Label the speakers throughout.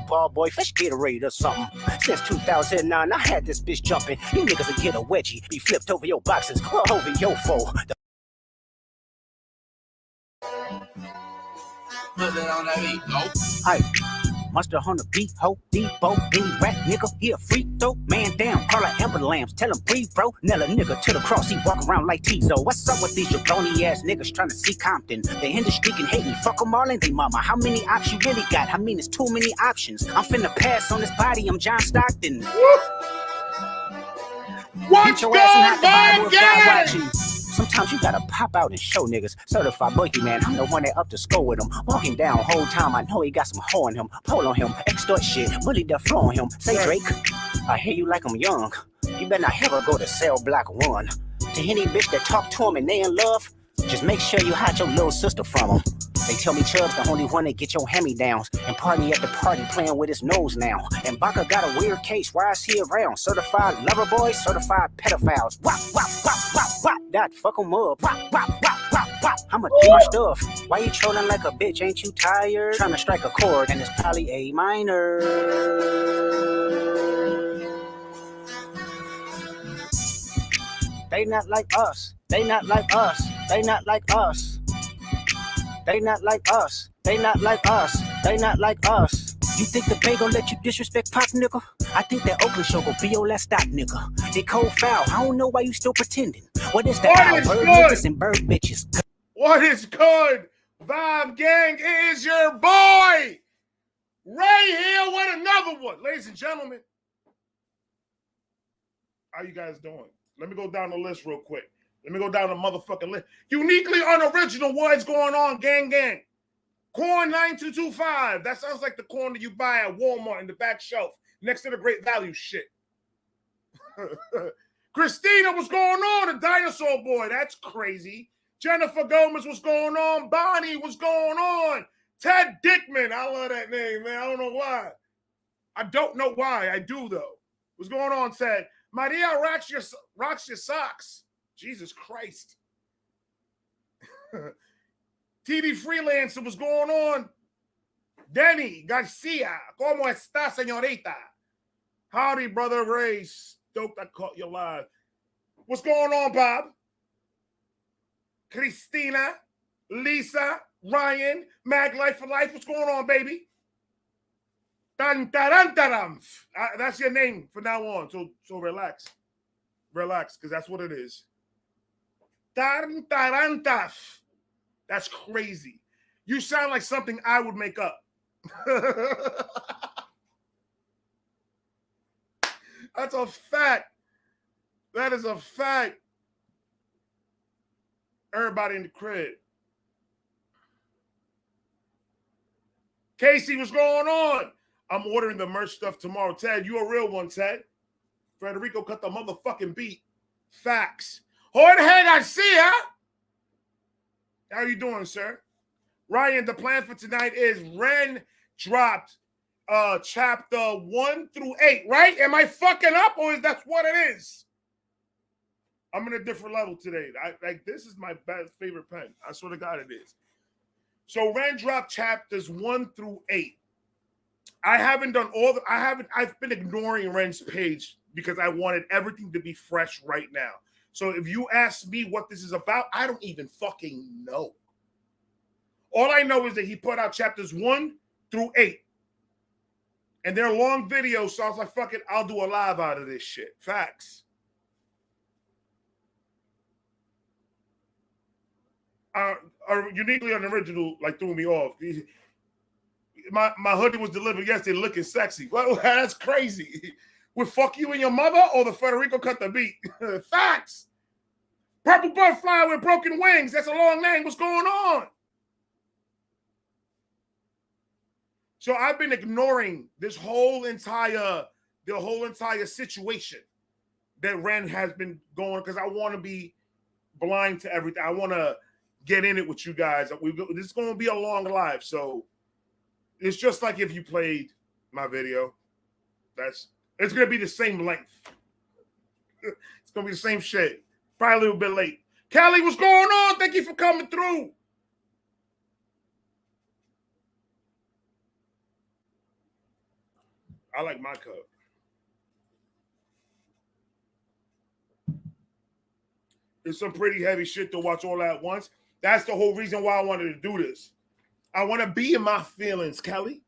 Speaker 1: ball boy, fresh Gatorade or something. Since 2009, I had this bitch jumping. You niggas will get a wedgie, be flipped over your boxes or over your foe. Put it on that beat, go. Aye. Monster on the beat, ho, Debo, any rat nigga, he a freak though. Man down, call her Amber Lambs, tell him breathe, bro. Nella nigga to the cross, he walk around like Tizo. What's up with these jabroni ass niggas trying to see Compton? They in the street and hate me, fuck them all and they mama. How many options you really got? I mean, it's too many options. I'm finna pass on this body, I'm John Stockton.
Speaker 2: What's going on, gang?
Speaker 1: Sometimes you gotta pop out and show niggas. Certified boogeyman, I'm the one that up to score with him. Walking down whole time, I know he got some hoe on him. Pull on him, extort shit, bully the flow on him. Say Drake, I hear you like I'm young. You better not ever go to cell block 1. To any bitch that talk to him and they in love, just make sure you hide your little sister from him. They tell me Chubb's the only one that get your hand-me-downs and party at the party playing with his nose now. And Baca got a weird case, why is he around? Certified lover boys, certified pedophiles. Wop, wop, wop, wop, wop, that fuck him up. Wop, wop, wop, wop, wop, I'ma do my stuff. Why you trolling like a bitch, ain't you tired? Trying to strike a chord and it's probably A minor. They not like us, they not like us, they not like us. They not like us, they not like us, they not like us. You think the Bay gon' let you disrespect Pop, nigga? I think that Oakland show gon' be your last stop, nigga. They cold foul, I don't know why you still pretending. What is that? Bird niggas and bird bitches.
Speaker 2: What is good? Vibe gang, it is your boy, Ray here with another one. Ladies and gentlemen, how you guys doing? Let me go down the list real quick. Let me go down the motherfucking list. Uniquely unoriginal, what's going on, gang? Corn 9225. That sounds like the corn that you buy at Walmart in the back shelf next to the Great Value shit. Christina, what's going on? The dinosaur boy. That's crazy. Jennifer Gomez, what's going on? Bonnie, what's going on? Ted Dickman. I love that name, man. I don't know why. I don't know why. I do, though. What's going on, Ted? Maria rocks your socks. Jesus Christ. TV Freelancer, what's going on? Denny Garcia, ¿cómo está, señorita? Howdy, brother Ray. Stoked I caught you live. What's going on, Bob? Christina, Lisa, Ryan, Mag Life for Life. What's going on, baby? Tan-taran-taram. That's your name from now on. So relax. Relax, because that's what it is. Tarantaf. That's crazy. You sound like something I would make up. That's a fact. That is a fact. Everybody in the crib. Casey, what's going on? I'm ordering the merch stuff tomorrow. Ted, you a real one, Ted. Federico cut the motherfucking beat. Facts. Jorge Garcia. How are you doing, sir? Ryan, the plan for tonight is Ren dropped chapter 1 through 8, right? Am I fucking up or is that what it is? I'm in a different level today. This is my best favorite pen. I swear to God it is. So Ren dropped chapters 1 through 8. I've been ignoring Ren's page because I wanted everything to be fresh right now. So if you ask me what this is about, I don't even fucking know. All I know is that he put out chapters 1 through 8. And they're long videos, so I was like, fuck it, I'll do a live out of this shit. Facts. Uniquely unoriginal, like, threw me off. My hoodie was delivered yesterday looking sexy. Well, that's crazy. With fuck you and your mother or the Federico cut the beat? Facts. Purple butterfly with broken wings. That's a long name. What's going on? So I've been ignoring the whole entire situation that Ren has been going because I want to be blind to everything. I want to get in it with you guys. This is going to be a long live. So it's just like if you played my video. It's going to be the same length. It's going to be the same shit. Probably a little bit late. Callie, what's going on? Thank you for coming through. I like my cup. It's some pretty heavy shit to watch all at once. That's the whole reason why I wanted to do this. I want to be in my feelings, Kelly.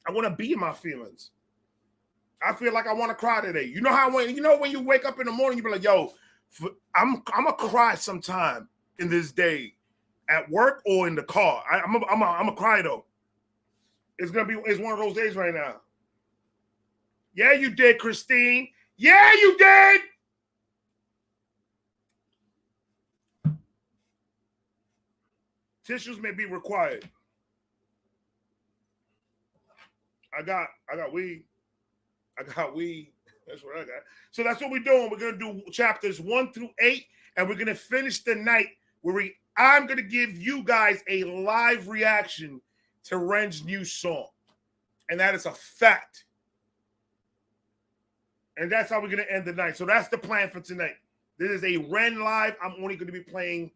Speaker 2: I want to be in my feelings. I feel like I want to cry today. You know how when you wake up in the morning, you be like, "Yo, I'm gonna cry sometime in this day, at work or in the car. I'm a cry though. It's one of those days right now." Yeah, you did, Christine. Yeah, you did. Tissues may be required. I got weed. I got weed. That's what I got. So that's what we're doing. We're going to do chapters 1 through 8, and we're going to finish the night where I'm going to give you guys a live reaction to Ren's new song. And that is a fact. And that's how we're going to end the night. So that's the plan for tonight. This is a Ren live. I'm only going to be playing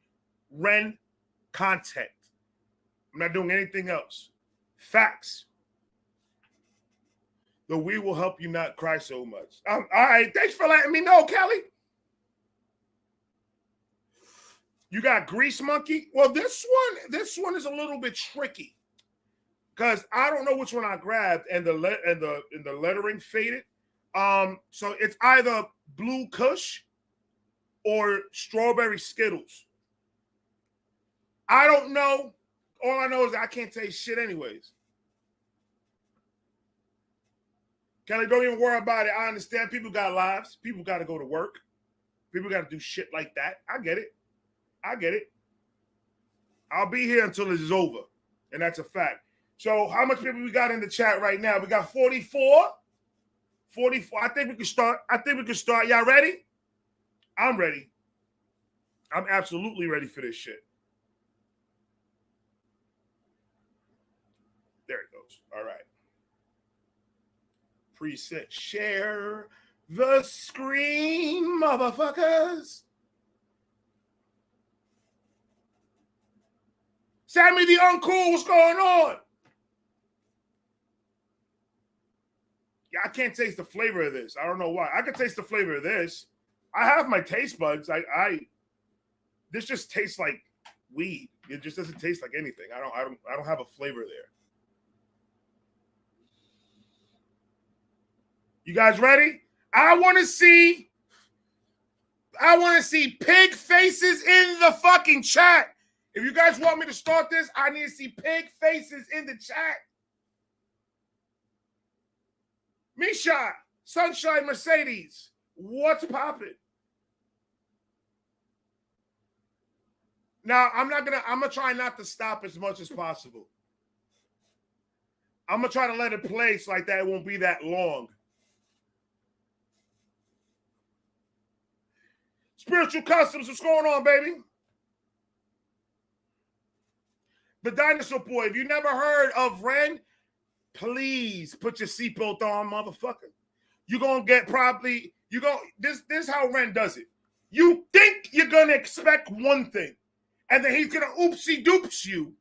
Speaker 2: Ren content. I'm not doing anything else. Facts. The weed will help you not cry so much. All right. Thanks for letting me know, Kelly. You got Grease Monkey. Well, this one is a little bit tricky because I don't know which one I grabbed, and the lettering faded. So it's either Blue Kush or Strawberry Skittles. I don't know. All I know is I can't taste shit anyways. Kelly, don't even worry about it. I understand people got lives. People got to go to work. People got to do shit like that. I get it. I'll be here until it's over. And that's a fact. So how much people we got in the chat right now? We got 44. 44. I think we can start. Y'all ready? I'm ready. I'm absolutely ready for this shit. There it goes. All right. Preset share the screen, motherfuckers. Sammy the Uncool, what's going on? Yeah, I can't taste the flavor of this. I don't know why. I can taste the flavor of this. I have my taste buds. This just tastes like weed. It just doesn't taste like anything. I don't have a flavor there. You guys ready? I want to see pig faces in the fucking chat. If you guys want me to start this, I need to see pig faces in the chat. Misha, Sunshine Mercedes, what's poppin'? Now, I'm gonna try not to stop as much as possible. I'm gonna try to let it play so like that it won't be that long. Spiritual Customs, what's going on, baby? The Dinosaur Boy, if you never heard of Ren, please put your seatbelt on, motherfucker. You're going to get this is how Ren does it. You think you're going to expect one thing, and then he's going to oopsie-doops you,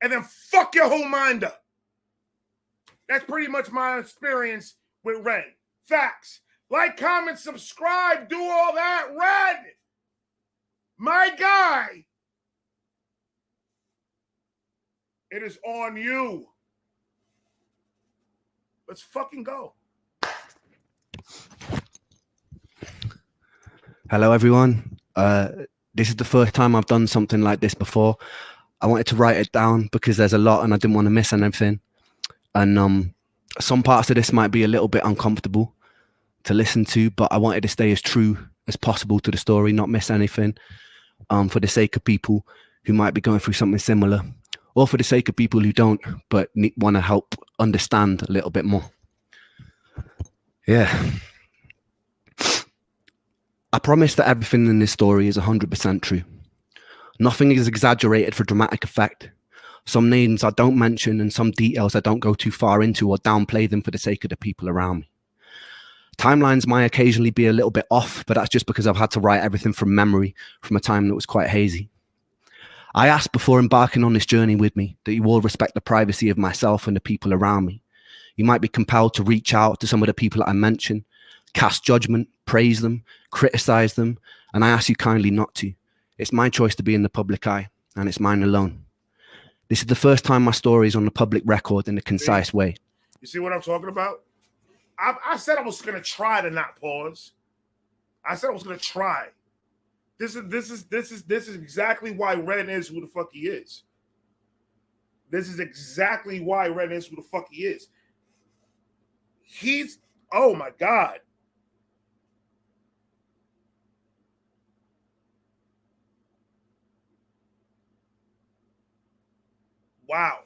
Speaker 2: and then fuck your whole mind up. That's pretty much my experience with Ren. Facts. Like, comment, subscribe, do all that. Ren, my guy. It is on you. Let's fucking go.
Speaker 3: Hello, everyone. This is the first time I've done something like this before. I wanted to write it down because there's a lot and I didn't want to miss anything. And some parts of this might be a little bit uncomfortable to listen to, but I wanted to stay as true as possible to the story, not miss anything, for the sake of people who might be going through something similar, or for the sake of people who don't, but want to help understand a little bit more. Yeah. I promise that everything in this story is 100% true. Nothing is exaggerated for dramatic effect. Some names I don't mention and some details I don't go too far into or downplay them for the sake of the people around me. Timelines might occasionally be a little bit off, but that's just because I've had to write everything from memory from a time that was quite hazy. I asked before embarking on this journey with me that you all respect the privacy of myself and the people around me. You might be compelled to reach out to some of the people that I mentioned, cast judgment, praise them, criticize them, and I ask you kindly not to. It's my choice to be in the public eye, and it's mine alone. This is the first time my story is on the public record in a concise way.
Speaker 2: You see what I'm talking about? I said I was gonna try to not pause. I said I was gonna try. This is exactly why Ren is who the fuck he is. This is exactly why Ren is who the fuck he is. He's, oh my God. Wow.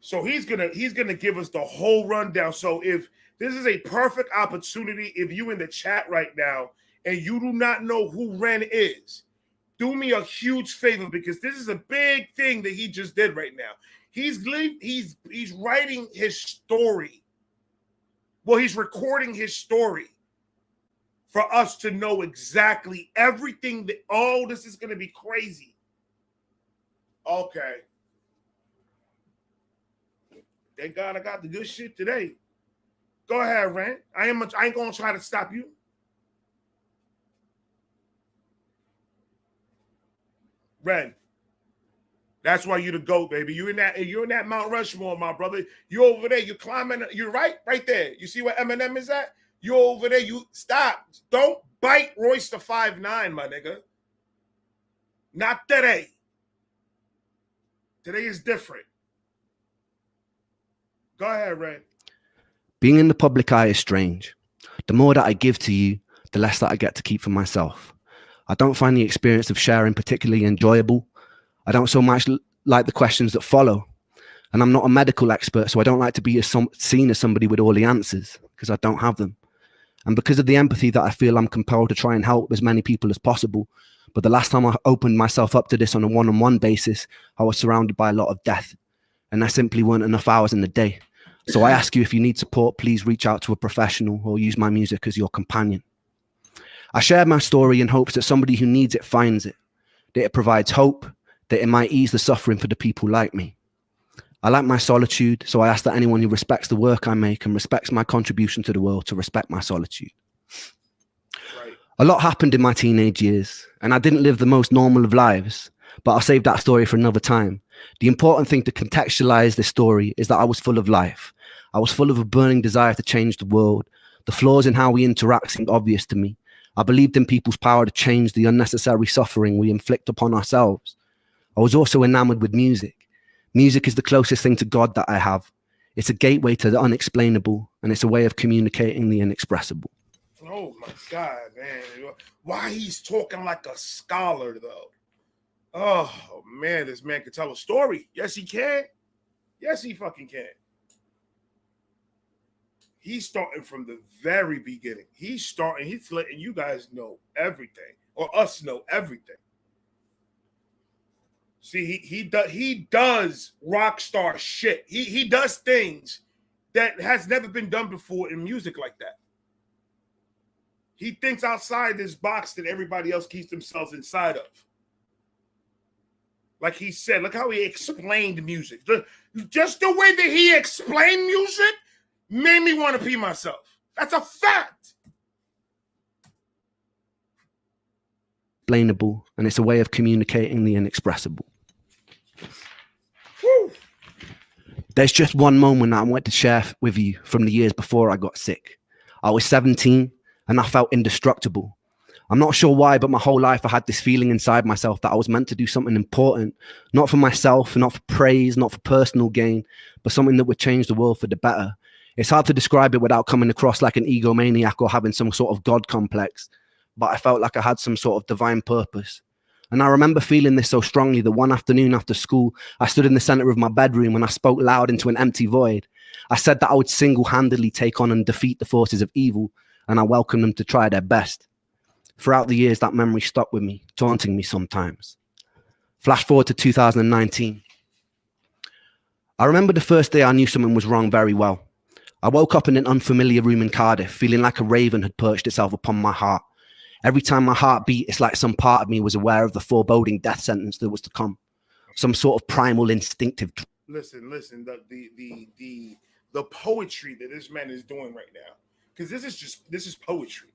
Speaker 2: So he's gonna give us the whole rundown. So if this is a perfect opportunity, if you in the chat right now and you do not know who Ren is, do me a huge favor, because this is a big thing that he just did right now. He's writing his story. Well, he's recording his story for us to know exactly everything that, oh, this is gonna be crazy. Okay. Thank God I got the good shit today. Go ahead, Ren. I ain't gonna try to stop you. Ren, that's why you the GOAT, baby. You're in that Mount Rushmore, my brother. You over there. You climbing. You're right there. You see where Eminem is at? You over there. You stop. Don't bite Royce the 5'9", my nigga. Not today. Today is different. Go ahead, Ren.
Speaker 3: Being in the public eye is strange. The more that I give to you, the less that I get to keep for myself. I don't find the experience of sharing particularly enjoyable. I don't so much like the questions that follow. And I'm not a medical expert, so I don't like to be seen as somebody with all the answers, because I don't have them. And because of the empathy that I feel, I'm compelled to try and help as many people as possible. But the last time I opened myself up to this on a one-on-one basis, I was surrounded by a lot of death. And there simply weren't enough hours in the day. So I ask you, if you need support, please reach out to a professional or use my music as your companion. I share my story in hopes that somebody who needs it finds it, that it provides hope, that it might ease the suffering for the people like me. I like my solitude, so I ask that anyone who respects the work I make and respects my contribution to the world to respect my solitude.
Speaker 2: Right.
Speaker 3: A lot happened in my teenage years, and I didn't live the most normal of lives, but I'll save that story for another time. The important thing to contextualize this story is that I was full of life. I was full of a burning desire to change the world. The flaws in how we interact seemed obvious to me. I believed in people's power to change the unnecessary suffering we inflict upon ourselves. I was also enamored with music. Music is the closest thing to God that I have. It's a gateway to the unexplainable, and it's a way of communicating the inexpressible.
Speaker 2: Oh my God, man. Why he's talking like a scholar, though? Oh man, this man can tell a story. Yes, he can. Yes, he fucking can. He's starting from the very beginning. He's letting you guys know everything, or us know everything. See, he does rock star shit. He does things that has never been done before in music like that. He thinks outside this box that everybody else keeps themselves inside of. Like he said, look how he explained music. Just the way that he explained music made me want to pee myself. That's a fact.
Speaker 3: Explainable, and it's a way of communicating the inexpressible.
Speaker 2: Woo.
Speaker 3: There's just one moment that I want to share with you from the years before I got sick. I was 17 and I felt indestructible. I'm not sure why, but my whole life I had this feeling inside myself that I was meant to do something important, not for myself, not for praise, not for personal gain, but something that would change the world for the better. It's hard to describe it without coming across like an egomaniac or having some sort of God complex, but I felt like I had some sort of divine purpose. And I remember feeling this so strongly that one afternoon after school, I stood in the center of my bedroom and I spoke loud into an empty void. I said that I would single-handedly take on and defeat the forces of evil, and I welcomed them to try their best. Throughout the years, that memory stuck with me, taunting me sometimes. Flash forward to 2019. I remember the first day I knew something was wrong very well. I woke up in an unfamiliar room in Cardiff, feeling like a raven had perched itself upon my heart. Every time my heart beat, it's like some part of me was aware of the foreboding death sentence that was to come. Some sort of primal instinctive.
Speaker 2: Listen. the poetry that this man is doing right now, because this is poetry.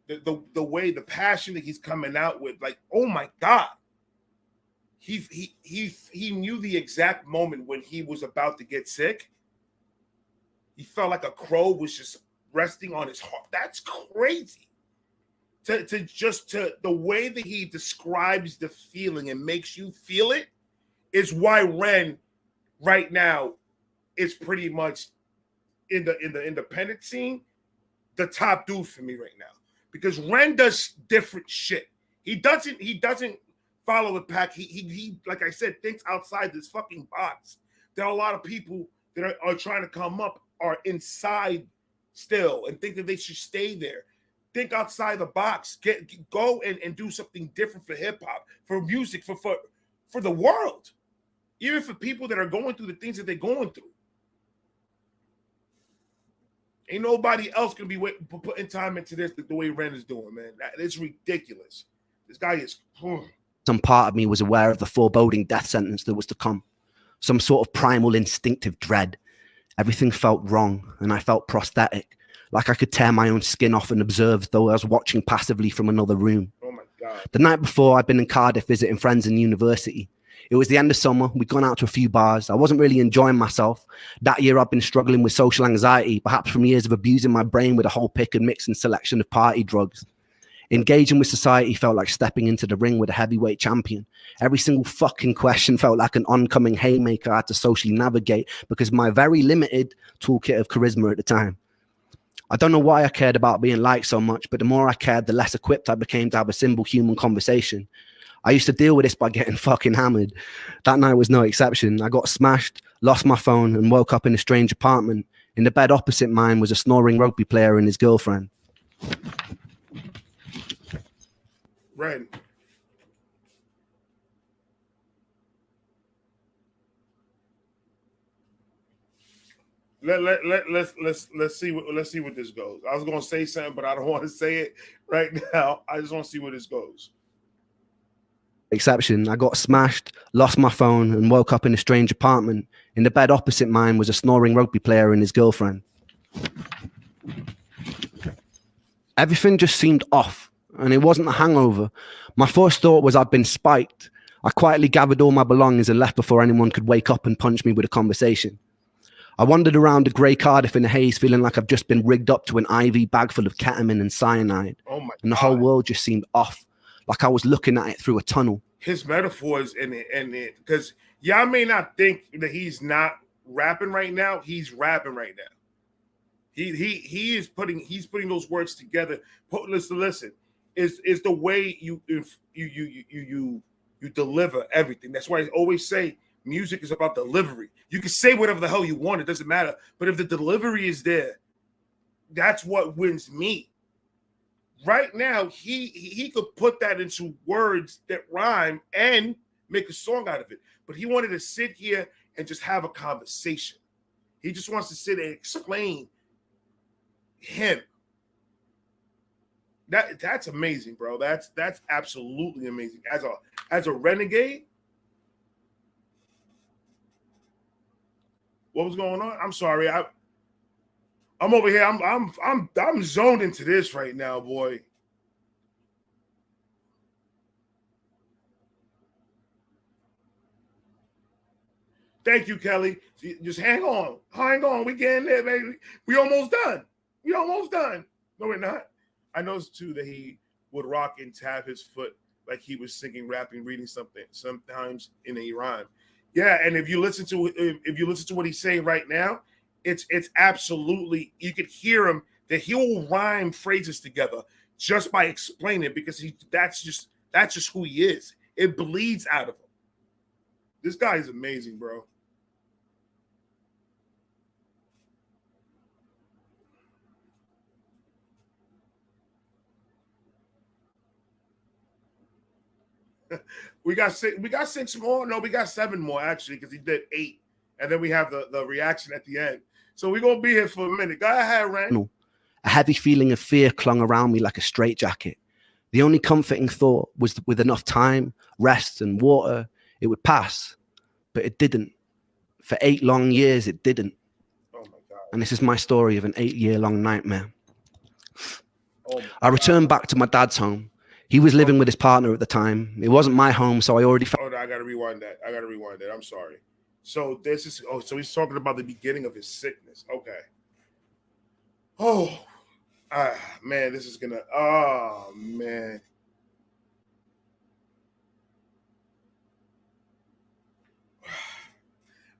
Speaker 2: The way, the passion that he's coming out with, like, oh my God. He knew the exact moment when he was about to get sick. He felt like a crow was just resting on his heart. That's crazy. To the way that he describes the feeling and makes you feel it is why Ren right now is pretty much in the independent scene the top dude for me right now, because Ren does different shit. He doesn't follow the pack. He like I said, thinks outside this fucking box. There are a lot of people that are trying to come up are inside still and think that they should stay there. Think outside the box. Go and do something different for hip hop, for music, for the world, even for people that are going through the things that they're going through. Ain't nobody else gonna be putting time into this the way Ren is doing, man. It's ridiculous. This guy is.
Speaker 3: Some part of me was aware of the foreboding death sentence that was to come. Some sort of primal instinctive dread. Everything felt wrong, and I felt prosthetic, like I could tear my own skin off and observe, though I was watching passively from another room.
Speaker 2: Oh my God.
Speaker 3: The night before, I'd been in Cardiff visiting friends in university. It was the end of summer. We'd gone out to a few bars. I wasn't really enjoying myself. That year, I'd been struggling with social anxiety, perhaps from years of abusing my brain with a whole pick and mix and selection of party drugs. Engaging with society felt like stepping into the ring with a heavyweight champion. Every single fucking question felt like an oncoming haymaker I had to socially navigate because of my very limited toolkit of charisma at the time. I don't know why I cared about being liked so much, but the more I cared, the less equipped I became to have a simple human conversation. I used to deal with this by getting fucking hammered. That night was no exception. I got smashed, lost my phone, and woke up in a strange apartment. In the bed opposite mine was a snoring rugby player and his girlfriend.
Speaker 2: Ren. Let's see what this goes. I was gonna say something, but I don't want to say it right now. I just want to see where this goes.
Speaker 3: Exception. I got smashed, lost my phone, and woke up in a strange apartment. In the bed opposite mine was a snoring rugby player and his girlfriend. Everything just seemed off, and it wasn't a hangover. My first thought was I'd been spiked. I quietly gathered all my belongings and left before anyone could wake up and punch me with a conversation. I wandered around the grey Cardiff in a haze, feeling like I've just been rigged up to an IV bag full of ketamine and cyanide.
Speaker 2: Oh my
Speaker 3: and the
Speaker 2: God.
Speaker 3: whole world just seemed off, like I was looking at it through a tunnel.
Speaker 2: His metaphors and it, because y'all may not think that he's not rapping right now. He's rapping right now. He's putting those words together. Listen. Is the way you deliver everything. That's why I always say music is about delivery. You can say whatever the hell you want, it doesn't matter. But if the delivery is there, that's what wins me. Right now, he could put that into words that rhyme and make a song out of it. But he wanted to sit here and just have a conversation. He just wants to sit and explain him. That's amazing, bro. That's absolutely amazing. As a renegade, what was going on? I'm sorry. I'm over here. I'm zoned into this right now, boy. Thank you, Kelly. Just hang on. Hang on. We getting there, baby. We almost done. No, we're not. I noticed too that he would rock and tap his foot like he was singing, rapping, reading something sometimes in a rhyme. Yeah, and if you listen to what he's saying right now, it's absolutely, you could hear him that he will rhyme phrases together just by explaining it, because that's just who he is. It bleeds out of him. This guy is amazing, bro. We got 6 more. No, we got 7 more actually, because he did 8, and then we have the reaction at the end. So we're gonna be here for a minute. Go ahead, Ren.
Speaker 3: A heavy feeling of fear clung around me like a straitjacket. The only comforting thought was that with enough time, rest, and water, it would pass. But it didn't. For 8 long years, it didn't. and this is my story of an 8-year-long nightmare.
Speaker 2: Oh
Speaker 3: I returned back to my dad's home. He was living with his partner at the time. It wasn't my home, so I already felt...
Speaker 2: Oh, no, I gotta rewind that. I'm sorry. So this is so he's talking about the beginning of his sickness. Okay. Oh, man, this is gonna. Oh man.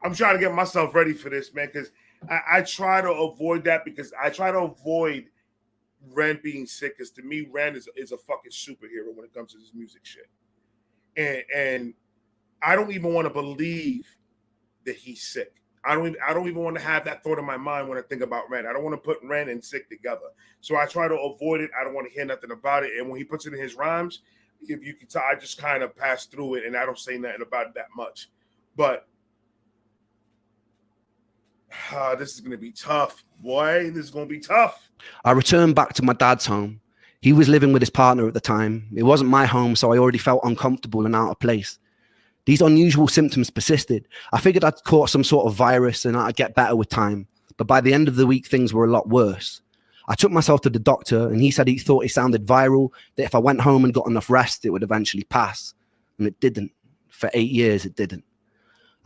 Speaker 2: I'm trying to get myself ready for this, man, because I try to avoid that, because I try to avoid Ren being sick, because to me, Ren is a fucking superhero when it comes to this music shit. And I don't even want to believe that he's sick. I don't even want to have that thought in my mind when I think about Ren. I don't want to put Ren and sick together. So I try to avoid it. I don't want to hear nothing about it. And when he puts it in his rhymes, if you can tell, I just kind of pass through it and I don't say nothing about it that much. But this is going to be tough, boy. This is going to be tough.
Speaker 3: I returned back to my dad's home. He was living with his partner at the time. It wasn't my home, so I already felt uncomfortable and out of place. These unusual symptoms persisted. I figured I'd caught some sort of virus and I'd get better with time. But by the end of the week, things were a lot worse. I took myself to the doctor and he said he thought it sounded viral, that if I went home and got enough rest, it would eventually pass. And it didn't. For 8 years, it didn't.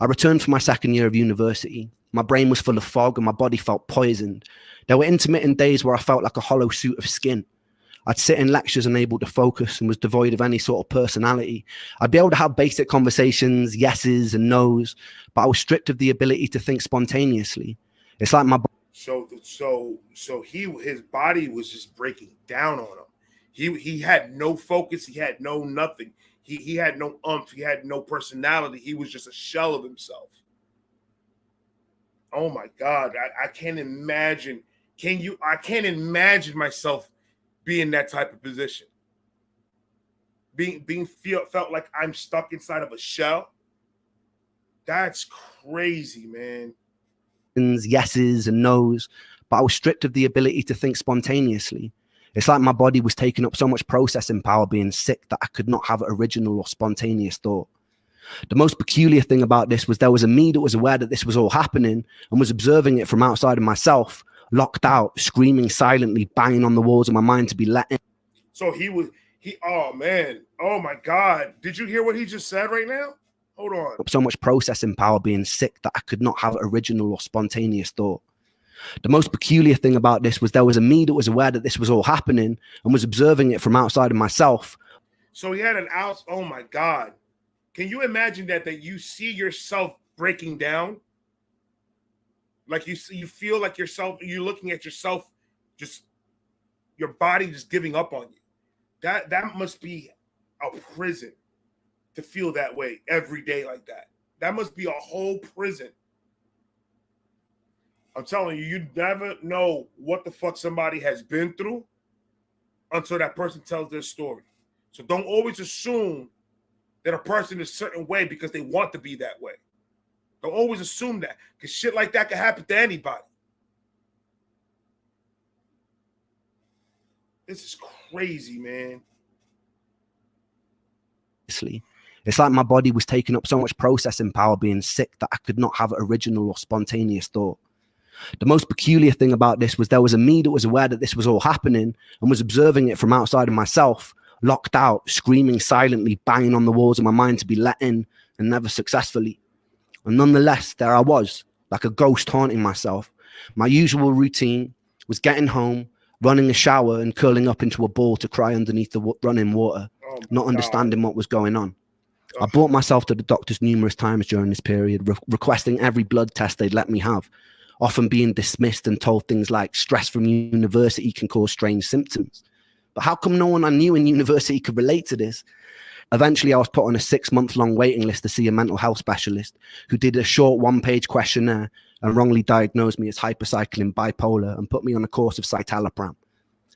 Speaker 3: I returned for my second year of university. My brain was full of fog and my body felt poisoned. There were intermittent days where I felt like a hollow suit of skin. I'd sit in lectures unable to focus and was devoid of any sort of personality. I'd be able to have basic conversations, yeses and nos, but I was stripped of the ability to think spontaneously. It's like my...
Speaker 2: So his body was just breaking down on him. He had no focus. He had no nothing. He had no umph. He had no personality. He was just a shell of himself. Oh my God. I can't imagine. I can't imagine myself being in that type of position. Felt like I'm stuck inside of a shell. That's crazy, man.
Speaker 3: Yeses and nos, but I was stripped of the ability to think spontaneously. It's like my body was taking up so much processing power being sick that I could not have original or spontaneous thought. The most peculiar thing about this was there was a me that was aware that this was all happening and was observing it from outside of myself, locked out, screaming silently, banging on the walls of my mind to be let in.
Speaker 2: So oh man, oh my God. Did you hear what he just said right now? Hold on.
Speaker 3: So much processing power being sick that I could not have original or spontaneous thought. The most peculiar thing about this was there was a me that was aware that this was all happening and was observing it from outside of myself.
Speaker 2: So he had oh my God. Can you imagine that you see yourself breaking down? Like you feel like you're looking at yourself, just your body just giving up on you. That must be a prison to feel that way every day like that. That must be a whole prison. I'm telling you, you never know what the fuck somebody has been through until that person tells their story. So don't always assume that a person is a certain way because they want to be that way. Don't always assume that, because shit like that can happen to anybody. This is crazy, man.
Speaker 3: It's like my body was taking up so much processing power being sick that I could not have original or spontaneous thought. The most peculiar thing about this was there was a me that was aware that this was all happening and was observing it from outside of myself, locked out, screaming silently, banging on the walls of my mind to be let in, and never successfully. And nonetheless, there I was, like a ghost haunting myself. My usual routine was getting home, running a shower and curling up into a ball to cry underneath the running water, not understanding what was going on. I brought myself to the doctors numerous times during this period, requesting every blood test they'd let me have, often being dismissed and told things like stress from university can cause strange symptoms. But how come no one I knew in university could relate to this? Eventually, I was put on a 6-month-long waiting list to see a mental health specialist who did a short 1-page questionnaire and wrongly diagnosed me as hypercycling bipolar and put me on a course of citalopram.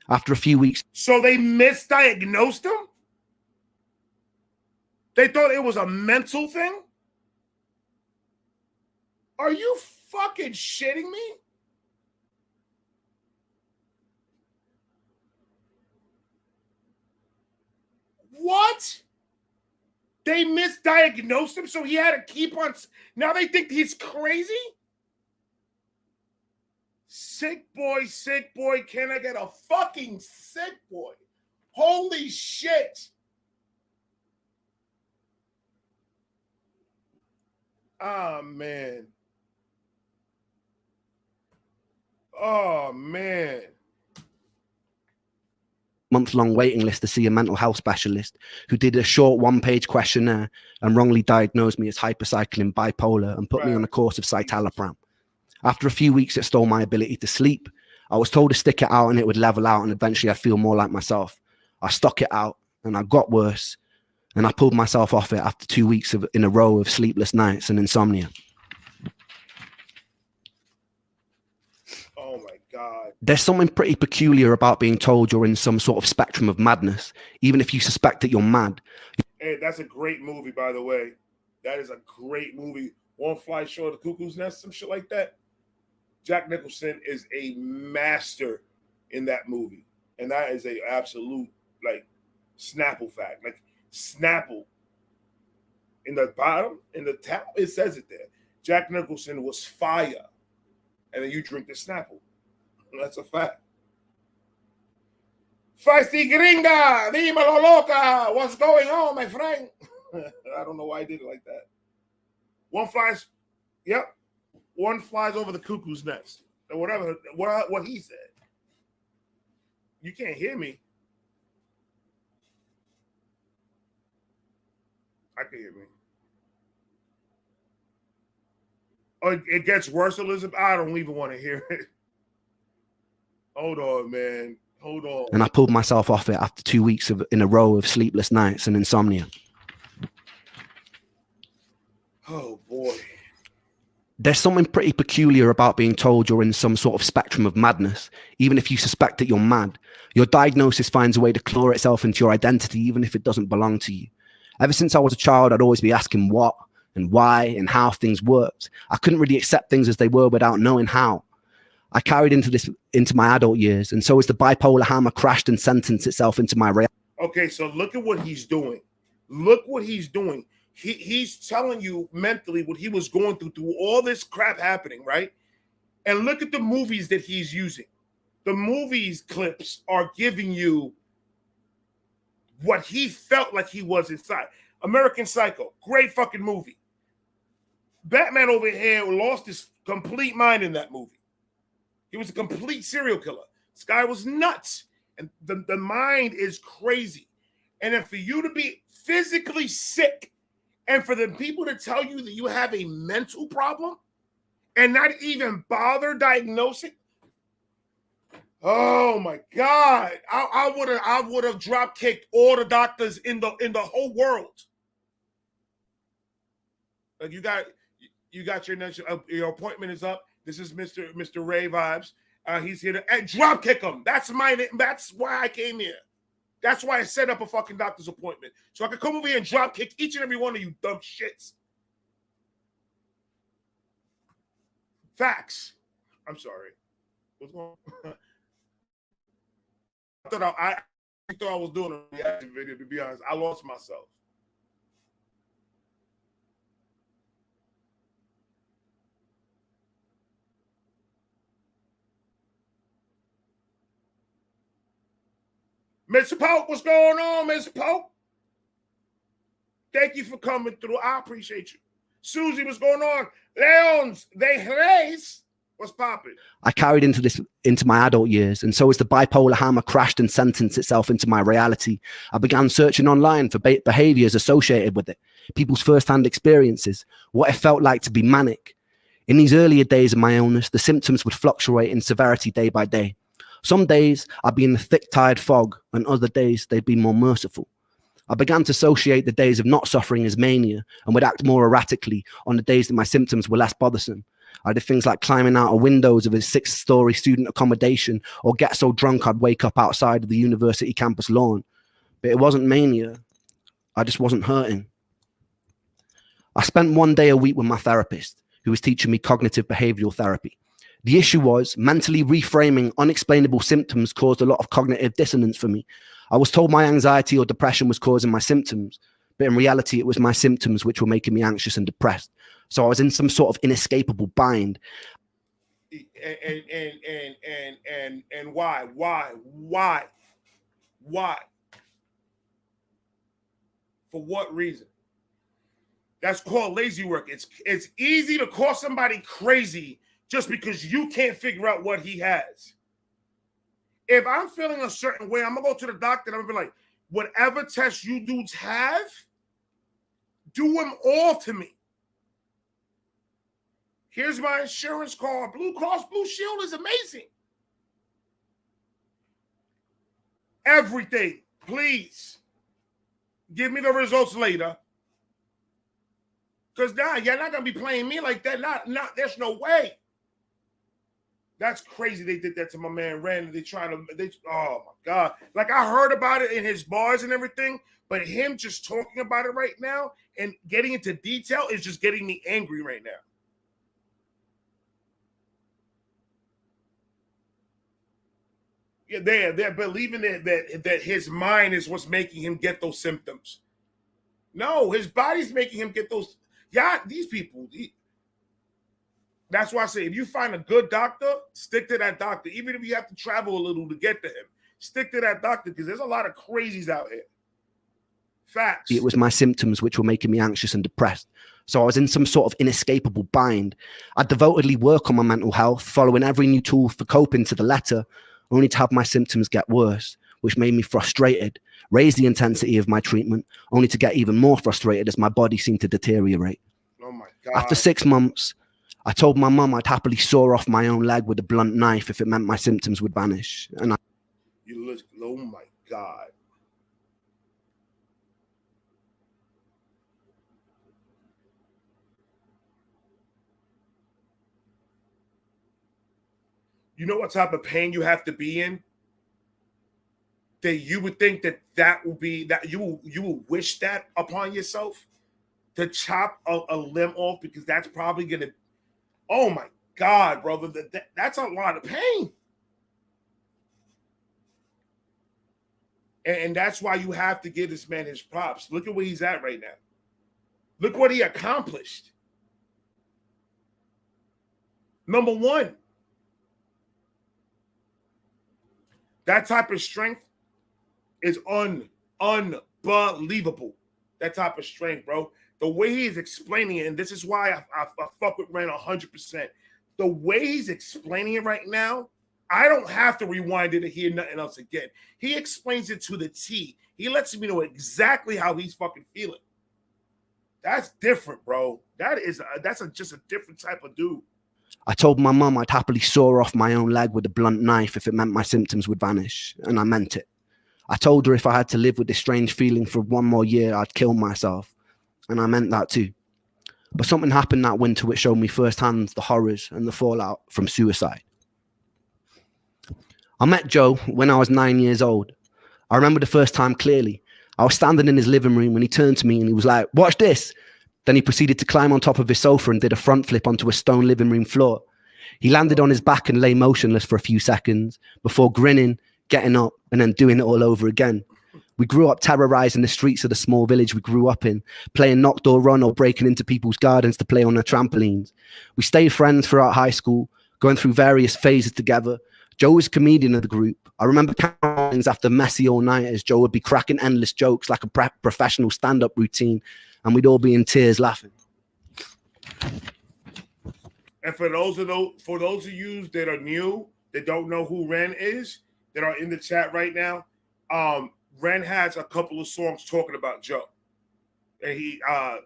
Speaker 3: After a few weeks...
Speaker 2: So they misdiagnosed him? They thought it was a mental thing? Are you fucking shitting me? What? They misdiagnosed him, so he had to keep on... Now they think he's crazy? Sick boy, can I get a fucking sick boy? Holy shit. Oh, man. Oh, man.
Speaker 3: Month-long waiting list to see a mental health specialist who did a short one-page questionnaire and wrongly diagnosed me as hypercycling bipolar and put me on a course of citalopram. After a few weeks, it stole my ability to sleep. I was told to stick it out and it would level out and eventually I'd feel more like myself. I stuck it out and I got worse and I pulled myself off it after 2 weeks in a row of sleepless nights and insomnia.
Speaker 2: Oh my God.
Speaker 3: There's something pretty peculiar about being told you're in some sort of spectrum of madness, even if you suspect that you're mad.
Speaker 2: Hey, that's a great movie, by the way. That is a great movie. One Fly Short of the Cuckoo's Nest, some shit like that. Jack Nicholson is a master in that movie. And that is a absolute, like, Snapple fact. Like, Snapple. In the bottom, in the top, it says it there. Jack Nicholson was fire. And then you drink the Snapple. That's a fact. Feisty gringa, dímelo loca. What's going on, my friend? I don't know why I did it like that. One flies over the cuckoo's nest. Or whatever, what he said. You can't hear me. I can hear me. Oh, it gets worse, Elizabeth. I don't even want to hear it. Hold on, man. Hold on.
Speaker 3: And I pulled myself off it after 2 weeks in a row of sleepless nights and insomnia.
Speaker 2: Oh, boy.
Speaker 3: There's something pretty peculiar about being told you're in some sort of spectrum of madness, even if you suspect that you're mad. Your diagnosis finds a way to claw itself into your identity, even if it doesn't belong to you. Ever since I was a child, I'd always be asking what and why and how things worked. I couldn't really accept things as they were without knowing how. I carried into my adult years, and so as the bipolar hammer crashed and sentenced itself into my reality.
Speaker 2: Okay, so look at what he's doing. Look what he's doing. He's telling you mentally what he was going through all this crap happening, right? And look at the movies that he's using. The movies clips are giving you what he felt like he was inside. American Psycho, great fucking movie. Batman over here lost his complete mind in that movie. He was a complete serial killer. This guy was nuts. And the mind is crazy. And then for you to be physically sick and for the people to tell you that you have a mental problem and not even bother diagnosing. Oh my God. I would have drop kicked all the doctors in the whole world. Like you got your appointment is up. This is Mr. Ray Vibes. He's here to drop kick him. That's why I came here. That's why I set up a fucking doctor's appointment. So I could come over here and drop kick each and every one of you dumb shits. Facts. I'm sorry. What's going on? I thought I was doing a reaction video, to be honest. I lost myself. Mr. Pope, what's going on, Mr. Pope? Thank you for coming through. I appreciate you. Susie, what's going on? Leons, what's popping?
Speaker 3: I carried into my adult years, and so as the bipolar hammer crashed and sentenced itself into my reality, I began searching online for behaviors associated with it, people's first-hand experiences, what it felt like to be manic. In these earlier days of my illness, the symptoms would fluctuate in severity day by day. Some days I'd be in the thick, tired fog, and other days they'd be more merciful. I began to associate the days of not suffering as mania and would act more erratically on the days that my symptoms were less bothersome. I did things like climbing out of windows of a 6-story student accommodation or get so drunk I'd wake up outside of the university campus lawn. But it wasn't mania. I just wasn't hurting. I spent 1 day a week with my therapist, who was teaching me cognitive behavioral therapy. The issue was mentally reframing unexplainable symptoms caused a lot of cognitive dissonance for me. I was told my anxiety or depression was causing my symptoms, but in reality, it was my symptoms which were making me anxious and depressed. So I was in some sort of inescapable bind.
Speaker 2: And why? For what reason? That's called lazy work. It's easy to call somebody crazy just because you can't figure out what he has. If I'm feeling a certain way, I'm gonna go to the doctor and I'm gonna be like, whatever tests you dudes have, do them all to me. Here's my insurance card. Blue Cross Blue Shield is amazing. Everything, please. Give me the results later. Because now you're not gonna be playing me like that. Not there's no way. That's crazy. They did that to my man Ren. Oh my God. Like I heard about it in his bars and everything, but him just talking about it right now and getting into detail is just getting me angry right now. Yeah, they're believing that his mind is what's making him get those symptoms. No, his body's making him get those. Yeah, these people. That's why I say, if you find a good doctor, stick to that doctor. Even if you have to travel a little to get to him, stick to that doctor because there's a lot of crazies out here. Facts.
Speaker 3: It was my symptoms which were making me anxious and depressed. So I was in some sort of inescapable bind. I devotedly work on my mental health, following every new tool for coping to the letter, only to have my symptoms get worse, which made me frustrated, raise the intensity of my treatment, only to get even more frustrated as my body seemed to deteriorate.
Speaker 2: Oh my God.
Speaker 3: After 6 months, I told my mum I'd happily saw off my own leg with a blunt knife if it meant my symptoms would vanish. And
Speaker 2: oh my God. You know what type of pain you have to be in? That you would think that will be, that you will wish that upon yourself? To chop a limb off, because that's probably going to, oh my God, brother, that's a lot of pain. And that's why you have to give this man his props. Look at where he's at right now. Look what he accomplished. Number one, that type of strength is unbelievable. That type of strength, bro. The way he's explaining it, and this is why I fuck with Ren 100%. The way he's explaining it right now, I don't have to rewind it to hear nothing else again. He explains it to the T. He lets me know exactly how he's fucking feeling. That's different, bro. That's just a different type of dude.
Speaker 3: I told my mum I'd happily saw off my own leg with a blunt knife if it meant my symptoms would vanish, and I meant it. I told her if I had to live with this strange feeling for one more year, I'd kill myself, and I meant that too. But something happened that winter which showed me firsthand the horrors and the fallout from suicide. I met Joe when I was 9 years old. I remember the first time clearly. I was standing in his living room when he turned to me and he was like, "Watch this." Then he proceeded to climb on top of his sofa and did a front flip onto a stone living room floor. He landed on his back and lay motionless for a few seconds before grinning, getting up, and then doing it all over again. We grew up terrorizing the streets of the small village we grew up in, playing knock door run or breaking into people's gardens to play on their trampolines. We stayed friends throughout high school, going through various phases together. Joe was comedian of the group. I remember mornings after messy all-nighters, Joe would be cracking endless jokes like a professional stand-up routine, and we'd all be in tears laughing.
Speaker 2: And for those of you that are new, that don't know who Ren is, that are in the chat right now, Ren has a couple of songs talking about Joe. And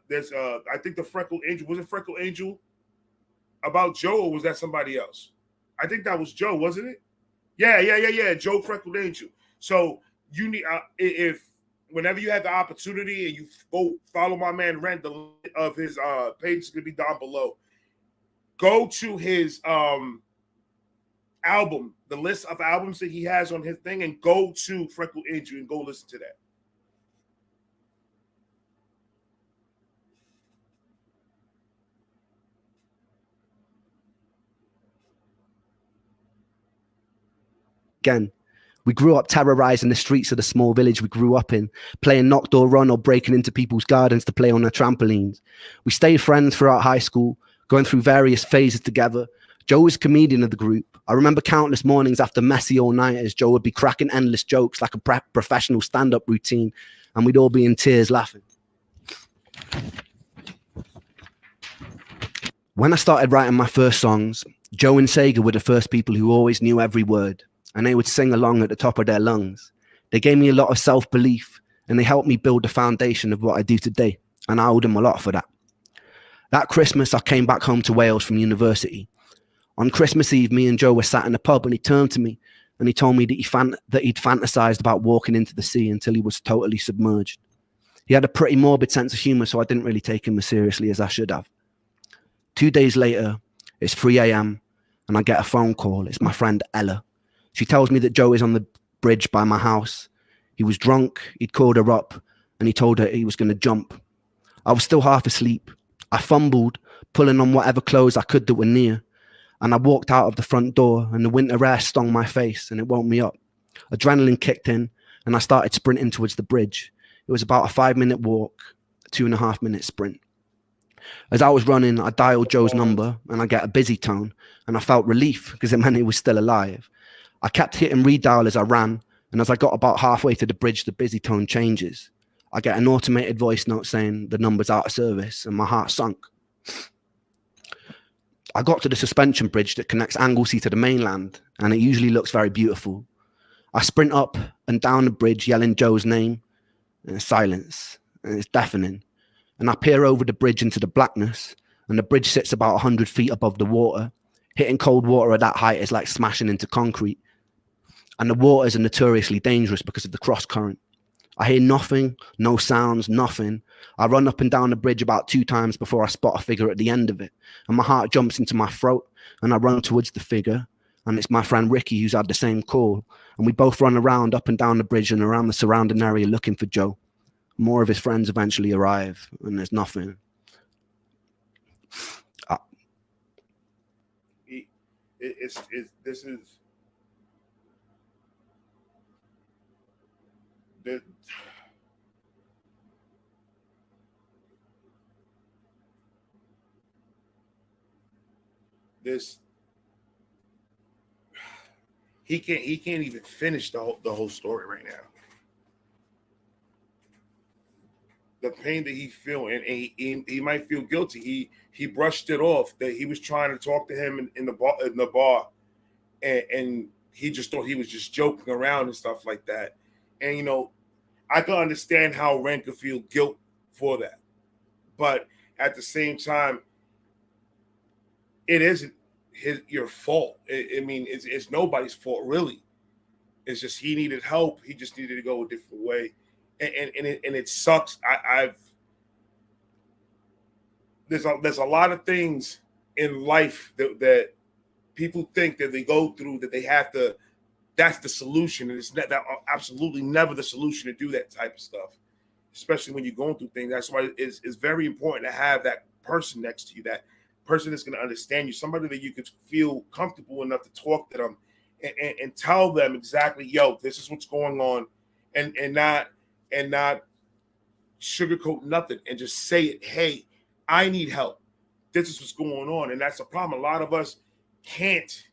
Speaker 2: there's I think the Freckled Angel, was it Freckled Angel about Joe, or was that somebody else? I think that was Joe, wasn't it? Yeah. Joe Freckled Angel. So you need if whenever you have the opportunity and you go follow my man Ren, the link of his page is gonna be down below. Go to his album, the list of albums that he has on his thing, and go to Freckled Angel and go listen to that.
Speaker 3: Again, we grew up terrorizing the streets of the small village we grew up in, playing knock door run or breaking into people's gardens to play on their trampolines. We stayed friends throughout high school, going through various phases together. Joe was comedian of the group. I remember countless mornings after messy all-nighters, Joe would be cracking endless jokes like a professional stand-up routine, and we'd all be in tears laughing. When I started writing my first songs, Joe and Sega were the first people who always knew every word, and they would sing along at the top of their lungs. They gave me a lot of self-belief, and they helped me build the foundation of what I do today, and I owe them a lot for that. That Christmas, I came back home to Wales from university. On Christmas Eve, me and Joe were sat in a pub, and he turned to me and he told me that he'd fantasized about walking into the sea until he was totally submerged. He had a pretty morbid sense of humor, so I didn't really take him as seriously as I should have. 2 days later, it's 3 a.m. and I get a phone call. It's my friend Ella. She tells me that Joe is on the bridge by my house. He was drunk, he'd called her up, and he told her he was going to jump. I was still half asleep. I fumbled, pulling on whatever clothes I could that were near, and I walked out of the front door, and the winter air stung my face, and it woke me up. Adrenaline kicked in, and I started sprinting towards the bridge. It was about a 5-minute walk, a 2.5-minute sprint. As I was running, I dialed Joe's number, and I get a busy tone, and I felt relief because it meant he was still alive. I kept hitting redial as I ran, and as I got about halfway to the bridge, the busy tone changes. I get an automated voice note saying the number's out of service, and my heart sunk. I got to the suspension bridge that connects Anglesey to the mainland, and it usually looks very beautiful. I sprint up and down the bridge yelling Joe's name, and silence, and it's deafening. And I peer over the bridge into the blackness, and the bridge sits about 100 feet above the water. Hitting cold water at that height is like smashing into concrete. And the waters are notoriously dangerous because of the cross current. I hear nothing, no sounds, nothing. I run up and down the bridge about 2 times before I spot a figure at the end of it, and my heart jumps into my throat, and I run towards the figure, and it's my friend Ricky who's had the same call, and we both run around up and down the bridge and around the surrounding area looking for Joe. More of his friends eventually arrive, and there's nothing.
Speaker 2: He can't even finish the whole story right now. The pain that he feel, and he might feel guilty. He brushed it off that he was trying to talk to him in the bar, and he just thought he was just joking around and stuff like that. And you know, I can understand how Ren could feel guilt for that, but at the same time, it isn't your fault. I mean, it's nobody's fault really. It's just he needed help. He just needed to go a different way. And it sucks. There's a lot of things in life that people think that they go through that they have to. That's the solution, and it's that absolutely never the solution to do that type of stuff. Especially when you're going through things. That's why it's very important to have that person next to you, that person that's going to understand you, somebody that you could feel comfortable enough to talk to them and tell them exactly, yo, this is what's going on, and not sugarcoat nothing and just say it. Hey, I need help. This is what's going on. And that's a problem. A lot of us can't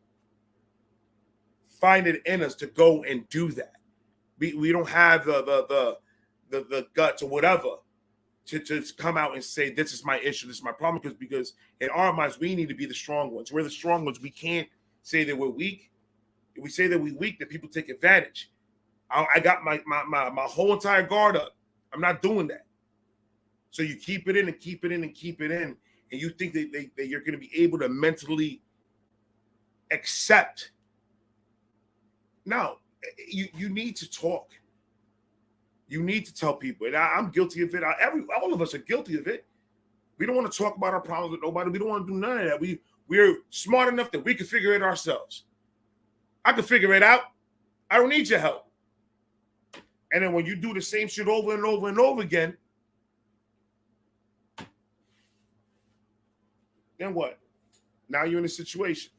Speaker 2: find it in us to go and do that. We don't have the guts or whatever to come out and say, this is my issue, this is my problem, because in our minds, we need to be the strong ones. We're the strong ones. We can't say that we're weak. If we say that we're weak, that people take advantage. I got my whole entire guard up. I'm not doing that. So you keep it in and keep it in and keep it in, and you think that you're going to be able to mentally accept. No, you need to talk. You need to tell people, and I'm guilty of it. All of us are guilty of it. We don't want to talk about our problems with nobody. We don't want to do none of that. We're smart enough that we can figure it ourselves. I can figure it out. I don't need your help. And then when you do the same shit over and over and over again, then what? Now you're in a situation.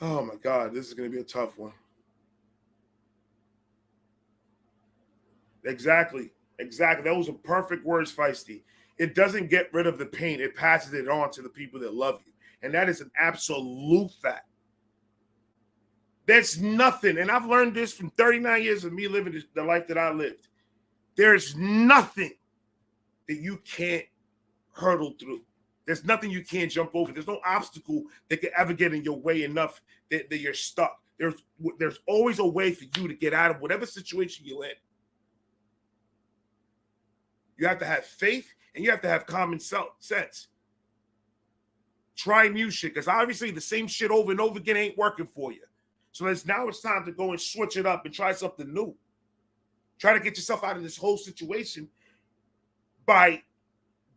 Speaker 2: Oh my God, this is going to be a tough one. Exactly. Exactly. Those are perfect words, Feisty. It doesn't get rid of the pain. It passes it on to the people that love you. And that is an absolute fact. There's nothing, and I've learned this from 39 years of me living the life that I lived. There's nothing that you can't hurdle through. There's nothing you can't jump over. There's no obstacle that could ever get in your way enough that you're stuck. There's always a way for you to get out of whatever situation you're in. You have to have faith and you have to have common sense. Try new shit, because obviously the same shit over and over again ain't working for you. So now it's time to go and switch it up and try something new. Try to get yourself out of this whole situation by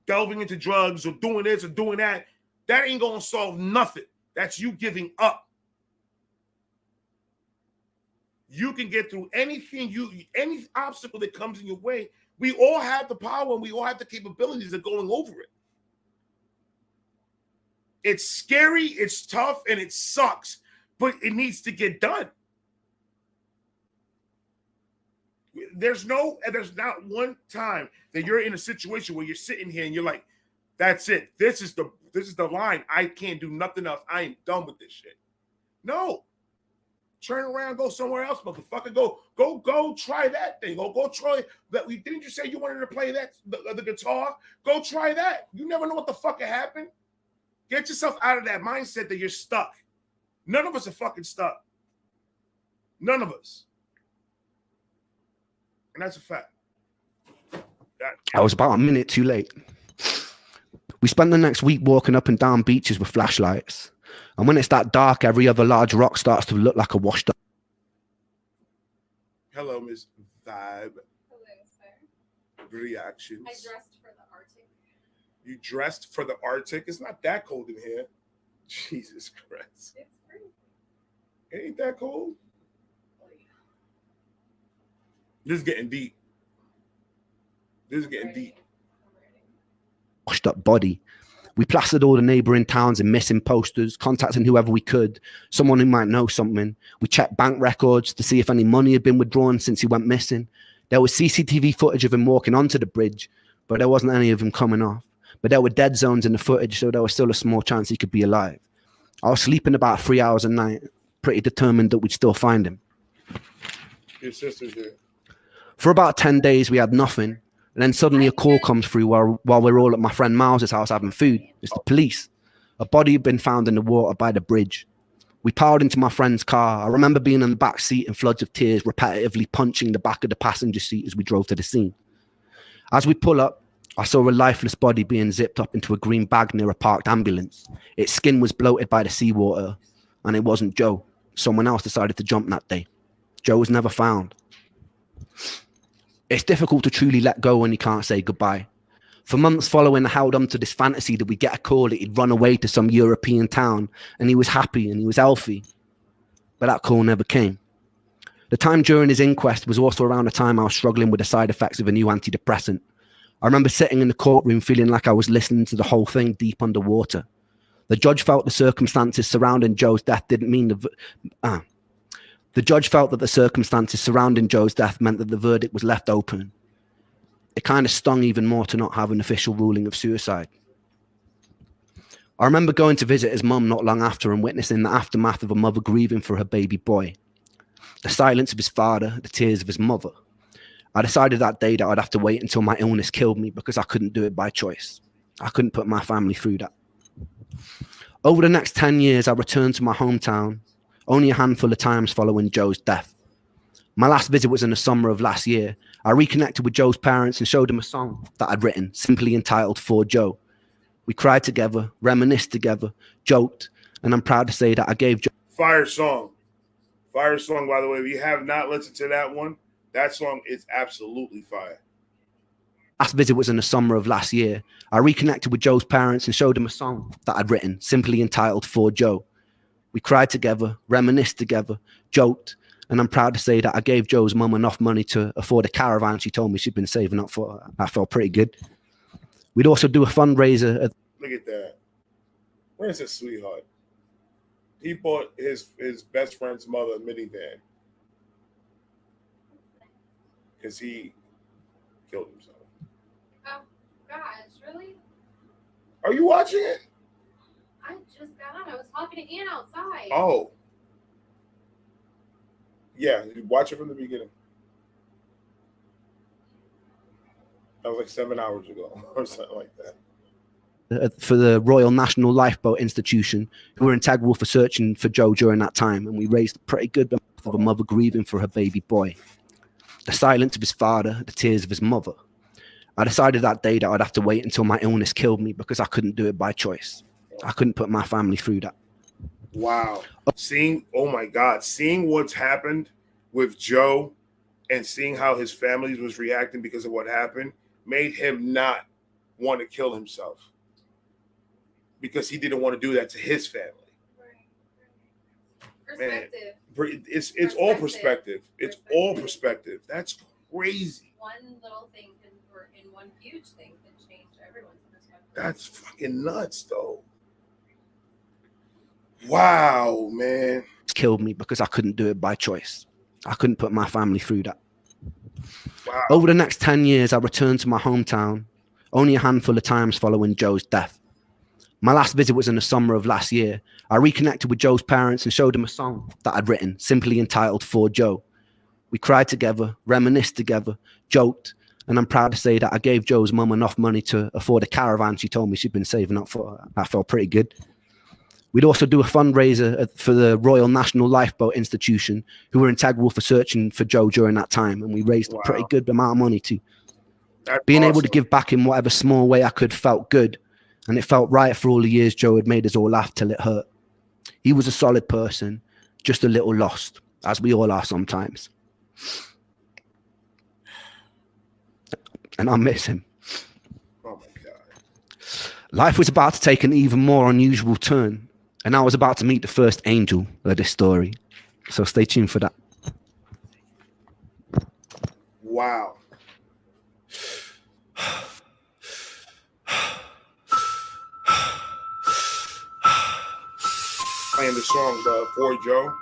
Speaker 2: delving into drugs or doing this or doing that. That ain't going to solve nothing. That's you giving up. You can get through anything, any obstacle that comes in your way. We all have the power and we all have the capabilities of going over it. It's scary, it's tough, and it sucks, but it needs to get done. There's not one time that you're in a situation where you're sitting here and you're like, that's it. This is the line. I can't do nothing else. I am done with this shit. No. Turn around, go somewhere else, motherfucker. Go try that thing. Go try that. Didn't you say you wanted to play that the guitar? Go try that. You never know what the fuck happened. Get yourself out of that mindset that you're stuck. None of us are fucking stuck. None of us. And that's a fact.
Speaker 3: I was about a minute too late. We spent the next week walking up and down beaches with flashlights. And when it's that dark, every other large rock starts to look like a washed up.
Speaker 2: Hello, Miss Vibe.
Speaker 4: Hello, sir.
Speaker 2: Reactions.
Speaker 4: I dressed for the Arctic.
Speaker 2: You dressed for the Arctic? It's not that cold in here. Jesus Christ.
Speaker 4: It's free.
Speaker 2: It ain't that cold.
Speaker 4: Oh, yeah.
Speaker 2: This is getting deep.
Speaker 4: I'm ready.
Speaker 3: Washed up body. We plastered all the neighboring towns in missing posters, contacting whoever we could, someone who might know something. We checked bank records to see if any money had been withdrawn since he went missing. There was CCTV footage of him walking onto the bridge, but there wasn't any of him coming off. But there were dead zones in the footage, so there was still a small chance he could be alive. I was sleeping about 3 hours a night, pretty determined that we'd still find him.
Speaker 2: Your sister's here.
Speaker 3: For about 10 days, we had nothing. And then suddenly a call comes through while we're all at my friend Miles's house having food. It's the police. A body had been found in the water by the bridge. We piled into my friend's car. I remember being in the back seat in floods of tears, repetitively punching the back of the passenger seat as we drove to the scene. As we pull up, I saw a lifeless body being zipped up into a green bag near a parked ambulance. Its skin was bloated by the seawater, and it wasn't Joe. Someone else decided to jump that day. Joe was never found. It's difficult to truly let go when you can't say goodbye. For months following, I held on to this fantasy that we'd get a call that he'd run away to some European town and he was happy and he was healthy. But that call never came. The time during his inquest was also around the time I was struggling with the side effects of a new antidepressant. I remember sitting in the courtroom feeling like I was listening to the whole thing deep underwater. The judge felt the circumstances surrounding Joe's death didn't mean The judge felt that the circumstances surrounding Joe's death meant that the verdict was left open. It kind of stung even more to not have an official ruling of suicide. I remember going to visit his mum not long after and witnessing the aftermath of a mother grieving for her baby boy. The silence of his father, the tears of his mother. I decided that day that I'd have to wait until my illness killed me because I couldn't do it by choice. I couldn't put my family through that. Over the next 10 years, I returned to my hometown, only a handful of times following Joe's death. My last visit was in the summer of last year. I reconnected with Joe's parents and showed them a song that I'd written, simply entitled For Joe. We cried together, reminisced together, joked, and I'm proud to say that I gave Joe...
Speaker 2: Fire song. Fire song, by the way. If you have not listened to that one, that song is absolutely fire.
Speaker 3: Last visit was in the summer of last year. I reconnected with Joe's parents and showed them a song that I'd written, simply entitled For Joe. We cried together, reminisced together, joked, and I'm proud to say that I gave Joe's mum enough money to afford a caravan she told me she'd been saving up for. That felt pretty good. We'd also do a fundraiser.
Speaker 2: Look at that. Where's his sweetheart? He bought his best friend's mother a minivan because he killed himself.
Speaker 4: Oh, gosh, really?
Speaker 2: Are you watching it?
Speaker 4: I just got on. I was talking to Ian outside.
Speaker 2: Oh. Yeah, watch it from the beginning. That was like 7 hours ago or something like that.
Speaker 3: For the Royal National Lifeboat Institution, who were integral for searching for Joe during that time, and we raised a pretty good behalf of a mother grieving for her baby boy. The silence of his father, the tears of his mother. I decided that day that I'd have to wait until my illness killed me because I couldn't do it by choice. I couldn't put my family through that.
Speaker 2: Wow. Oh my God, seeing what's happened with Joe and seeing how his family was reacting because of what happened made him not want to kill himself. Because he didn't want to do that to his family.
Speaker 4: Perspective.
Speaker 2: Man, it's all perspective. It's all perspective. That's crazy.
Speaker 4: One little thing and one huge thing can change everyone's perspective.
Speaker 2: That's fucking nuts, though. Wow, man.
Speaker 3: It killed me because I couldn't do it by choice. I couldn't put my family through that.
Speaker 2: Wow.
Speaker 3: Over the next 10 years, I returned to my hometown only a handful of times following Joe's death. My last visit was in the summer of last year. I reconnected with Joe's parents and showed them a song that I'd written, simply entitled For Joe. We cried together, reminisced together, joked, and I'm proud to say that I gave Joe's mum enough money to afford a caravan she told me she'd been saving up for. That felt pretty good. We'd also do a fundraiser for the Royal National Lifeboat Institution, who were integral for searching for Joe during that time, and we raised a pretty good amount of money too. Being able to give back in whatever small way I could felt good. And it felt right for all the years Joe had made us all laugh till it hurt. He was a solid person, just a little lost, as we all are sometimes. And I miss him.
Speaker 2: Oh my God.
Speaker 3: Life was about to take an even more unusual turn, and I was about to meet the first angel of this story. So stay tuned for that.
Speaker 2: Wow. Playing the song For Joe.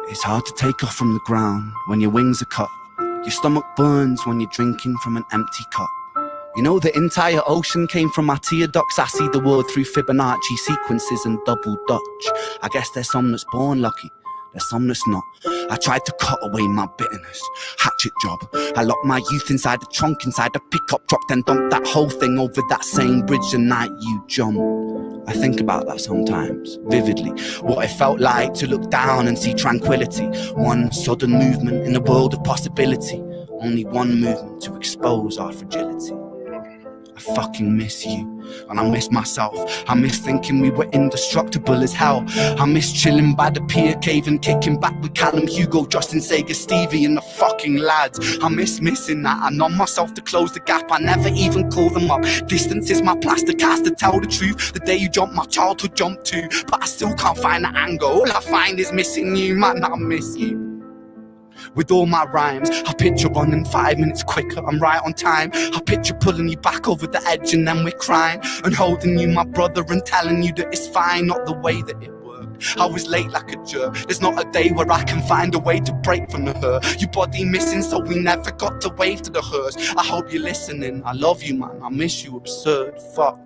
Speaker 3: It's hard to take off from the ground when your wings are cut. Your stomach burns when you're drinking from an empty cup. You know the entire ocean came from my tear ducts. I see the world through Fibonacci sequences and double Dutch. I guess there's some that's born lucky, there's some that's not. I tried to cut away my bitterness, hatchet job. I locked my youth inside the trunk, inside the pickup truck, then dumped that whole thing over that same bridge the night you jumped. I think about that sometimes, vividly. What it felt like to look down and see tranquility. One sudden movement in a world of possibility. Only one movement to expose our fragility. I fucking miss you, and I miss myself. I miss thinking we were indestructible as hell. I miss chilling by the pier cave and kicking back with Callum, Hugo, Justin, Sega, Stevie and the fucking lads. I miss missing that. I numb myself to close the gap. I never even call them up. Distance is my plaster cast to tell the truth. The day you jumped, my childhood jumped too. But I still can't find the angle. All I find is missing you, man, I miss you. With all my rhymes, I picture running 5 minutes quicker, I'm right on time. I picture pulling you back over the edge and then we're crying. And holding you, my brother, and telling you that it's fine, not the way that it worked. I was late like a jerk, there's not a day where I can find a way to break from the hurt. Your body missing, so we never got to wave to the hearse. I hope you're listening, I love you, man, I miss you, absurd, fuck.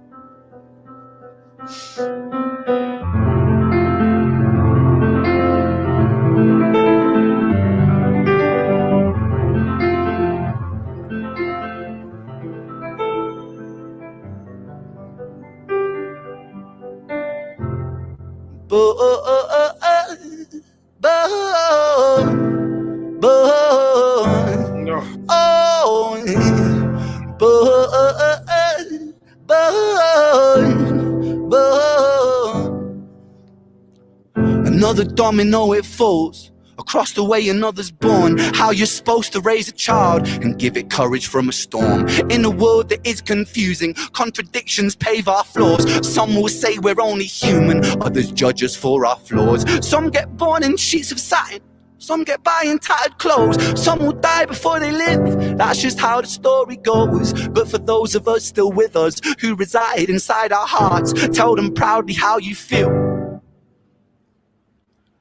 Speaker 3: Another domino, it falls. Across the way another's born. How you're supposed to raise a child and give it courage from a storm. In a world that is confusing, contradictions pave our flaws. Some will say we're only human, others judge us for our flaws. Some get born in sheets of satin, some get by in tattered clothes. Some will die before they live, that's just how the story goes. But for those of us still with us, who reside inside our hearts, tell them proudly how you feel.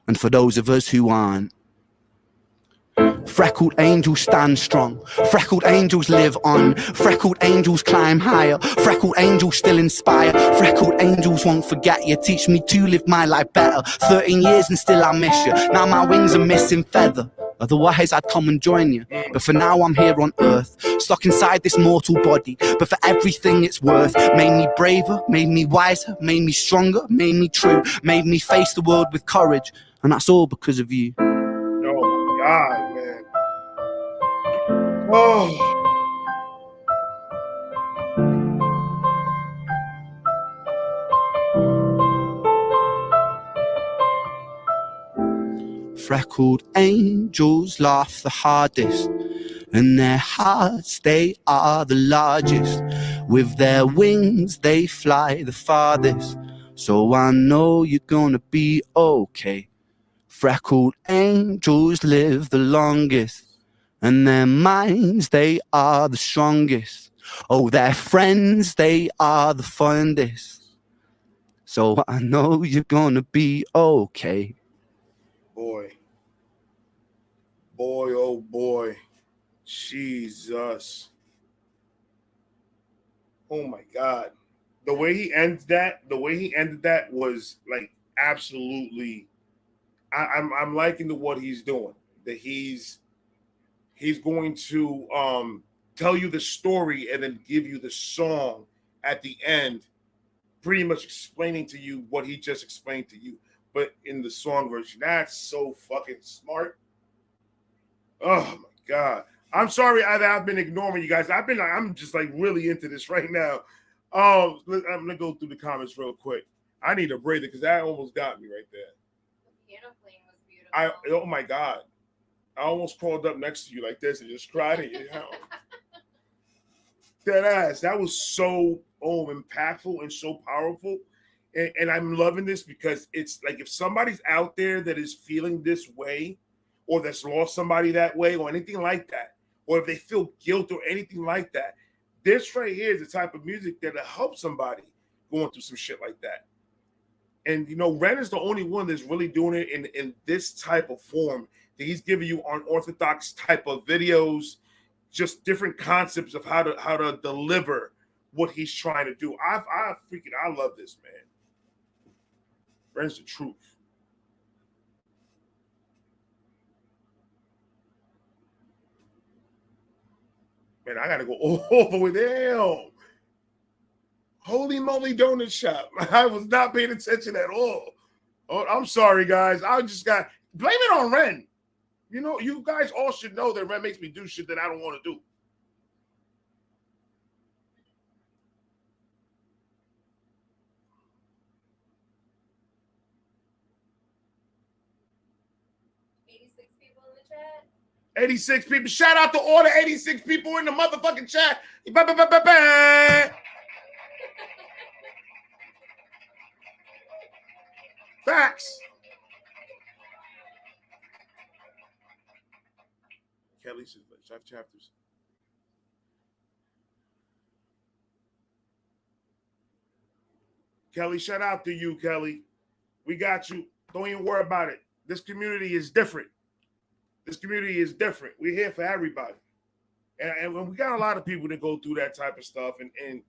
Speaker 3: And for those of us who aren't, freckled angels stand strong, freckled angels live on, freckled angels climb higher, freckled angels still inspire, freckled angels won't forget you, teach me to live my life better. 13 years and still I miss you, now my wings are missing feather. Otherwise I'd come and join you, but for now I'm here on earth, stuck inside this mortal body. But for everything it's worth, made me braver, made me wiser, made me stronger, made me true, made me face the world with courage. And that's all because of you.
Speaker 2: Oh my God, man. Oh.
Speaker 3: Freckled angels laugh the hardest, and their hearts, they are the largest. With their wings, they fly the farthest. So I know you're gonna be okay. Freckled angels live the longest, and their minds, they are the strongest. Oh, their friends, they are the fondest. So I know you're gonna be okay.
Speaker 2: Boy. Boy, oh boy. Jesus. Oh my God. The way he ended that was like absolutely. I'm liking to what he's doing. That he's going to tell you the story and then give you the song at the end, pretty much explaining to you what he just explained to you, but in the song version. That's so fucking smart. Oh my God. I'm sorry I've been ignoring you guys. I'm just like really into this right now. I'm gonna go through the comments real quick. I need a breather because that almost got me right there.
Speaker 4: The piano playing was beautiful.
Speaker 2: Oh my God. I almost crawled up next to you like this and just cried at you. That ass. That was so impactful and so powerful. And I'm loving this because it's like if somebody's out there that is feeling this way, or that's lost somebody that way, or anything like that, or if they feel guilt or anything like that, this right here is the type of music that'll help somebody going through some shit like that. And you know, Ren is the only one that's really doing it in this type of form. That he's giving you unorthodox type of videos, just different concepts of how to deliver what he's trying to do. I love this, man. Ren's the truth. Man, I gotta go all the way down. Holy moly donut shop. I was not paying attention at all. Oh, I'm sorry, guys. I just got blame it on Ren. You know, you guys all should know that Ren makes me do shit that I don't want to do.
Speaker 4: People in the chat.
Speaker 2: 86 people. Shout out to all the 86 people in the motherfucking chat. Facts. Kelly says, let's have chapters. Kelly, shout out to you, Kelly. We got you. Don't even worry about it. This community is different. This community is different. We're here for everybody. And we got a lot of people that go through that type of stuff. And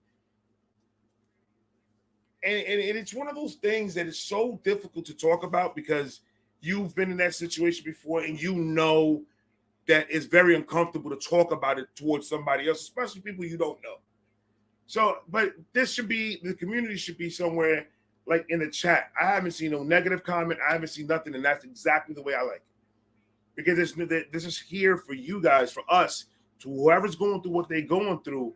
Speaker 2: it's one of those things that is so difficult to talk about because you've been in that situation before and you know that it's very uncomfortable to talk about it towards somebody else, especially people you don't know. So, but the community should be somewhere like in the chat. I haven't seen no negative comment. I haven't seen nothing, and that's exactly the way I like it. Because this is here for you guys, for us, to whoever's going through what they're going through,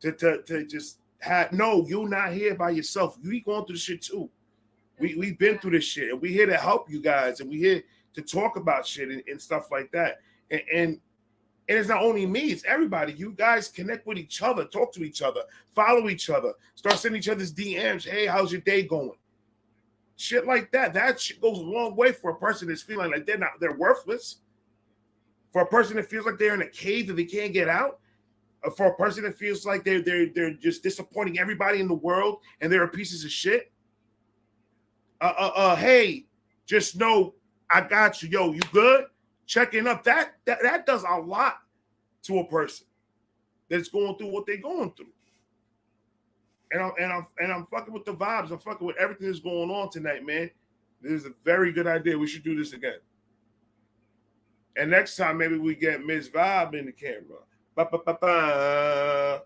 Speaker 2: to just have, no, you're not here by yourself. You going through shit too. We've been through this shit, and we're here to help you guys, and we're here to talk about shit and stuff like that. And it's not only me, it's everybody. You guys connect with each other, talk to each other, follow each other, start sending each other's DMs. Hey, how's your day going? Shit like that. That shit goes a long way for a person that's feeling like they're worthless. For a person that feels like they're in a cave that they can't get out. For a person that feels like they're just disappointing everybody in the world and they're pieces of shit. Hey, just know I got you. Yo, you good? Checking up. That does a lot to a person that's going through what they're going through. And I'm fucking with the vibes. I'm fucking with everything that's going on tonight, man. This is a very good idea. We should do this again. And next time, maybe we get Miss Vibe in the camera. Ba-ba-ba-ba.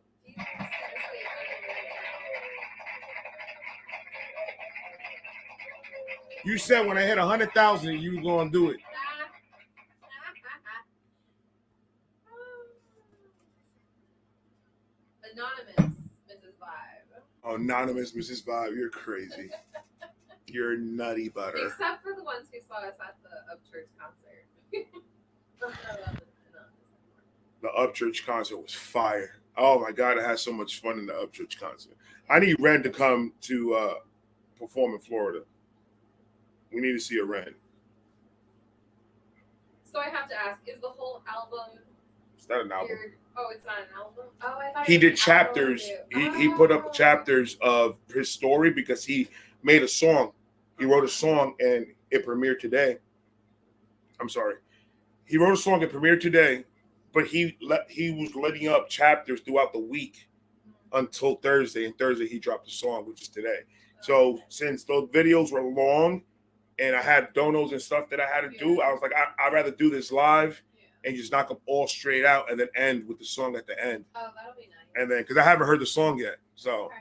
Speaker 2: You said when I hit 100,000, you were gonna do it.
Speaker 4: Anonymous Mrs. Vibe.
Speaker 2: Anonymous Mrs. Vibe, you're crazy. You're nutty butter.
Speaker 4: Except for the ones who saw us at the Upchurch concert.
Speaker 2: The Upchurch concert was fire. Oh my God, I had so much fun in the Upchurch concert. I need Ren to come to perform in Florida. We need to see a Ren.
Speaker 4: So I have to ask, is the whole album?
Speaker 2: It's not an album.
Speaker 4: Weird? Oh, it's not an album? Oh, I thought
Speaker 2: He
Speaker 4: it was
Speaker 2: did
Speaker 4: an
Speaker 2: chapters.
Speaker 4: album.
Speaker 2: He put up chapters of his story because he made a song. He wrote a song and it premiered today. I'm sorry. He wrote a song and premiered today, but he was letting up chapters throughout the week until Thursday. And Thursday he dropped the song, which is today. So since those videos were long and I had donos and stuff that I had to do, I was like, I'd rather do this live and just knock them all straight out and then end with the song at the end.
Speaker 4: Oh, that'll be nice.
Speaker 2: And then, because I haven't heard the song yet. So.
Speaker 4: Okay.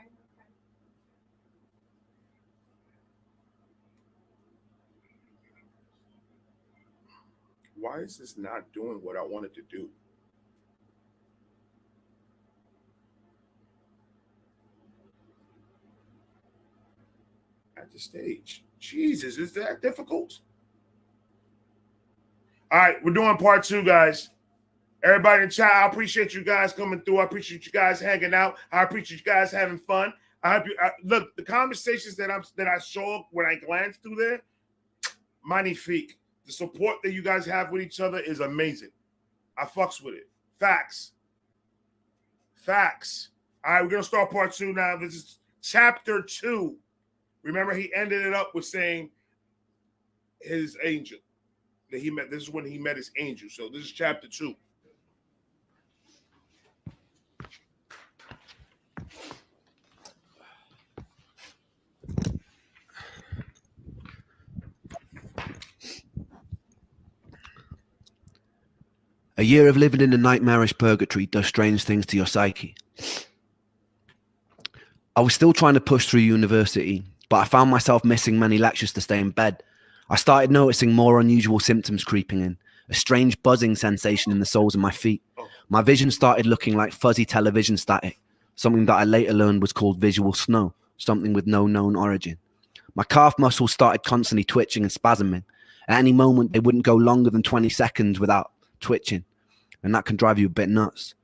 Speaker 2: Why is this not doing what I wanted to do? At the stage. Jesus, is that difficult? All right, we're doing part 2, guys. Everybody in chat, I appreciate you guys coming through. I appreciate you guys hanging out. I appreciate you guys having fun. I hope you look, the conversations that I saw when I glanced through there, magnifique. The support that you guys have with each other is amazing. I fucks with it. Facts. Facts. All right, we're going to start part 2 now. This is chapter 2. Remember, he ended it up with saying his angel that he met. This is when he met his angel. So this is chapter 2.
Speaker 3: A year of living in a nightmarish purgatory does strange things to your psyche. I was still trying to push through university, but I found myself missing many lectures to stay in bed. I started noticing more unusual symptoms creeping in, a strange buzzing sensation in the soles of my feet. My vision started looking like fuzzy television static, something that I later learned was called visual snow, something with no known origin. My calf muscles started constantly twitching and spasming. At any moment, they wouldn't go longer than 20 seconds without twitching, and that can drive you a bit nuts.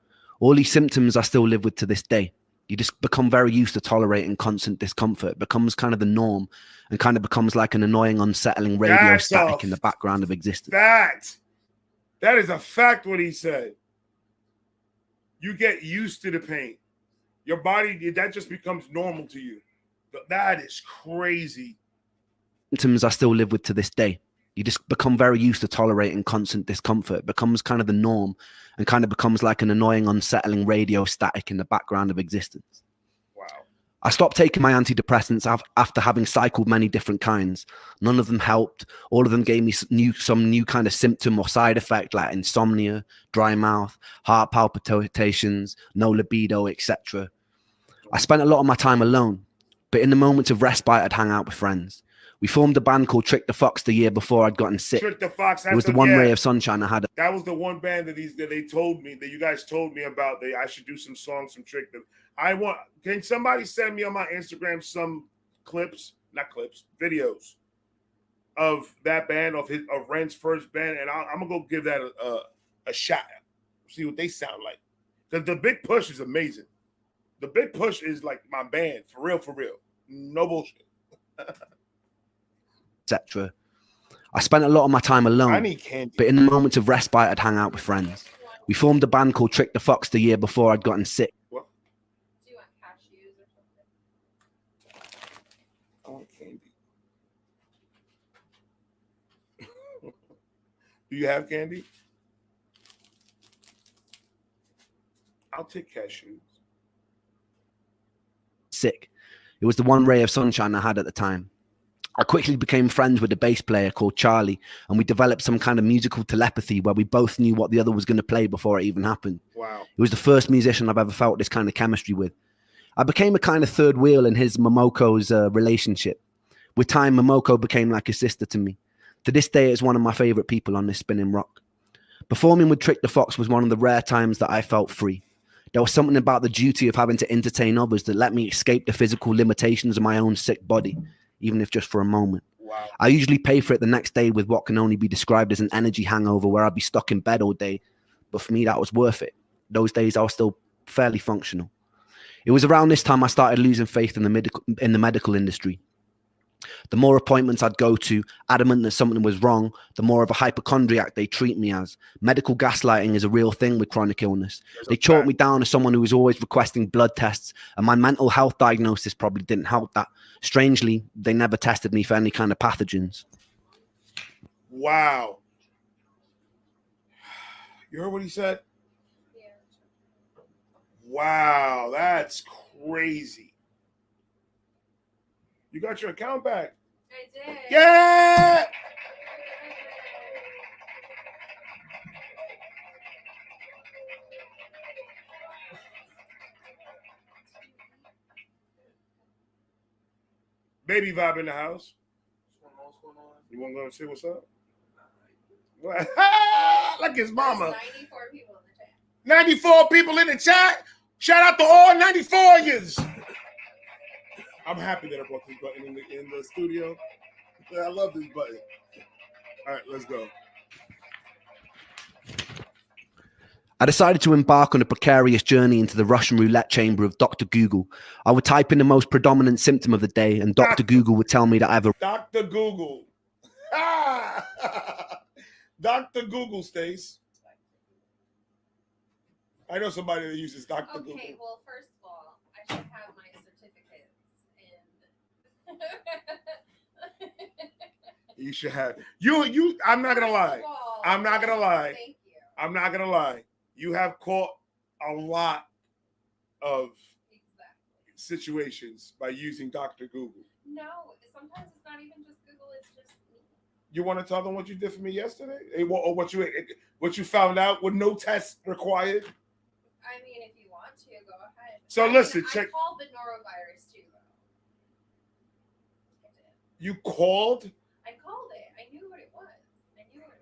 Speaker 3: All these symptoms I still live with to this day. You just become very used to tolerating constant discomfort. It becomes kind of the norm and kind of becomes like an annoying, unsettling radio static in the background of existence.
Speaker 2: Fact. That is a fact what he said. You get used to the pain. Your body, that just becomes normal to you. That is crazy.
Speaker 3: Symptoms I still live with to this day. You just become very used to tolerating constant discomfort. It becomes kind of the norm and kind of becomes like an annoying, unsettling radio static in the background of existence.
Speaker 2: Wow.
Speaker 3: I stopped taking my antidepressants after having cycled many different kinds. None of them helped. All of them gave me some new kind of symptom or side effect like insomnia, dry mouth, heart palpitations, no libido, etc. I spent a lot of my time alone, but in the moments of respite, I'd hang out with friends. We formed a band called Trick the Fox the year before I'd gotten sick.
Speaker 2: Trick the Fox.
Speaker 3: It was the one ray of sunshine I had.
Speaker 2: That was the one band that they told me, that you guys told me about. I should do some songs from Trick the. Can somebody send me on my Instagram some clips, not clips, videos of that band, of Ren's first band, and I'm gonna go give that a shot. See what they sound like. Because the Big Push is amazing. The Big Push is like my band, for real, for real. No bullshit.
Speaker 3: etc. I spent a lot of my time
Speaker 2: I
Speaker 3: alone,
Speaker 2: need candy.
Speaker 3: but in the moments of respite, I'd hang out with friends. We formed a band called Trick the Fox the year before I'd gotten sick.
Speaker 2: What?
Speaker 4: Do you want cashews or something?
Speaker 2: I want candy. Do you have candy? I'll take cashews.
Speaker 3: Sick. It was the one ray of sunshine I had at the time. I quickly became friends with a bass player called Charlie, and we developed some kind of musical telepathy where we both knew what the other was going to play before it even happened.
Speaker 2: Wow.
Speaker 3: It was the first musician I've ever felt this kind of chemistry with. I became a kind of third wheel in his Momoko's relationship. With time, Momoko became like a sister to me. To this day, it's one of my favorite people on this spinning rock. Performing with Trick the Fox was one of the rare times that I felt free. There was something about the duty of having to entertain others that let me escape the physical limitations of my own sick body, even if just for a moment.
Speaker 2: Wow.
Speaker 3: I usually pay for it the next day with what can only be described as an energy hangover where I'd be stuck in bed all day. But for me, that was worth it. Those days, I was still fairly functional. It was around this time I started losing faith in the medical industry. The more appointments I'd go to, adamant that something was wrong, the more of a hypochondriac they treat me as. Medical gaslighting is a real thing with chronic illness. They chalk me down as someone who was always requesting blood tests, and my mental health diagnosis probably didn't help that. Strangely, they never tested me for any kind of pathogens.
Speaker 2: Wow. You heard what he said?
Speaker 4: Yeah.
Speaker 2: Wow, that's crazy. You got your account back.
Speaker 4: I did.
Speaker 2: Yeah. Baby Vibe in the house.
Speaker 5: What's going on?
Speaker 2: You want to go and see what's up? Like his
Speaker 4: There's
Speaker 2: mama.
Speaker 4: 94 people in the chat.
Speaker 2: 94 people in the chat. Shout out to all 94-yers. I'm happy that I brought this button in the studio. I love this button. All right, let's go.
Speaker 3: I decided to embark on a precarious journey into the Russian roulette chamber of Dr. Google. I would type in the most predominant symptom of the day, and Dr. Google would tell me that I have a...
Speaker 2: Dr. Google. Dr. Google, Stace. I know somebody that uses Dr. Google.
Speaker 4: Okay, well, first of all, I should have my certificates and
Speaker 2: You should have. You. I'm not gonna lie.
Speaker 4: First of all,
Speaker 2: I'm not gonna lie.
Speaker 4: Thank you.
Speaker 2: I'm not gonna lie. You have caught a lot of
Speaker 4: Exactly.
Speaker 2: situations by using Dr. Google.
Speaker 4: No, sometimes it's not even just Google, it's just me.
Speaker 2: You want to tell them what you did for me yesterday, or what you found out with no test required?
Speaker 4: I mean, if you want to, go ahead.
Speaker 2: So listen, check.
Speaker 4: I called the norovirus too, though. I did.
Speaker 2: You called.
Speaker 4: I called it. I knew what it was. I knew what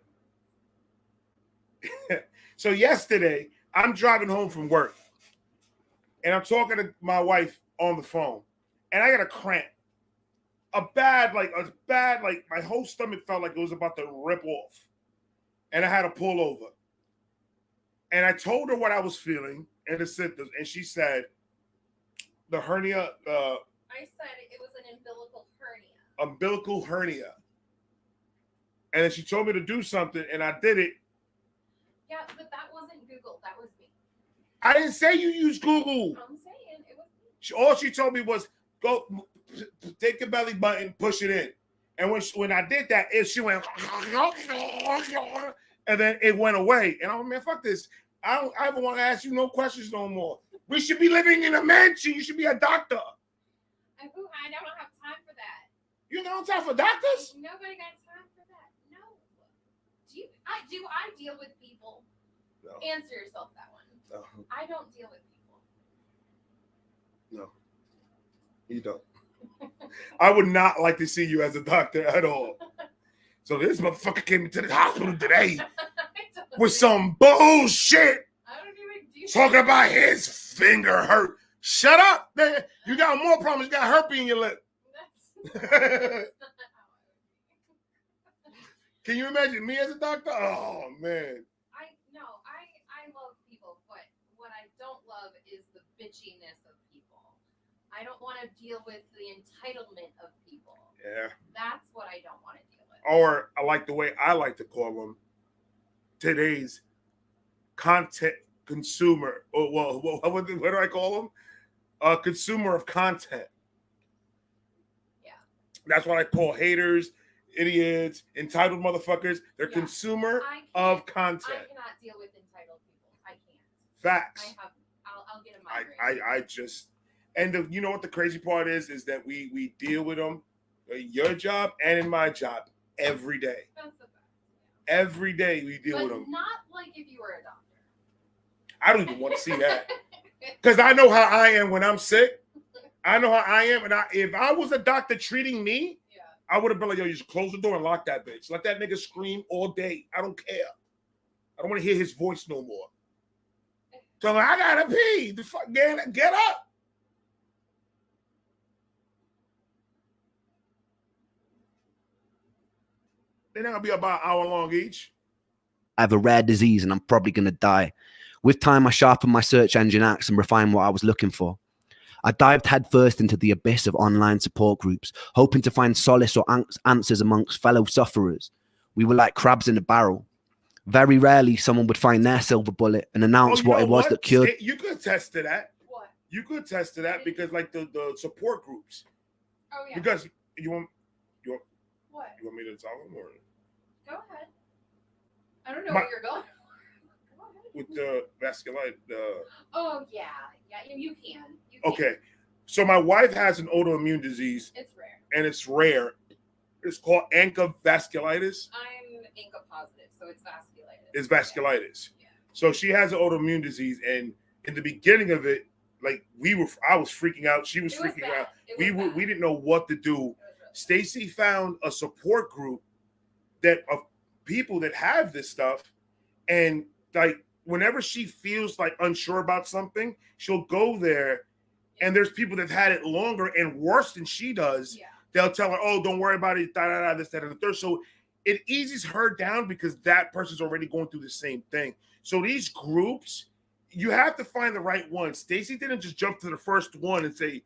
Speaker 4: it was.
Speaker 2: So yesterday, I'm driving home from work, and I'm talking to my wife on the phone, and I got a cramp. A bad, like my whole stomach felt like it was about to rip off. And I had to pull over. And I told her what I was feeling and the symptoms. And she said, the hernia.
Speaker 4: I said it was an
Speaker 2: Umbilical hernia. And then she told me to do something, and I did it.
Speaker 4: Yeah, but that wasn't Google. That was me.
Speaker 2: I didn't say you use Google.
Speaker 4: I'm saying it was me.
Speaker 2: All she told me was, go take your belly button, push it in. And when I did that, she went, and then it went away. And I'm like, man, fuck this. I don't want to ask you no questions no more. We should be living in a mansion. You should be a doctor.
Speaker 4: I don't have time for that.
Speaker 2: You don't have time for doctors?
Speaker 4: Nobody got time for that. No. Do I deal with people?
Speaker 2: No.
Speaker 4: Answer yourself that one.
Speaker 2: No.
Speaker 4: I don't deal with people.
Speaker 2: No. You don't. I would not like to see you as a doctor at all. So this motherfucker came into the hospital today with some bullshit.
Speaker 4: I don't even do
Speaker 2: Talking about his finger hurt. Shut up, man. You got more problems. You got herpes in your lip.
Speaker 4: That's
Speaker 2: Can you imagine me as a doctor? Oh man.
Speaker 4: I love people, but what I don't love is the bitchiness of people. I don't want to deal with the entitlement of people.
Speaker 2: Yeah.
Speaker 4: That's what I don't want to deal with.
Speaker 2: Or I like the way I like to call them today's content consumer. Oh, well, what do I call them? A consumer of content.
Speaker 4: Yeah.
Speaker 2: That's what I call haters, idiots, entitled motherfuckers. They're consumer of content.
Speaker 4: I cannot deal with entitled people. I can't.
Speaker 2: Facts.
Speaker 4: I'll get a migraine.
Speaker 2: I just, and you know what the crazy part is that we deal with them, your job and in my job, every day.
Speaker 4: That's the fact.
Speaker 2: Yeah. Every day we deal with them.
Speaker 4: Not like if you were a doctor.
Speaker 2: I don't even want to see that. Because I know how I am when I'm sick. I know how I am. And if I was a doctor treating me, I would have been like, yo, you just close the door and lock that bitch. Let that nigga scream all day. I don't care. I don't want to hear his voice no more. So I'm like, I gotta pee. The fuck, get up. They're not gonna be about an hour long each.
Speaker 3: I have a rare disease and I'm probably going to die. With time, I sharpened my search engine axe and refined what I was looking for. I dived headfirst into the abyss of online support groups, hoping to find solace or answers amongst fellow sufferers. We were like crabs in a barrel. Very rarely someone would find their silver bullet and announce what it was that cured.
Speaker 2: You could attest to that.
Speaker 4: What?
Speaker 2: You could attest to that because like the support groups.
Speaker 4: Oh yeah.
Speaker 2: Because you want
Speaker 4: what?
Speaker 2: You want me to tell them or?
Speaker 4: Go ahead. I don't know where you're going. Go ahead.
Speaker 2: With the vasculitis.
Speaker 4: Oh yeah, you can.
Speaker 2: Okay, so my wife has an autoimmune disease.
Speaker 4: It's rare.
Speaker 2: And it's rare. It's called ANCA vasculitis.
Speaker 4: I'm ANCA positive, so it's vasculitis.
Speaker 2: It's vasculitis.
Speaker 4: Yeah.
Speaker 2: So she has an autoimmune disease, and in the beginning of it, like I was freaking out. She was freaking out. We didn't know what to do.
Speaker 4: Really
Speaker 2: Stacy found a support group of people that have this stuff, and like whenever she feels like unsure about something, she'll go there, and there's people that've had it longer and worse than she does.
Speaker 4: Yeah.
Speaker 2: They'll tell her, "Oh, don't worry about it." This, that, and the third. So it eases her down because that person's already going through the same thing. So these groups, you have to find the right one. Stacy didn't just jump to the first one and say,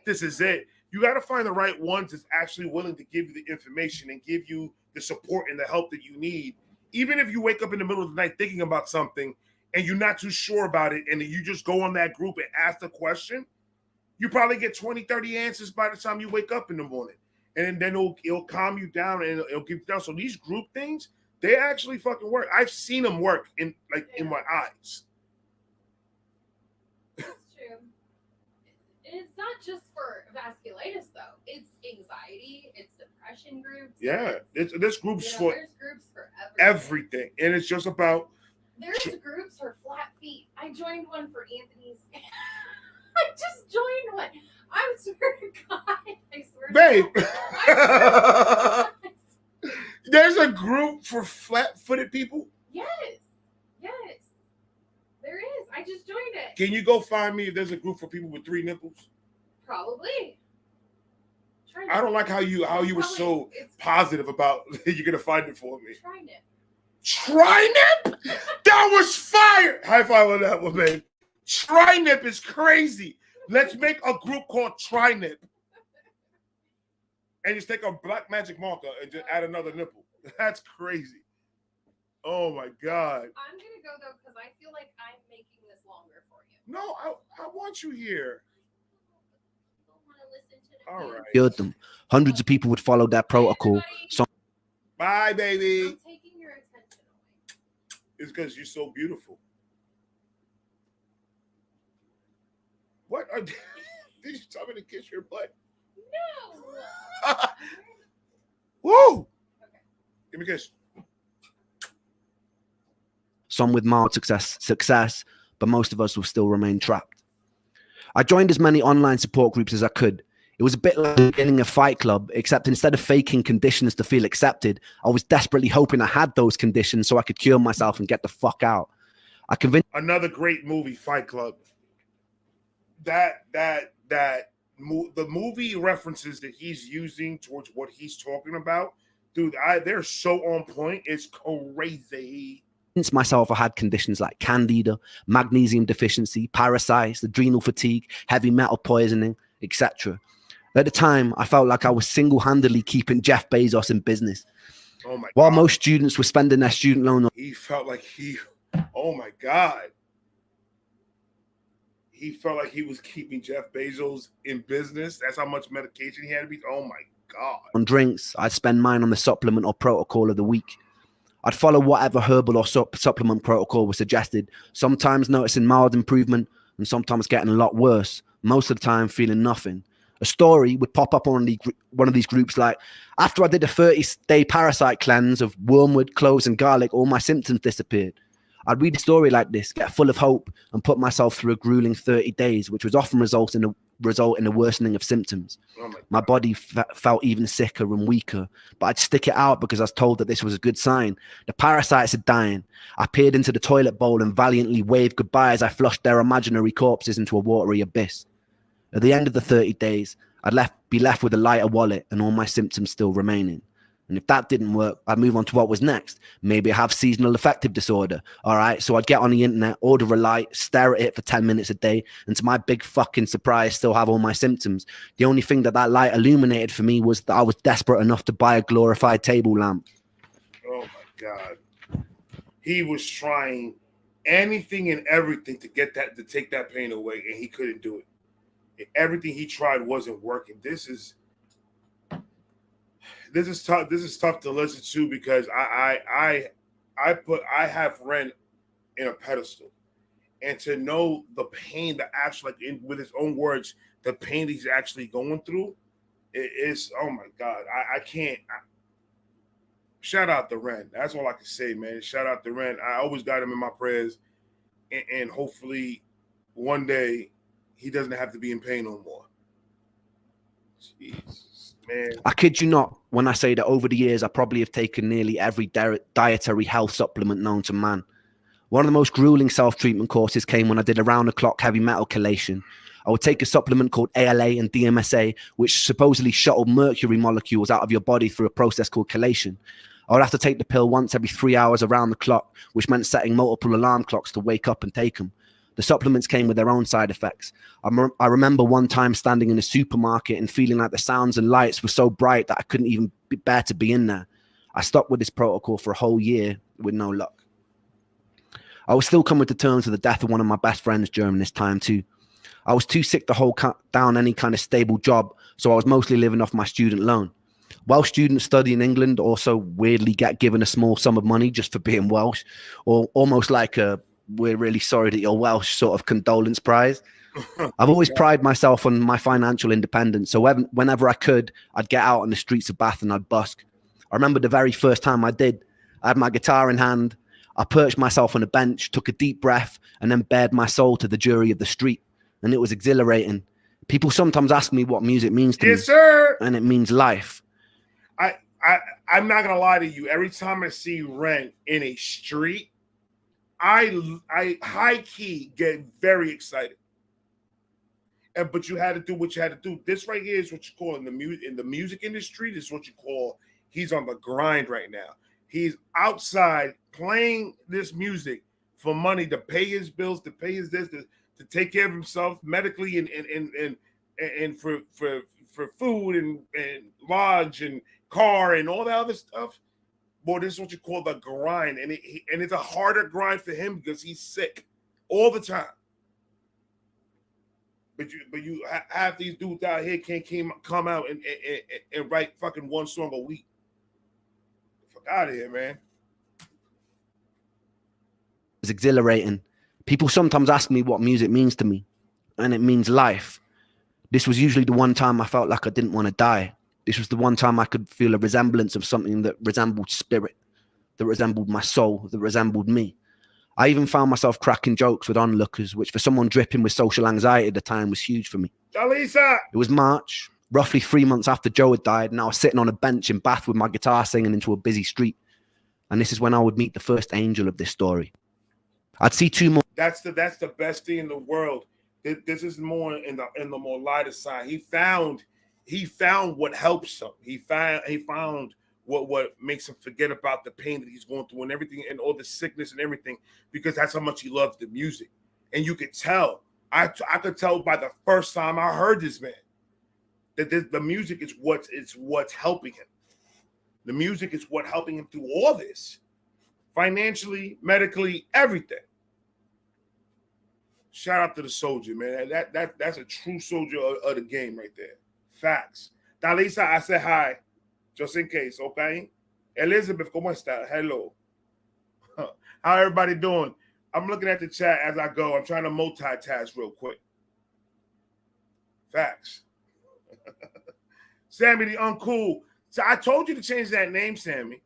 Speaker 2: "This is it." You got to find the right ones that's actually willing to give you the information and give you the support and the help that you need. Even if you wake up in the middle of the night thinking about something and you're not too sure about it, and you just go on that group and ask the question, you probably get 20, 30 answers by the time you wake up in the morning. And then it'll calm you down and it'll keep you down. So these group things, they actually fucking work. I've seen them work in my eyes.
Speaker 4: That's true. And it's not just for vasculitis though. It's anxiety, it's depression groups.
Speaker 2: Yeah, there's groups for
Speaker 4: there's groups for
Speaker 2: everything. And it's just about
Speaker 4: there's groups for flat feet. I joined one for Anthony's. I just joined one. I swear to God. I swear
Speaker 2: babe.
Speaker 4: to God.
Speaker 2: There's a group for flat-footed people?
Speaker 4: Yes. There is. I just joined it.
Speaker 2: Can you go find me if there's a group for people with 3 nipples?
Speaker 4: Probably.
Speaker 2: I don't like how you were so positive about you're gonna find it for me. Trinip? That was fire! High five on that one, man. Trinip is crazy. Let's make a group called Trinip. And just take a black magic marker and just add another nipple. That's crazy. Oh my God.
Speaker 4: I'm gonna go though because I feel like I'm making this longer for you.
Speaker 2: No, I want you here.
Speaker 4: I don't want to listen to
Speaker 2: All right.
Speaker 3: Cured them. Hundreds of people would follow that protocol. Some
Speaker 2: Bye, baby.
Speaker 4: I'm taking your attention away.
Speaker 2: It's because you're so beautiful. What? Did you tell me to kiss your butt?
Speaker 4: No.
Speaker 2: Woo!
Speaker 4: Okay.
Speaker 2: Give me a kiss.
Speaker 3: some with mild success, but most of us will still remain trapped. I joined as many online support groups as I could. It was a bit like beginning a fight club, except instead of faking conditions to feel accepted, I was desperately hoping I had those conditions so I could cure myself and get the fuck out. Another
Speaker 2: great movie, Fight Club. That the movie references that he's using towards what he's talking about, dude, they're so on point. It's crazy.
Speaker 3: Myself, I had conditions like candida, magnesium deficiency, parasites, adrenal fatigue, heavy metal poisoning, etc. At the time, I felt like I was single-handedly keeping Jeff Bezos in business.
Speaker 2: Oh my
Speaker 3: While
Speaker 2: God.
Speaker 3: most students were spending their student loan,
Speaker 2: He felt like oh my God. He felt like he was keeping Jeff Bezos in business. That's how much medication he had to be. Oh my God.
Speaker 3: on drinks, I'd spend mine on the supplement or protocol of the week. I'd follow whatever herbal or supplement protocol was suggested, sometimes noticing mild improvement and sometimes getting a lot worse, most of the time feeling nothing. A story would pop up on one of these groups like, after I did a 30-day parasite cleanse of wormwood, cloves and garlic, all my symptoms disappeared. I'd read a story like this, get full of hope and put myself through a grueling 30 days, which would often result in a worsening of symptoms.
Speaker 2: Oh
Speaker 3: my body felt even sicker and weaker, but I'd stick it out because I was told that this was a good sign. The parasites are dying. I peered into the toilet bowl and valiantly waved goodbye as I flushed their imaginary corpses into a watery abyss. At the end of the 30 days, I'd be left with a lighter wallet and all my symptoms still remaining. And if that didn't work, I'd move on to what was next. Maybe I have seasonal affective disorder. All right. So I'd get on the internet, order a light, stare at it for 10 minutes a day. And to my big fucking surprise, still have all my symptoms. The only thing that light illuminated for me was that I was desperate enough to buy a glorified table lamp.
Speaker 2: Oh my God. He was trying anything and everything to take that pain away, and he couldn't do it. Everything he tried wasn't working. This is tough. This is tough to listen to because I have Ren in a pedestal, and to know the pain that actually, with his own words, the pain he's actually going through, is oh my God. I can't. Shout out to Ren. That's all I can say, man. Shout out to Ren. I always got him in my prayers, and hopefully one day he doesn't have to be in pain no more. Jesus, man.
Speaker 3: I kid you not when I say that over the years, I probably have taken nearly every dietary health supplement known to man. One of the most grueling self-treatment courses came when I did around-the-clock heavy metal chelation. I would take a supplement called ALA and DMSA, which supposedly shuttle mercury molecules out of your body through a process called chelation. I would have to take the pill once every 3 hours around the clock, which meant setting multiple alarm clocks to wake up and take them. The supplements came with their own side effects. I remember one time standing in a supermarket and feeling like the sounds and lights were so bright that I couldn't even bear to be in there. I stuck with this protocol for a whole year with no luck. I was still coming to terms with the death of one of my best friends during this time too. I was too sick to hold down any kind of stable job, so I was mostly living off my student loan. Welsh students study in England also weirdly get given a small sum of money just for being Welsh, or almost like a "we're really sorry that you're Welsh" sort of condolence prize. I've always prided myself on my financial independence, so whenever I could, I'd get out on the streets of Bath and I'd busk. I remember the very first time I did. I had my guitar in hand. I perched myself on a bench, took a deep breath, and then bared my soul to the jury of the street. And it was exhilarating. People sometimes ask me what music means to me.
Speaker 2: Yes, sir.
Speaker 3: And it means life.
Speaker 2: I'm not gonna lie to you. Every time I see Ren in a street, I high key get very excited. But you had to do what you had to do. This right here is what you call in the music industry. This is what you call he's on the grind right now. He's outside playing this music for money to pay his bills, to pay his this, to take care of himself medically and for food and lodge and car and all that other stuff. Boy, this is what you call the grind, and it's a harder grind for him because he's sick all the time. But you have these dudes out here can't come out and write fucking one song a week. Fuck out of here, man.
Speaker 3: It's exhilarating. People sometimes ask me what music means to me, and it means life. This was usually the one time I felt like I didn't want to die. This was the one time I could feel a resemblance of something that resembled spirit, that resembled my soul, that resembled me. I even found myself cracking jokes with onlookers, which for someone dripping with social anxiety at the time was huge for me.
Speaker 2: Jalisa!
Speaker 3: It was March, roughly 3 months after Joe had died, and I was sitting on a bench in Bath with my guitar singing into a busy street. And this is when I would meet the first angel of this story. I'd see two more.
Speaker 2: That's the best thing in the world, This is more in the more lighter side. He found what helps him. He found what makes him forget about the pain that he's going through and everything and all the sickness and everything, because that's how much he loves the music. And you could tell. I could tell by the first time I heard this man that the music is what's helping him. The music is what helping him through all this, financially, medically, everything. Shout out to the soldier, man. That's a true soldier of the game right there. Facts. Dalisa, I said hi, just in case, okay? Elizabeth, ¿cómo está? Hello. How everybody doing? I'm looking at the chat as I go. I'm trying to multitask real quick. Facts. Sammy the Uncool. So I told you to change that name, Sammy.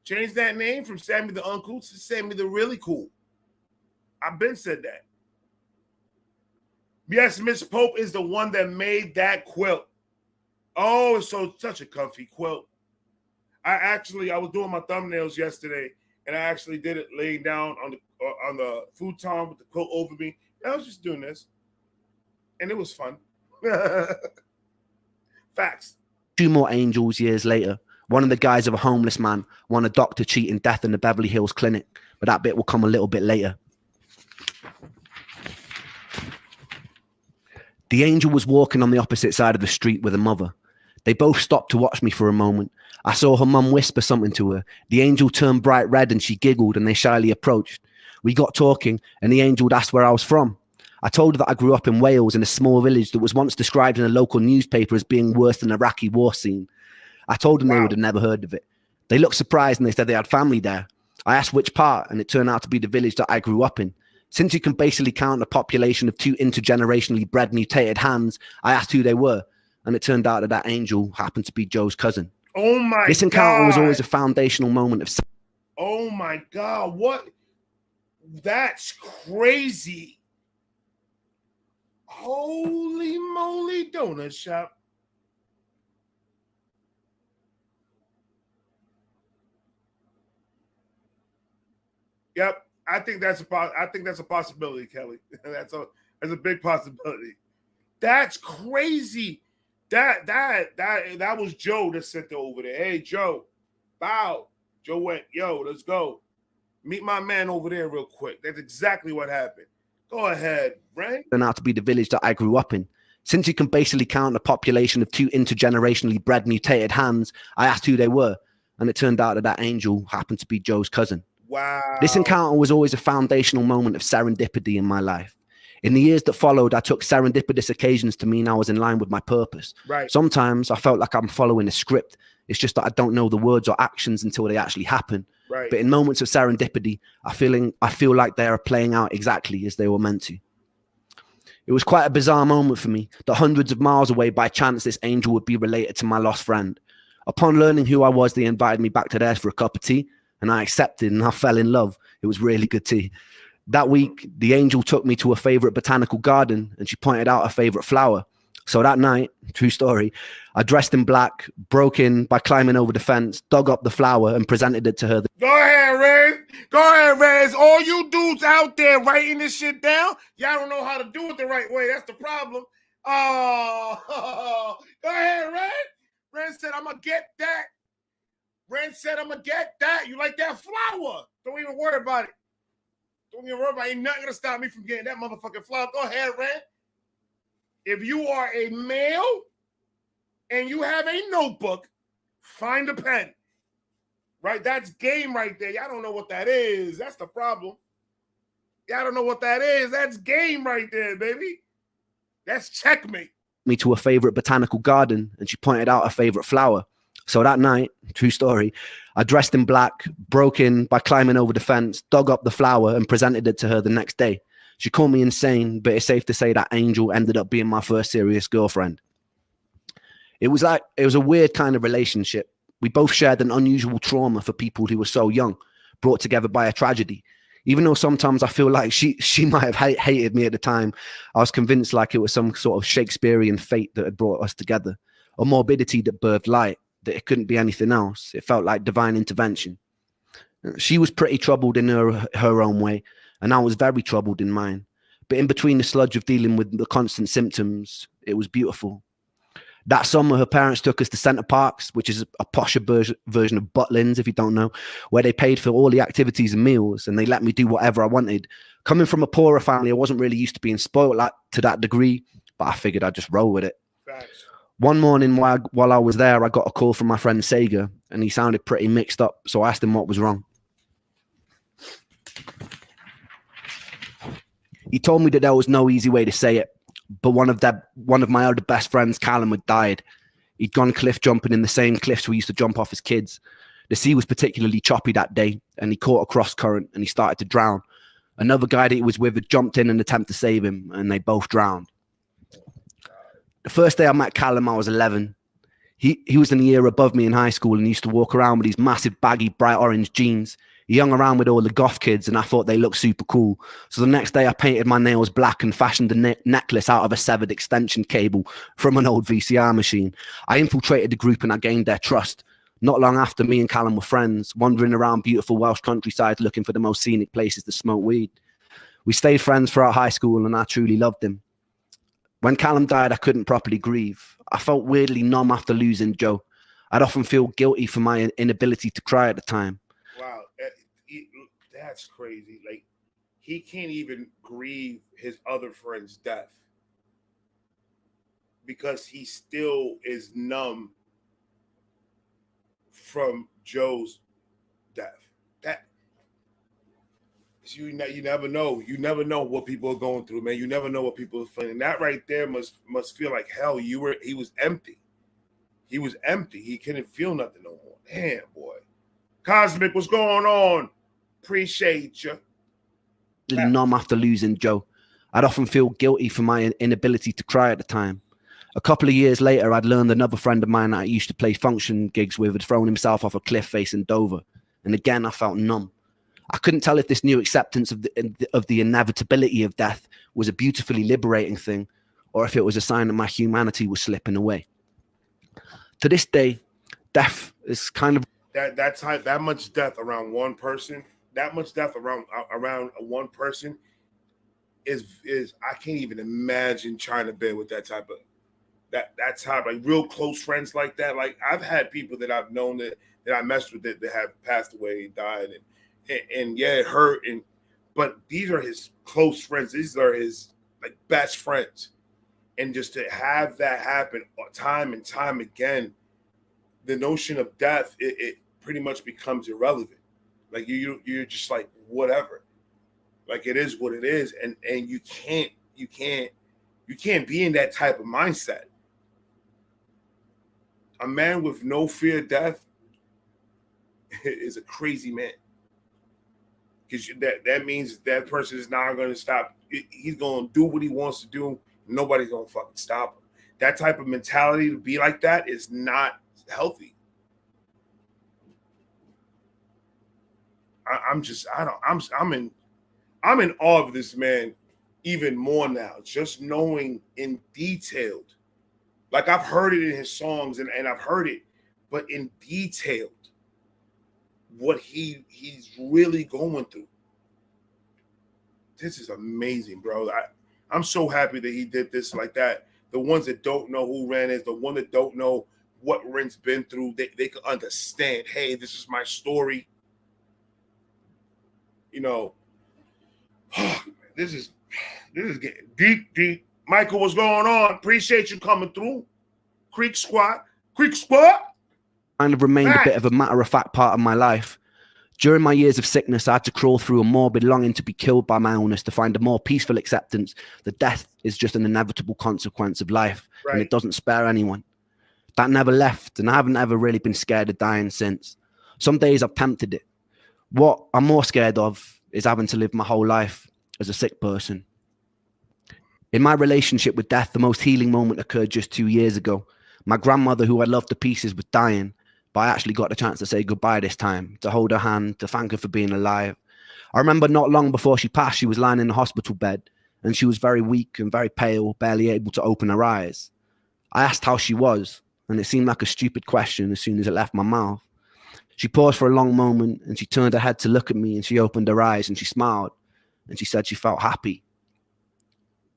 Speaker 2: Change that name from Sammy the Uncool to Sammy the Really Cool. I've been said that. Yes, Miss Pope is the one that made that quilt. Oh, it's such a comfy quilt. I was doing my thumbnails yesterday, and I actually did it laying down on the futon with the quilt over me. I was just doing this, and it was fun. Facts.
Speaker 3: 2 more angels years later. One of the guys of a homeless man, one a doctor cheating death in the Beverly Hills clinic, but that bit will come a little bit later. The angel was walking on the opposite side of the street with a mother. They both stopped to watch me for a moment. I saw her mum whisper something to her. The angel turned bright red and she giggled and they shyly approached. We got talking and the angel asked where I was from. I told her that I grew up in Wales in a small village that was once described in a local newspaper as being worse than an Iraqi war scene. I told them they would have never heard of it. They looked surprised and they said they had family there. I asked which part, and it turned out to be the village that I grew up in. Since you can basically count a population of 2 intergenerationally bred mutated hands, I asked who they were, and it turned out that angel happened to be Joe's cousin.
Speaker 2: Oh my God.
Speaker 3: This encounter was always a foundational moment of...
Speaker 2: Oh my God, what? That's crazy. Holy moly donut shop. Yep, I think that's a possibility, Kelly. That's a big possibility. That's crazy. That was Joe that sent it over there. Hey, Joe, bow. Joe went, yo, let's go. Meet my man over there real quick. That's exactly what happened. Go ahead, Ren.
Speaker 3: Turned out to be the village that I grew up in. Since you can basically count a population of 2 intergenerationally bred mutated hands, I asked who they were, and it turned out that angel happened to be Joe's cousin.
Speaker 2: Wow.
Speaker 3: This encounter was always a foundational moment of serendipity in my life. In the years that followed, I took serendipitous occasions to mean I was in line with my purpose.
Speaker 2: Right.
Speaker 3: Sometimes I felt like I'm following a script. It's just that I don't know the words or actions until they actually happen.
Speaker 2: Right.
Speaker 3: But in moments of serendipity, I feel like they are playing out exactly as they were meant to. It was quite a bizarre moment for me that hundreds of miles away by chance this angel would be related to my lost friend. Upon learning who I was, they invited me back to theirs for a cup of tea, and I accepted and I fell in love. It was really good tea. That week, the angel took me to a favorite botanical garden and she pointed out a favorite flower. So that night, true story, I dressed in black, broke in by climbing over the fence, dug up the flower and presented it to her.
Speaker 2: Go ahead, Ren'S. Go ahead, Ren'S. All you dudes out there writing this shit down, y'all don't know how to do it the right way. That's the problem. Oh, go ahead, Ren'S. Ren'S said, I'm going to get that. Ren'S said, I'm going to get that. You like that flower? Don't even worry about it. Don't even worry about it. Ain't nothing going to stop me from getting that motherfucking flower. Go ahead, Ren'S. If you are a male and you have a notebook, find a pen. Right? That's game right there. Y'all don't know what that is. That's the problem. Y'all don't know what that is. That's game right there, baby. That's checkmate.
Speaker 3: Me to a favorite botanical garden and she pointed out a favorite flower. So that night, true story, I dressed in black, broke in by climbing over the fence, dug up the flower and presented it to her the next day. She called me insane, but it's safe to say that angel ended up being my first serious girlfriend. It was a weird kind of relationship. We both shared an unusual trauma for people who were so young, brought together by a tragedy. Even though sometimes I feel like she might have hated me at the time, I was convinced like it was some sort of Shakespearean fate that had brought us together, a morbidity that birthed light, that it couldn't be anything else. It felt like divine intervention. She was pretty troubled in her own way, and I was very troubled in mine. But in between the sludge of dealing with the constant symptoms, it was beautiful. That summer, her parents took us to Centre Parks, which is a posher version of Butlins, if you don't know, where they paid for all the activities and meals, and they let me do whatever I wanted. Coming from a poorer family, I wasn't really used to being spoiled to that degree, but I figured I'd just roll with it.
Speaker 2: Facts.
Speaker 3: One morning while I was there, I got a call from my friend Sega, and he sounded pretty mixed up, so I asked him what was wrong. He told me that there was no easy way to say it, but one of my other best friends, Callum, had died. He'd gone cliff jumping in the same cliffs we used to jump off as kids. The sea was particularly choppy that day, and he caught a cross current and he started to drown. Another guy that he was with had jumped in an attempt to save him, and they both drowned. The first day I met Callum, I was 11. He was in a year above me in high school and used to walk around with these massive baggy bright orange jeans. He hung around with all the goth kids and I thought they looked super cool. So the next day I painted my nails black and fashioned a necklace out of a severed extension cable from an old VCR machine. I infiltrated the group and I gained their trust. Not long after, me and Callum were friends, wandering around beautiful Welsh countryside looking for the most scenic places to smoke weed. We stayed friends throughout high school and I truly loved him. When Callum died, I couldn't properly grieve. I felt weirdly numb after losing Joe. I'd often feel guilty for my inability to cry at the time.
Speaker 2: Wow, that's crazy. Like, he can't even grieve his other friend's death because he still is numb from Joe's death. That you never know. You never know what people are going through, man. You never know what people are feeling. That right there must feel like hell. He was empty. He was empty. He couldn't feel nothing no more. Damn, boy. Cosmic, what's going on? Appreciate you.
Speaker 3: Numb after losing Joe. I'd often feel guilty for my inability to cry at the time. A couple of years later, I'd learned another friend of mine that I used to play function gigs with had thrown himself off a cliff face in Dover. And again, I felt numb. I couldn't tell if this new acceptance of the inevitability of death was a beautifully liberating thing, or if it was a sign that my humanity was slipping away. To this day, death is kind of
Speaker 2: that much death around one person. That much death around one person is I can't even imagine trying to bear with that type of that's how, like, real close friends like that. Like, I've had people that I've known that I messed with that have passed away and died, and yeah, it hurt. But these are his close friends. These are his, like, best friends. And just to have that happen time and time again, the notion of death, it pretty much becomes irrelevant. Like, you're just like, whatever. Like, it is what it is. And you can't be in that type of mindset. A man with no fear of death is a crazy man. Because that means that person is not going to stop. He's going to do what he wants to do. Nobody's going to fucking stop him. That type of mentality, to be like that, is not healthy. I'm in awe of this man even more now, just knowing in detailed. Like, I've heard it in his songs and I've heard it, but in detailed, what he's really going through. This is amazing, bro. I'm so happy that he did this like that. The ones that don't know who Ren is, the one that don't know what Ren's been through, they can understand, hey, this is my story. You know, this is getting deep. Michael, what's going on? Appreciate you coming through. Creek Squad.
Speaker 3: Kind of remained a bit of a matter-of-fact part of my life. During my years of sickness, I had to crawl through a morbid longing to be killed by my illness to find a more peaceful acceptance that death is just an inevitable consequence of life, and it doesn't spare anyone. That never left, and I haven't ever really been scared of dying since. Some days I've tempted it. What I'm more scared of is having to live my whole life as a sick person. In my relationship with death, the most healing moment occurred just 2 years ago. My grandmother, who I loved to pieces, was dying, but I actually got the chance to say goodbye this time, to hold her hand, to thank her for being alive. I remember not long before she passed, she was lying in a hospital bed, and she was very weak and very pale, barely able to open her eyes. I asked how she was, and it seemed like a stupid question as soon as it left my mouth. She paused for a long moment, and she turned her head to look at me, and she opened her eyes, and she smiled, and she said she felt happy.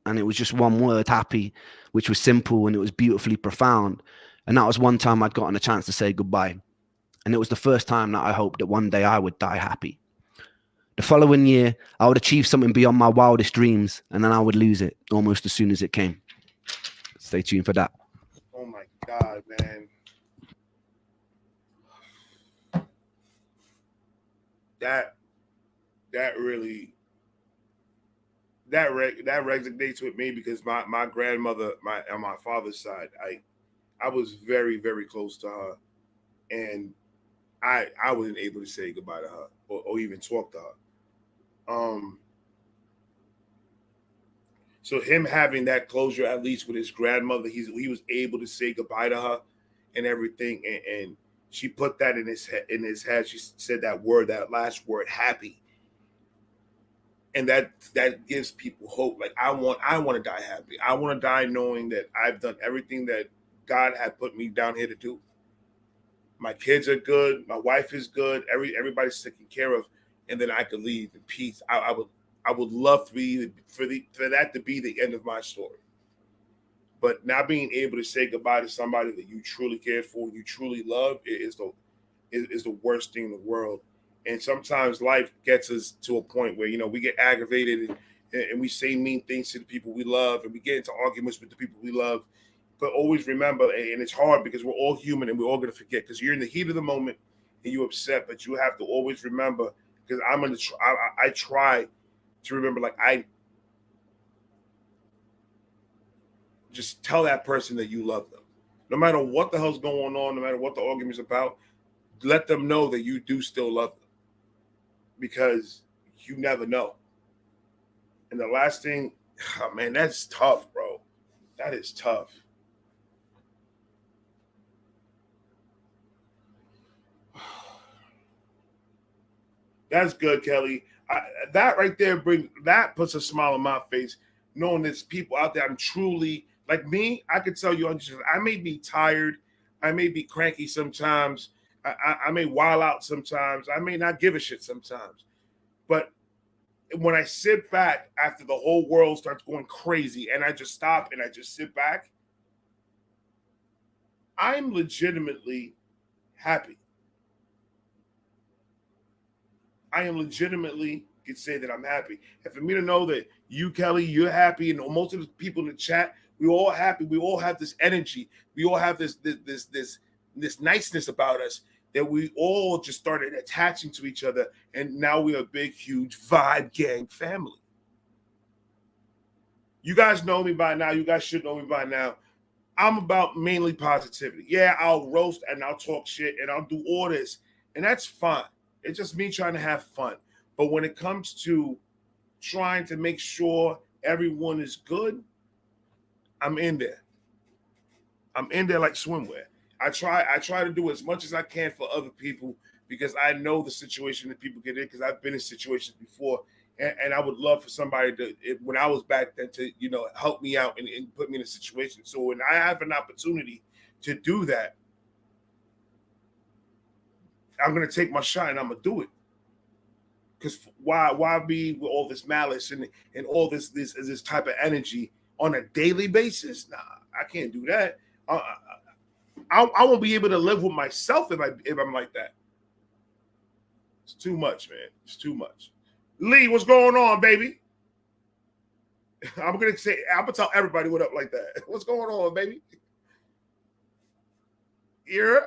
Speaker 3: and it was just one word, happy, which was simple and it was beautifully profound. And that was one time I'd gotten a chance to say goodbye. And it was the first time that I hoped that one day I would die happy. The following year, I would achieve something beyond my wildest dreams, and then I would lose it almost as soon as it came. Stay tuned for that.
Speaker 2: Oh my God, man. That really that resonates with me, because my grandmother, on my father's side, I was very, very close to her, and I wasn't able to say goodbye to her or even talk to her. So him having that closure, at least with his grandmother, he was able to say goodbye to her and everything, and she put that in his head. She said that word, that last word, happy, and that gives people hope. Like I want to die happy. I want to die knowing that I've done everything that God had put me down here to do. My kids are good. My wife is good. Everybody's taken care of, and then I could leave in peace. I would love for that to be the end of my story. But not being able to say goodbye to somebody that you truly cared for, you truly love, is the worst thing in the world. And sometimes life gets us to a point where, we get aggravated and we say mean things to the people we love, and we get into arguments with the people we love. But always remember, and it's hard because we're all human and we're all going to forget, because you're in the heat of the moment and you're upset, but you have to always remember, because I try to remember, like, I just tell that person that you love them. No matter what the hell's going on, no matter what the argument's about, let them know that you do still love them, because you never know. And the last thing, oh man, that's tough, bro. That is tough. That's good, Kelly. That right there puts a smile on my face, knowing there's people out there. I'm truly, like me, I could tell you, I may be tired, I may be cranky sometimes, I may wild out sometimes, I may not give a shit sometimes. But when I sit back after the whole world starts going crazy and I just stop and I just sit back, I'm legitimately happy. I am legitimately can say that I'm happy. And for me to know that you, Kelly, you're happy, and most of the people in the chat, we're all happy. We all have this energy. We all have this niceness about us, that we all just started attaching to each other, and now we're a big, huge vibe gang family. You guys know me by now. You guys should know me by now. I'm about mainly positivity. Yeah, I'll roast and I'll talk shit and I'll do all this, and that's fine. It's just me trying to have fun. But when it comes to trying to make sure everyone is good, I'm in there. I'm in there like swimwear. I try to do as much as I can for other people, because I know the situation that people get in, because I've been in situations before, and I would love for somebody to, when I was back then, to help me out and put me in a situation. So when I have an opportunity to do that, I'm gonna take my shot and I'm gonna do it. Because why be with all this malice and all this type of energy on a daily basis? Nah, I can't do that. I won't be able to live with myself if I'm like that. It's too much, man. It's too much. Lee, what's going on, baby? I'm gonna tell everybody what up like that. What's going on, baby? Yeah.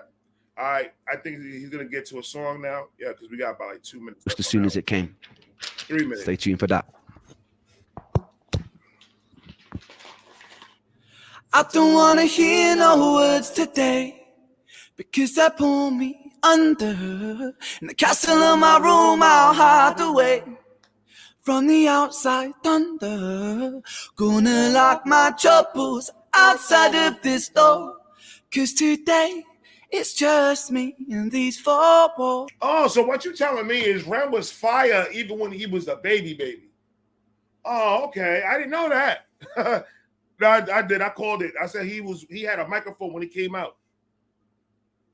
Speaker 2: All right, I think he's gonna get to a song now. Yeah, because we got about like 2 minutes.
Speaker 3: Just as soon as it came.
Speaker 2: 3 minutes.
Speaker 3: Stay tuned for that.
Speaker 5: I don't wanna hear no words today, because they pull me under. In the castle of my room, I'll hide away from the outside thunder. Gonna lock my troubles outside of this door, 'cause today it's just me and these four walls.
Speaker 2: Oh, so what you telling me is Ren was fire even when he was a baby. Oh, okay. I didn't know that. No, I did. I called it. I said he had a microphone when he came out.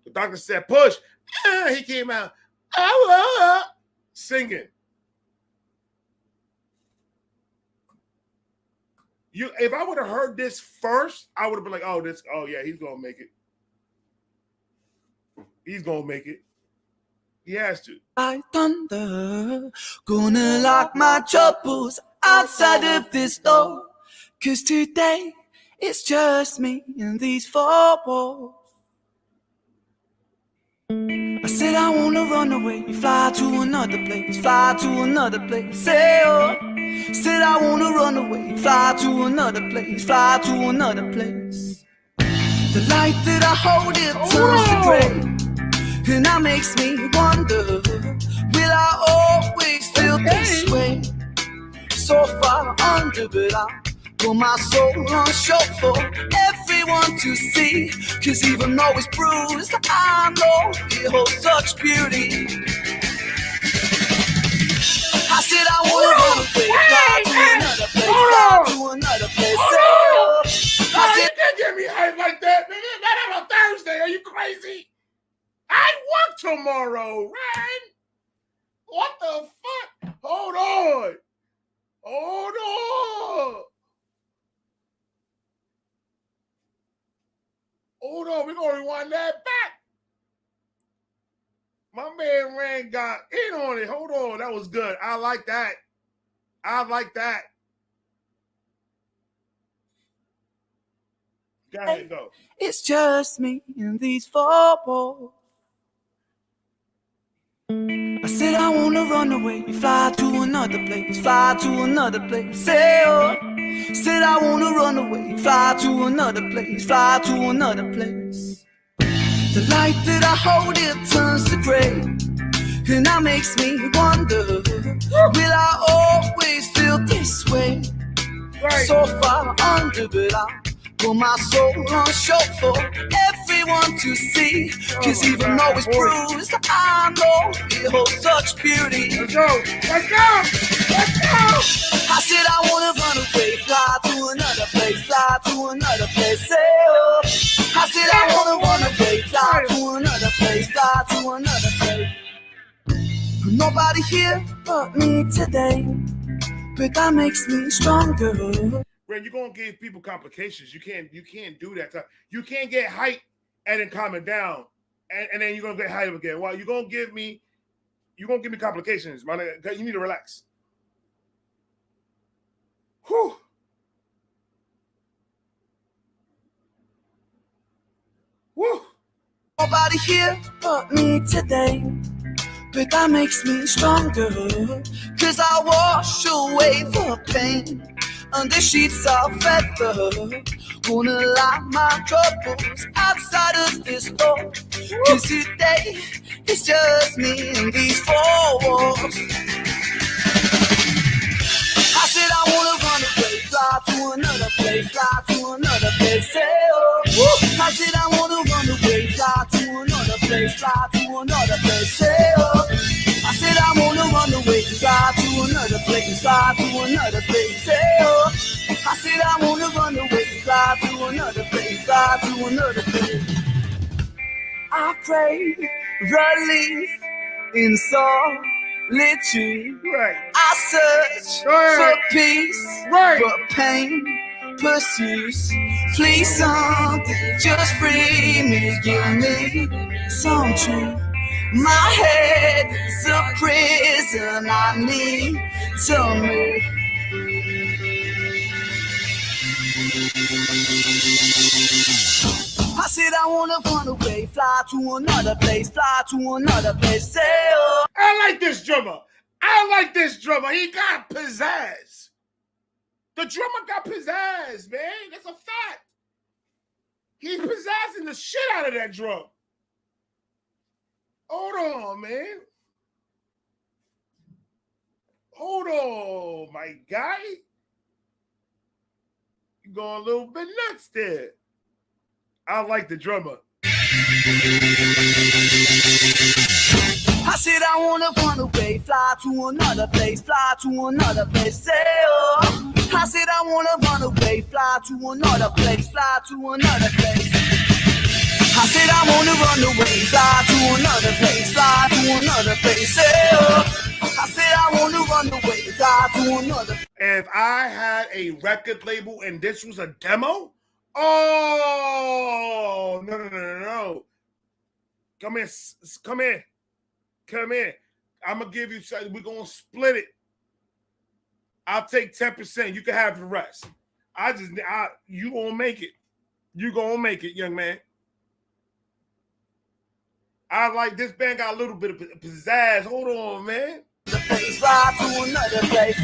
Speaker 2: The doctor said, push. He came out singing. If I would have heard this first, I would have been like, oh yeah, he's gonna make it. He's gonna make it. He has to.
Speaker 5: I thunder, gonna lock my troubles outside of this door. 'Cause today it's just me and these four walls. I said I wanna run away, fly to another place, fly to another place. Say oh. Said I wanna run away, fly to another place, fly to another place. The light that I hold, it turns to gray, and that makes me wonder, will I always feel this way? So far under, but I put my soul on show for everyone to see. 'Cause even though it's bruised, I know it holds such beauty. I said I wanna run away, fly to another place, fly to another place. I said,
Speaker 2: you can't get me hyped like that, man. Not on a Thursday. Are you crazy? I work tomorrow, Ren. What the fuck? Hold on. We're gonna rewind that back. My man Ren got in on it. Hold on, that was good. I like that. Go ahead, go.
Speaker 5: it's just me and these four walls. I said I wanna run away, fly to another place, fly to another place. Say oh. Said I wanna run away, fly to another place, fly to another place. The light that I hold, it turns to gray, and that makes me wonder, will I always feel this way?
Speaker 2: Right.
Speaker 5: So far under, but I put my soul on show for everyone to see. 'Cause even though it's bruised, I know it holds such beauty.
Speaker 2: Let's go.
Speaker 5: I said I wanna run away, fly to another place, fly to another place. Say oh. I said I wanna run away, fly to another place, fly to another place. Nobody here but me today, but that makes me stronger.
Speaker 2: Ren, you're gonna give people complications. You can't do that. You can't get hyped and then calm it down, and then you're gonna get hyped again. Well, you're gonna give me complications, man. You need to relax. Whew. Woo.
Speaker 5: Nobody here but me today, but that makes me stronger. 'Cause I wash away the pain under sheets of feather. Gonna lock my troubles outside of this door. 'Cause today it's just me and these four walls. I said I wanna run away, fly to another place, fly to another place. Say oh. I said I wanna run away, fly to another place, fly to another place. Say oh. I said I wanna run away, fly to another place, fly to another place. Say oh. I said I wanna run away, fly to another place, fly to another place. I crave relief in solitude.
Speaker 2: Right.
Speaker 5: I search for peace,
Speaker 2: Right.
Speaker 5: but pain pursues. Please, something, just free me, give me some truth. My head is a prison, I need to move. I said I wanna run away, fly to another place, fly to another place. Say oh.
Speaker 2: I like this drummer. He got pizzazz. The drummer got pizzazz, man. That's a fact. He's pizzazzing the shit out of that drum. Hold on, man. Hold on, my guy. You're going a little bit nuts there. I like the drummer.
Speaker 5: I said I wanna run away, fly to another place, fly to another place. Say oh. I said I wanna run away, fly to another place, fly to another place. I said I wanna run away, fly to another place, fly to another place. Say oh. I said I wanna run away, fly to another.
Speaker 2: If I had a record label and this was a demo? Oh, no. Come here. I'm going to give you something. We're going to split it. I'll take 10%. You can have the rest. You going to make it. You going to make it, young man. I like this band got a little bit of pizzazz. Hold on, man.
Speaker 5: The place ride to another place.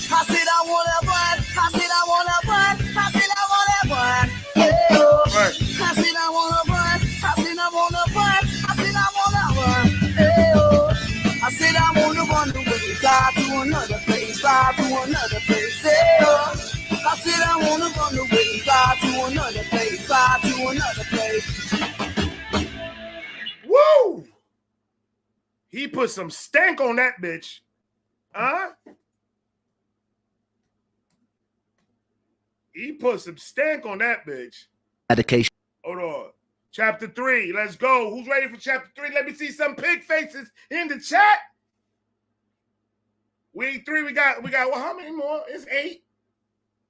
Speaker 5: I said I wanna run. I said I wanna run. I said I wanna run. Yeah.
Speaker 2: Right.
Speaker 5: I said I wanna run. I said I wanna run. I said I wanna run. Yeah. I said I wanna run away. Fly to another place. Fly to another place. Yeah. I said I wanna run away. Fly to another place. Fly to another place.
Speaker 2: Woo! He put some stank on that bitch. Huh? He put some stank on that bitch.
Speaker 3: Medication.
Speaker 2: Hold on. Chapter 3. Let's go. Who's ready for chapter 3? Let me see some pig faces in the chat. We 3. We got well, how many more? It's 8.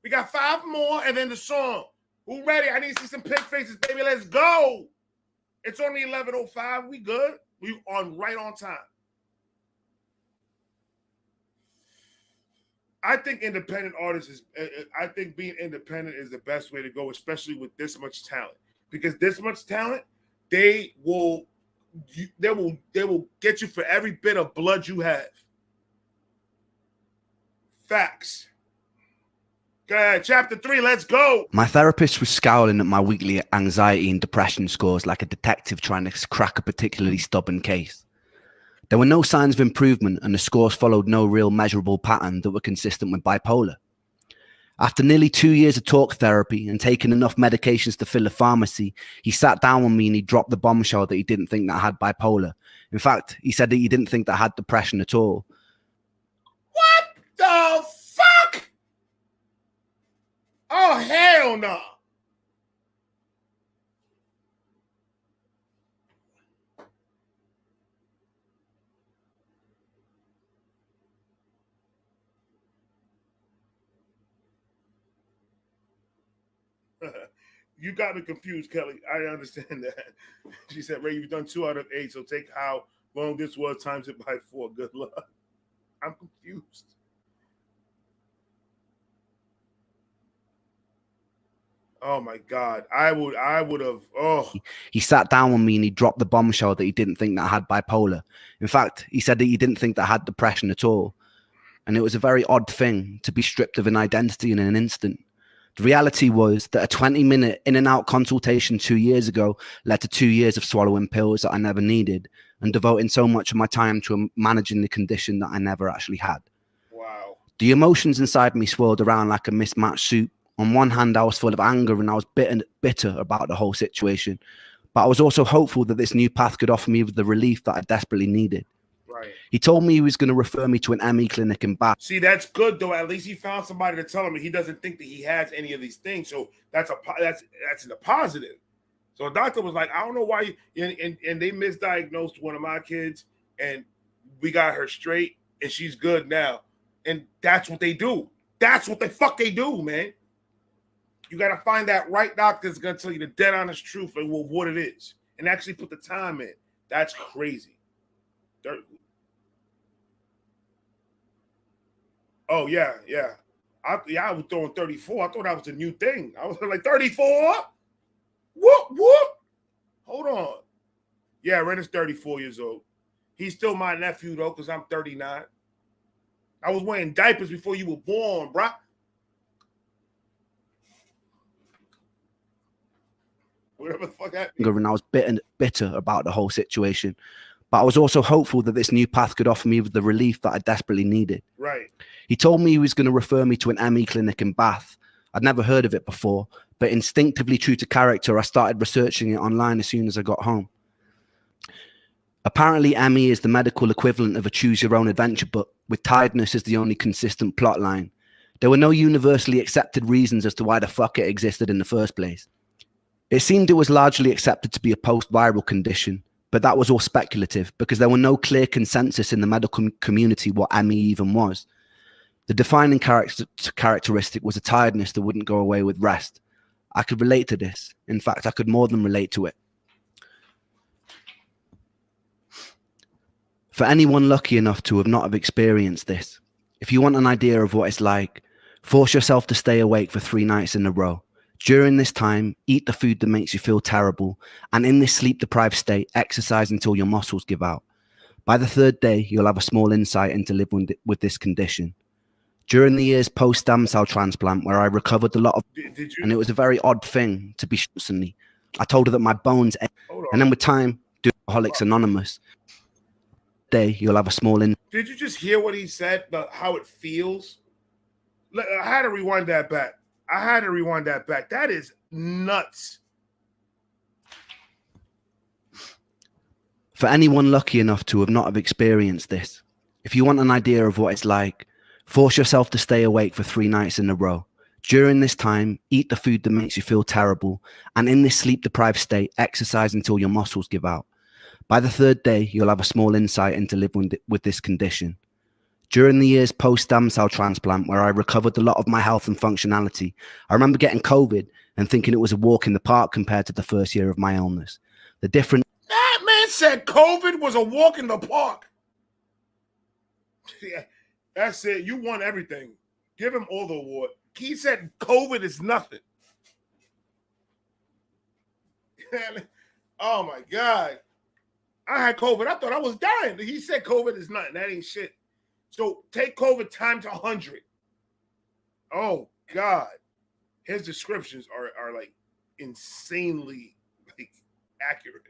Speaker 2: We got 5 more and then the song. Who ready? I need to see some pig faces, baby. Let's go. It's only 11:05. We good. We on right on time. I think independent artists is. I think being independent is the best way to go, especially with this much talent. Because this much talent, they will get you for every bit of blood you have. Facts. Go ahead, chapter 3. Let's go.
Speaker 3: My therapist was scowling at my weekly anxiety and depression scores like a detective trying to crack a particularly stubborn case. There were no signs of improvement, and the scores followed no real measurable pattern that were consistent with bipolar. After nearly 2 years of talk therapy and taking enough medications to fill a pharmacy, he sat down with me and he dropped the bombshell that he didn't think that I had bipolar. In fact, he said that he didn't think that I had depression at all.
Speaker 2: What the fuck? Oh, hell no. You got me confused, Kelly. I understand that. She said, Ray, you've done 2 out of 8, so take how long this was times it by 4. Good luck. I'm confused. Oh my God. I would have. Oh.
Speaker 3: He sat down with me and he dropped the bombshell that he didn't think that I had bipolar. In fact, he said that he didn't think that I had depression at all. And it was a very odd thing to be stripped of an identity in an instant. The reality was that a 20-minute in and out consultation 2 years ago led to 2 years of swallowing pills that I never needed and devoting so much of my time to managing the condition that I never actually had.
Speaker 2: Wow.
Speaker 3: The emotions inside me swirled around like a mismatched soup. On one hand, I was full of anger and I was bitter about the whole situation. But I was also hopeful that this new path could offer me the relief that I desperately needed.
Speaker 2: Right.
Speaker 3: He told me he was going to refer me to an ME clinic in Bath.
Speaker 2: See, that's good though. At least he found somebody to tell him he doesn't think that he has any of these things. So that's in the positive. So a doctor was like, I don't know why and they misdiagnosed one of my kids and we got her straight and she's good now. And that's what they do. That's what the fuck they do, man. You got to find that right doctor that's going to tell you the dead honest truth and what it is and actually put the time in. That's crazy. Oh, yeah. I was throwing 34. I thought that was a new thing. I was like, 34? Whoop. Hold on. Yeah, Ren'S 34 years old. He's still my nephew, though, because I'm 39. I was wearing diapers before you were born, bro. Whatever the fuck happened.
Speaker 3: And I was bitter about the whole situation. But I was also hopeful that this new path could offer me the relief that I desperately needed.
Speaker 2: Right.
Speaker 3: He told me he was going to refer me to an ME clinic in Bath. I'd never heard of it before, but instinctively true to character, I started researching it online as soon as I got home. Apparently, ME is the medical equivalent of a choose-your-own-adventure book, with tiredness as the only consistent plot line. There were no universally accepted reasons as to why the fuck it existed in the first place. It seemed it was largely accepted to be a post-viral condition, but that was all speculative because there were no clear consensus in the medical community what ME even was. The defining characteristic was a tiredness that wouldn't go away with rest. I could relate to this. In fact, I could more than relate to it. For anyone lucky enough to have not have experienced this, if you want an idea of what it's like, force yourself to stay awake for 3 nights in a row. During this time, eat the food that makes you feel terrible, and in this sleep-deprived state, exercise until your muscles give out. By the 3rd day, you'll have a small insight into living with this condition. During the years post-stem cell transplant, where I recovered a lot of, and it was a very odd thing to be constantly, I told her that my bones, and then with time, do Alcoholics Anonymous. Day, you'll have a small in.
Speaker 2: Did you just hear what he said? How it feels? I had to rewind that back. That is nuts.
Speaker 3: For anyone lucky enough to have not have experienced this, if you want an idea of what it's like, force yourself to stay awake for 3 nights in a row. During this time, eat the food that makes you feel terrible, and in this sleep-deprived state, exercise until your muscles give out. By the 3rd day, you'll have a small insight into living with this condition. During the years post-stem cell transplant, where I recovered a lot of my health and functionality, I remember getting COVID and thinking it was a walk in the park compared to the first year of my illness. The difference...
Speaker 2: That man said COVID was a walk in the park. Yeah, that's it. You won everything. Give him all the award. He said COVID is nothing. Oh, my God. I had COVID. I thought I was dying. He said COVID is nothing. That ain't shit. So take COVID times 100. Oh, God. His descriptions are like insanely like accurate.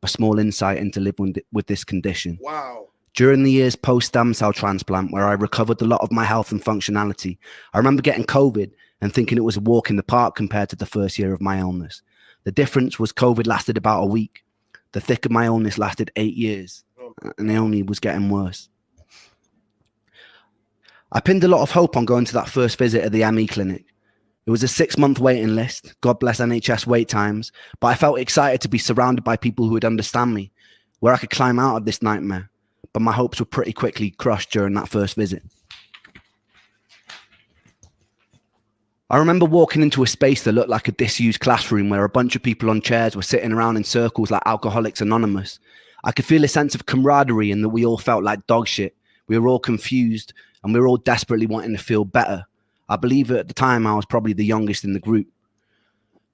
Speaker 3: A small insight into living with this condition.
Speaker 2: Wow.
Speaker 3: During the years post-stem cell transplant, where I recovered a lot of my health and functionality, I remember getting COVID and thinking it was a walk in the park compared to the first year of my illness. The difference was COVID lasted about a week. The thick of my illness lasted 8 years, and it only was getting worse. I pinned a lot of hope on going to that first visit at the ME clinic. It was a 6-month waiting list, God bless NHS wait times, but I felt excited to be surrounded by people who would understand me, where I could climb out of this nightmare. But my hopes were pretty quickly crushed during that first visit. I remember walking into a space that looked like a disused classroom where a bunch of people on chairs were sitting around in circles like Alcoholics Anonymous. I could feel a sense of camaraderie and that we all felt like dog shit. We were all confused and we were all desperately wanting to feel better. I believe at the time I was probably the youngest in the group.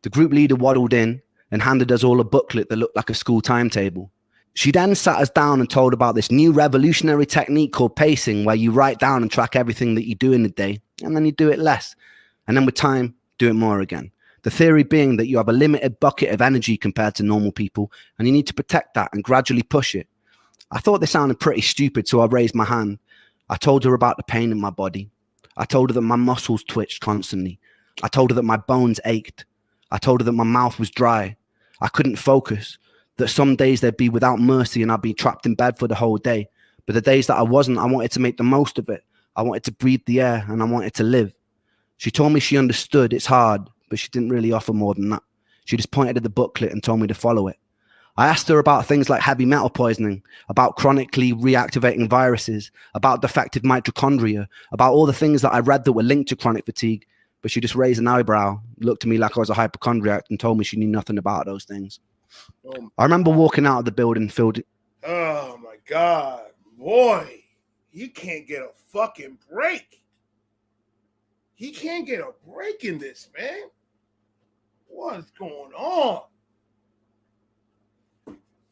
Speaker 3: The group leader waddled in and handed us all a booklet that looked like a school timetable. She then sat us down and told about this new revolutionary technique called pacing, where you write down and track everything that you do in the day, and then you do it less. And then with time, do it more again. The theory being that you have a limited bucket of energy compared to normal people, and you need to protect that and gradually push it. I thought this sounded pretty stupid, so I raised my hand. I told her about the pain in my body. I told her that my muscles twitched constantly. I told her that my bones ached. I told her that my mouth was dry. I couldn't focus. That some days they'd be without mercy and I'd be trapped in bed for the whole day. But the days that I wasn't, I wanted to make the most of it. I wanted to breathe the air and I wanted to live. She told me she understood it's hard, but she didn't really offer more than that. She just pointed at the booklet and told me to follow it. I asked her about things like heavy metal poisoning, about chronically reactivating viruses, about defective mitochondria, about all the things that I read that were linked to chronic fatigue. But she just raised an eyebrow, looked at me like I was a hypochondriac and told me she knew nothing about those things. I remember walking out of the building filled.
Speaker 2: Oh my God, boy, he can't get a fucking break. He can't get a break in this, man. What's going on?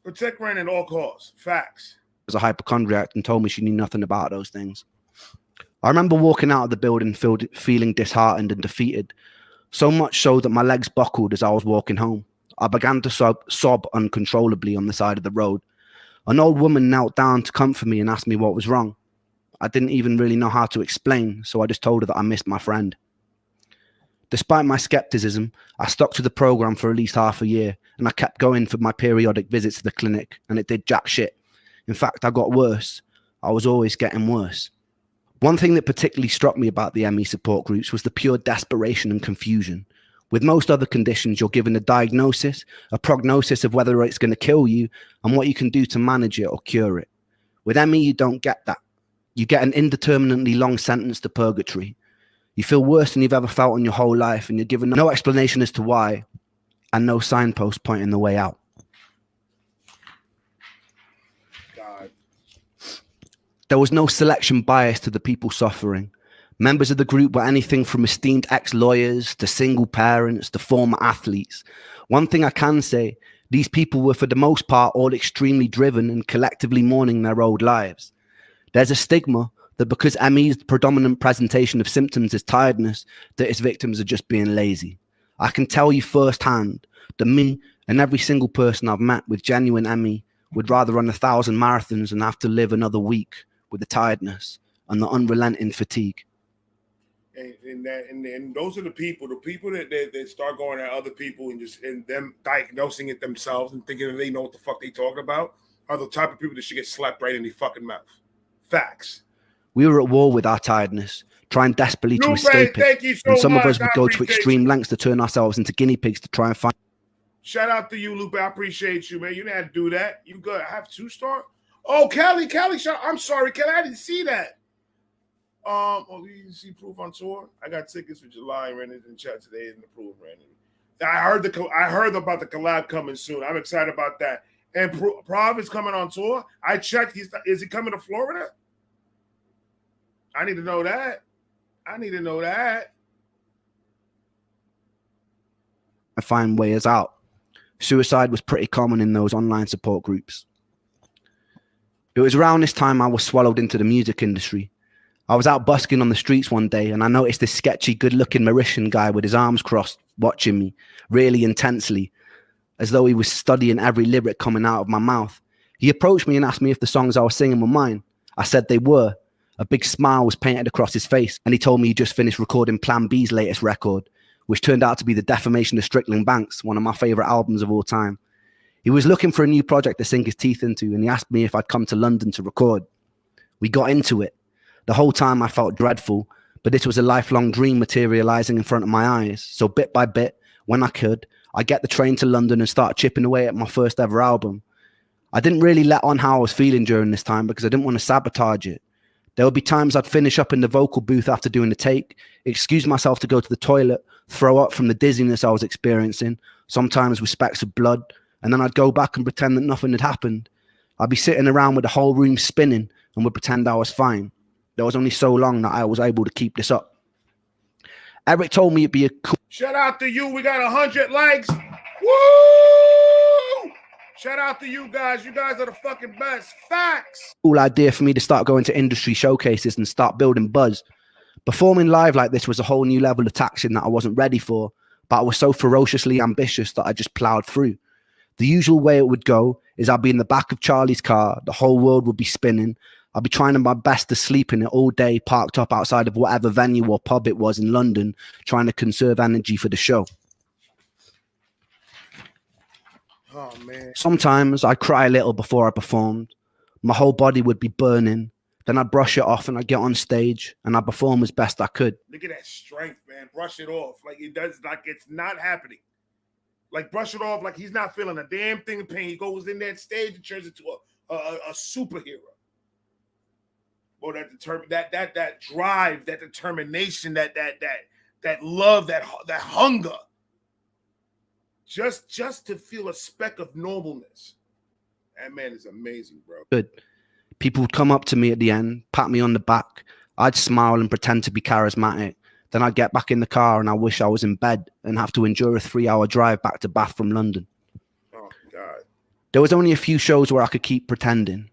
Speaker 2: Protect Ren at all costs. Facts.
Speaker 3: Was a hypochondriac and told me she knew nothing about those things. I remember walking out of the building feeling disheartened and defeated, so much so that my legs buckled as I was walking home. I began to sob uncontrollably on the side of the road. An old woman knelt down to comfort me and asked me what was wrong. I didn't even really know how to explain, so I just told her that I missed my friend. Despite my skepticism, I stuck to the program for at least half a year, and I kept going for my periodic visits to the clinic, and it did jack shit. In fact, I got worse. I was always getting worse. One thing that particularly struck me about the ME support groups was the pure desperation and confusion. With most other conditions, you're given a diagnosis, a prognosis of whether it's going to kill you, and what you can do to manage it or cure it. With ME, you don't get that. You get an indeterminately long sentence to purgatory. You feel worse than you've ever felt in your whole life, and you're given no explanation as to why, and no signpost pointing the way out.
Speaker 2: God.
Speaker 3: There was no selection bias to the people suffering. Members of the group were anything from esteemed ex-lawyers to single parents to former athletes. One thing I can say, these people were for the most part all extremely driven and collectively mourning their old lives. There's a stigma that because ME's predominant presentation of symptoms is tiredness, that its victims are just being lazy. I can tell you firsthand that me and every single person I've met with genuine ME would rather run 1,000 marathons than have to live another week with the tiredness and the unrelenting fatigue.
Speaker 2: And those are the people that start going at other people and them diagnosing it themselves and thinking that they know what the fuck they talking about are the type of people that should get slapped right in their fucking mouth. Facts.
Speaker 3: We were at war with our tiredness, trying desperately to escape it.
Speaker 2: Thank you so
Speaker 3: and some
Speaker 2: much.
Speaker 3: of us would go to extreme lengths to turn ourselves into guinea pigs to try and find.
Speaker 2: Shout out to you, Lupe. I appreciate you, man. You didn't have to do that. You good? I have 2-star. Oh, Kelly. I'm sorry, Kelly. I didn't see that. Oh, you can see proof on tour. I got tickets for July and Ren'S in chat today in the proof, Ren'S. I heard about the collab coming soon. I'm excited about that. And Prov is coming on tour. I checked. Is he coming to Florida? I need to know that.
Speaker 3: I find ways out. Suicide was pretty common in those online support groups. It was around this time I was swallowed into the music industry. I was out busking on the streets one day and I noticed this sketchy, good-looking Mauritian guy with his arms crossed watching me really intensely, as though he was studying every lyric coming out of my mouth. He approached me and asked me if the songs I was singing were mine. I said they were. A big smile was painted across his face, and he told me he just finished recording Plan B's latest record, which turned out to be The Defamation of Strickland Banks, one of my favorite albums of all time. He was looking for a new project to sink his teeth into, and he asked me if I'd come to London to record. We got into it. The whole time I felt dreadful, but this was a lifelong dream materializing in front of my eyes. So bit by bit, when I could, I get the train to London and start chipping away at my first ever album. I didn't really let on how I was feeling during this time because I didn't want to sabotage it. There would be times I'd finish up in the vocal booth after doing the take, excuse myself to go to the toilet, throw up from the dizziness I was experiencing, sometimes with specks of blood, and then I'd go back and pretend that nothing had happened. I'd be sitting around with the whole room spinning and would pretend I was fine. There was only so long that I was able to keep this up. Eric told me it'd be a cool...
Speaker 2: Shout out to you. We got 100 likes. Woo! Shout out to you guys. You guys are the fucking best. Facts.
Speaker 3: Cool idea for me to start going to industry showcases and start building buzz. Performing live like this was a whole new level of taxing that I wasn't ready for, but I was so ferociously ambitious that I just plowed through. The usual way it would go is I'd be in the back of Charlie's car, the whole world would be spinning, I'd be trying my best to sleep in it all day, parked up outside of whatever venue or pub it was in London, trying to conserve energy for the show.
Speaker 2: Oh, man.
Speaker 3: Sometimes I'd cry a little before I performed. My whole body would be burning. Then I'd brush it off and I'd get on stage and I'd perform as best I could.
Speaker 2: Look at that strength, man. Brush it off. Like it does, like it's not happening. Like brush it off like he's not feeling a damn thing of pain. He goes in that stage and turns into a superhero. Or that drive, that determination, that love, that hunger. Just to feel a speck of normalness. That man is amazing, bro.
Speaker 3: Good. People would come up to me at the end, pat me on the back. I'd smile and pretend to be charismatic. Then I'd get back in the car and I wish I was in bed and have to endure a 3-hour drive back to Bath from London.
Speaker 2: Oh, God.
Speaker 3: There was only a few shows where I could keep pretending.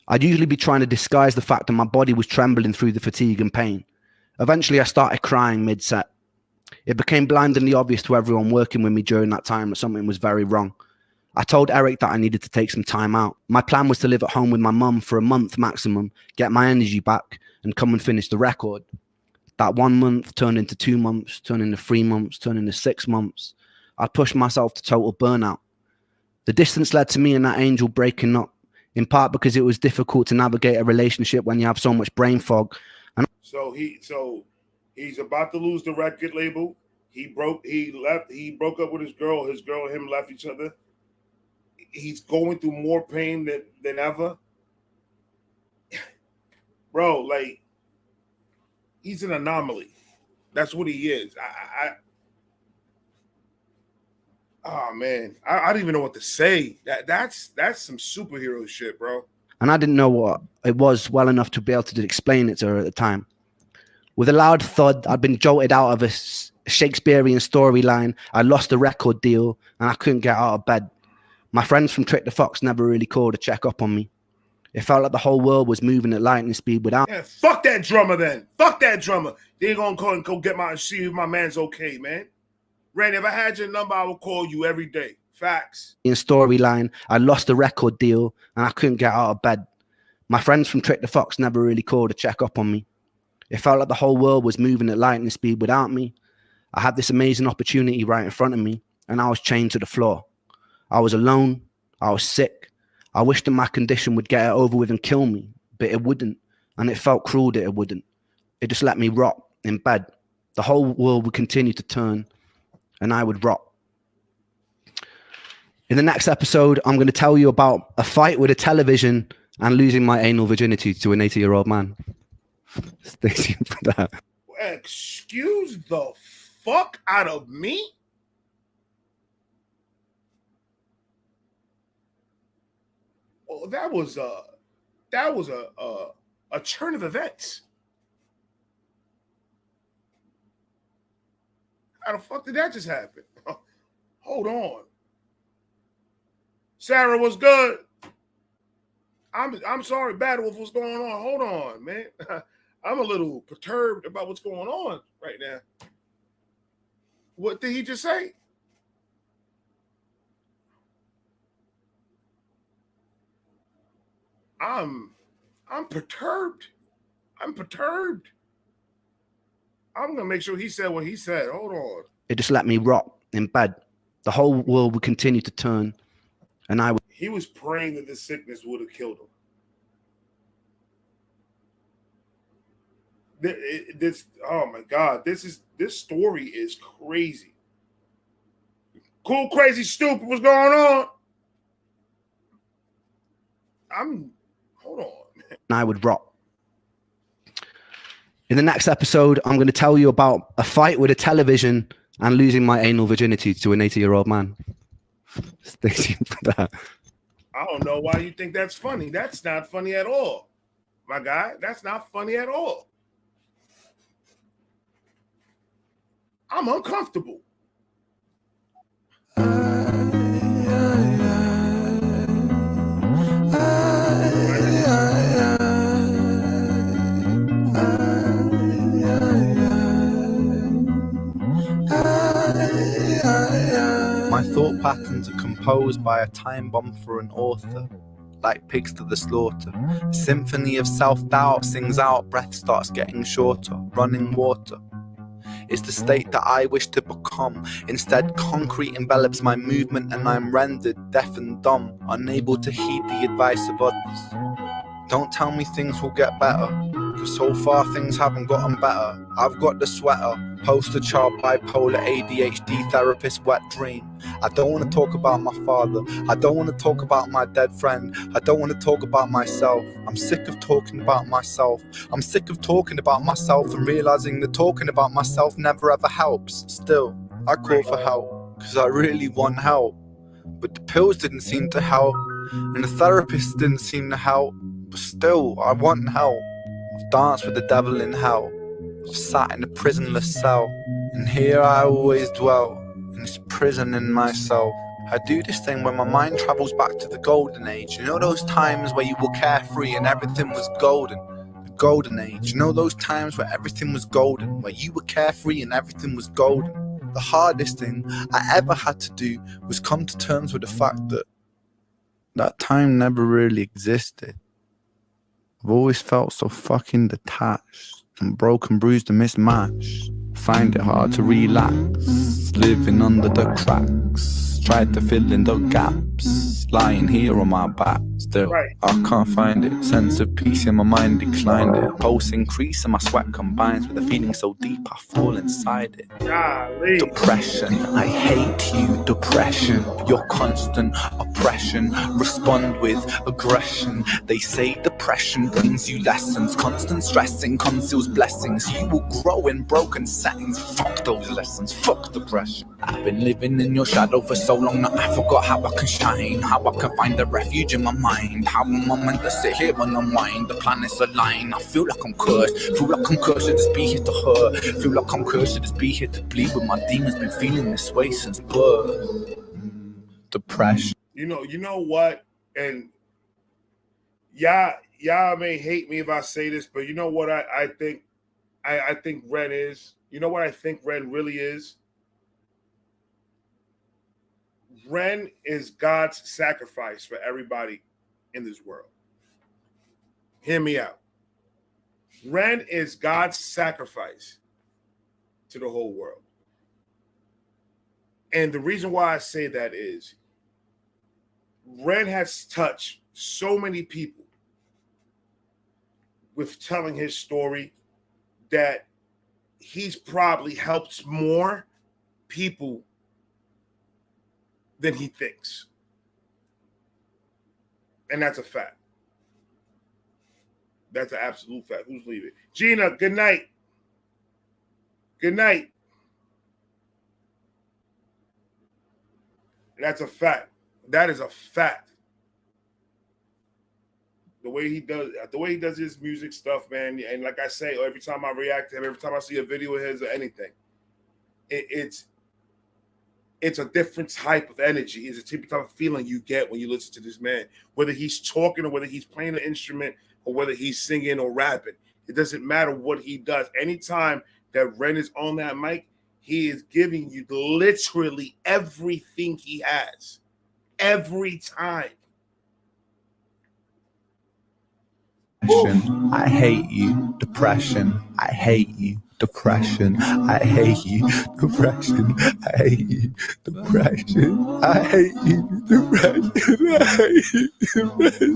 Speaker 3: I'd usually be trying to disguise the fact that my body was trembling through the fatigue and pain. Eventually, I started crying mid-set. It became blindingly obvious to everyone working with me during that time that something was very wrong. I told Eric that I needed to take some time out. My plan was to live at home with my mum for a month maximum, get my energy back, and come and finish the record. That 1 month turned into 2 months, turned into 3 months, turned into 6 months. I pushed myself to total burnout. The distance led to me and that angel breaking up, in part because it was difficult to navigate a relationship when you have so much brain fog. And
Speaker 2: So he's about to lose the record label. He broke up with his girl. His girl and him left each other. He's going through more pain than ever. bro, like, he's an anomaly. That's what he is. Oh man, I don't even know what to say. That's some superhero shit, bro.
Speaker 3: And I didn't know what it was well enough to be able to explain it to her at the time. With a loud thud, I'd been jolted out of a Shakespearean storyline. I lost a record deal and I couldn't get out of bed. My friends from Trick the Fox never really called to check up on me. It felt like the whole world was moving at lightning speed without.
Speaker 2: Yeah, fuck that drummer then. Fuck that drummer. They ain't gonna call and go get see if my man's okay, man. Ren, if I had your number, I would call you every day. Facts.
Speaker 3: In storyline, I lost a record deal and I couldn't get out of bed. My friends from Trick the Fox never really called to check up on me. It felt like the whole world was moving at lightning speed without me. I had this amazing opportunity right in front of me and I was chained to the floor. I was alone. I was sick. I wished that my condition would get it over with and kill me, but it wouldn't. And it felt cruel that it wouldn't. It just let me rot in bed. The whole world would continue to turn and I would rot. In the next episode, I'm going to tell you about a fight with a television and losing my anal virginity to an 80-year-old man. Stay tuned for that.
Speaker 2: Excuse the fuck out of me? Oh, that was a turn of events. How the fuck did that just happen? Hold on. Sarah, what's good? I'm sorry, Bad Wolf, what's going on? Hold on, man. I'm a little perturbed about what's going on right now. What did he just say? I'm perturbed. I'm perturbed. I'm gonna make sure he said what he said. Hold on.
Speaker 3: It just let me rot in bed. The whole world would continue to turn, and I would.
Speaker 2: He was praying that the sickness would have killed him. This, oh my God, this story is crazy. Cool, crazy, stupid. What's going on? Hold on.
Speaker 3: And I would rot. In the next episode, I'm going to tell you about a fight with a television and losing my anal virginity to an 80-year-old man. Stay tuned for that.
Speaker 2: I don't know why you think that's funny. That's not funny at all, my guy. That's not funny at all. I'm uncomfortable.
Speaker 5: My thought patterns are composed by a time bomb for an author, like pigs to the slaughter. A symphony of self-doubt sings out, breath starts getting shorter, running water. It's the state that I wish to become. Instead, concrete envelops my movement and I'm rendered deaf and dumb, unable to heed the advice of others. Don't tell me things will get better, cause so far things haven't gotten better. I've got the sweater, poster child, bipolar, ADHD, therapist, wet dream. I don't want to talk about my father. I don't want to talk about my dead friend. I don't want to talk about myself. I'm sick of talking about myself. I'm sick of talking about myself and realizing that talking about myself never ever helps. Still, I call for help, cause I really want help. But the pills didn't seem to help, and the therapist didn't seem to help. But still, I want help. I've danced with the devil in hell. I've sat in a prisonless cell, and here I always dwell, in this prison in myself. I do this thing where my mind travels back to the golden age. You know those times where you were carefree and everything was golden? The golden age. You know those times where everything was golden, where you were carefree and everything was golden? The hardest thing I ever had to do was come to terms with the fact that that time never really existed. I've always felt so fucking detached and broken, bruised and mismatched. Find it hard to relax, living under the cracks,
Speaker 6: tried to fill in the gaps, lying here on my back. Still, I can't find it. Sense of peace in my mind declined it. Pulse increase and my sweat combines with a feeling so deep I fall inside it.
Speaker 2: Golly.
Speaker 6: Depression, I hate you. Depression, your constant oppression. Respond with aggression. They say depression brings you lessons. Constant stressing conceals blessings. You will grow in broken settings. Fuck those lessons. Fuck depression. I've been living in your shadow for so long that I forgot how I can shine. How I can find a refuge in my mind. How am I meant to sit here and unwind? The planets align. I feel like I'm cursed. Feel like I'm cursed to just be here to hurt. Feel like I'm cursed to just be here to bleed. But my demons been feeling this way since birth. Depression.
Speaker 2: You know what? And y'all may hate me if I say this, but you know what I think Ren is? You know what I think Ren really is? Ren is God's sacrifice for everybody in this world. Hear me out. Ren is God's sacrifice to the whole world. And the reason why I say that is Ren has touched so many people with telling his story that he's probably helped more people than he thinks. And that's a fact. That's an absolute fact. Who's leaving? Gina, good night. Good night. That's a fact. That is a fact. The way he does his music stuff, man, and like I say, every time I react to him, every time I see a video of his or anything, it's a different type of energy. It's a different type of feeling you get when you listen to this man, whether he's talking or whether he's playing an instrument or whether he's singing or rapping. It doesn't matter what he does. Anytime that Ren is on that mic, he is giving you literally everything he has. Every time.
Speaker 6: I hate you. Depression. I hate you. Depression. I hate you. Depression. I hate you. Depression. I hate you. Depression. I hate you. Depression.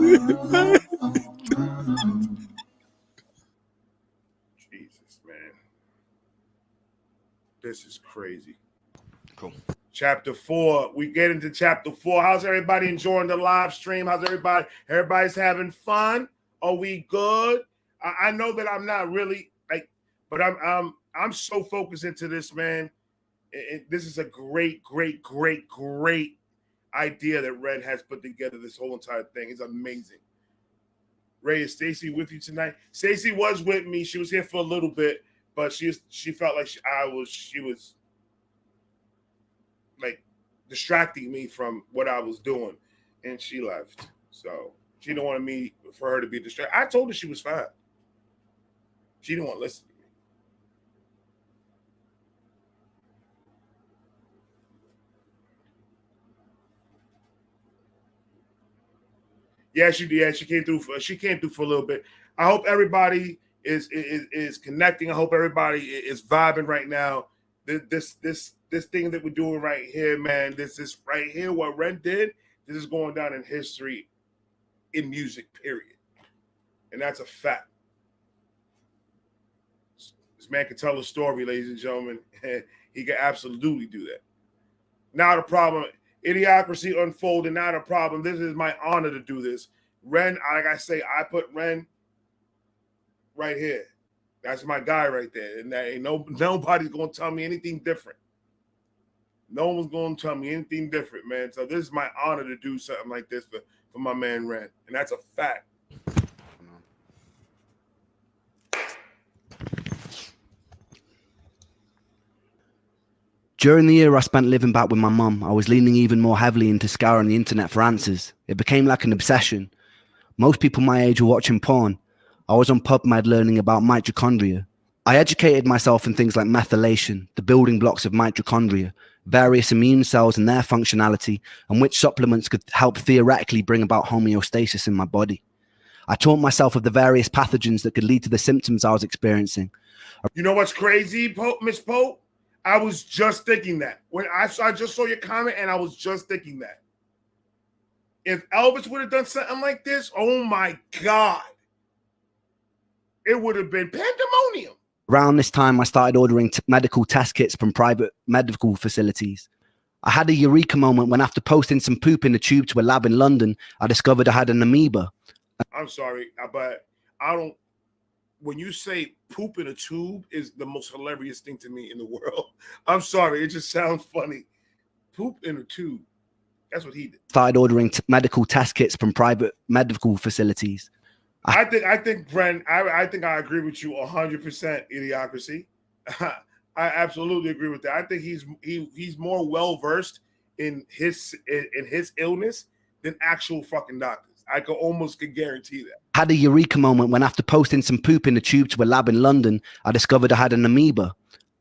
Speaker 2: Jesus, man. This is crazy.
Speaker 3: Cool.
Speaker 2: Chapter 4. We get into chapter 4. How's everybody enjoying the live stream? How's everybody? Everybody's having fun? Are we good? I know that I'm not really like, but I'm so focused into this, man. This is a great idea that Ren has put together. This whole entire thing is amazing. Ray, is Stacy with you tonight? Stacy was with me. She was here for a little bit, but she felt like she was like distracting me from what I was doing, and she left. So she didn't want me for her to be distracted. I told her she was fine. She didn't want to listen to me. Yeah, she did. Yeah, she came through for a little bit. I hope everybody is connecting. I hope everybody is vibing right now. This thing that we're doing right here, man. This is right here what Ren did. This is going down in history in music, period. And that's a fact. This man can tell a story, ladies and gentlemen. He can absolutely do that. Now the problem, Idiocracy unfolded, not a problem. This is my honor to do this. Ren, like I say, I put Ren right here. That's my guy right there. And that ain't nobody's going to tell me anything different. No one's going to tell me anything different, man. So this is my honor to do something like this for my man Ren. And that's a fact.
Speaker 3: During the year I spent living back with my mum, I was leaning even more heavily into scouring the internet for answers. It became like an obsession. Most people my age were watching porn. I was on PubMed learning about mitochondria. I educated myself in things like methylation, the building blocks of mitochondria, various immune cells and their functionality, and which supplements could help theoretically bring about homeostasis in my body. I taught myself of the various pathogens that could lead to the symptoms I was experiencing.
Speaker 2: You know what's crazy, Miss Pope? I was just thinking that. When I just saw your comment and I was just thinking that. If Elvis would have done something like this, oh my God. It would have been pandemonium.
Speaker 3: Around this time, I started ordering medical test kits from private medical facilities. I had a eureka moment when, after posting some poop in a tube to a lab in London, I discovered I had an amoeba.
Speaker 2: I'm sorry, but I don't. When you say poop in a tube is the most hilarious thing to me in the world. I'm sorry, it just sounds funny. Poop in a tube. That's what he did.
Speaker 3: Started ordering medical test kits from private medical facilities.
Speaker 2: I think, Brent, I think I agree with you 100%, Idiocracy. I absolutely agree with that. I think he's more well-versed in his illness than actual fucking doctors. I could almost guarantee that.
Speaker 3: I had a eureka moment when, after posting some poop in a tube to a lab in London, I discovered I had an amoeba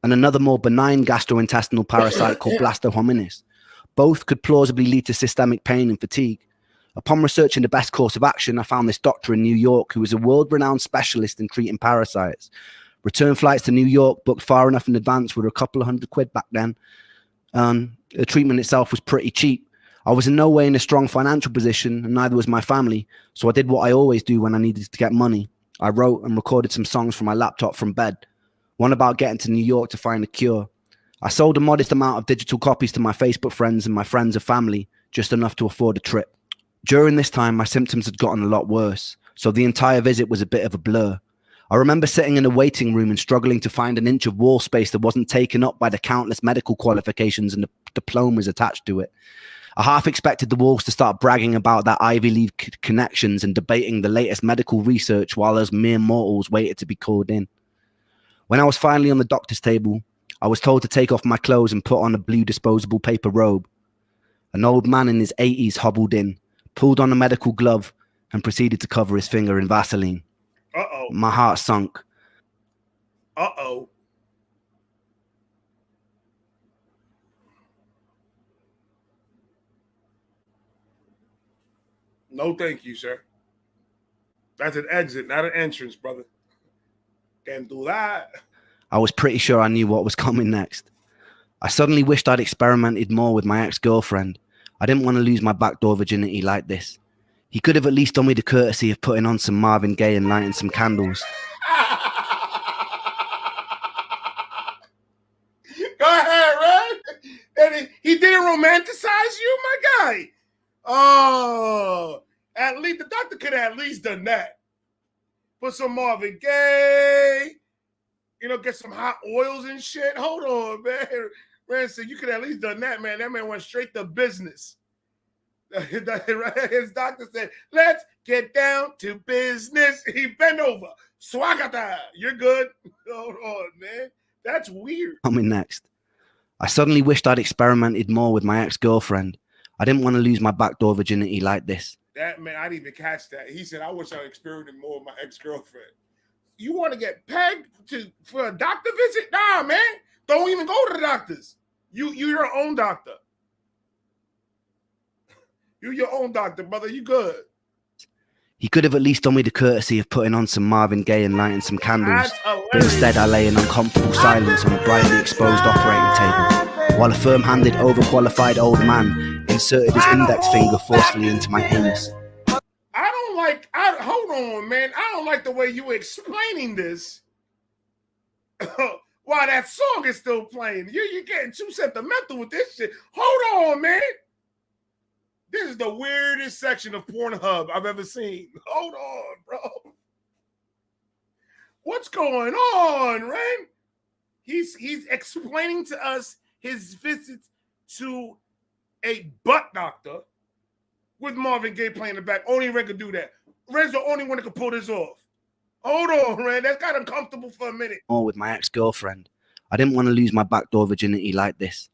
Speaker 3: and another more benign gastrointestinal parasite called blastohominis. Both could plausibly lead to systemic pain and fatigue. Upon researching the best course of action, I found this doctor in New York who was a world-renowned specialist in treating parasites. Return flights to New York, booked far enough in advance, were a couple of £100 back then. The treatment itself was pretty cheap. I was in no way in a strong financial position, and neither was my family, so I did what I always do when I needed to get money. I wrote and recorded some songs from my laptop from bed, one about getting to New York to find a cure. I sold a modest amount of digital copies to my Facebook friends and my friends and family, just enough to afford a trip. During this time, my symptoms had gotten a lot worse, so the entire visit was a bit of a blur. I remember sitting in a waiting room and struggling to find an inch of wall space that wasn't taken up by the countless medical qualifications and the diplomas attached to it. I half expected the walls to start bragging about their Ivy League connections and debating the latest medical research while us mere mortals waited to be called in. When I was finally on the doctor's table, I was told to take off my clothes and put on a blue disposable paper robe. An old man in his 80s hobbled in, pulled on a medical glove, and proceeded to cover his finger in Vaseline.
Speaker 2: Uh-oh.
Speaker 3: My heart sunk.
Speaker 2: Uh-oh. No, thank you, sir. That's an exit, not an entrance, brother. Can't do that.
Speaker 3: I was pretty sure I knew what was coming next. I suddenly wished I'd experimented more with my ex-girlfriend. I didn't want to lose my backdoor virginity like this. He could have at least done me the courtesy of putting on some Marvin Gaye and lighting some candles.
Speaker 2: Go ahead, Red. And he didn't romanticize you, my guy. Oh, at least the doctor could have at least done that. Put some Marvin Gaye, get some hot oils and shit. Hold on, man. Red said you could have at least done that, man. That man went straight to business. His doctor said, let's get down to business. He bent over. Swagata, you're good. Hold on, man. That's weird.
Speaker 3: Coming next. I suddenly wished I'd experimented more with my ex-girlfriend. I didn't want to lose my backdoor virginity like this.
Speaker 2: That man, I didn't even catch that. He said, I wish I experimented more with my ex-girlfriend. You want to get pegged for a doctor visit? Nah, man. Don't even go to the doctors. You're your own doctor. You're your own doctor, brother. You good.
Speaker 3: He could have at least done me the courtesy of putting on some Marvin Gaye and lighting some candles, but instead I lay in uncomfortable silence on a brightly exposed operating table, while a firm-handed, overqualified old man inserted his index finger forcefully into my anus.
Speaker 2: Hold on, man. I don't like the way you were explaining this. While that song is still playing. You're getting too sentimental with this shit. Hold on, man. This is the weirdest section of Pornhub I've ever seen. Hold on, bro. What's going on, Ren? He's explaining to us his visits to a butt doctor with Marvin Gaye playing in the back. Only Ren could do that. Ren's the only one that could pull this off. Hold on, Ren. That's kind of uncomfortable for a minute.
Speaker 3: Or with my ex-girlfriend. I didn't want to lose my backdoor virginity like this.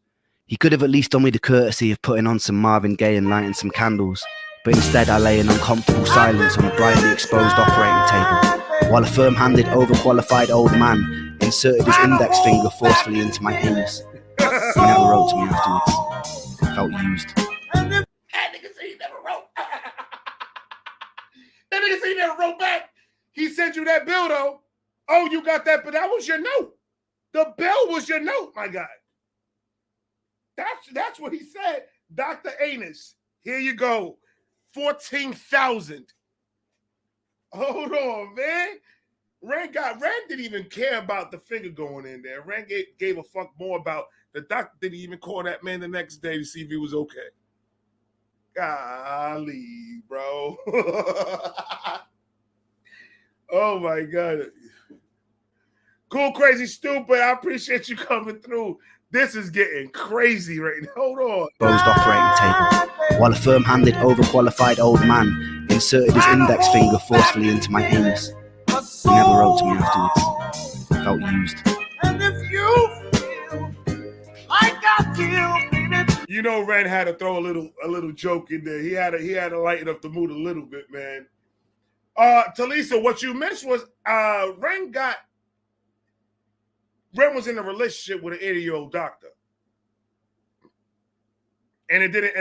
Speaker 3: He could have at least done me the courtesy of putting on some Marvin Gaye and lighting some candles, but instead I lay in uncomfortable silence on a brightly exposed operating table, while a firm-handed, overqualified old man inserted his index finger forcefully into my anus. He never wrote to me afterwards. I felt used.
Speaker 2: That nigga said he never wrote. That nigga said he never wrote back. He sent you that bill, though. Oh, you got that, but that was your note. The bill was your note, my guy. That's what he said. Dr. Anus, here you go. 14,000. Hold on, man. Ren didn't even care about the finger going in there. Ren gave a fuck more about the doctor. Didn't even call that man the next day to see if he was okay. Golly, bro. Oh my God. Cool, crazy, stupid. I appreciate you coming through. This is getting crazy right now. Hold on.
Speaker 3: Exposed operating table, while a firm-handed, overqualified old man inserted his index finger forcefully into my anus. He never wrote to me afterwards. I felt used.
Speaker 5: And if you feel like I feel, baby.
Speaker 2: You know, Ren had to throw a little joke in there. He had to lighten up the mood a little bit, man. Talisa, what you missed was Ren was in a relationship with an 80-year-old doctor. And it didn't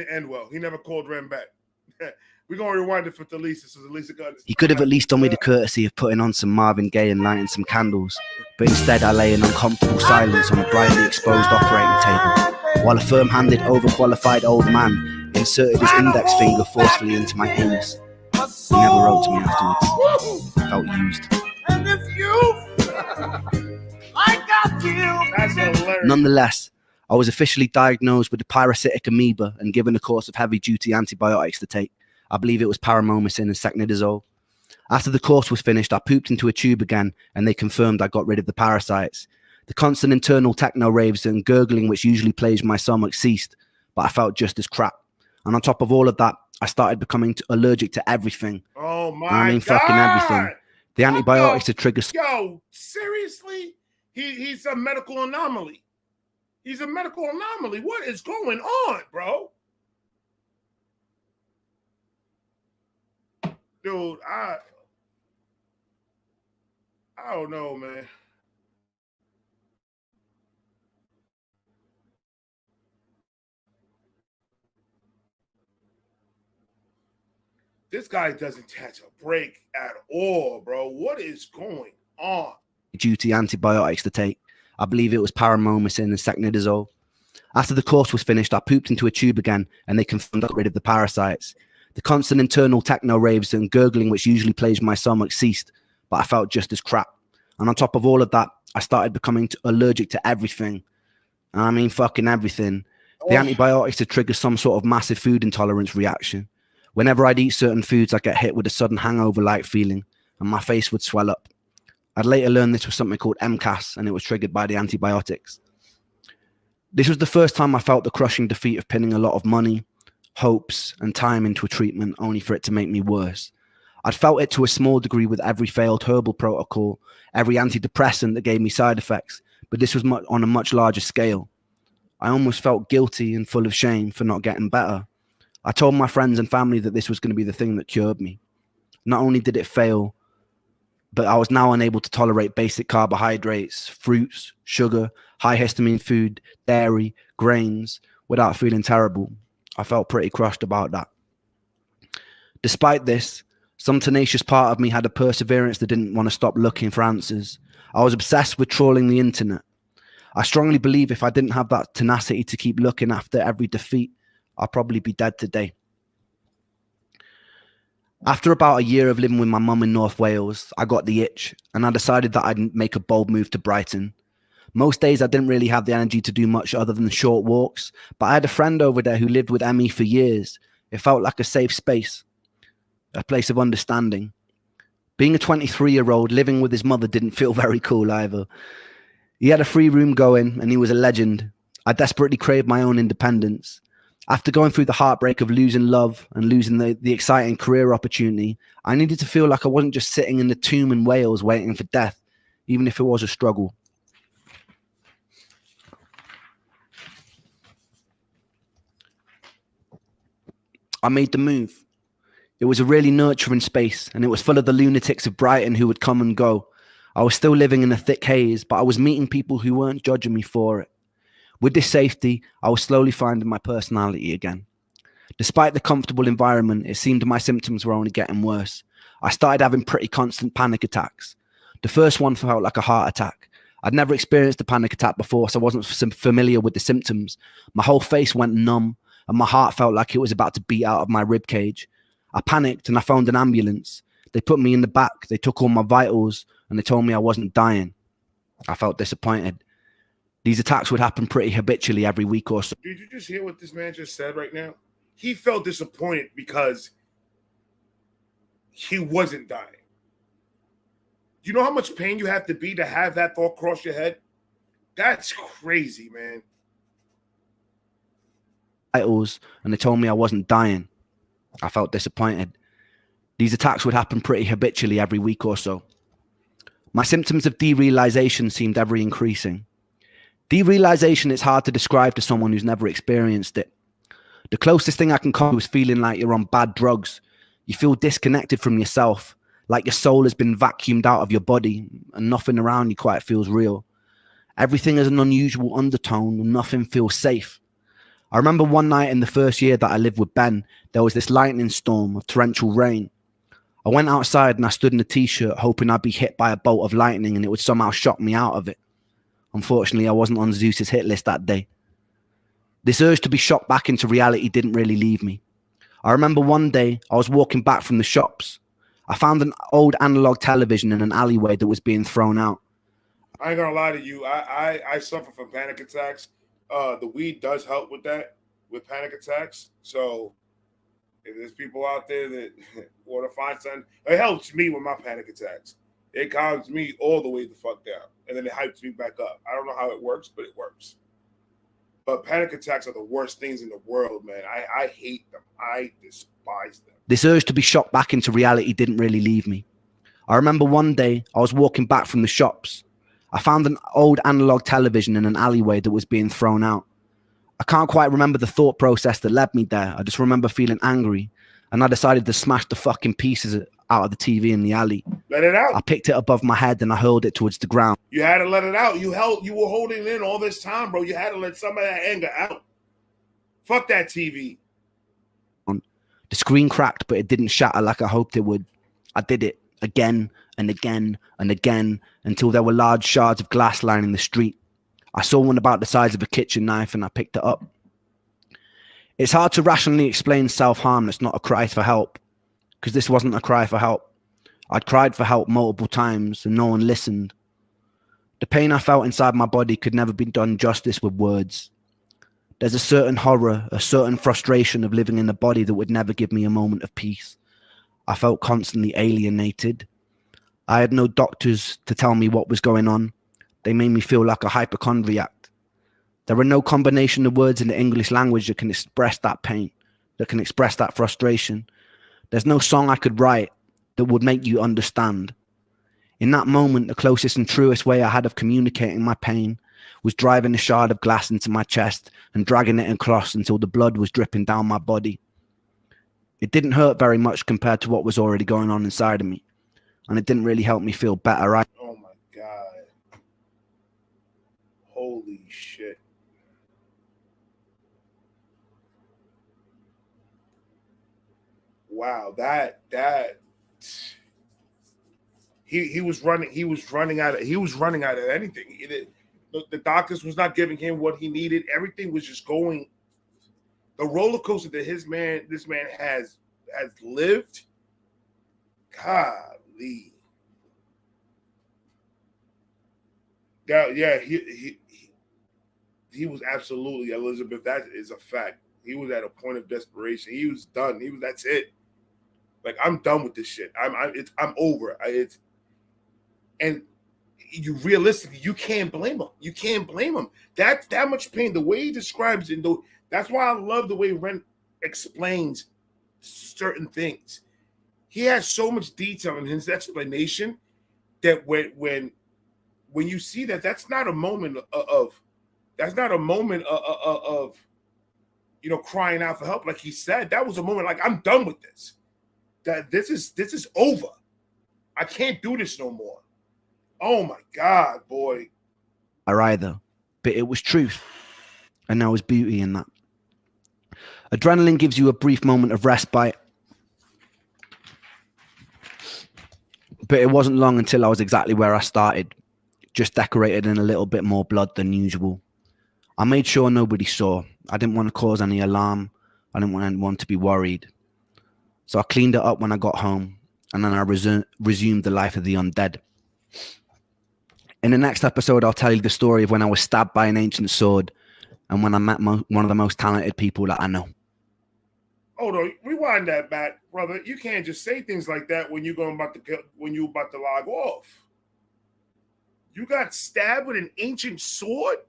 Speaker 2: end well. He never called Ren back. We're gonna rewind it for Talisa so Talisa got
Speaker 3: He could have at least done me the courtesy of putting on some Marvin Gaye and lighting some candles, but instead I lay in uncomfortable silence on a brightly exposed operating table, while a firm-handed, overqualified old man inserted his index finger forcefully into my anus. He never wrote to me afterwards. I felt used.
Speaker 5: And if you like I feel,
Speaker 2: That's hilarious.
Speaker 3: Nonetheless, I was officially diagnosed with a parasitic amoeba and given a course of heavy-duty antibiotics to take. I believe it was paramomycin and secnidazole. After the course was finished, I pooped into a tube again, and they confirmed I got rid of the parasites. The constant internal techno raves and gurgling which usually plagued my stomach ceased, but I felt just as crap. And on top of all of that, I started becoming allergic to everything.
Speaker 2: Oh my
Speaker 3: I mean,
Speaker 2: God.
Speaker 3: fucking everything. The antibiotics to trigger.
Speaker 2: Yo, seriously? He's a medical anomaly. He's a medical anomaly. What is going on, bro? Dude, I don't know, man. This guy doesn't catch a break at all, bro. What is going on?
Speaker 3: Duty antibiotics to take. I believe it was paramomycin and secnidazole. After the course was finished, I pooped into a tube again, and they confirmed I got rid of the parasites. The constant internal techno raves and gurgling which usually plagued my stomach ceased, but I felt just as crap. And on top of all of that, I started becoming allergic to everything. I mean, fucking everything. The antibiotics to trigger some sort of massive food intolerance reaction. Whenever I'd eat certain foods, I'd get hit with a sudden hangover-like feeling, and my face would swell up. I'd later learned this was something called MCAS, and it was triggered by the antibiotics. This was the first time I felt the crushing defeat of pinning a lot of money, hopes, and time into a treatment only for it to make me worse. I'd felt it to a small degree with every failed herbal protocol, every antidepressant that gave me side effects, but this was on a much larger scale. I almost felt guilty and full of shame for not getting better. I told my friends and family that this was going to be the thing that cured me. Not only did it fail, but I was now unable to tolerate basic carbohydrates, fruits, sugar, high histamine food, dairy, grains, without feeling terrible. I felt pretty crushed about that. Despite this, some tenacious part of me had a perseverance that didn't want to stop looking for answers. I was obsessed with trawling the internet. I strongly believe if I didn't have that tenacity to keep looking after every defeat, I'd probably be dead today. After about a year of living with my mum in North Wales, I got the itch, and I decided that I'd make a bold move to Brighton. Most days I didn't really have the energy to do much other than short walks, but I had a friend over there who lived with ME for years. It felt like a safe space, a place of understanding. Being a 23-year-old living with his mother didn't feel very cool either. He had a free room going, and he was a legend. I desperately craved my own independence. After going through the heartbreak of losing love and losing the exciting career opportunity, I needed to feel like I wasn't just sitting in the tomb in Wales waiting for death, even if it was a struggle. I made the move. It was a really nurturing space, and it was full of the lunatics of Brighton who would come and go. I was still living in a thick haze, but I was meeting people who weren't judging me for it. With this safety, I was slowly finding my personality again. Despite the comfortable environment, it seemed my symptoms were only getting worse. I started having pretty constant panic attacks. The first one felt like a heart attack. I'd never experienced a panic attack before, so I wasn't familiar with the symptoms. My whole face went numb, and my heart felt like it was about to beat out of my rib cage. I panicked and I phoned an ambulance. They put me in the back, they took all my vitals, and they told me I wasn't dying. I felt disappointed. These attacks would happen pretty habitually every week or so.
Speaker 2: Did you just hear what this man just said right now? He felt disappointed because he wasn't dying. Do you know how much pain you have to be to have that thought cross your head? That's crazy, man.
Speaker 3: Vitals, and they told me I wasn't dying. I felt disappointed. These attacks would happen pretty habitually every week or so. My symptoms of derealization seemed ever increasing. Derealization is hard to describe to someone who's never experienced it. The closest thing I can come to is feeling like you're on bad drugs. You feel disconnected from yourself, like your soul has been vacuumed out of your body and nothing around you quite feels real. Everything has an unusual undertone and nothing feels safe. I remember one night in the first year that I lived with Ben, there was this lightning storm of torrential rain. I went outside and I stood in a t-shirt hoping I'd be hit by a bolt of lightning and it would somehow shock me out of it. Unfortunately, I wasn't on Zeus's hit list that day. This urge to be shocked back into reality didn't really leave me. I remember one day I was walking back from the shops. I found an old analog television in an alleyway that was being thrown out.
Speaker 2: I ain't gonna lie to you. I suffer from panic attacks. The weed does help with that, with panic attacks. So if there's people out there that want to find something, it helps me with my panic attacks. It calms me all the way the fuck down, and then it hypes me back up. I don't know how it works, but it works. But panic attacks are the worst things in the world, man. I hate them. I despise them.
Speaker 3: This urge to be shocked back into reality didn't really leave me. I remember one day I was walking back from the shops. I found an old analog television in an alleyway that was being thrown out. I can't quite remember the thought process that led me there. I just remember feeling angry, and I decided to smash the fucking pieces out of the TV in the alley.
Speaker 2: Let it out.
Speaker 3: I picked it above my head and I hurled it towards the ground.
Speaker 2: You had to let it out. You were holding it in all this time, bro. You had to let some of that anger out. Fuck that TV.
Speaker 3: The screen cracked, but it didn't shatter like I hoped it would. I did it again and again and again until there were large shards of glass lining the street. I saw one about the size of a kitchen knife and I picked it up. It's hard to rationally explain self-harm that's not a cry for help, because this wasn't a cry for help. I'd cried for help multiple times and no one listened. The pain I felt inside my body could never be done justice with words. There's a certain horror, a certain frustration of living in a body that would never give me a moment of peace. I felt constantly alienated. I had no doctors to tell me what was going on. They made me feel like a hypochondriac. There are no combination of words in the English language that can express that pain, that can express that frustration. There's no song I could write that would make you understand. In that moment, the closest and truest way I had of communicating my pain was driving a shard of glass into my chest and dragging it across until the blood was dripping down my body. It didn't hurt very much compared to what was already going on inside of me, and it didn't really help me feel better.
Speaker 2: Oh my God. Holy shit. Wow, that he was running out of anything. The doctors was not giving him what he needed. Everything was just going. The roller coaster that this man has lived. Golly. Yeah, he was absolutely, Elizabeth. That is a fact. He was at a point of desperation. He was done. That's it. Like, I'm done with this shit. I'm over. And you realistically, you can't blame him. You can't blame him. That much pain, the way he describes it, that's why I love the way Ren explains certain things. He has so much detail in his explanation that when you see that's not a moment of crying out for help. Like he said, that was a moment like, I'm done with this. That this is over. I can't do this no more. Oh my God, boy.
Speaker 3: Either, but it was truth, and there was beauty in that. Adrenaline gives you a brief moment of respite, but it wasn't long until I was exactly where I started, just decorated in a little bit more blood than usual. I made sure nobody saw. I didn't want to cause any alarm. I didn't want anyone to be worried. So I cleaned it up when I got home, and then I resumed the life of the undead. In the next episode, I'll tell you the story of when I was stabbed by an ancient sword and when I met one of the most talented people that I know.
Speaker 2: Hold on, rewind that back, brother. You can't just say things like that when you're about to log off. You got stabbed with an ancient sword?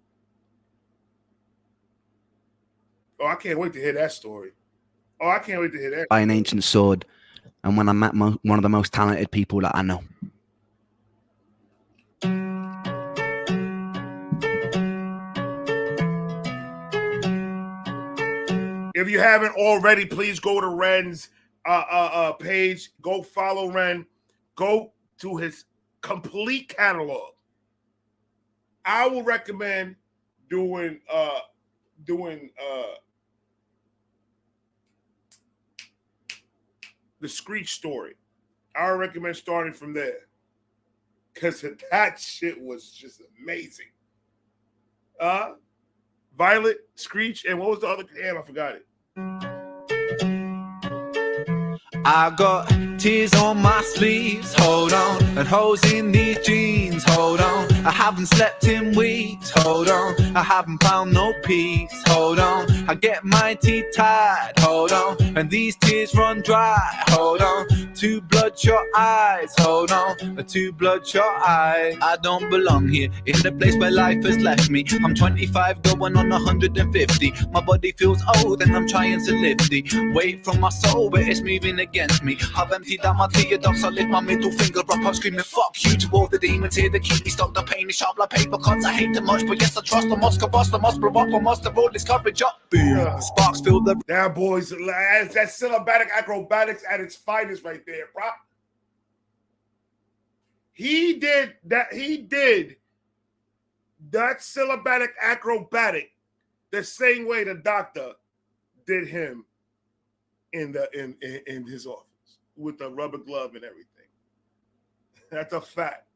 Speaker 2: Oh, I can't wait to hear that story. Oh, I can't wait to hear that.
Speaker 3: By an ancient sword, and when I met one of the most talented people that I know.
Speaker 2: If you haven't already, please go to Ren'S page. Go follow Ren. Go to his complete catalog. I will recommend doing the Screech story. I would recommend starting from there because that shit was just amazing. Violet, Screech, and what was the other? Damn, I forgot it.
Speaker 5: I got tears on my sleeves, hold on, and holes in these jeans, hold on. I haven't slept in weeks, hold on. I haven't found no peace, hold on. I get my teeth tied, hold on, and these tears run dry, hold on. Two bloodshot eyes, hold on, two bloodshot eyes. I don't belong here, in the place where life has left me. I'm 25 going on 150. My body feels old and I'm trying to lift the weight from my soul, but it's moving against me. I've emptied out my tear ducts, I lift my middle finger up, I'm screaming fuck you to all the demons here that keep me stuck. The pain is sharp like paper cuts, I hate them much, but yes I trust. I must combust, I must blow up, I must have rolled this coverage up. Boom, sparks fill the...
Speaker 2: Now boys, that's syllabatic acrobatics at its finest right there, bro. He did that syllabatic acrobatic the same way the doctor did him in his office with the rubber glove and everything. That's a fact.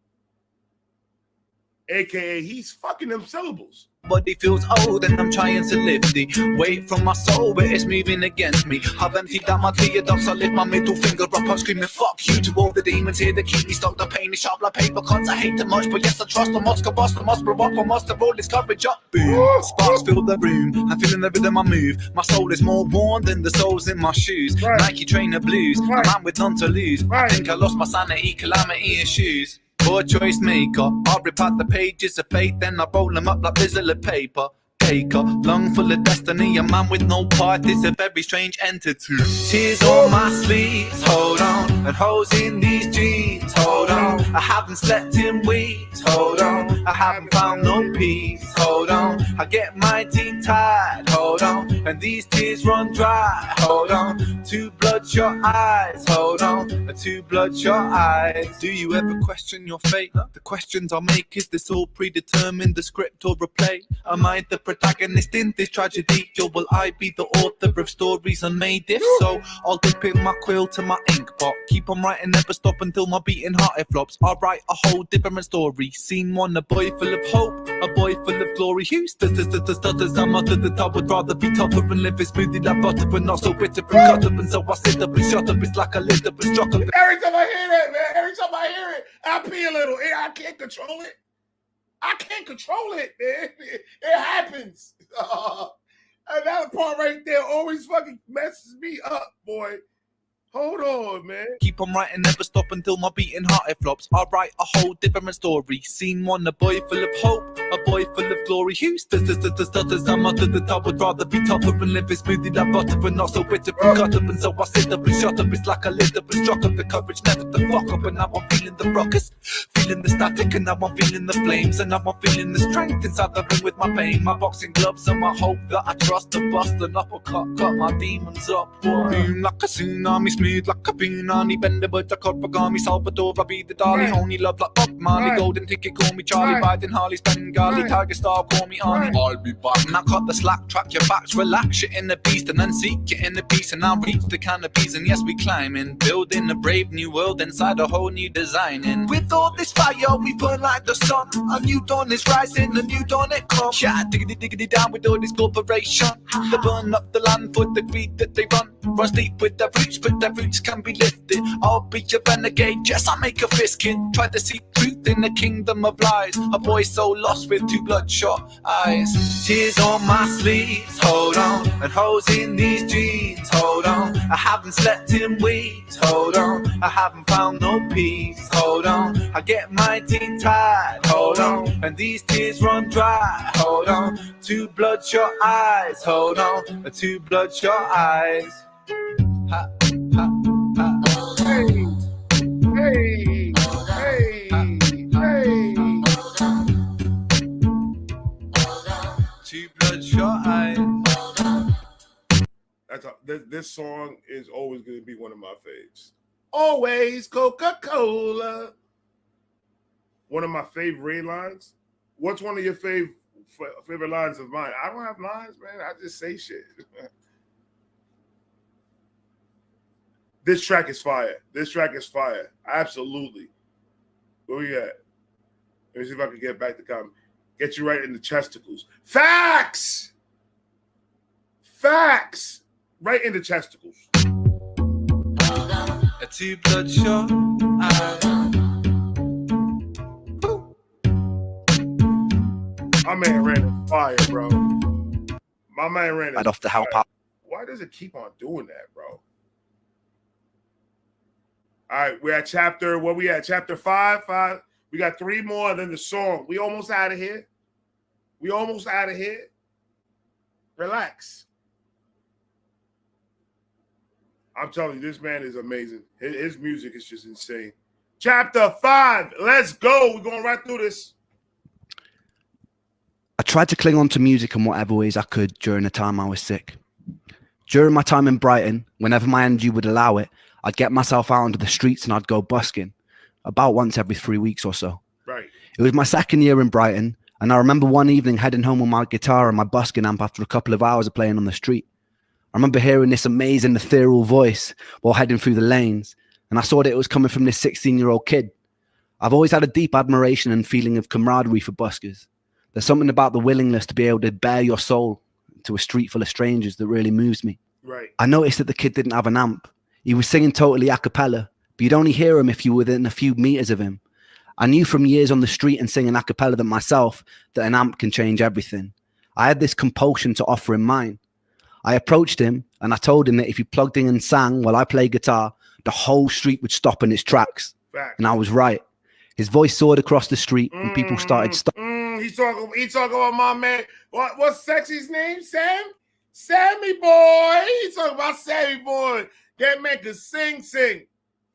Speaker 2: AKA he's fucking them syllables.
Speaker 5: Body feels old and I'm trying to lift the weight from my soul, but it's moving against me. I've emptied out my tear ducts, I lift my middle finger up, I'm screaming fuck you to all the demons here that keep me stuck. The pain is sharp like paper cuts, I hate them much, but yes I trust. I must combust, I must blow up, I must have rolled this coverage up. Boom, sparks fill the room, I'm feeling the rhythm I move. My soul is more worn than the soles in my shoes.
Speaker 2: Right.
Speaker 5: Nike trainer blues,
Speaker 2: Right.
Speaker 5: a man with none to lose.
Speaker 2: Right.
Speaker 5: I think I lost my sanity, calamity in shoes. Poor choice maker, I rip out the pages of fate, then I roll them up like bizzle of paper. Taker, lung full of destiny, a man with no part is a very strange entity. Tears on my sleeves, hold on, and holes in these jeans, hold on. I haven't slept in weeks, hold on. I haven't found no peace, hold on. I get my teeth tied, hold on, and these tears run dry, hold on. Two bloodshot eyes, hold on, two bloodshot eyes. Do you ever question your fate? The questions I make, is this all predetermined, the script or a play? Am I the protagonist in this tragedy, or will I be the author of stories unmade? If so, I'll dip in my quill to my ink pot, keep on writing, never stop until my beating heart it flops. I'll write a whole different story. Scene one, a boy full of hope, a boy full of glory. Who stutters, I'm under the top, would rather be tougher and live it smoothly like butter, but not so bitter and cut up. And so I sit up and shut up, it's like a lid up and struck up.
Speaker 2: Every time I hear that, man, every time I hear it, I pee a little. I can't control it. I can't control it, man. It happens. And that part right there always fucking messes me up, boy. Hold on, man.
Speaker 5: Keep on writing, never stop until my beating heart it flops. I'll write a whole different story. Scene one, a boy full of hope, a boy full of glory. Who stutters, I'm under the top, would rather be tougher and live it smoothly like butter, but not so bitter and cut up. And so I sit up and shut up, it's like a lid up and struck up. The coverage never to fuck up, and now I'm feeling the ruckus, feeling the static, and now I'm feeling the flames, and now I'm feeling the strength inside the ring with my pain. My boxing gloves and my hope that I trust to bust an uppercut, cut my demons up. Boom, like a tsunami, smooth like a punani, bend the birds, I Korpagami, Salvador, I be the Dali, only love like Bob Marley, golden ticket, call me Charlie, Biden, Harley, Spenga,
Speaker 6: Bengali
Speaker 2: Right.
Speaker 6: tiger star, call me Arnie.
Speaker 2: Right.
Speaker 6: I'll be back. And I cut the slack, track your backs, relax, shit in the beast, and then seek it in the peace. And I'll reach the canopies, and yes, we climbing, building a brave new world inside a whole new design. And
Speaker 5: With all this fire, we burn like the sun. A new dawn is rising, a new dawn it comes.
Speaker 6: yeah, diggity down with all this corporation. They burn up the land for the greed that they run. Run deep with their roots, but their roots can be lifted. I'll be a renegade, yes, I make a fist kid. Try to seek truth in the kingdom of lies. A boy so lost with two bloodshot eyes.
Speaker 5: Tears on my sleeves, hold on. And holes in these jeans, hold on. I haven't slept in weeks, hold on. I haven't found no peace, hold on. I get my teeth tied, hold on. And these tears run dry, hold on. Two bloodshot eyes, hold on. Two bloodshot eyes. Ha, ha, ha.
Speaker 2: Hey, hey, hey, hey.
Speaker 5: Two bloodshot eyes.
Speaker 2: This song is always going to be one of my faves. Always Coca-Cola. One of my favorite lines. What's one of your favorite lines of mine? I don't have lines, man. I just say shit. This track is fire. This track is fire. Absolutely. Where we at? Let me see if I can get back to comment. Get you right in the chesticles. Facts! Facts! Right in the chesticles.
Speaker 5: A two bloodshot eyes.
Speaker 2: My man ran fire, bro. My man ran
Speaker 3: I'd have to help out.
Speaker 2: Why does it keep on doing that, bro? All right, we're at chapter, where we at? Chapter 5. We got 3 more than the song. We almost out of here. Relax. I'm telling you, this man is amazing. His music is just insane. Chapter 5. Let's go. We're going right through this.
Speaker 3: I tried to cling on to music in whatever ways I could during the time I was sick. During my time in Brighton, whenever my energy would allow it, I'd get myself out onto the streets and I'd go busking, about once every 3 weeks or so.
Speaker 2: Right.
Speaker 3: It was my second year in Brighton, and I remember one evening heading home with my guitar and my busking amp after a couple of hours of playing on the street. I remember hearing this amazing ethereal voice while heading through the lanes, and I saw that it was coming from this 16-year-old kid. I've always had a deep admiration and feeling of camaraderie for buskers. There's something about the willingness to be able to bare your soul to a street full of strangers that really moves me.
Speaker 2: Right.
Speaker 3: I noticed that the kid didn't have an amp. He was singing totally a cappella, but you'd only hear him if you were within a few meters of him. I knew from years on the street and singing a cappella that myself that an amp can change everything. I had this compulsion to offer him mine. I approached him and I told him that if he plugged in and sang while I played guitar, the whole street would stop in its tracks.
Speaker 2: Facts.
Speaker 3: And I was right. His voice soared across the street and people started stopping.
Speaker 2: He's talking about my man. What's Sexy's name? Sam? Sammy boy. He's talking about Sammy boy. That man can sing.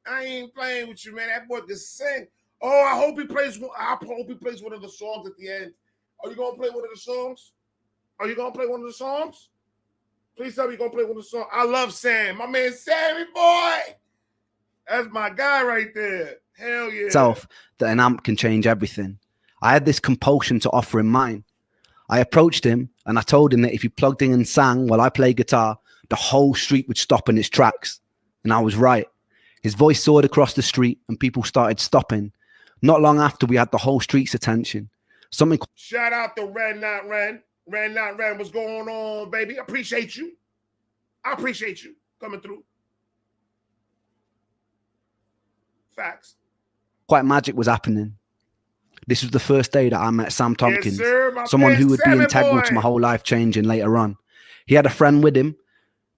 Speaker 2: I ain't playing with you, man. That boy can sing. Oh, I hope he plays one of the songs at the end. Are you gonna play one of the songs? Please tell me you're gonna play one of the songs. I love Sam. My man Sammy boy. That's my guy right there. Hell yeah.
Speaker 3: Self that an amp can change everything. I had this compulsion to offer him mine. I approached him and I told him that if he plugged in and sang while I played guitar, the whole street would stop in its tracks. And I was right. His voice soared across the street and people started stopping. Not long after, we had the whole street's attention. Something.
Speaker 2: Shout out to Ren, not Ren. Ren, not Ren. What's going on, baby? I appreciate you coming through. Facts.
Speaker 3: Quite magic was happening. This was the first day that I met Sam Tompkins,
Speaker 2: Yes, sir,
Speaker 3: someone
Speaker 2: man,
Speaker 3: who would be
Speaker 2: Sammy
Speaker 3: integral
Speaker 2: boy.
Speaker 3: to my whole life changing later on. He had a friend with him,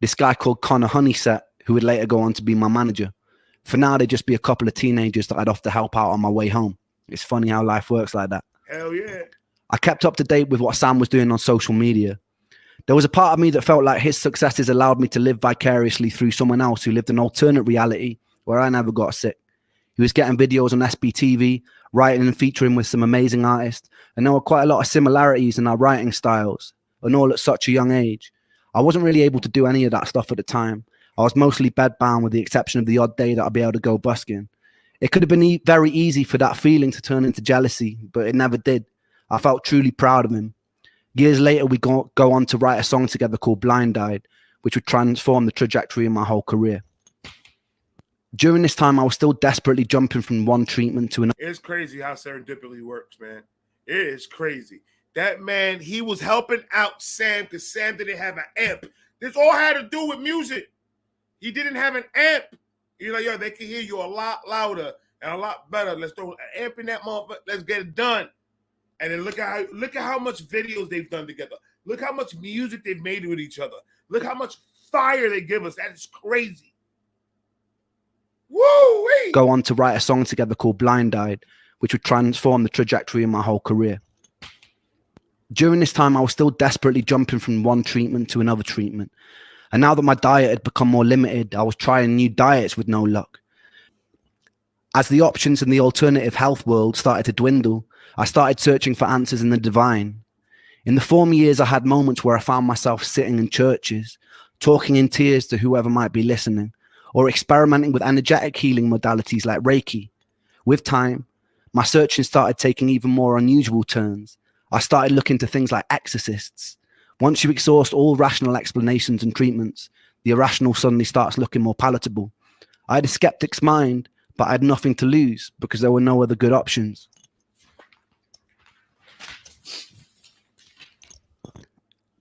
Speaker 3: this guy called Connor Honeyset, who would later go on to be my manager. For now, they'd just be a couple of teenagers that I'd have to help out on my way home. It's funny how life works like that.
Speaker 2: Hell yeah.
Speaker 3: I kept up to date with what Sam was doing on social media. There was a part of me that felt like his successes allowed me to live vicariously through someone else who lived an alternate reality where I never got sick. He was getting videos on SBTV, writing and featuring with some amazing artists, and there were quite a lot of similarities in our writing styles, and all at such a young age. I wasn't really able to do any of that stuff at the time. I was mostly bedbound with the exception of the odd day that I'd be able to go busking. It could have been very easy for that feeling to turn into jealousy, but it never did. I felt truly proud of him. Years later, we go on to write a song together called Blind Eyed, which would transform the trajectory of my whole career. During this time, I was still desperately jumping from one treatment to another.
Speaker 2: It's crazy how serendipity works, man. It is crazy. That man, he was helping out Sam because Sam didn't have an amp. This all had to do with music. He didn't have an amp. He's like, yo, they can hear you a lot louder and a lot better. Let's throw an amp in that motherfucker. Let's get it done. And then look at how much videos they've done together. Look how much music they've made with each other. Look how much fire they give us. That is crazy. Woo-wee!
Speaker 3: Go on to write a song together called Blind Eyed, which would transform the trajectory of my whole career. During this time, I was still desperately jumping from one treatment to another treatment. And now that my diet had become more limited, I was trying new diets with no luck. As the options in the alternative health world started to dwindle, I started searching for answers in the divine. In the former years, I had moments where I found myself sitting in churches, talking in tears to whoever might be listening, or experimenting with energetic healing modalities like Reiki. With time, my searching started taking even more unusual turns. I started looking to things like exorcists. Once you exhaust all rational explanations and treatments, the irrational suddenly starts looking more palatable. I had a skeptic's mind, but I had nothing to lose because there were no other good options.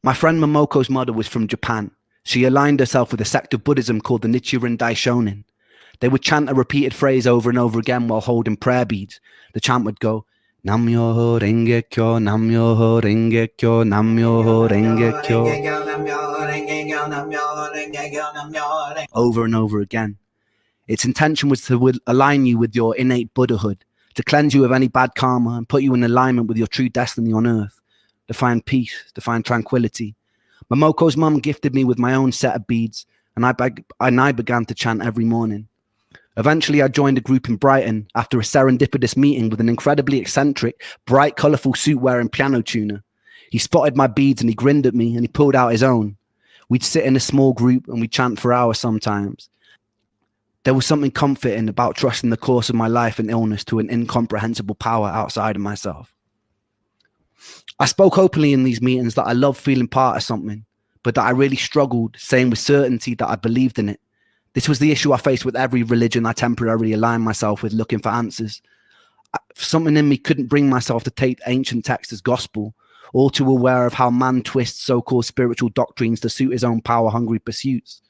Speaker 3: My friend Momoko's mother was from Japan. She aligned herself with a sect of Buddhism called the Nichiren Daishonin. They would chant a repeated phrase over and over again while holding prayer beads. The chant would go, Nam-myoho Renge Kyo, Nam-myoho Renge Kyo, Nam-myoho Renge Kyo, over and over again. Its intention was to align you with your innate Buddhahood, to cleanse you of any bad karma and put you in alignment with your true destiny on earth, to find peace, to find tranquility. Momoko's mum gifted me with my own set of beads, and I began to chant every morning. Eventually, I joined a group in Brighton after a serendipitous meeting with an incredibly eccentric, bright, colourful suit-wearing piano tuner. He spotted my beads and he grinned at me and he pulled out his own. We'd sit in a small group and we'd chant for hours sometimes. There was something comforting about trusting the course of my life and illness to an incomprehensible power outside of myself. I spoke openly in these meetings that I loved feeling part of something, but that I really struggled saying with certainty that I believed in it. This was the issue I faced with every religion I temporarily aligned myself with, looking for answers. Something in me couldn't bring myself to take ancient texts as gospel, all too aware of how man twists so-called spiritual doctrines to suit his own power-hungry pursuits.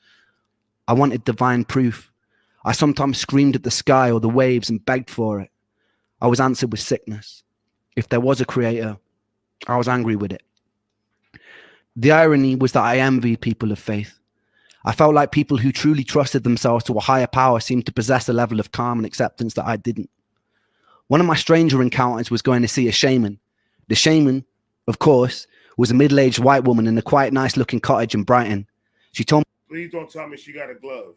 Speaker 3: I wanted divine proof. I sometimes screamed at the sky or the waves and begged for it. I was answered with sickness. If there was a creator, I was angry with it. The irony was that I envied people of faith. I felt like people who truly trusted themselves to a higher power seemed to possess a level of calm and acceptance that I didn't. One of my stranger encounters was going to see a shaman. The shaman, of course, was a middle-aged white woman in a quite nice-looking cottage in Brighton. She told me,
Speaker 2: please don't tell me she got a glove.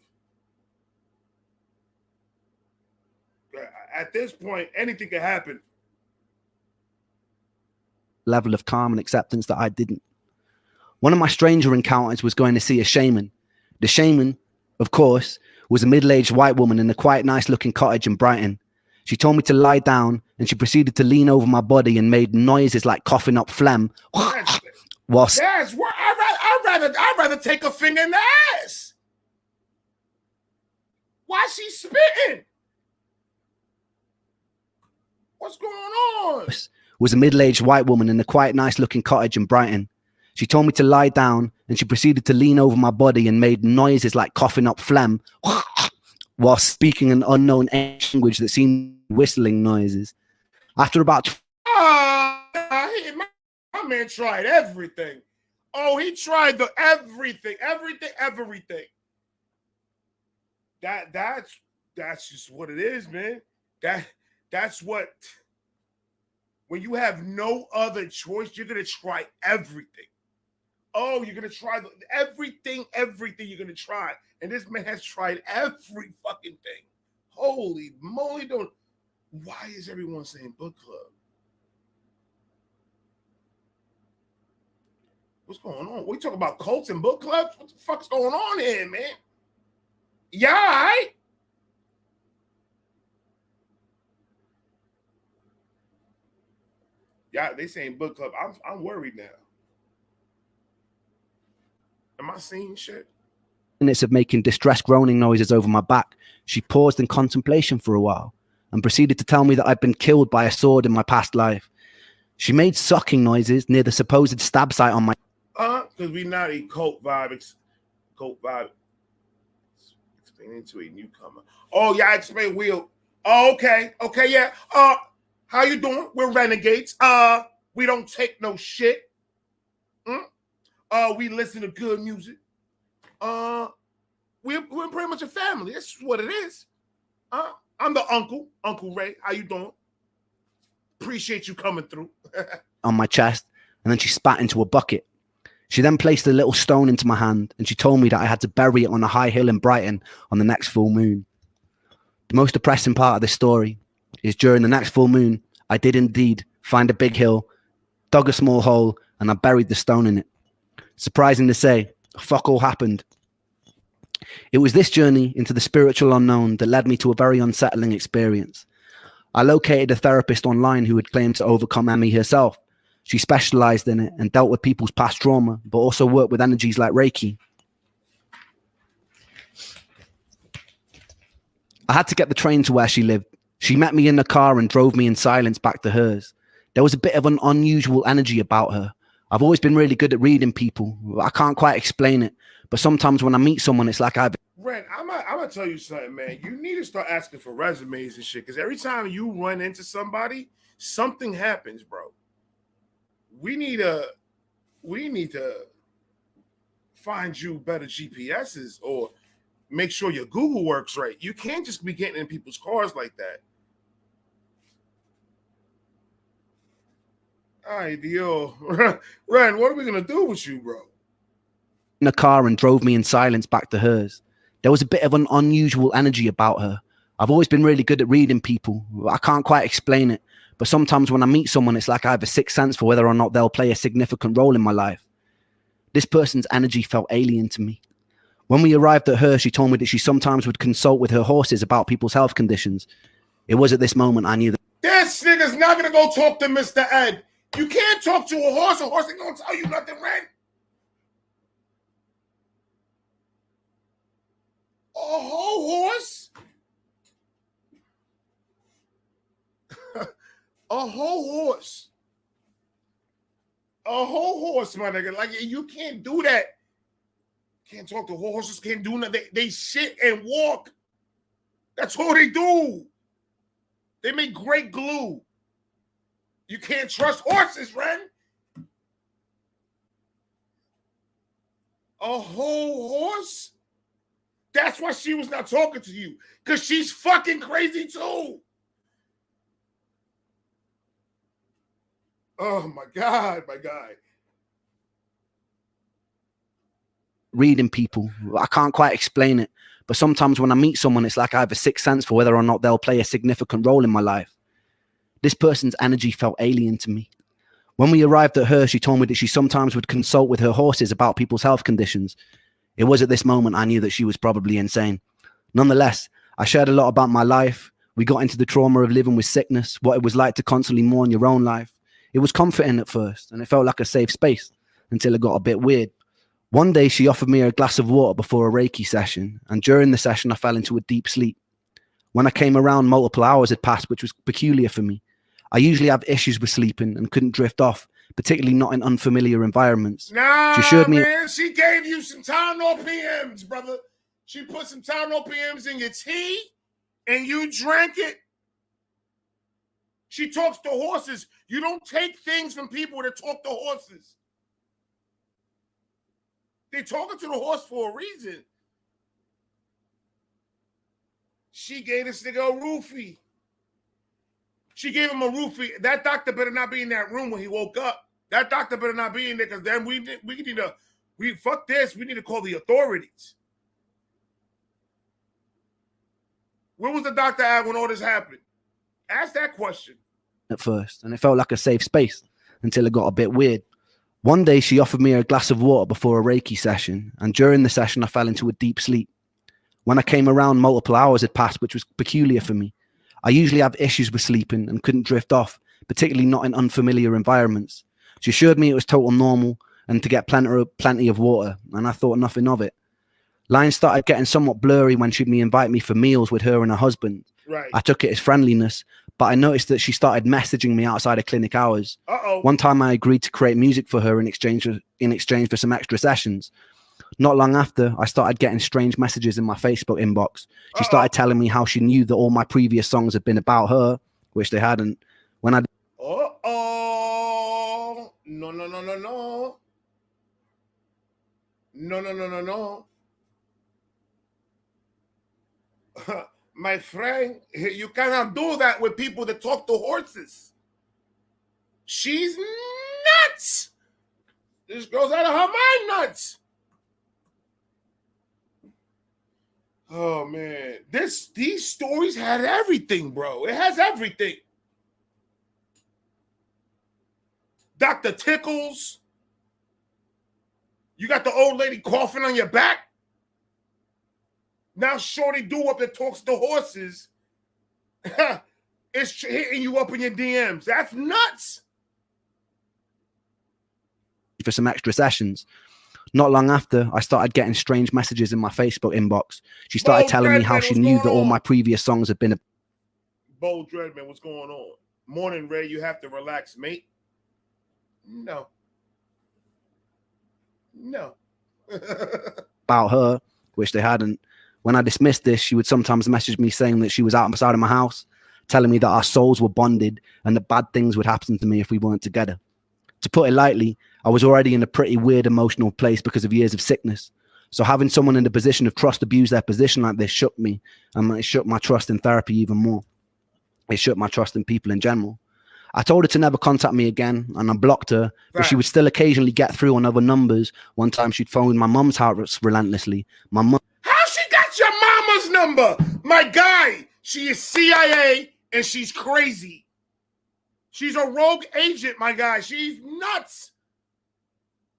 Speaker 2: At this point, anything could happen.
Speaker 3: Level of calm and acceptance that I didn't. One of my stranger encounters was going to see a shaman. The shaman, of course, was a middle-aged white woman in a quite nice-looking cottage in Brighton. She told me to lie down, and she proceeded to lean over my body and made noises like coughing up phlegm.
Speaker 2: That's what I'd rather take a finger in the ass. Why she spitting? What's going on?
Speaker 3: Was a middle-aged white woman in a quite nice-looking cottage in Brighton. She told me to lie down, and she proceeded to lean over my body and made noises like coughing up phlegm while speaking an unknown language that seemed whistling noises. After about...
Speaker 2: my man tried everything. Oh, he tried everything. That's just what it is, man. That's what... When you have no other choice, you're going to try everything. Oh, you're going to try everything you're going to try. And this man has tried every fucking thing. Holy moly, why is everyone saying book club? What's going on? We talk about cults and book clubs? What the fuck's going on here, man? Yeah, all right? Yeah, they saying book club. I'm worried now. Am I seeing shit?
Speaker 3: Minutes of making distressed groaning noises over my back, she paused in contemplation for a while and proceeded to tell me that I'd been killed by a sword in my past life. She made sucking noises near the supposed stab site on my...
Speaker 2: Because we not a cult vibe. Cult vibe. Explaining to a newcomer. Oh, yeah, I explained Will. Oh, okay. Okay, yeah. How you doing? We're renegades. We don't take no shit. We listen to good music. We're pretty much a family. That's what it is. I'm the Uncle Ray. How you doing? Appreciate you coming through.
Speaker 3: on my chest, and then she spat into a bucket. She then placed a little stone into my hand, and she told me that I had to bury it on a high hill in Brighton on the next full moon. The most depressing part of this story is during the next full moon, I did indeed find a big hill, dug a small hole, and I buried the stone in it. Surprising to say, fuck all happened. It was this journey into the spiritual unknown that led me to a very unsettling experience. I located a therapist online who had claimed to overcome ME herself. She specialized in it and dealt with people's past trauma, but also worked with energies like Reiki. I had to get the train to where she lived. She met me in the car and drove me in silence back to hers. There was a bit of an unusual energy about her. I've always been really good at reading people. I can't quite explain it, but sometimes when I meet someone, it's like I've...
Speaker 2: Ren, I'm gonna tell you something, man. You need to start asking for resumes and shit, because every time you run into somebody, something happens, bro. We need to find you better GPSs or make sure your Google works right. You can't just be getting in people's cars like that. Ay, Dio. Ren, what are we gonna do with you, bro?
Speaker 3: In the car and drove me in silence back to hers. There was a bit of an unusual energy about her. I've always been really good at reading people. I can't quite explain it, but sometimes when I meet someone, it's like I have a sixth sense for whether or not they'll play a significant role in my life. This person's energy felt alien to me. When we arrived at her, she told me that she sometimes would consult with her horses about people's health conditions. It was at this moment I knew that
Speaker 2: this nigga's not gonna go talk to Mr. Ed. You can't talk to a horse. A horse ain't gonna tell you nothing, Ren. A whole horse? A whole horse. A whole horse, my nigga. Like, you can't do that. Can't talk to horses, can't do nothing. They shit and walk. That's all they do. They make great glue. You can't trust horses, Ren. A whole horse? That's why she was not talking to you. Because she's fucking crazy too. Oh my God, my guy.
Speaker 3: reading people. I can't quite explain it, but sometimes when I meet someone, it's like I have a sixth sense for whether or not they'll play a significant role in my life. This person's energy felt alien to me. When we arrived at her, she told me that she sometimes would consult with her horses about people's health conditions. It was at this moment I knew that she was probably insane. Nonetheless, I shared a lot about my life. We got into the trauma of living with sickness, what it was like to constantly mourn your own life. It was comforting at first, and it felt like a safe space until it got a bit weird. One day, she offered me a glass of water before a Reiki session, and during the session, I fell into a deep sleep. When I came around, multiple hours had passed, which was peculiar for me. I usually have issues with sleeping and couldn't drift off, particularly not in unfamiliar environments.
Speaker 2: Nah,
Speaker 3: she assured me,
Speaker 2: man, she gave you some Tylenol PMs, brother. She put some Tylenol PMs in your tea, and you drank it. She talks to horses. You don't take things from people that talk to horses. They're talking to the horse for a reason. She gave this nigga a roofie. She gave him a roofie. That doctor better not be in that room when he woke up. That doctor better not be in there, because then we need to fuck this. We need to call the authorities. Where was the doctor at when all this happened? Ask that question.
Speaker 3: At first, and it felt like a safe space until it got a bit weird. One day, she offered me a glass of water before a Reiki session, and during the session, I fell into a deep sleep. When I came around, multiple hours had passed, which was peculiar for me. I usually have issues with sleeping and couldn't drift off, particularly not in unfamiliar environments. She assured me it was total normal and to get plenty of water, and I thought nothing of it. Lines started getting somewhat blurry when she'd invite me for meals with her and her husband.
Speaker 2: Right.
Speaker 3: I took it as friendliness, but I noticed that she started messaging me outside of clinic hours. One time I agreed to create music for her in exchange for some extra sessions. Not long after, I started getting strange messages in my Facebook inbox. She started telling me how she knew that all my previous songs had been about her, which they hadn't. When I
Speaker 2: No. No. My friend, you cannot do that with people that talk to horses. She's nuts. This girl's out of her mind nuts. Oh man, these stories had everything, bro. It has everything. Dr. Tickles. You got the old lady coughing on your back. Now Shorty Do Up that talks to horses is hitting you up in your DMs. That's nuts.
Speaker 3: For some extra sessions. Not long after, I started getting strange messages in my Facebook inbox. She started telling me how she knew that all my previous songs had been...
Speaker 2: Bo Dreadman, what's going on? Morning, Ray, you have to relax, mate. No.
Speaker 3: about her, which they hadn't. When I dismissed this, she would sometimes message me saying that she was outside of my house, telling me that our souls were bonded and that bad things would happen to me if we weren't together. To put it lightly, I was already in a pretty weird emotional place because of years of sickness. So having someone in the position of trust abuse their position like this shook me, and it shook my trust in therapy even more. It shook my trust in people in general. I told her to never contact me again, and I blocked her, but she would still occasionally get through on other numbers. One time she'd phoned my mum's house relentlessly. My mum...
Speaker 2: How she got your mama's number? My guy, she is CIA and she's crazy. She's a rogue agent, my guy. She's nuts.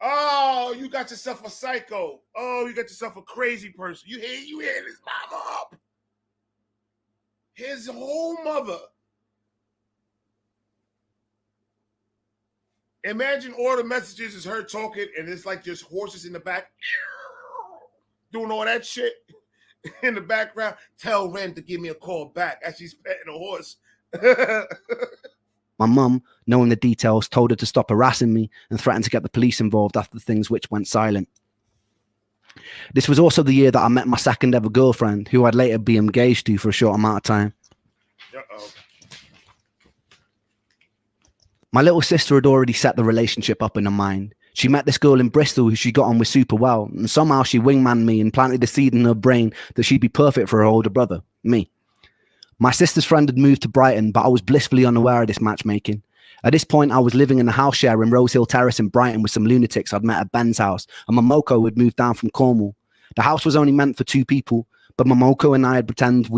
Speaker 2: Oh, you got yourself a psycho. Oh, you got yourself a crazy person. You hear his mama up. His whole mother. Imagine all the messages is her talking and it's like just horses in the back doing all that shit in the background. Tell Ren to give me a call back as she's petting a horse.
Speaker 3: My mum, knowing the details, told her to stop harassing me and threatened to get the police involved after things which went silent. This was also the year that I met my second ever girlfriend, who I'd later be engaged to for a short amount of time.
Speaker 2: Uh-oh.
Speaker 3: My little sister had already set the relationship up in her mind. She met this girl in Bristol who she got on with super well, and somehow she wingmanned me and planted the seed in her brain that she'd be perfect for her older brother, me. My sister's friend had moved to Brighton, but I was blissfully unaware of this matchmaking. At this point, I was living in a house share in Rose Hill Terrace in Brighton with some lunatics I'd met at Ben's house, and Momoko had moved down from Cornwall. The house was only meant for 2 people, but Momoko and I had pretended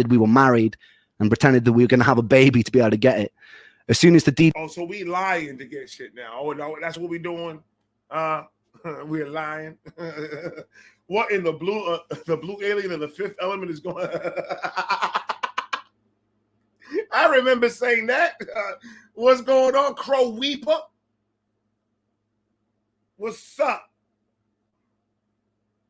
Speaker 3: we were married and pretended that we were going to have a baby to be able to get it. As soon as the deed...
Speaker 2: Oh, so we lying to get shit now. Oh, no, that's what we doing? We're lying. What in the blue alien and the Fifth Element is going... I remember saying that. What's going on, Crow Weeper? What's up?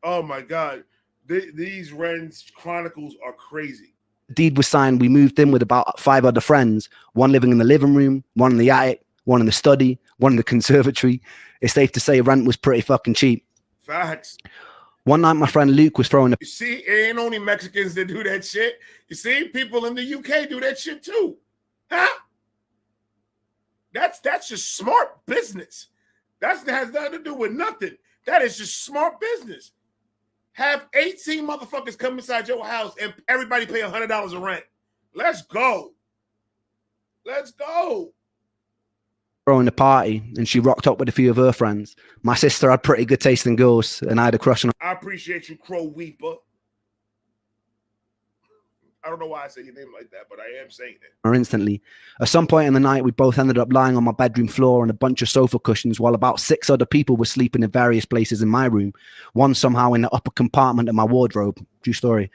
Speaker 2: Oh, my God. These Ren'S Chronicles are crazy.
Speaker 3: Deed was signed. We moved in with about 5 other friends, one living in the living room, one in the attic, one in the study, one in the conservatory. It's safe to say rent was pretty fucking cheap.
Speaker 2: Facts.
Speaker 3: One night my friend Luke was throwing a...
Speaker 2: You see, it ain't only Mexicans that do that shit. You see, people in the UK do that shit too. Huh? That's just smart business. That has nothing to do with nothing. That is just smart business. Have 18 motherfuckers come inside your house and everybody pay $100 of rent. Let's go. Let's go.
Speaker 3: Throwing a party, and she rocked up with a few of her friends. My sister had pretty good taste in girls, and I had a crush on her.
Speaker 2: I appreciate you, Crow Weeper. I don't know why I say your name like that, but I am saying it.
Speaker 3: Instantly. At some point in the night, we both ended up lying on my bedroom floor on a bunch of sofa cushions while about 6 other people were sleeping in various places in my room, one somehow in the upper compartment of my wardrobe. True story.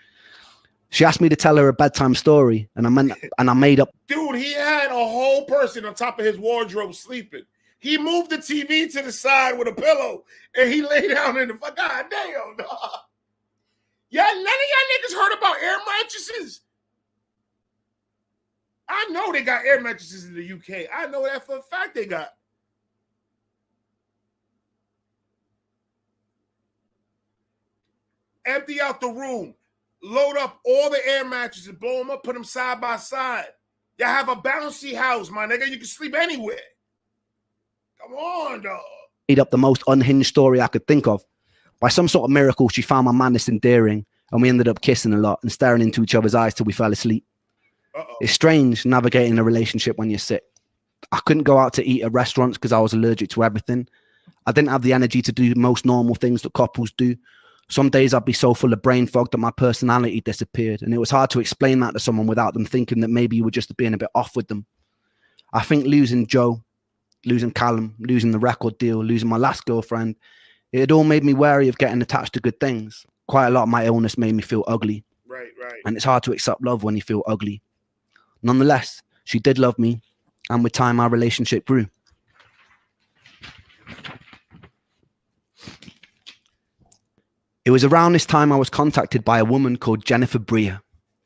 Speaker 3: She asked me to tell her a bedtime story, and I made up...
Speaker 2: Dude, he had a whole person on top of his wardrobe sleeping. He moved the TV to the side with a pillow, and he lay down in the fuck. God damn, dog. Yeah, none of y'all niggas heard about air mattresses. I know they got air mattresses in the UK. I know that for a fact they got. Empty out the room. Load up all the air mattresses, blow them up, put them side by side. Y'all have a bouncy house, my nigga. You can sleep anywhere. Come on, dog.
Speaker 3: Made up the most unhinged story I could think of. By some sort of miracle, she found my madness endearing, and we ended up kissing a lot and staring into each other's eyes till we fell asleep. It's strange navigating a relationship when you're sick. I couldn't go out to eat at restaurants because I was allergic to everything. I didn't have the energy to do most normal things that couples do. Some days I'd be so full of brain fog that my personality disappeared, and it was hard to explain that to someone without them thinking that maybe you were just being a bit off with them. I think losing Joe, losing Callum, losing the record deal, losing my last girlfriend, it had all made me wary of getting attached to good things. Quite a lot of my illness made me feel ugly.
Speaker 2: Right.
Speaker 3: And it's hard to accept love when you feel ugly. Nonetheless, she did love me, and with time, our relationship grew. It was around this time I was contacted by a woman called Jennifer Breer,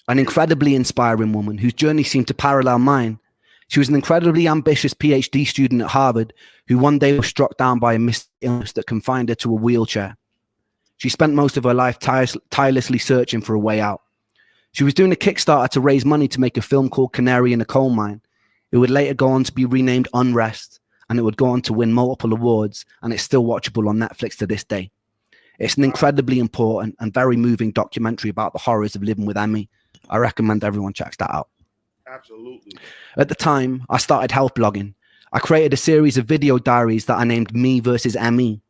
Speaker 3: an incredibly inspiring woman whose journey seemed to parallel mine. She was an incredibly ambitious PhD student at Harvard who one day was struck down by a mysterious illness that confined her to a wheelchair. She spent most of her life tirelessly searching for a way out. She was doing a Kickstarter to raise money to make a film called Canary in a Coal Mine. It would later go on to be renamed Unrest, and it would go on to win multiple awards, and it's still watchable on Netflix to this day. It's an incredibly important and very moving documentary about the horrors of living with ME. I recommend everyone checks that out.
Speaker 2: Absolutely.
Speaker 3: At the time, I started health blogging. I created a series of video diaries that I named Me versus ME.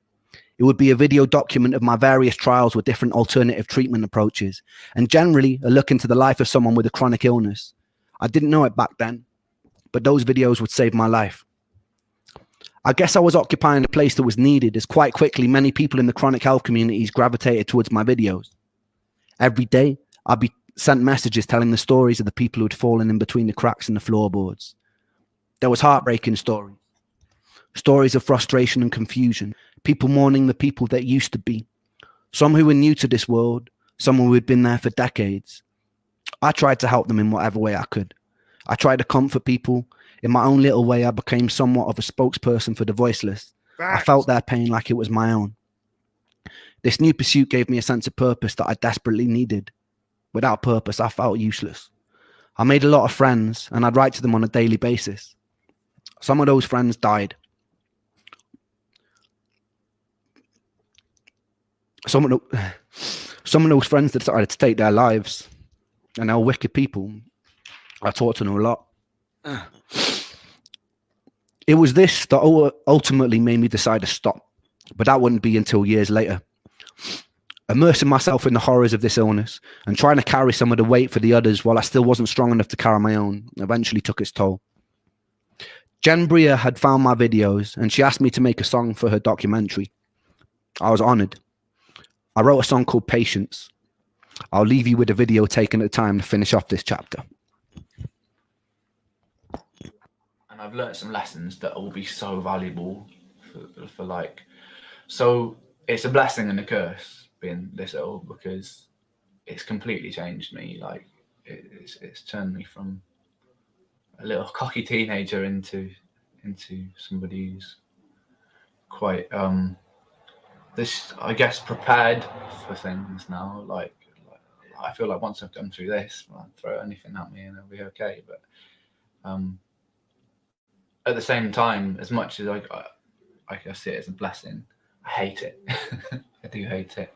Speaker 3: It would be a video document of my various trials with different alternative treatment approaches, and generally a look into the life of someone with a chronic illness. I didn't know it back then, but those videos would save my life. I guess I was occupying a place that was needed, as quite quickly many people in the chronic health communities gravitated towards my videos. Every day, I'd be sent messages telling the stories of the people who had fallen in between the cracks in the floorboards. There was heartbreaking stories. Stories of frustration and confusion. People mourning the people that used to be. Some who were new to this world. Some who had been there for decades. I tried to help them in whatever way I could. I tried to comfort people. In my own little way, I became somewhat of a spokesperson for the voiceless.
Speaker 2: Facts.
Speaker 3: I felt their pain like it was my own. This new pursuit gave me a sense of purpose that I desperately needed. Without purpose, I felt useless. I made a lot of friends, and I'd write to them on a daily basis. Some of those friends died. Some of those friends that decided to take their lives, and they're wicked people. I talked to them a lot. It was this that ultimately made me decide to stop, but that wouldn't be until years later. Immersing myself in the horrors of this illness and trying to carry some of the weight for the others while I still wasn't strong enough to carry my own eventually took its toll. Jen Breer had found my videos and she asked me to make a song for her documentary. I was honored. I wrote a song called Patience. I'll leave you with a video taken at the time to finish off this chapter.
Speaker 6: And I've learned some lessons that will be so valuable for like, so it's a blessing and a curse being this ill because it's completely changed me. Like it's turned me from a little cocky teenager into somebody who's quite this, I guess, prepared for things now. Like I feel like once I've gone through this, I'll throw anything at me and it'll be okay. But at the same time, as much as I see it as a blessing, I hate it. I do hate it.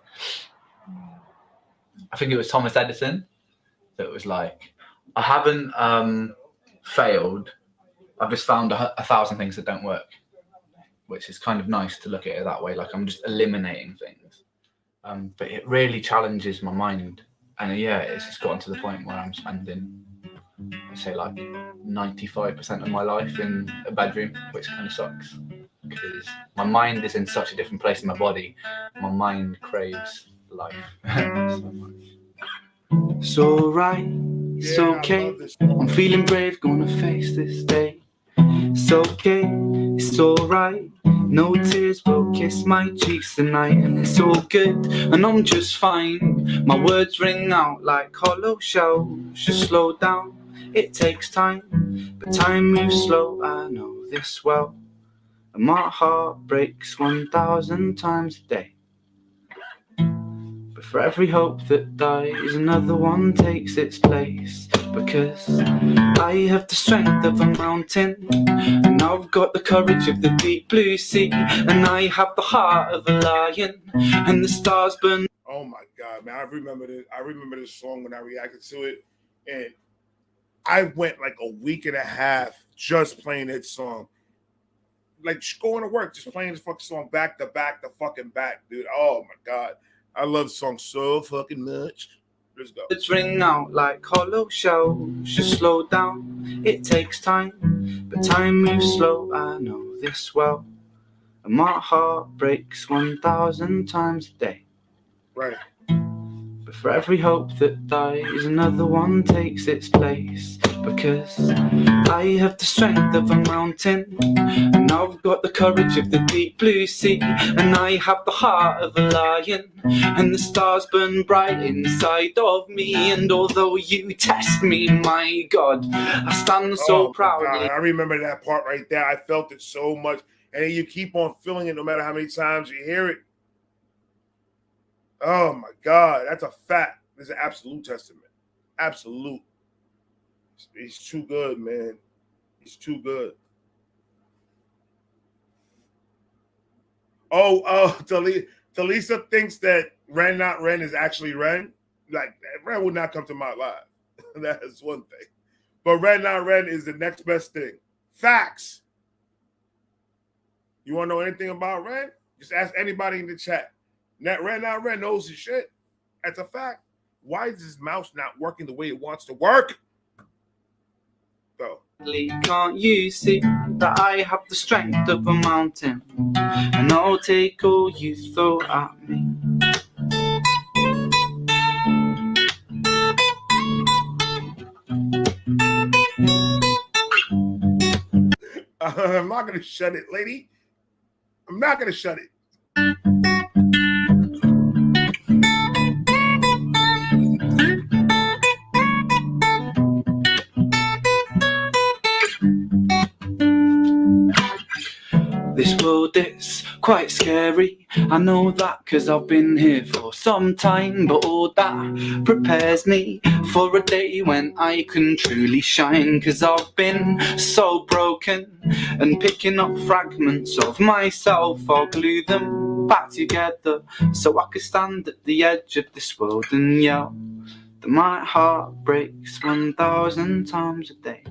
Speaker 6: I think it was Thomas Edison that was like, I haven't failed. I've just found 1,000 things that don't work, which is kind of nice to look at it that way. Like I'm just eliminating things. But it really challenges my mind. And yeah, it's just gotten to the point where I'm spending, I'd say like 95% of my life in a bedroom, which kind of sucks because my mind is in such a different place in my body. My mind craves life so much.
Speaker 5: So right It's
Speaker 2: Yeah, I
Speaker 5: okay.
Speaker 2: love this song.
Speaker 5: I'm feeling brave, gonna face this day. It's okay, it's alright. No tears will kiss my cheeks tonight, and it's all good, and I'm just fine. My words ring out like hollow shells. Just slow down, it takes time, but time moves slow, I know this well. And my heart breaks 1,000 times a day. But for every hope that dies, another one takes its place. Because I have the strength of a mountain, and I've got the courage of the deep blue sea, and I have the heart of a lion, and the stars burn.
Speaker 2: Oh my God, man. I remember this song when I reacted to it. And I went like a week and a half just playing that song. Like going to work, just playing this fucking song back to back to fucking back, dude. Oh my God. I love the song so fucking much. Let's go.
Speaker 5: It's ring out like hollow shells. Just slow down, it takes time, but time moves slow, I know this well. And my heart breaks 1,000 times a day.
Speaker 2: Right.
Speaker 5: But for every hope that dies, another one takes its place. Because I have the strength of a mountain, and I've got the courage of the deep blue sea, and I have the heart of a lion, and the stars burn bright inside of me. And although you test me, my God, I stand so proudly.
Speaker 2: God, I remember that part right there. I felt it so much. And you keep on feeling it no matter how many times you hear it. Oh my God, that's a fact. It's an absolute testament. Absolute. He's too good, man. He's too good. Talisa thinks that Ren Not Ren is actually Ren. Like, Ren would not come to my live. That is one thing. But Ren Not Ren is the next best thing. Facts. You want to know anything about Ren? Just ask anybody in the chat. Ren Not Ren knows his shit. That's a fact. Why is his mouse not working the way it wants to work? Go.
Speaker 5: Can't you see that I have the strength of a mountain, and I'll take all you throw at me?
Speaker 2: I'm not going to shut it, lady. I'm not going to shut it.
Speaker 5: This world is quite scary, I know that, cause I've been here for some time. But all that prepares me for a day when I can truly shine. Cause I've been so broken, and picking up fragments of myself, I'll glue them back together, so I can stand at the edge of this world and yell that my heart breaks 1,000 times a day.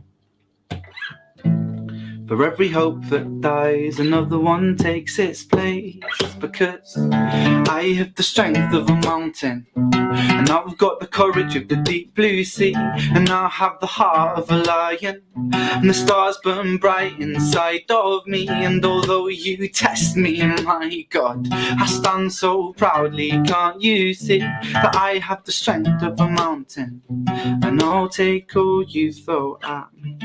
Speaker 5: For every hope that dies, another one takes its place. Because I have the strength of a mountain, and I've got the courage of the deep blue sea, and I have the heart of a lion, and the stars burn bright inside of me. And although you test me, my God, I stand so proudly. Can't you see that I have the strength of a mountain, and I'll take all you throw at me?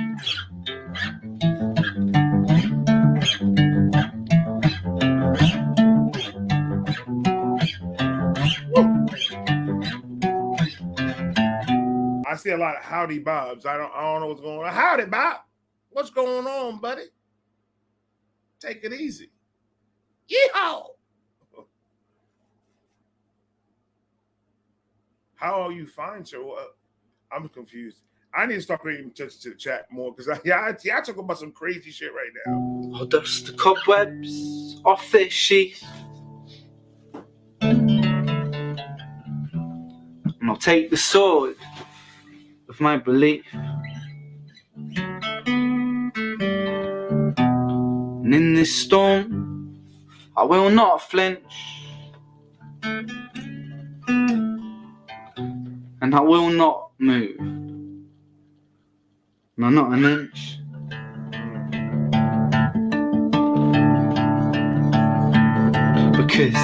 Speaker 2: I see a lot of howdy bobs. I don't know what's going on. Howdy, Bob. What's going on, buddy? Take it easy. Yeehaw! How are you fine, sir? I'm confused. I need to start paying attention to the chat more, because I talk about some crazy shit right now.
Speaker 5: I'll dust the cobwebs off this sheath, and I'll take the sword of my belief, and in this storm I will not flinch, and I will not move, no, not an inch. Because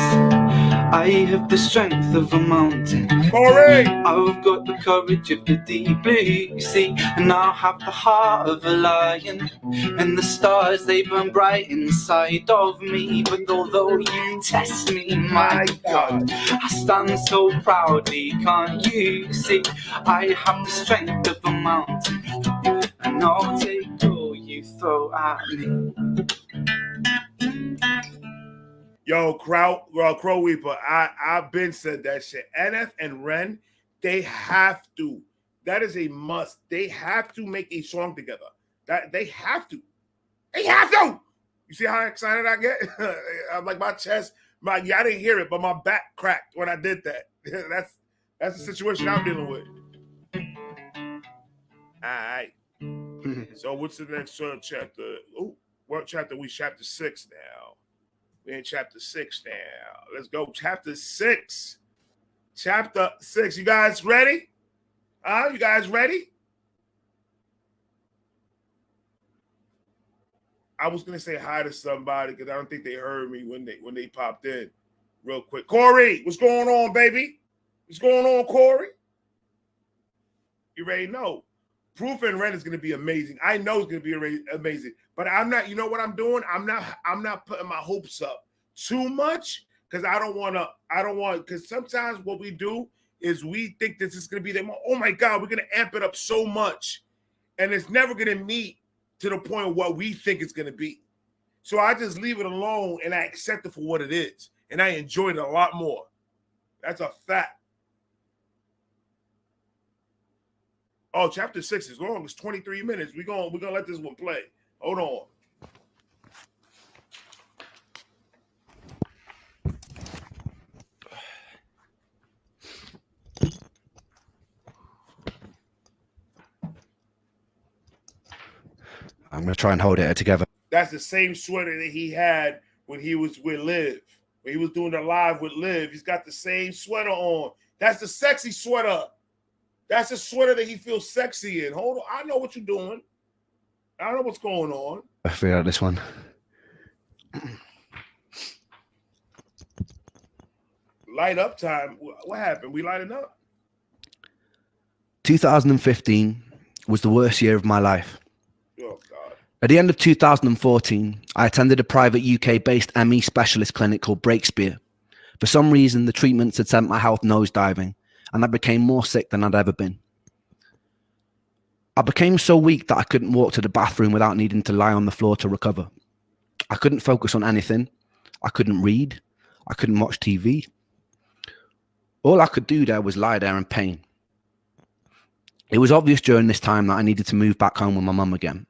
Speaker 5: I have the strength of a mountain.
Speaker 2: Corey!
Speaker 5: I've got the courage of the deep blue sea, and I have the heart of a lion. And the stars, they burn bright inside of me. But although you test me, my God, I stand so proudly, can't you see? I have the strength of a mountain, and I'll take all you throw at me.
Speaker 2: Yo, Crow Weeper, I've been said that shit. NF and Ren, they have to. That is a must. They have to make a song together. That they have to. They have to. You see how excited I get? I'm like my chest. I didn't hear it, but my back cracked when I did that. That's the situation I'm dealing with. All right. So what's the next chapter? Oh, what chapter? We chapter 6 now. We're in chapter 6 now. Let's go. Chapter 6. Chapter 6. You guys ready? You guys ready? I was gonna say hi to somebody because I don't think they heard me when they popped in real quick. Corey, what's going on, baby? What's going on, Corey? You already know. Proof and Ren is gonna be amazing. I know it's gonna be amazing, but I'm not. You know what I'm doing? I'm not putting my hopes up too much because I don't want. Because sometimes what we do is we think this is gonna be them. Oh my God, we're gonna amp it up so much, and it's never gonna meet to the point of what we think it's gonna be. So I just leave it alone and I accept it for what it is, and I enjoy it a lot more. That's a fact. Oh, chapter 6 is long. It's 23 minutes. We're gonna let this one play. Hold on.
Speaker 3: I'm gonna try and hold it together.
Speaker 2: That's the same sweater that he had when he was with Liv. When he was doing the live with Liv, he's got the same sweater on. That's the sexy sweater. That's a sweater that he feels sexy in. Hold on. I know what you're doing. I know what's going on.
Speaker 3: I figured out this one.
Speaker 2: Light up time. What happened? We lighting up?
Speaker 3: 2015 was the worst year of my life.
Speaker 2: Oh, God.
Speaker 3: At the end of 2014, I attended a private UK-based ME specialist clinic called Breakspear. For some reason, the treatments had sent my health nosediving, and I became more sick than I'd ever been. I became so weak that I couldn't walk to the bathroom without needing to lie on the floor to recover. I couldn't focus on anything. I couldn't read. I couldn't watch TV. All I could do there was lie there in pain. It was obvious during this time that I needed to move back home with my mum again.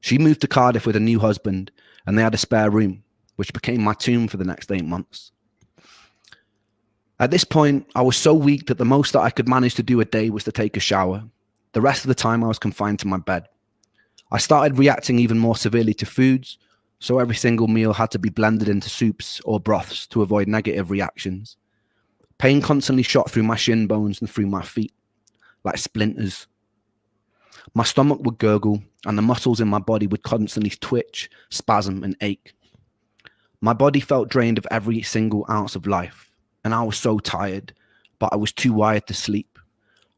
Speaker 3: She moved to Cardiff with a new husband, and they had a spare room, which became my tomb for the next 8 months. At this point, I was so weak that the most that I could manage to do a day was to take a shower. The rest of the time, I was confined to my bed. I started reacting even more severely to foods, so every single meal had to be blended into soups or broths to avoid negative reactions. Pain constantly shot through my shin bones and through my feet, like splinters. My stomach would gurgle, and the muscles in my body would constantly twitch, spasm, and ache. My body felt drained of every single ounce of life. And I was so tired, but I was too wired to sleep.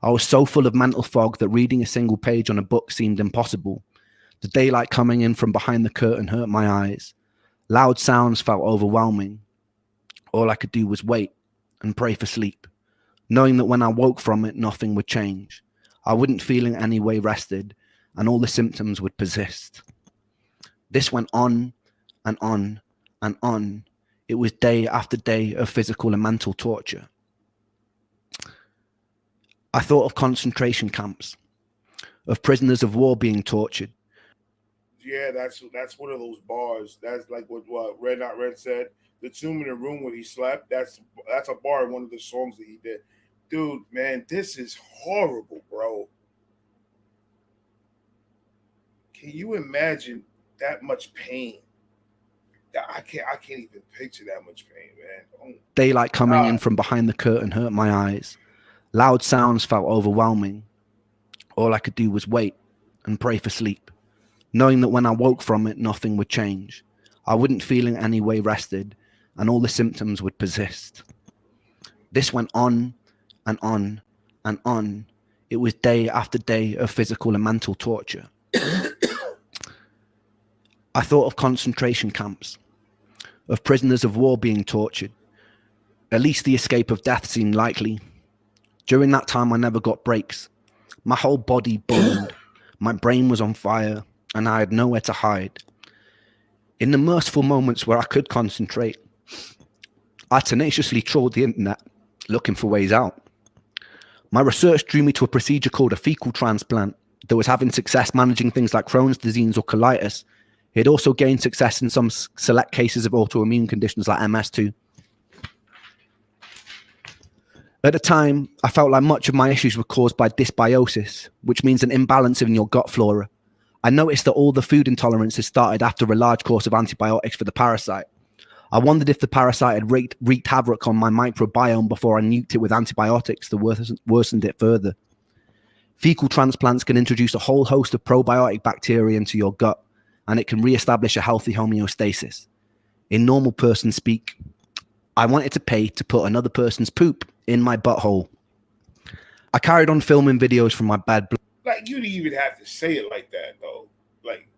Speaker 3: I was so full of mental fog that reading a single page on a book seemed impossible. The daylight coming in from behind the curtain hurt my eyes. Loud sounds felt overwhelming. All I could do was wait and pray for sleep, knowing that when I woke from it, nothing would change. I wouldn't feel in any way rested, and all the symptoms would persist. This went on and on and on. It was day after day of physical and mental torture. I thought of concentration camps, of prisoners of war being tortured.
Speaker 2: Yeah, that's one of those bars. That's like what Red Not Red said. The tomb in the room where he slept. That's a bar in one of the songs that he did. Dude, man, this is horrible, bro. Can you imagine that much pain? I can't even picture that much pain, man. Oh,
Speaker 3: daylight coming in from behind the curtain hurt my eyes. Loud sounds felt overwhelming. All I could do was wait and pray for sleep, knowing that when I woke from it, nothing would change. I wouldn't feel in any way rested, and all the symptoms would persist. This went on and on and on. It was day after day of physical and mental torture. I thought of concentration camps, of prisoners of war being tortured. At least the escape of death seemed likely. During that time, I never got breaks. My whole body burned. My brain was on fire, and I had nowhere to hide. In the merciful moments where I could concentrate, I tenaciously trawled the internet, looking for ways out. My research drew me to a procedure called a fecal transplant that was having success managing things like Crohn's disease or colitis. It had also gained success in some select cases of autoimmune conditions like MS too. At the time, I felt like much of my issues were caused by dysbiosis, which means an imbalance in your gut flora. I noticed that all the food intolerances started after a large course of antibiotics for the parasite. I wondered if the parasite had wreaked havoc on my microbiome before I nuked it with antibiotics that worsened it further. Fecal transplants can introduce a whole host of probiotic bacteria into your gut, and it can re-establish a healthy homeostasis. In normal person speak, I wanted to pay to put another person's poop in my butthole. I carried on filming videos from my bed.
Speaker 2: Like, you didn't even have to say it like that, though. Like,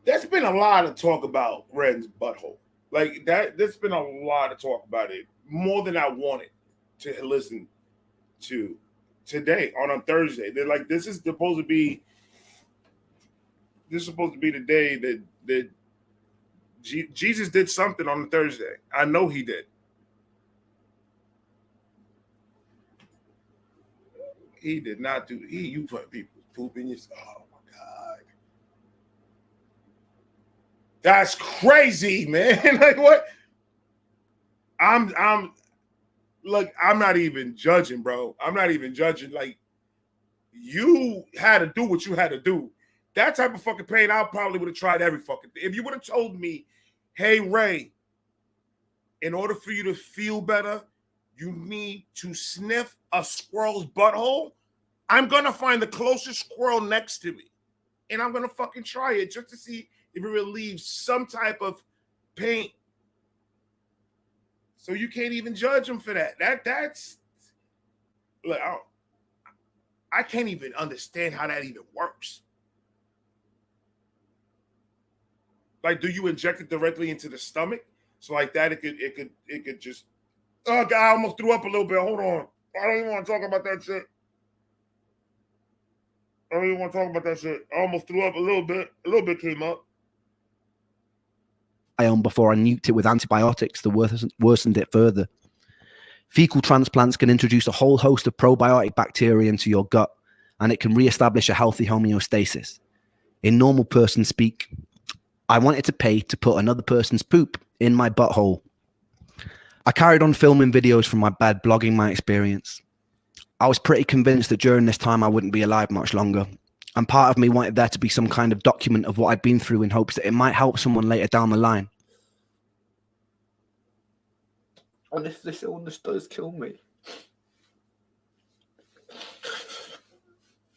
Speaker 2: that's been a lot of talk about Ren'S butthole. Like, there's been a lot of talk about it, more than I wanted to listen to today on a Thursday. They're like, this is supposed to be the day that Jesus did something on a Thursday. I know he did. He did not do. You put people's poop in your. Oh my God, that's crazy, man. Like, what? I'm not even judging, bro. I'm not even judging. Like, you had to do what you had to do. That type of fucking pain, I probably would have tried every fucking thing. If you would have told me, hey, Ray, in order for you to feel better, you need to sniff a squirrel's butthole, I'm going to find the closest squirrel next to me. And I'm going to fucking try it just to see if it relieves some type of pain. So you can't even judge him for that. That's look, I can't even understand how that even works. Like, do you inject it directly into the stomach? So like that, it could just. Oh God, I almost threw up a little bit. Hold on, I don't even want to talk about that shit. I almost threw up a little bit. A little bit came up.
Speaker 3: Before I nuked it with antibiotics that worsened it further. Fecal transplants can introduce a whole host of probiotic bacteria into your gut, and it can re-establish a healthy homeostasis. In normal person speak, I wanted to pay to put another person's poop in my butthole. I carried on filming videos from my bed, blogging my experience. I was pretty convinced that during this time I wouldn't be alive much longer, and part of me wanted there to be some kind of document of what I'd been through in hopes that it might help someone later down the line.
Speaker 7: And if this illness does kill me,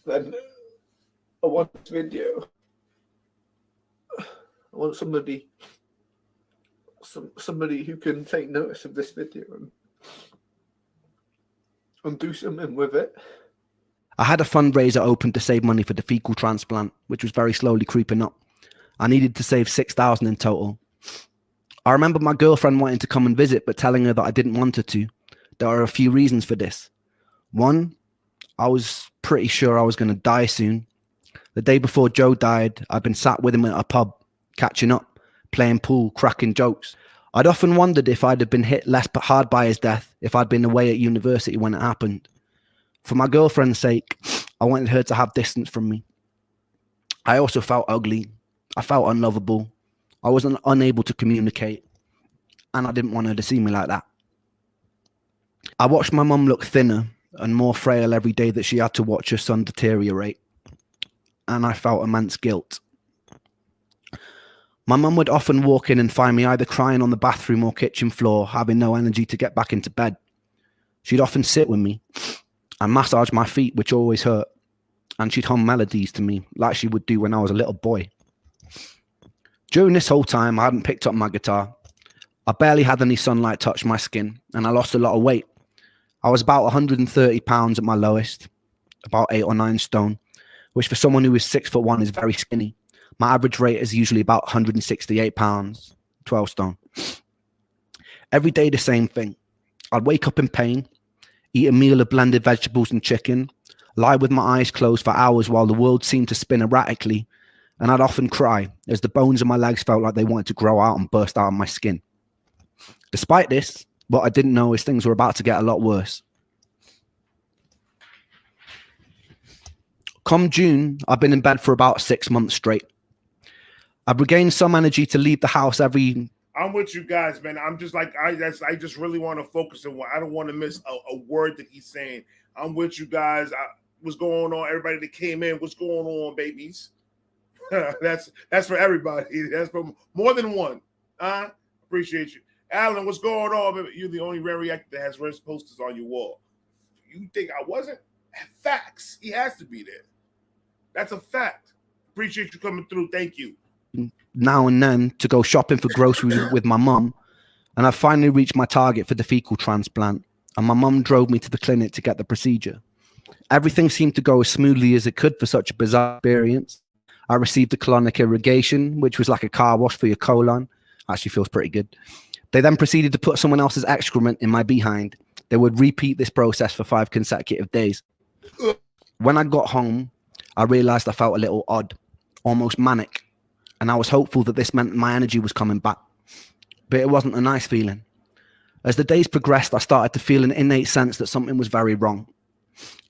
Speaker 7: then I want this video. I want somebody who can take notice of this video and do something with it.
Speaker 3: I had a fundraiser open to save money for the fecal transplant, which was very slowly creeping up. I needed to save $6,000 in total. I remember my girlfriend wanting to come and visit, but telling her that I didn't want her to. There are a few reasons for this. One, I was pretty sure I was going to die soon. The day before Joe died, I'd been sat with him at a pub, catching up, playing pool, cracking jokes. I'd often wondered if I'd have been hit less hard by his death if I'd been away at university when it happened. For my girlfriend's sake, I wanted her to have distance from me. I also felt ugly. I felt unlovable. I was unable to communicate, and I didn't want her to see me like that. I watched my mum look thinner and more frail every day that she had to watch her son deteriorate, and I felt immense guilt. My mum would often walk in and find me either crying on the bathroom or kitchen floor, having no energy to get back into bed. She'd often sit with me and massage my feet, which always hurt, and she'd hum melodies to me like she would do when I was a little boy. During this whole time, I hadn't picked up my guitar. I barely had any sunlight touch my skin, and I lost a lot of weight. I was about 130 pounds at my lowest, about 8 or 9 stone, which for someone who is 6'1" is very skinny. My average weight is usually about 168 pounds, 12 stone. Every day the same thing. I'd wake up in pain, eat a meal of blended vegetables and chicken, lie with my eyes closed for hours while the world seemed to spin erratically, and I'd often cry as the bones of my legs felt like they wanted to grow out and burst out of my skin. Despite this, what I didn't know is things were about to get a lot worse. Come June, I've been in bed for about 6 months straight. I've regained some energy to leave the house every...
Speaker 2: I'm with you guys, man. I'm just like, I just really want to focus on what I don't want to miss a word that he's saying. I'm with you guys. What's going on? Everybody that came in, what's going on, babies? That's for everybody. That's for more than one. Appreciate you. Alan, what's going on? You're the only rare reactor that has Ren'S posters on your wall. You think I wasn't? Facts. He has to be there. That's a fact. Appreciate you coming through. Thank you.
Speaker 3: Now and then to go shopping for groceries with my mum, and I finally reached my target for the fecal transplant, and my mum drove me to the clinic to get the procedure. Everything seemed to go as smoothly as it could for such a bizarre experience. I received a colonic irrigation, which was like a car wash for your colon. Actually feels pretty good. They then proceeded to put someone else's excrement in my behind. They would repeat this process for 5 consecutive days. When I got home, I realized I felt a little odd, almost manic, and I was hopeful that this meant my energy was coming back. But it wasn't a nice feeling. As the days progressed, I started to feel an innate sense that something was very wrong.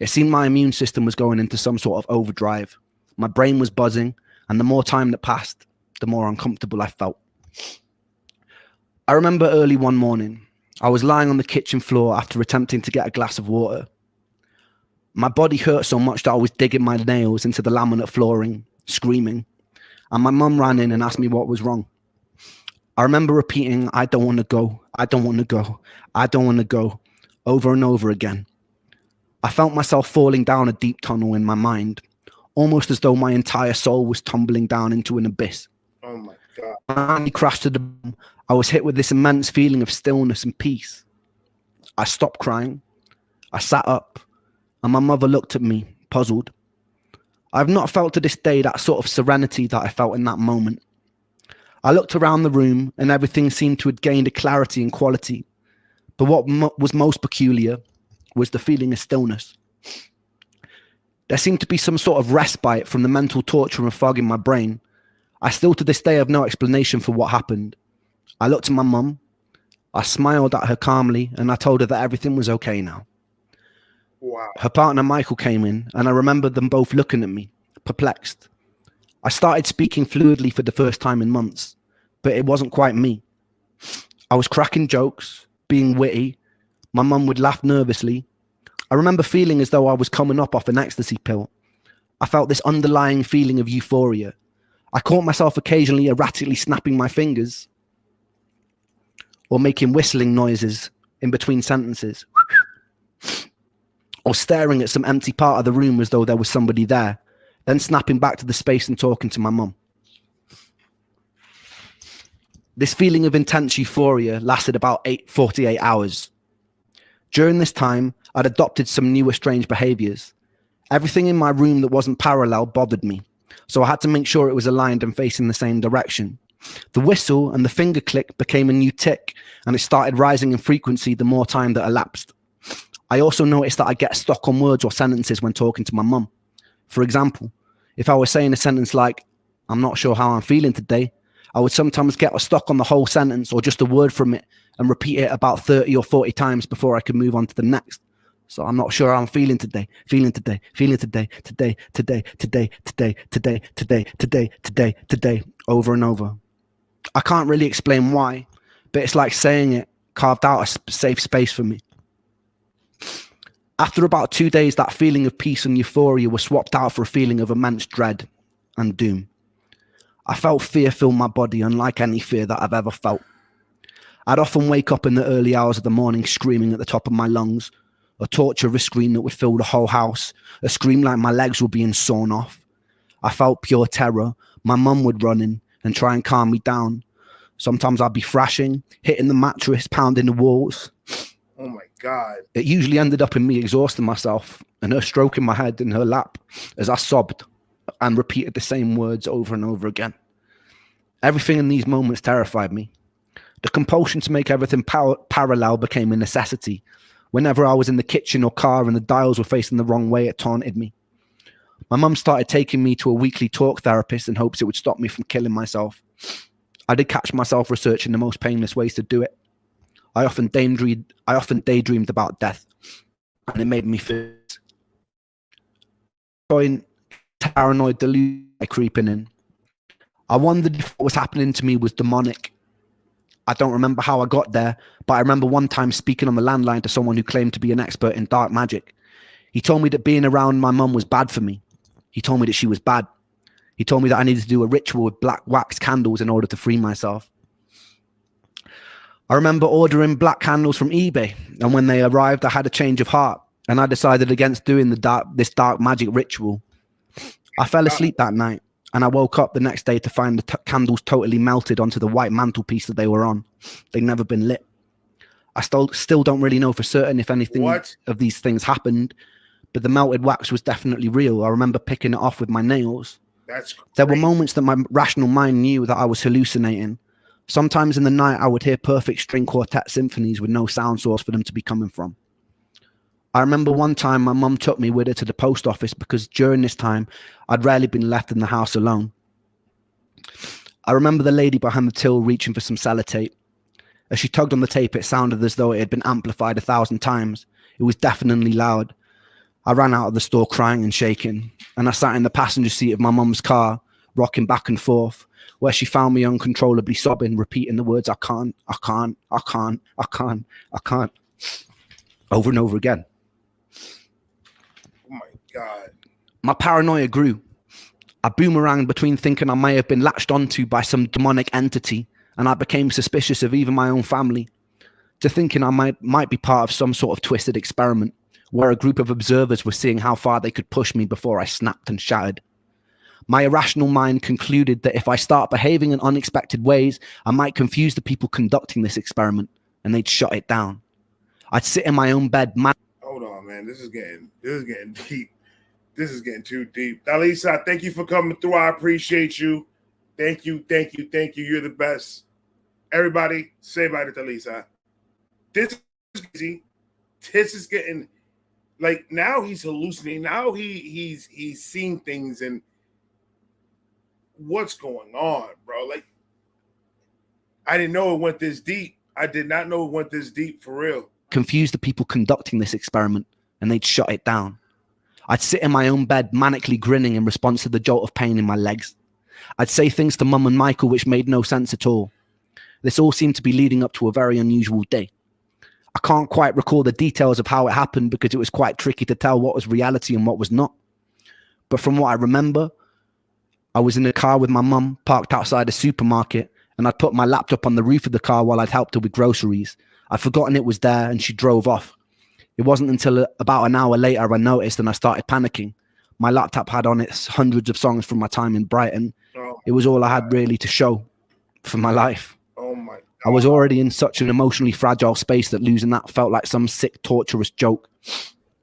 Speaker 3: It seemed my immune system was going into some sort of overdrive. My brain was buzzing, and the more time that passed, the more uncomfortable I felt. I remember early one morning, I was lying on the kitchen floor after attempting to get a glass of water. My body hurt so much that I was digging my nails into the laminate flooring, screaming, and my mum ran in and asked me what was wrong. I remember repeating, "I don't want to go, I don't want to go, I don't want to go," over and over again. I felt myself falling down a deep tunnel in my mind, almost as though my entire soul was tumbling down into an abyss.
Speaker 2: Oh my God.
Speaker 3: When I finally crashed to the bottom, I was hit with this immense feeling of stillness and peace. I stopped crying. I sat up, and my mother looked at me, puzzled. I've not felt to this day that sort of serenity that I felt in that moment. I looked around the room, and everything seemed to have gained a clarity and quality. But what was most peculiar was the feeling of stillness. There seemed to be some sort of respite from the mental torture and fog in my brain. I still to this day have no explanation for what happened. I looked at my mum, I smiled at her calmly, and I told her that everything was okay now.
Speaker 2: Wow.
Speaker 3: Her partner Michael came in, and I remember them both looking at me, perplexed. I started speaking fluidly for the first time in months, but it wasn't quite me. I was cracking jokes, being witty. My mum would laugh nervously. I remember feeling as though I was coming up off an ecstasy pill. I felt this underlying feeling of euphoria. I caught myself occasionally erratically snapping my fingers or making whistling noises in between sentences, or staring at some empty part of the room as though there was somebody there, then snapping back to the space and talking to my mum. This feeling of intense euphoria lasted about 48 hours. During this time, I'd adopted some newer strange behaviors. Everything in my room that wasn't parallel bothered me, so I had to make sure it was aligned and facing the same direction. The whistle and the finger click became a new tick, and it started rising in frequency the more time that elapsed. I also noticed that I get stuck on words or sentences when talking to my mum. For example, if I was saying a sentence like, "I'm not sure how I'm feeling today," I would sometimes get stuck on the whole sentence or just a word from it and repeat it about 30 or 40 times before I could move on to the next. So I'm not sure how I'm feeling today, feeling today, feeling today, today, today, today, today, today, today, today, today, today, over and over. I can't really explain why, but it's like saying it carved out a safe space for me. After about 2 days, that feeling of peace and euphoria was swapped out for a feeling of immense dread and doom. I felt fear fill my body, unlike any fear that I've ever felt. I'd often wake up in the early hours of the morning screaming at the top of my lungs, a torturous scream that would fill the whole house, a scream like my legs were being sawn off. I felt pure terror. My mum would run in. and try and calm me down. Sometimes I'd be thrashing, hitting the mattress, pounding the walls.
Speaker 2: Oh my God.
Speaker 3: It usually ended up in me exhausting myself and her stroking my head in her lap as I sobbed and repeated the same words over and over again. Everything in these moments terrified me. The compulsion to make everything parallel became a necessity. Whenever I was in the kitchen or car and the dials were facing the wrong way, it taunted me. My mum started taking me to a weekly talk therapist in hopes it would stop me from killing myself. I did catch myself researching the most painless ways to do it. I often daydreamed about death, and it made me feel paranoid delusion creeping in. I wondered if what was happening to me was demonic. I don't remember how I got there, but I remember one time speaking on the landline to someone who claimed to be an expert in dark magic. He told me that being around my mum was bad for me. He told me that she was bad. He told me that I needed to do a ritual with black wax candles in order to free myself. I remember ordering black candles from eBay, and when they arrived, I had a change of heart, and I decided against doing this dark magic ritual. I fell asleep that night, and I woke up the next day to find the candles totally melted onto the white mantelpiece that they were on. They'd never been lit. I still don't really know for certain if anything of these things happened, but the melted wax was definitely real. I remember picking it off with my nails. There were moments that my rational mind knew that I was hallucinating. Sometimes in the night, I would hear perfect string quartet symphonies with no sound source for them to be coming from. I remember one time my mum took me with her to the post office because during this time, I'd rarely been left in the house alone. I remember the lady behind the till reaching for some sellotape. As she tugged on the tape, it sounded as though it had been amplified 1,000 times. It was deafeningly loud. I ran out of the store crying and shaking, and I sat in the passenger seat of my mum's car, rocking back and forth, where she found me uncontrollably sobbing, repeating the words, I can't, over and over again.
Speaker 2: Oh my God.
Speaker 3: My paranoia grew. I boomeranged between thinking I may have been latched onto by some demonic entity, and I became suspicious of even my own family, to thinking I might be part of some sort of twisted experiment, where a group of observers were seeing how far they could push me before I snapped and shattered. My irrational mind concluded that if I start behaving in unexpected ways, I might confuse the people conducting this experiment, and they'd shut it down. I'd sit in my own bed.
Speaker 2: Hold on, man. This is getting deep. This is getting too deep. Dalisa, thank you for coming through. I appreciate you. Thank you. You're the best. Everybody, say bye to Dalisa. This is easy. This is getting like now he's hallucinating. Now he's seeing things and what's going on, bro? Like I didn't know it went this deep. I did not know it went this deep for real.
Speaker 3: Confuse the people conducting this experiment, and they'd shut it down. I'd sit in my own bed, manically grinning in response to the jolt of pain in my legs. I'd say things to Mum and Michael which made no sense at all. This all seemed to be leading up to a very unusual day. I can't quite recall the details of how it happened because it was quite tricky to tell what was reality and what was not. But from what I remember, I was in the car with my mum, parked outside a supermarket, and I'd put my laptop on the roof of the car while I'd helped her with groceries. I'd forgotten it was there, and she drove off. It wasn't until about an hour later I noticed, and I started panicking. My laptop had on it hundreds of songs from my time in Brighton. It was all I had really to show for my life.
Speaker 2: Oh my God.
Speaker 3: I was already in such an emotionally fragile space that losing that felt like some sick, torturous joke.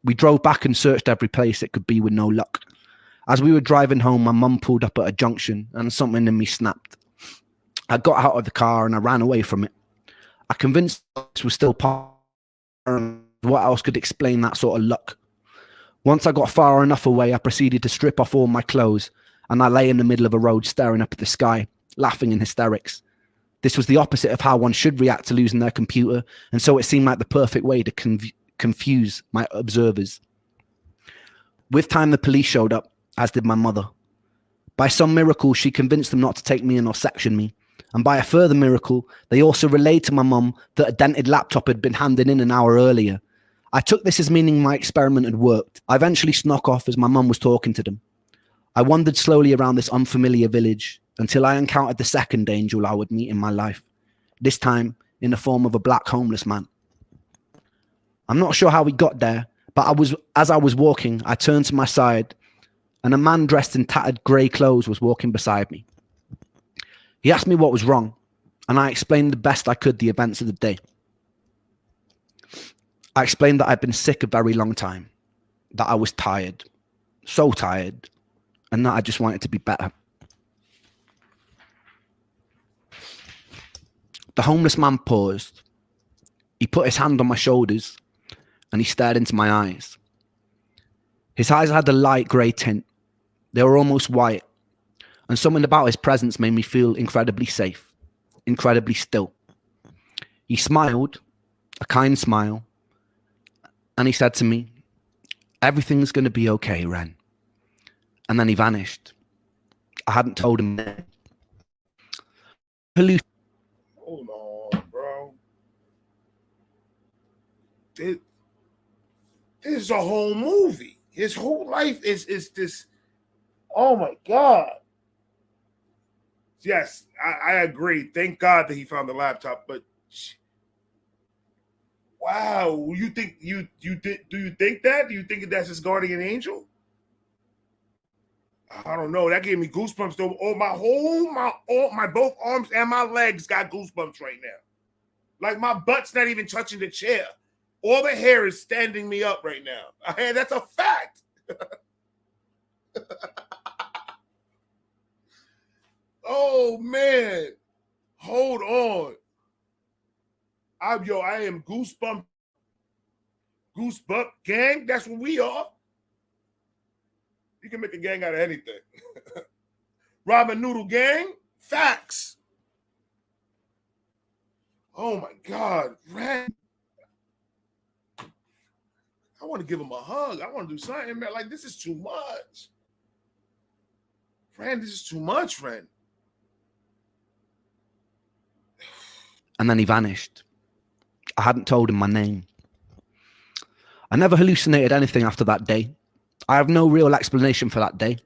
Speaker 3: We drove back and searched every place it could be with no luck. As we were driving home, my mum pulled up at a junction and something in me snapped. I got out of the car and I ran away from it. I convinced this was still part of what else could explain that sort of luck. Once I got far enough away, I proceeded to strip off all my clothes, and I lay in the middle of a road staring up at the sky, laughing in hysterics. This was the opposite of how one should react to losing their computer, and so it seemed like the perfect way to confuse my observers. With time, the police showed up, as did my mother. By some miracle, she convinced them not to take me in or section me. And by a further miracle, they also relayed to my mum that a dented laptop had been handed in an hour earlier. I took this as meaning my experiment had worked. I eventually snuck off as my mum was talking to them. I wandered slowly around this unfamiliar village until I encountered the second angel I would meet in my life, this time in the form of a black homeless man. I'm not sure how we got there, but as I was walking, I turned to my side, and a man dressed in tattered grey clothes was walking beside me. He asked me what was wrong, and I explained the best I could the events of the day. I explained that I'd been sick a very long time, that I was tired, so tired, and that I just wanted to be better. The homeless man paused. He put his hand on my shoulders, and he stared into my eyes. His eyes had a light grey tint. They were almost white, and something about his presence made me feel incredibly safe, incredibly still. He smiled, a kind smile, and he said to me, "Everything's going to be okay, Ren." And then he vanished. I hadn't told him.
Speaker 2: Hold on, bro. This is a whole movie. His whole life is this. Oh my God. Yes, I agree. Thank God that he found the laptop. But wow, you think you did? Do you think that? Do you think that's his guardian angel? I don't know. That gave me goosebumps though. Oh, my both arms and my legs got goosebumps right now. Like my butt's not even touching the chair. All the hair is standing me up right now. Hey, that's a fact. Oh man. Hold on. I am goosebump gang. That's what we are. You can make a gang out of anything. Ramen noodle gang, facts. Oh my God, Ren. I want to give him a hug. I want to do something, man. Like, this is too much. Ren, this is too much, Ren.
Speaker 3: And then he vanished. I hadn't told him my name. I never hallucinated anything after that day. I have no real explanation for that day.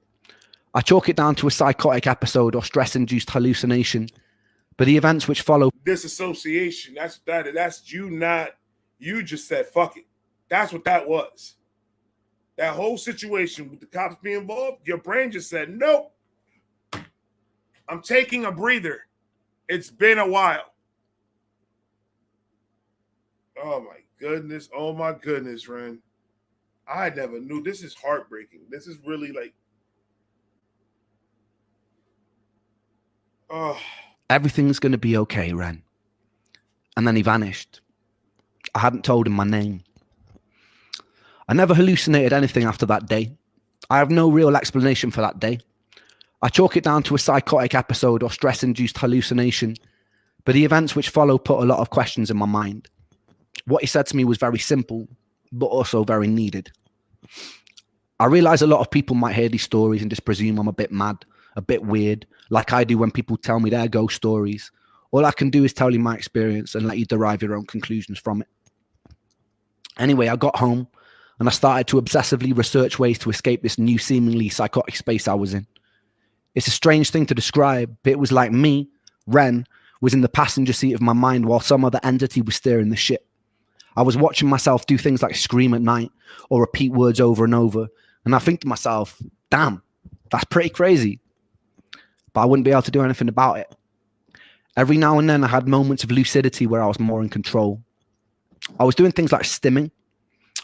Speaker 3: I chalk it down to a psychotic episode or stress-induced hallucination, but the events which follow...
Speaker 2: Disassociation, that's you not... You just said, fuck it. That's what that was. That whole situation with the cops being involved, your brain just said, nope. I'm taking a breather. It's been a while. Oh my goodness. Oh my goodness, Ren. I never knew. This is heartbreaking. This is really like... Oh.
Speaker 3: Everything's going to be okay, Ren. And then he vanished. I hadn't told him my name. I never hallucinated anything after that day. I have no real explanation for that day. I chalk it down to a psychotic episode or stress-induced hallucination, but the events which follow put a lot of questions in my mind. What he said to me was very simple, but also very needed. I realize a lot of people might hear these stories and just presume I'm a bit mad, a bit weird, like I do when people tell me their ghost stories. All I can do is tell you my experience and let you derive your own conclusions from it. Anyway, I got home and I started to obsessively research ways to escape this new seemingly psychotic space I was in. It's a strange thing to describe, but it was like me, Ren, was in the passenger seat of my mind while some other entity was steering the ship. I was watching myself do things like scream at night or repeat words over and over, and I think to myself, damn, that's pretty crazy. But I wouldn't be able to do anything about it. Every now and then I had moments of lucidity where I was more in control. I was doing things like stimming.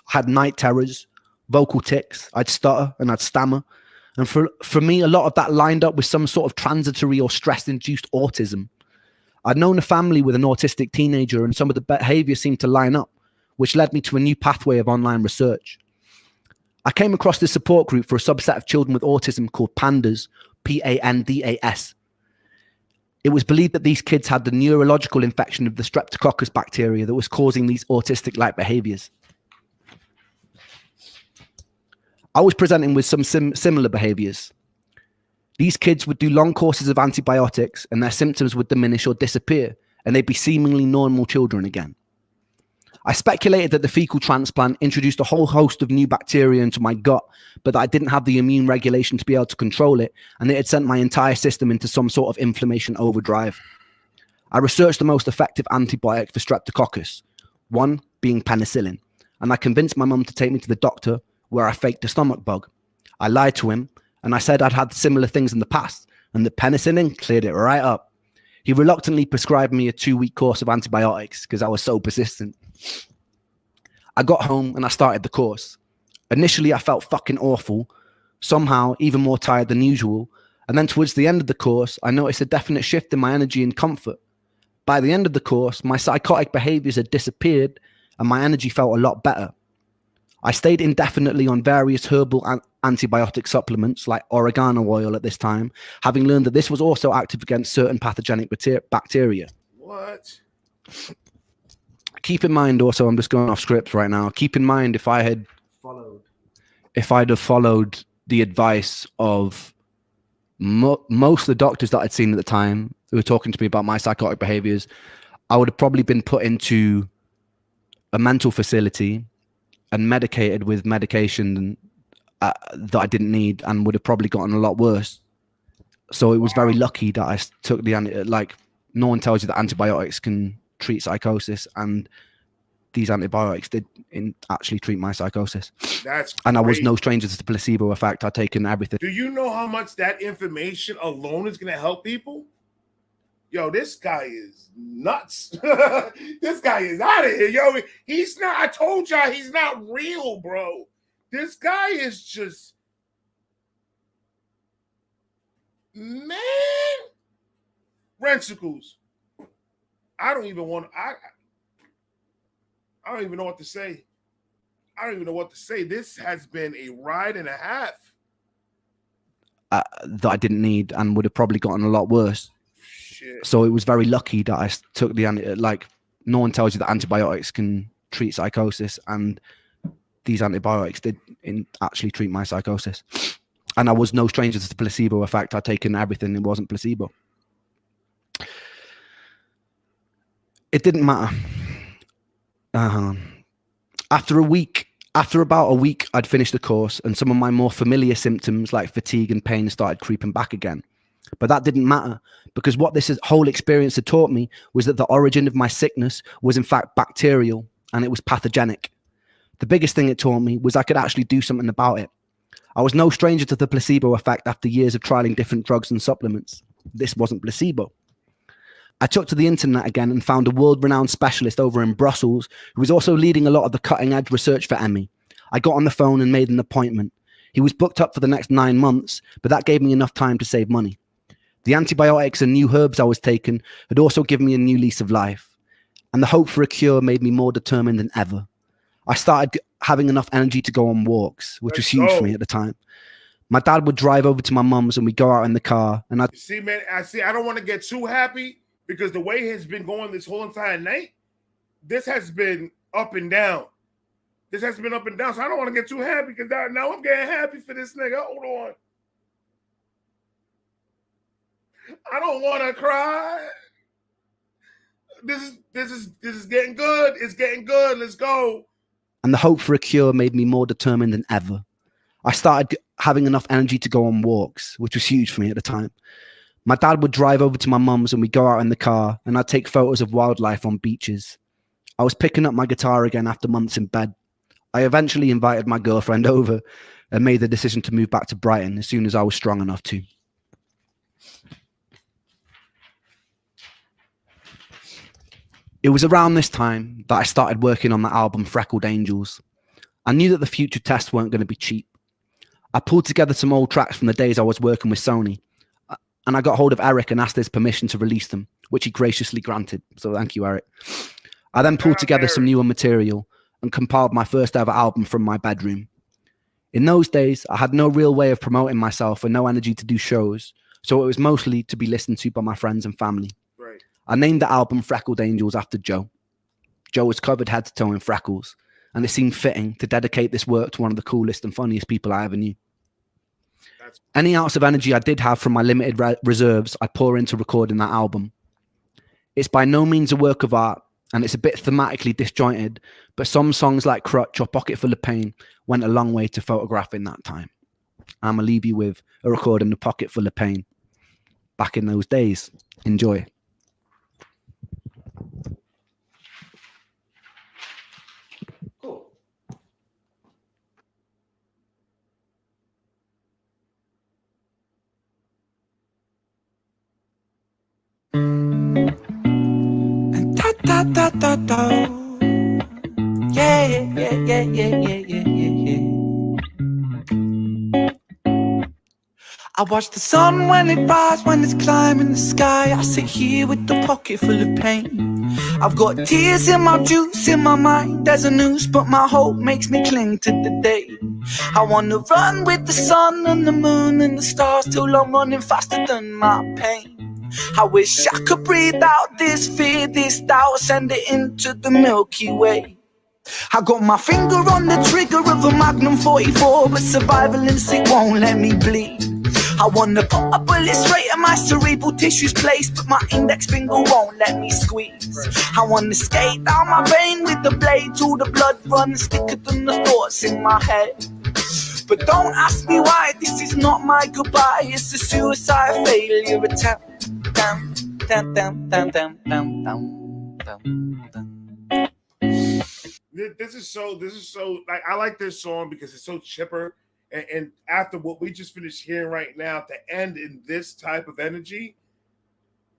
Speaker 3: I had night terrors, vocal tics. I'd stutter and I'd stammer. And for me, a lot of that lined up with some sort of transitory or stress-induced autism. I'd known a family with an autistic teenager, and some of the behavior seemed to line up, which led me to a new pathway of online research. I came across this support group for a subset of children with autism called PANDAS, P-A-N-D-A-S. It was believed that these kids had the neurological infection of the Streptococcus bacteria that was causing these autistic-like behaviors. I was presenting with some similar behaviors. These kids would do long courses of antibiotics and their symptoms would diminish or disappear, and they'd be seemingly normal children again. I speculated that the fecal transplant introduced a whole host of new bacteria into my gut, but that I didn't have the immune regulation to be able to control it, and it had sent my entire system into some sort of inflammation overdrive. I researched the most effective antibiotic for Streptococcus, one being penicillin, and I convinced my mum to take me to the doctor, where I faked a stomach bug. I lied to him, and I said I'd had similar things in the past, and the penicillin cleared it right up. He reluctantly prescribed me a 2-week course of antibiotics because I was so persistent. I got home and I started the course. Initially, I felt fucking awful, somehow even more tired than usual. And then towards the end of the course, I noticed a definite shift in my energy and comfort. By the end of the course, my psychotic behaviors had disappeared and my energy felt a lot better. I stayed indefinitely on various herbal antibiotic supplements like oregano oil at this time, having learned that this was also active against certain pathogenic bacteria.
Speaker 2: What?
Speaker 3: Keep in mind also, I'm just going off script right now. Keep in mind if I'd have followed the advice of most of the doctors that I'd seen at the time who were talking to me about my psychotic behaviors, I would have probably been put into a mental facility and medicated with medication that I didn't need and would have probably gotten a lot worse. So it was very lucky that I took no one tells you that antibiotics can treat psychosis, and these antibiotics did actually treat my psychosis.
Speaker 2: That's
Speaker 3: and I was
Speaker 2: crazy.
Speaker 3: no stranger to the placebo effect. I'd taken everything.
Speaker 2: Do you know how much that information alone is going to help people? Yo, this guy is nuts. This guy is out of here. Yo, he's not, I told y'all he's not real, bro. This guy is just, man. Ren'S. I don't even want, I don't even know what to say. I don't even know what to say. This has been a ride and a half.
Speaker 3: That I didn't need and would have probably gotten a lot worse.
Speaker 2: Shit.
Speaker 3: So it was very lucky that I took no one tells you that antibiotics can treat psychosis, and these antibiotics did actually treat my psychosis. And I was no stranger to the placebo effect. I'd taken everything. It wasn't placebo. It didn't matter. After about a week, I'd finished the course and some of my more familiar symptoms like fatigue and pain started creeping back again. But that didn't matter, because what this whole experience had taught me was that the origin of my sickness was in fact bacterial and it was pathogenic. The biggest thing it taught me was I could actually do something about it. I was no stranger to the placebo effect after years of trialing different drugs and supplements. This wasn't placebo. I took to the internet again and found a world-renowned specialist over in Brussels who was also leading a lot of the cutting-edge research for ME. I got on the phone and made an appointment. He was booked up for the next 9 months, but that gave me enough time to save money. The antibiotics and new herbs I was taking had also given me a new lease of life, and the hope for a cure made me more determined than ever. I started having enough energy to go on walks, which was huge for me at the time. My dad would drive over to my mum's and we'd go out in the car. And
Speaker 2: You see, man, I don't want to get too happy because the way it's been going this whole entire night, this has been up and down. This has been up and down. So I don't want to get too happy because now I'm getting happy for this nigga. Hold on. I don't want to cry. This is getting good. It's getting good. Let's go.
Speaker 3: And the hope for a cure made me more determined than ever. I started having enough energy to go on walks, which was huge for me at the time. My dad would drive over to my mum's and we'd go out in the car and I'd take photos of wildlife on beaches. I was picking up my guitar again after months in bed. I eventually invited my girlfriend over and made the decision to move back to Brighton as soon as I was strong enough to. It was around this time that I started working on the album Freckled Angels. I knew that the future tests weren't going to be cheap. I pulled together some old tracks from the days I was working with Sony, and I got hold of Eric and asked his permission to release them, which he graciously granted. So thank you, Eric. I then pulled together some newer material and compiled my first ever album from my bedroom. In those days, I had no real way of promoting myself and no energy to do shows, so it was mostly to be listened to by my friends and family.
Speaker 2: Right.
Speaker 3: I named the album Freckled Angels after Joe. Joe was covered head to toe in freckles, and it seemed fitting to dedicate this work to one of the coolest and funniest people I ever knew. Any ounce of energy I did have from my limited reserves, I pour into recording that album. It's by no means a work of art, and it's a bit thematically disjointed, but some songs like Crutch or Pocket Full of Pain went a long way to photographing that time. I'm going to leave you with a recording of Pocket Full of Pain. Back in those days. Enjoy.
Speaker 7: Cool.
Speaker 5: Da da da da. Yeah, yeah, yeah, yeah, yeah, yeah, yeah, yeah. I watch the sun when it rises, when it's climbing the sky. I sit here with the pocket full of pain. I've got tears in my juice, in my mind. There's a noose, but my hope makes me cling to the day. I wanna run with the sun and the moon and the stars till I'm running faster than my pain. I wish I could breathe out this fear, this doubt, send it into the Milky Way. I got my finger on the trigger of a Magnum 44, but survival instinct won't let me bleed. I wanna put a bullet straight at my cerebral tissues place, but my index finger won't let me squeeze. I wanna skate down my vein with the blade till the blood runs thicker than the thoughts in my head. But don't ask me why, this is not my goodbye, it's a suicide failure attempt. Down, down, down, down, down, down, down, down, down.
Speaker 2: This is so like I like this song because it's so chipper. And after what we just finished hearing right now, to end in this type of energy,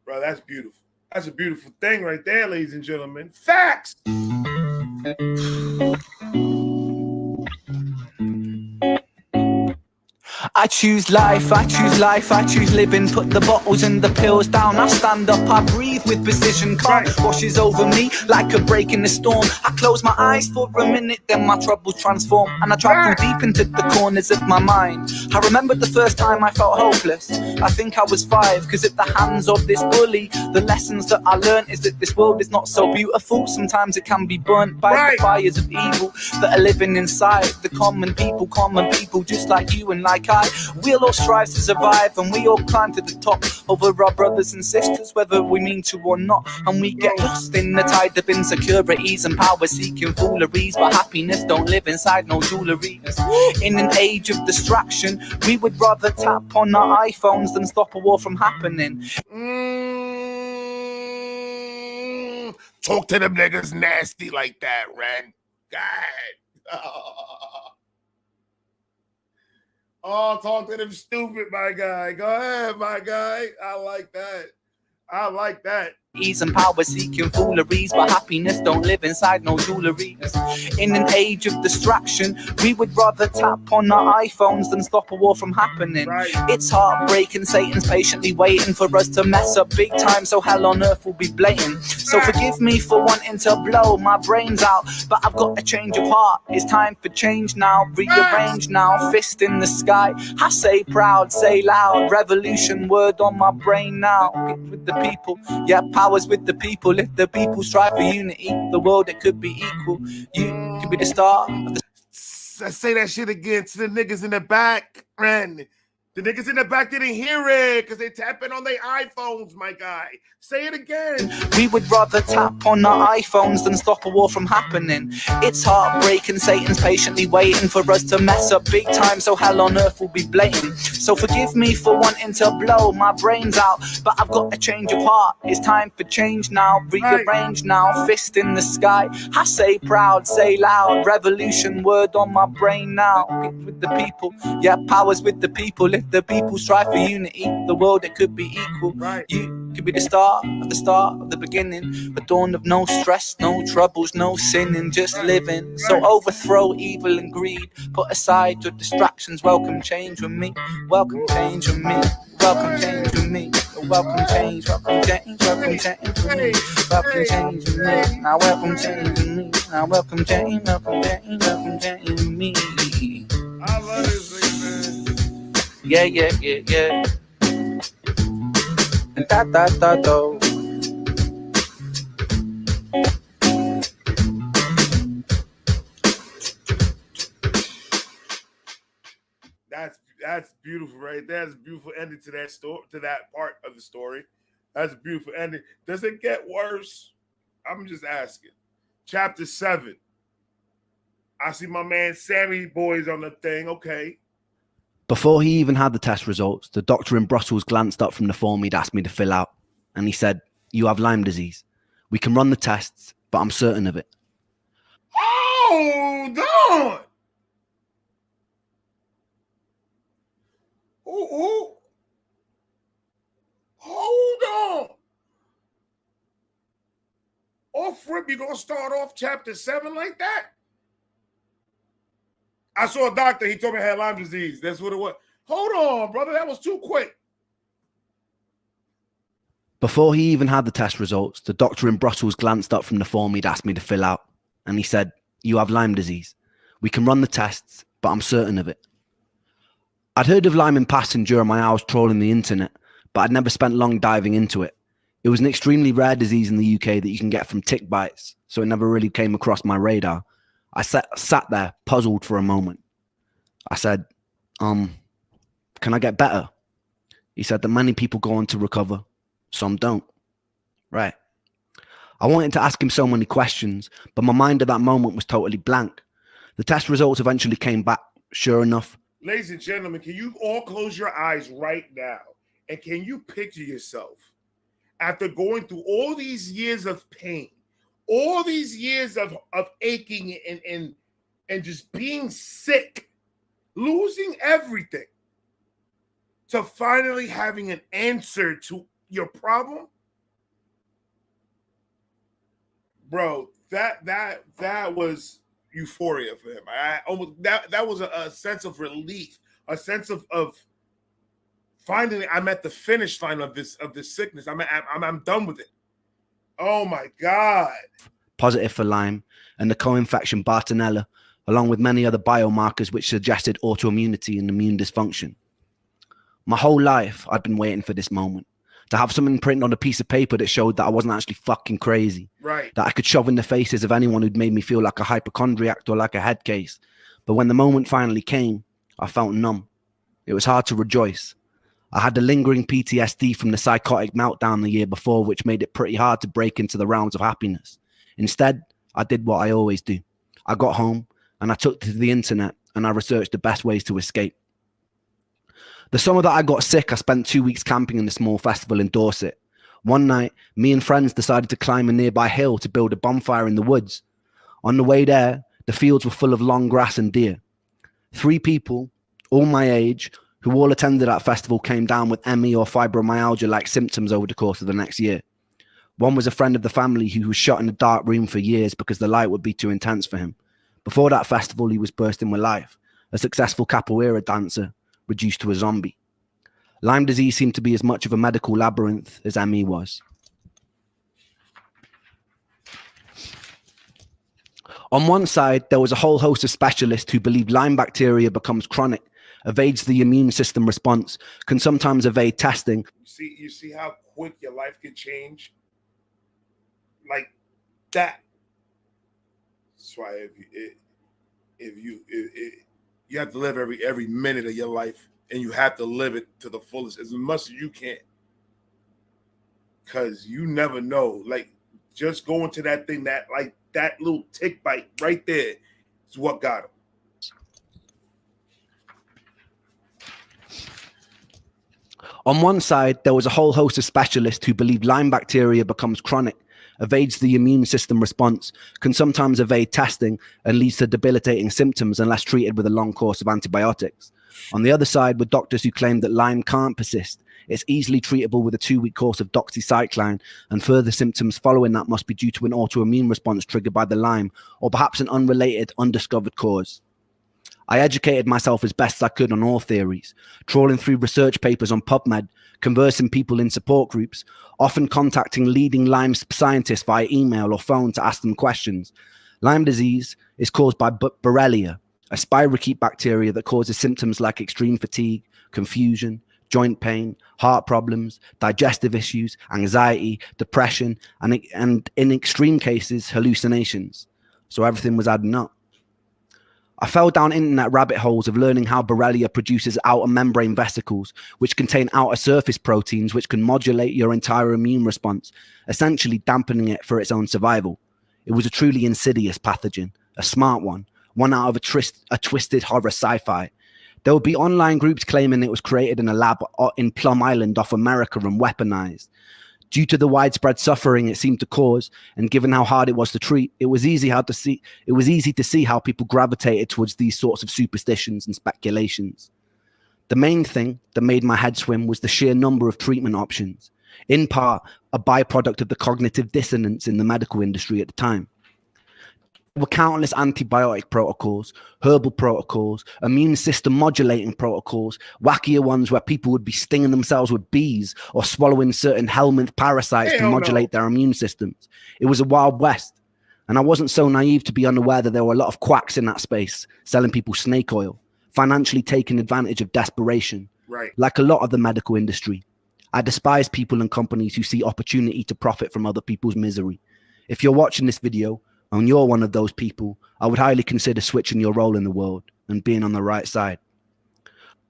Speaker 2: bro, that's beautiful. That's a beautiful thing right there, ladies and gentlemen. Facts.
Speaker 5: I choose life, I choose life, I choose living. Put the bottles and the pills down. I stand up, I breathe with precision. Calm washes over me like a break in the storm. I close my eyes for a minute, then my troubles transform. And I travel deep into the corners of my mind. I remember the first time I felt hopeless. I think I was 5, cause at the hands of this bully, the lessons that I learned is that this world is not so beautiful. Sometimes it can be burnt by the fires of evil that are living inside the common people just like you and like I. We'll all strive to survive, and we all climb to the top over our brothers and sisters, whether we mean to or not. And we get lost in the tide of insecurities and power-seeking fooleries, but happiness don't live inside no jewelries. In an age of distraction, we would rather tap on our iPhones than stop a war from happening.
Speaker 2: Talk to them niggas nasty like that, Ren. God. Oh, talk to them stupid, my guy. Go ahead, my guy. I like that. I like that.
Speaker 5: Ease and power seeking fooleries, but happiness don't live inside no jewelries. In an age of distraction, we would rather tap on our iPhones than stop a war from happening. It's heartbreaking, Satan's patiently waiting for us to mess up big time, so hell on earth will be blatant. So forgive me for wanting to blow my brains out, but I've got a change of heart. It's time for change now, rearrange now, fist in the sky. I say proud, say loud, revolution word on my brain now. Get with the people, yeah, powers with the people. If the people strive for unity, the world it could be equal. You could be the star of the...
Speaker 2: Say that shit again to the niggas in the back, Ren. The niggas in the back didn't hear it because they tapping on their iPhones, my guy. Say it again.
Speaker 5: We would rather tap on our iPhones than stop a war from happening. It's heartbreaking, Satan's patiently waiting for us to mess up big time, so hell on earth will be blatant. So forgive me for wanting to blow my brains out, but I've got a change of heart. It's time for change now, rearrange now, fist in the sky. I say proud, say loud, revolution word on my brain now. Get with the people, yeah, powers with the people. If the people strive for unity, the world it could be equal. You could be the start of the beginning, the dawn of no stress, no troubles, no sinning, just living. So overthrow evil and greed, put aside your distractions, welcome change with me, welcome change with me, welcome change with me, welcome change, welcome change, welcome change with me, welcome change with me, now welcome change with me, now welcome change, welcome change, welcome change with me.
Speaker 2: I love this thing, man.
Speaker 5: Yeah, yeah, yeah, yeah. Da da da do.
Speaker 2: That's beautiful, right? That's a beautiful ending to that story, to that part of the story. That's a beautiful ending. Does it get worse? I'm just asking. Chapter 7. I see my man Sammy Boy's on the thing. Okay.
Speaker 3: Before he even had the test results, the doctor in Brussels glanced up from the form he'd asked me to fill out, and he said, "You have Lyme disease. We can run the tests, but I'm certain of it."
Speaker 2: Hold on. Ooh. Hold on. You gonna start off chapter 7 like that? I saw a doctor. He told me I had Lyme disease. That's what it was. Hold on, brother. That was too quick.
Speaker 3: Before he even had the test results, the doctor in Brussels glanced up from the form he'd asked me to fill out, and he said, "You have Lyme disease. We can run the tests, but I'm certain of it." I'd heard of Lyme in passing during my hours trawling the internet, but I'd never spent long diving into it. It was an extremely rare disease in the UK that you can get from tick bites, so it never really came across my radar. I sat there, puzzled for a moment. I said, can I get better? He said that many people go on to recover, some don't. Right. I wanted to ask him so many questions, but my mind at that moment was totally blank. The test results eventually came back. Sure enough.
Speaker 2: Ladies and gentlemen, can you all close your eyes right now? And can you picture yourself after going through all these years of pain, all these years of aching and just being sick, losing everything, to finally having an answer to your problem? Bro, that was euphoria for him. That was a sense of relief, a sense of finally I'm at the finish line of this sickness. I'm done with it. Oh my God.
Speaker 3: Positive for Lyme and the co-infection Bartonella, along with many other biomarkers which suggested autoimmunity and immune dysfunction. My whole life, I'd been waiting for this moment, to have something printed on a piece of paper that showed that I wasn't actually fucking crazy.
Speaker 2: Right.
Speaker 3: That I could shove in the faces of anyone who'd made me feel like a hypochondriac or like a head case. But when the moment finally came, I felt numb. It was hard to rejoice. I had the lingering PTSD from the psychotic meltdown the year before, which made it pretty hard to break into the realms of happiness. Instead, I did what I always do. I got home and I took to the internet and I researched the best ways to escape. The summer that I got sick, I spent 2 weeks camping in a small festival in Dorset. One night, me and friends decided to climb a nearby hill to build a bonfire in the woods. On the way there, the fields were full of long grass and deer. 3 people, all my age, who all attended that festival came down with ME or fibromyalgia-like symptoms over the course of the next year. One was a friend of the family who was shut in a dark room for years because the light would be too intense for him. Before that festival, he was bursting with life, a successful capoeira dancer, reduced to a zombie. Lyme disease seemed to be as much of a medical labyrinth as ME was. On one side, there was a whole host of specialists who believed Lyme bacteria becomes chronic, evades the immune system response, can sometimes evade testing.
Speaker 2: You see how quick your life can change? Like that. That's why you have to live every minute of your life, and you have to live it to the fullest as much as you can. Because you never know. Like, just going to that thing, that little tick bite right there is what got him.
Speaker 3: On one side, there was a whole host of specialists who believed Lyme bacteria becomes chronic, evades the immune system response, can sometimes evade testing, and leads to debilitating symptoms unless treated with a long course of antibiotics. On the other side were doctors who claimed that Lyme can't persist. It's easily treatable with a 2-week course of doxycycline, and further symptoms following that must be due to an autoimmune response triggered by the Lyme, or perhaps an unrelated, undiscovered cause. I educated myself as best I could on all theories, trawling through research papers on PubMed, conversing people in support groups, often contacting leading Lyme scientists via email or phone to ask them questions. Lyme disease is caused by Borrelia, a spirochete bacteria that causes symptoms like extreme fatigue, confusion, joint pain, heart problems, digestive issues, anxiety, depression, and in extreme cases, hallucinations. So everything was adding up. I fell down internet rabbit holes of learning how Borrelia produces outer membrane vesicles, which contain outer surface proteins which can modulate your entire immune response, essentially dampening it for its own survival. It was a truly insidious pathogen, a smart one out of a twisted horror sci-fi. There would be online groups claiming it was created in a lab in Plum Island off America and weaponized. Due to the widespread suffering it seemed to cause, and given how hard it was to treat, it was easy to see how people gravitated towards these sorts of superstitions and speculations. The main thing that made my head swim was the sheer number of treatment options. in part a byproduct of the cognitive dissonance in the medical industry at the time. There were countless antibiotic protocols, herbal protocols, immune system modulating protocols, wackier ones where people would be stinging themselves with bees or swallowing certain helminth parasites to modulate their immune systems. It was a wild west. And I wasn't so naive to be unaware that there were a lot of quacks in that space, selling people snake oil, financially taking advantage of desperation.
Speaker 2: Right.
Speaker 3: Like a lot of the medical industry, I despise people and companies who see opportunity to profit from other people's misery. If you're watching this video and you're one of those people, I would highly consider switching your role in the world and being on the right side.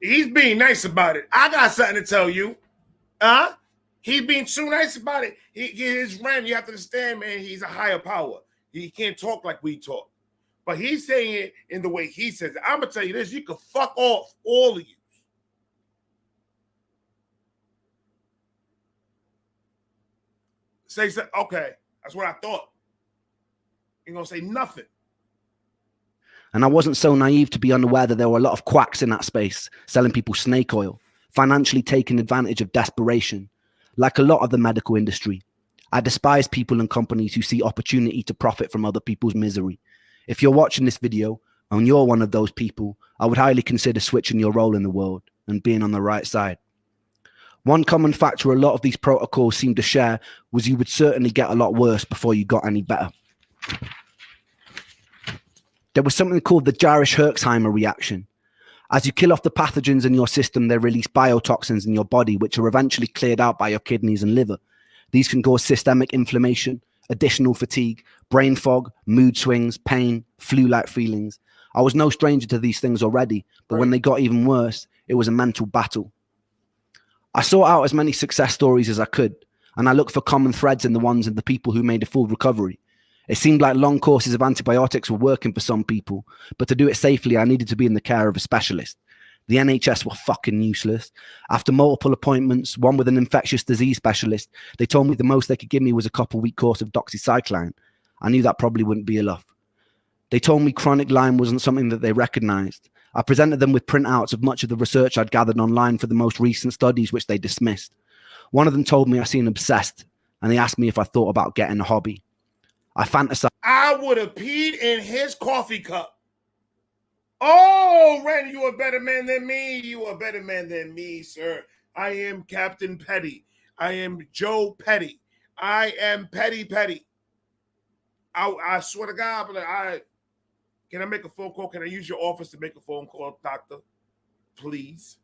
Speaker 2: He's being nice about it. I got something to tell you. He's being too nice about it. His Ren, you have to understand, man, he's a higher power. He can't talk like we talk. But he's saying it in the way he says it. I'm going to tell you this. You can fuck off, all of you. Say, okay, that's what I thought. You're going to say nothing.
Speaker 3: And I wasn't so naive to be unaware that there were a lot of quacks in that space, selling people snake oil, financially taking advantage of desperation. Like a lot of the medical industry, I despise people and companies who see opportunity to profit from other people's misery. If you're watching this video and you're one of those people, I would highly consider switching your role in the world and being on the right side. One common factor a lot of these protocols seem to share was you would certainly get a lot worse before you got any better. There was something called the Jarisch-Herxheimer reaction. As you kill off the pathogens in your system, they release biotoxins in your body, which are eventually cleared out by your kidneys and liver. These can cause systemic inflammation, additional fatigue, brain fog, mood swings, pain, flu-like feelings. I was no stranger to these things already, but when they got even worse, it was a mental battle. I sought out as many success stories as I could, and I looked for common threads in the ones of the people who made a full recovery. It seemed like long courses of antibiotics were working for some people, but to do it safely, I needed to be in the care of a specialist. The NHS were fucking useless. After multiple appointments, one with an infectious disease specialist, they told me the most they could give me was a couple-week course of doxycycline. I knew that probably wouldn't be enough. They told me chronic Lyme wasn't something that they recognized. I presented them with printouts of much of the research I'd gathered online for the most recent studies, which they dismissed. One of them told me I seemed obsessed, and they asked me if I thought about getting a hobby. I fantasized.
Speaker 2: I would have peed in his coffee cup. Oh, Ren, you a better man than me. You a better man than me, sir. I am Captain Petty. I am Joe Petty. I am Petty. I swear to God, but can I make a phone call? Can I use your office to make a phone call, doctor? Please.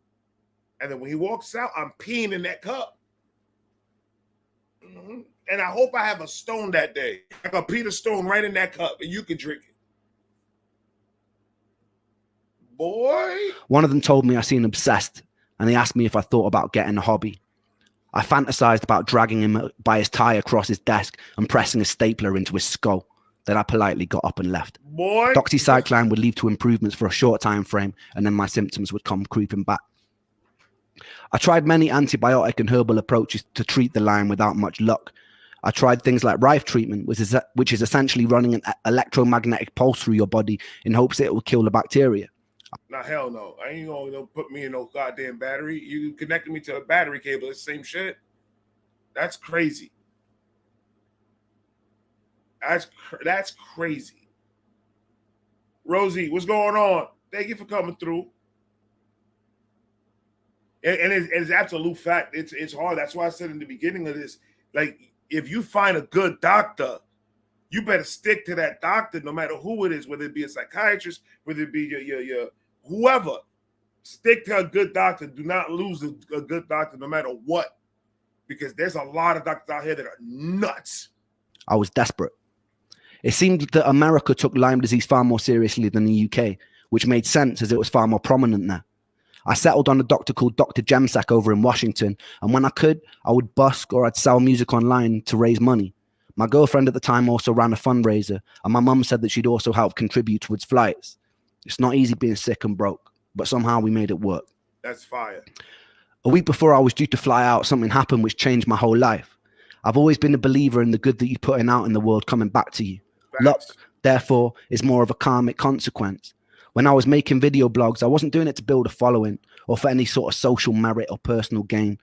Speaker 2: And then when he walks out, I'm peeing in that cup. Mm-hmm. And I hope I have a stone that day. I got Peter Stone right in that cup, and you can drink it. Boy.
Speaker 3: One of them told me I seemed obsessed, and they asked me if I thought about getting a hobby. I fantasized about dragging him by his tie across his desk and pressing a stapler into his skull. Then I politely got up and left.
Speaker 2: Boy.
Speaker 3: Doxycycline would lead to improvements for a short time frame, and then my symptoms would come creeping back. I tried many antibiotic and herbal approaches to treat the Lyme without much luck. I tried things like Rife treatment, which is essentially running an electromagnetic pulse through your body in hopes that it will kill the bacteria.
Speaker 2: Nah, hell no. I ain't gonna put me in no goddamn battery. You connected me to a battery cable, it's the same shit. That's crazy. That's crazy. Rosie, what's going on? Thank you for coming through. And it's absolute fact. It's hard. That's why I said in the beginning of this, like, if you find a good doctor, you better stick to that doctor no matter who it is, whether it be a psychiatrist, whether it be your whoever. Stick to a good doctor. Do not lose a good doctor no matter what, because there's a lot of doctors out here that are nuts.
Speaker 3: I was desperate. It seemed that America took Lyme disease far more seriously than the UK, which made sense as it was far more prominent there. I settled on a doctor called Dr. Jemsak over in Washington, and when I could, I would busk or I'd sell music online to raise money. My girlfriend at the time also ran a fundraiser, and my mum said that she'd also help contribute towards flights. It's not easy being sick and broke, but somehow we made it work.
Speaker 2: That's fire.
Speaker 3: A week before I was due to fly out, something happened which changed my whole life. I've always been a believer in the good that you're putting out in the world coming back to you.
Speaker 2: Facts.
Speaker 3: Luck, therefore, is more of a karmic consequence. When I was making video blogs, I wasn't doing it to build a following or for any sort of social merit or personal gain.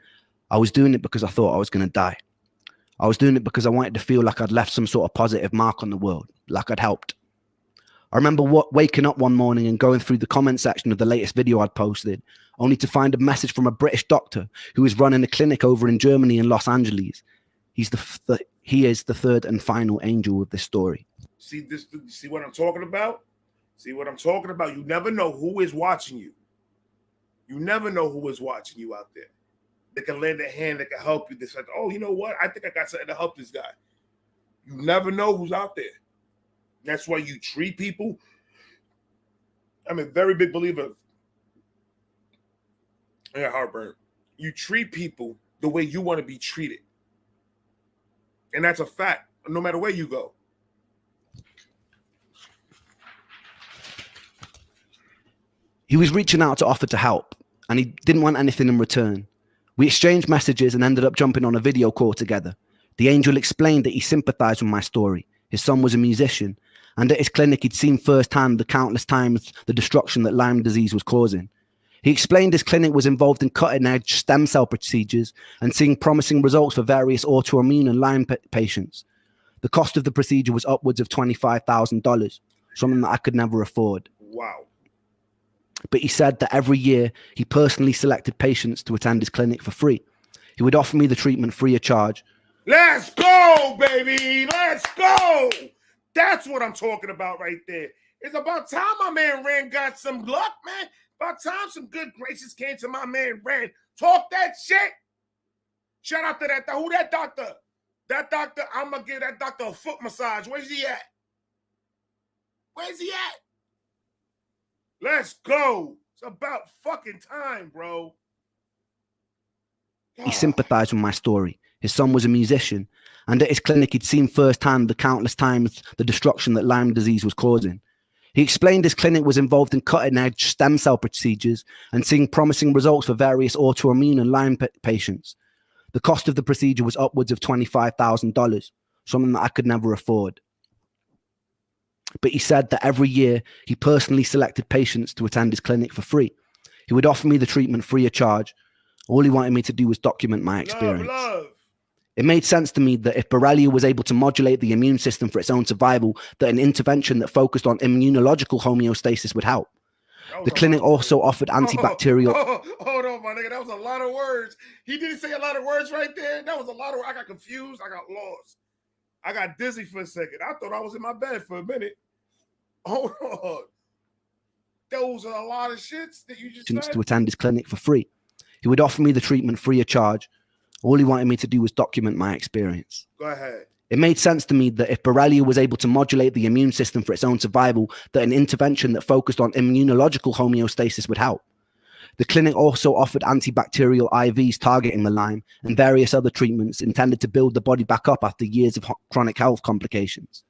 Speaker 3: I was doing it because I thought I was going to die. I was doing it because I wanted to feel like I'd left some sort of positive mark on the world, like I'd helped. I remember waking up one morning and going through the comment section of the latest video I'd posted, only to find a message from a British doctor who was running a clinic over in Germany in Los Angeles. He is the third and final angel of this story.
Speaker 2: See what I'm talking about? See what I'm talking about? You never know who is watching you. You never know who is watching you out there. They can lend a hand, they can help you. They say, oh, you know what? I think I got something to help this guy. You never know who's out there. That's why you treat people. I'm a very big believer. Yeah, heartburn. You treat people the way you want to be treated. And that's a fact, no matter where you go.
Speaker 3: He was reaching out to offer to help, and he didn't want anything in return. We exchanged messages and ended up jumping on a video call together. The angel explained that he sympathized with my story. His son was a musician, and at his clinic he'd seen firsthand the countless times the destruction that Lyme disease was causing. He explained his clinic was involved in cutting-edge stem cell procedures and seeing promising results for various autoimmune and Lyme patients. The cost of the procedure was upwards of $25,000, something that I could never afford.
Speaker 2: Wow.
Speaker 3: But he said that every year he personally selected patients to attend his clinic for free. He would offer me the treatment free of charge.
Speaker 2: Let's go, baby. Let's go. That's what I'm talking about right there. It's about time my man Ren got some luck, man. About time some good graces came to my man Ren. Talk that shit. Shout out to that. Who that doctor? That doctor, I'm going to give that doctor a foot massage. Where's he at? Where's he at? Let's go. It's about fucking time, bro.
Speaker 3: He sympathized with my story. His son was a musician, and at his clinic he'd seen firsthand the countless times the destruction that Lyme disease was causing. He explained his clinic was involved in cutting-edge stem cell procedures and seeing promising results for various autoimmune and Lyme patients. The cost of the procedure was upwards of $25,000, something that I could never afford. But he said that every year he personally selected patients to attend his clinic for free. He would offer me the treatment free of charge. All he wanted me to do was document my experience.
Speaker 2: Love.
Speaker 3: It made sense to me that if Borrelia was able to modulate the immune system for its own survival, that an intervention that focused on immunological homeostasis would help. The clinic also offered antibacterial...
Speaker 2: Hold on, my nigga. That was a lot of words. He didn't say a lot of words right there. That was a lot of... I got confused. I got lost. I got dizzy for a second. I thought I was in my bed for a minute. Hold on. Those are a lot of shits that you just said.
Speaker 3: To attend his clinic for free. He would offer me the treatment free of charge. All he wanted me to do was document my experience.
Speaker 2: Go ahead.
Speaker 3: It made sense to me that if Borrelia was able to modulate the immune system for its own survival, that an intervention that focused on immunological homeostasis would help. The clinic also offered antibacterial IVs targeting the Lyme and various other treatments intended to build the body back up after years of chronic health complications.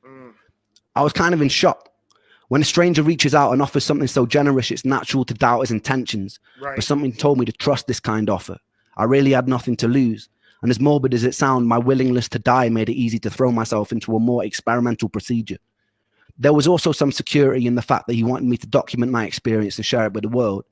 Speaker 3: I was kind of in shock. When a stranger reaches out and offers something so generous, it's natural to doubt his intentions.
Speaker 2: Right.
Speaker 3: But something told me to trust this kind offer. I really had nothing to lose. And as morbid as it sounds, my willingness to die made it easy to throw myself into a more experimental procedure. There was also some security in the fact that he wanted me to document my experience and share it with the world.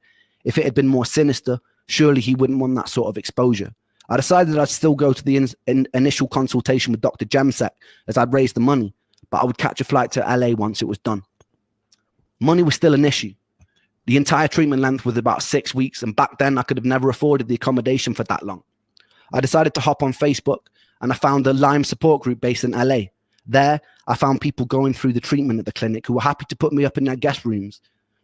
Speaker 3: If it had been more sinister, surely he wouldn't want that sort of exposure. I decided that I'd still go to the initial consultation with Dr. Jemsek as I'd raised the money, but I would catch a flight to LA once it was done. Money was still an issue. The entire treatment length was about 6 weeks, and back then I could have never afforded the accommodation for that long. I decided to hop on Facebook, and I found a Lyme support group based in LA. There, I found people going through the treatment at the clinic who were happy to put me up in their guest rooms.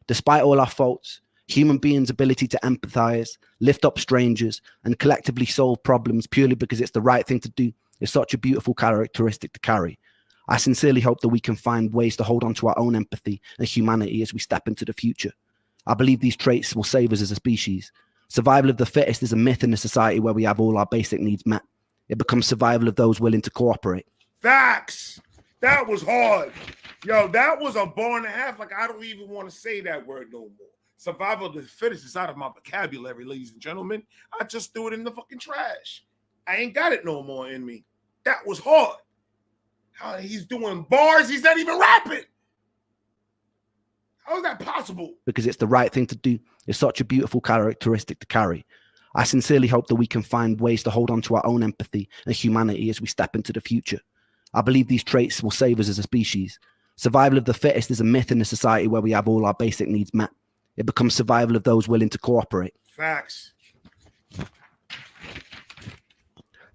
Speaker 3: Despite all our faults, human beings' ability to empathize, lift up strangers, and collectively solve problems purely because it's the right thing to do is such a beautiful characteristic to carry. I sincerely hope that we can find ways to hold on to our own empathy and humanity as we step into the future. I believe these traits will save us as a species. Survival of the fittest is a myth in a society where we have all our basic needs met. It becomes survival of those willing to cooperate.
Speaker 2: Facts. That was hard. Yo, that was a bar and a half. Like, I don't even want to say that word no more. Survival of the fittest is out of my vocabulary, ladies and gentlemen. I just threw it in the fucking trash. I ain't got it no more in me. That was hard. How he's doing bars. He's not even rapping. How is that possible?
Speaker 3: Because it's the right thing to do. It's such a beautiful characteristic to carry. I sincerely hope that we can find ways to hold on to our own empathy and humanity as we step into the future. I believe these traits will save us as a species. Survival of the fittest is a myth in a society where we have all our basic needs met. It becomes survival of those willing to cooperate.
Speaker 2: Facts.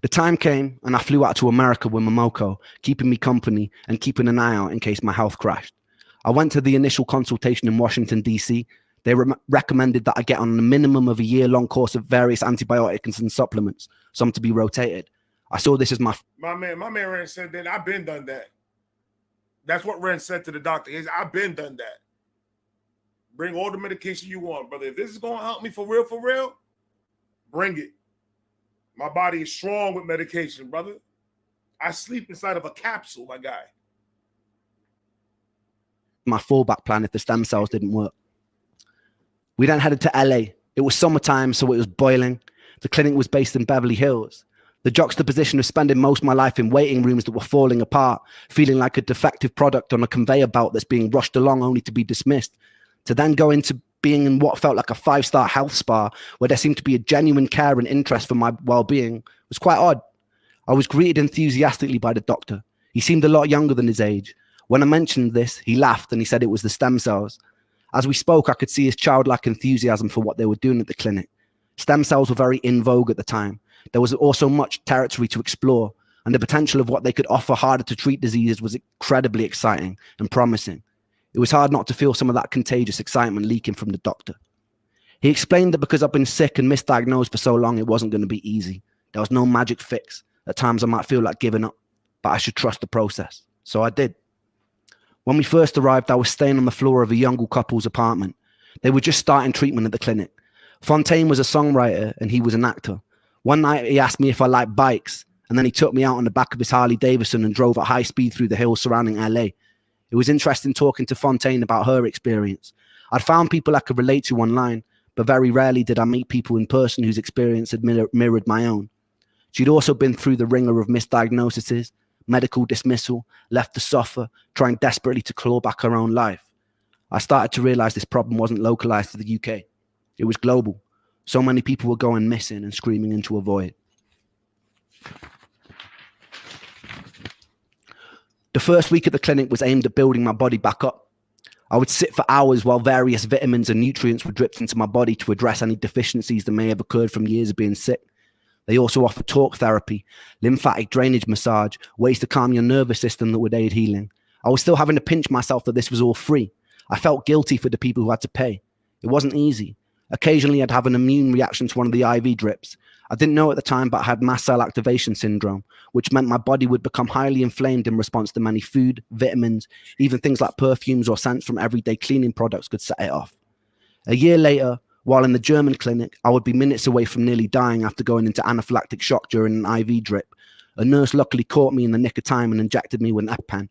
Speaker 3: The time came and I flew out to America with Momoko, keeping me company and keeping an eye out in case my health crashed. I went to the initial consultation in Washington, D.C. They recommended that I get on a minimum of a year-long course of various antibiotics and supplements, some to be rotated. I saw this as my
Speaker 2: man Ren said that I've been done that. That's what Ren said to the doctor. I've been done that. Bring all the medication you want, brother. If this is going to help me for real, bring it. My body is strong with medication, brother. I sleep inside of a capsule, my guy.
Speaker 3: My fallback plan if the stem cells didn't work. We then headed to LA. It was summertime, so it was boiling. The clinic was based in Beverly Hills. The juxtaposition of spending most of my life in waiting rooms that were falling apart, feeling like a defective product on a conveyor belt that's being rushed along only to be dismissed, to then go into being in what felt like a 5-star health spa where there seemed to be a genuine care and interest for my well-being was quite odd. I was greeted enthusiastically by the doctor. He seemed a lot younger than his age. When I mentioned this, he laughed and he said it was the stem cells. As we spoke, I could see his childlike enthusiasm for what they were doing at the clinic. Stem cells were very in vogue at the time. There was also much territory to explore, and the potential of what they could offer harder to treat diseases was incredibly exciting and promising. It was hard not to feel some of that contagious excitement leaking from the doctor. He explained that because I've been sick and misdiagnosed for so long, it wasn't going to be easy. There was no magic fix. At times I might feel like giving up, but I should trust the process. So I did. When we first arrived, I was staying on the floor of a young couple's apartment. They were just starting treatment at the clinic. Fontaine was a songwriter and he was an actor. One night he asked me if I liked bikes, and then he took me out on the back of his Harley Davidson and drove at high speed through the hills surrounding LA. It was interesting talking to Fontaine about her experience. I'd found people I could relate to online, but very rarely did I meet people in person whose experience had mirrored my own. She'd also been through the ringer of misdiagnoses, medical dismissal, left to suffer, trying desperately to claw back her own life. I started to realize this problem wasn't localized to the UK. It was global. So many people were going missing and screaming into a void. The first week at the clinic was aimed at building my body back up. I would sit for hours while various vitamins and nutrients were dripped into my body to address any deficiencies that may have occurred from years of being sick. They also offered talk therapy, lymphatic drainage massage, ways to calm your nervous system that would aid healing. I was still having to pinch myself that this was all free. I felt guilty for the people who had to pay. It wasn't easy. Occasionally, I'd have an immune reaction to one of the IV drips. I didn't know at the time, but I had mast cell activation syndrome, which meant my body would become highly inflamed in response to many food, vitamins, even things like perfumes or scents from everyday cleaning products could set it off. A year later, while in the German clinic, I would be minutes away from nearly dying after going into anaphylactic shock during an IV drip. A nurse luckily caught me in the nick of time and injected me with an EpiPen.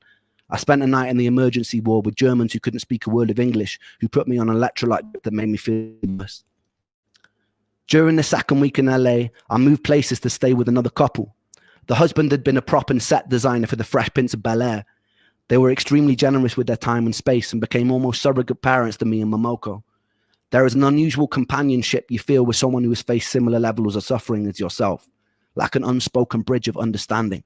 Speaker 3: I spent a night in the emergency ward with Germans who couldn't speak a word of English, who put me on an electrolyte drip that made me feel worse. During the second week in LA, I moved places to stay with another couple. The husband had been a prop and set designer for the Fresh Prince of Bel-Air. They were extremely generous with their time and space and became almost surrogate parents to me and Momoko. There is an unusual companionship you feel with someone who has faced similar levels of suffering as yourself, like an unspoken bridge of understanding.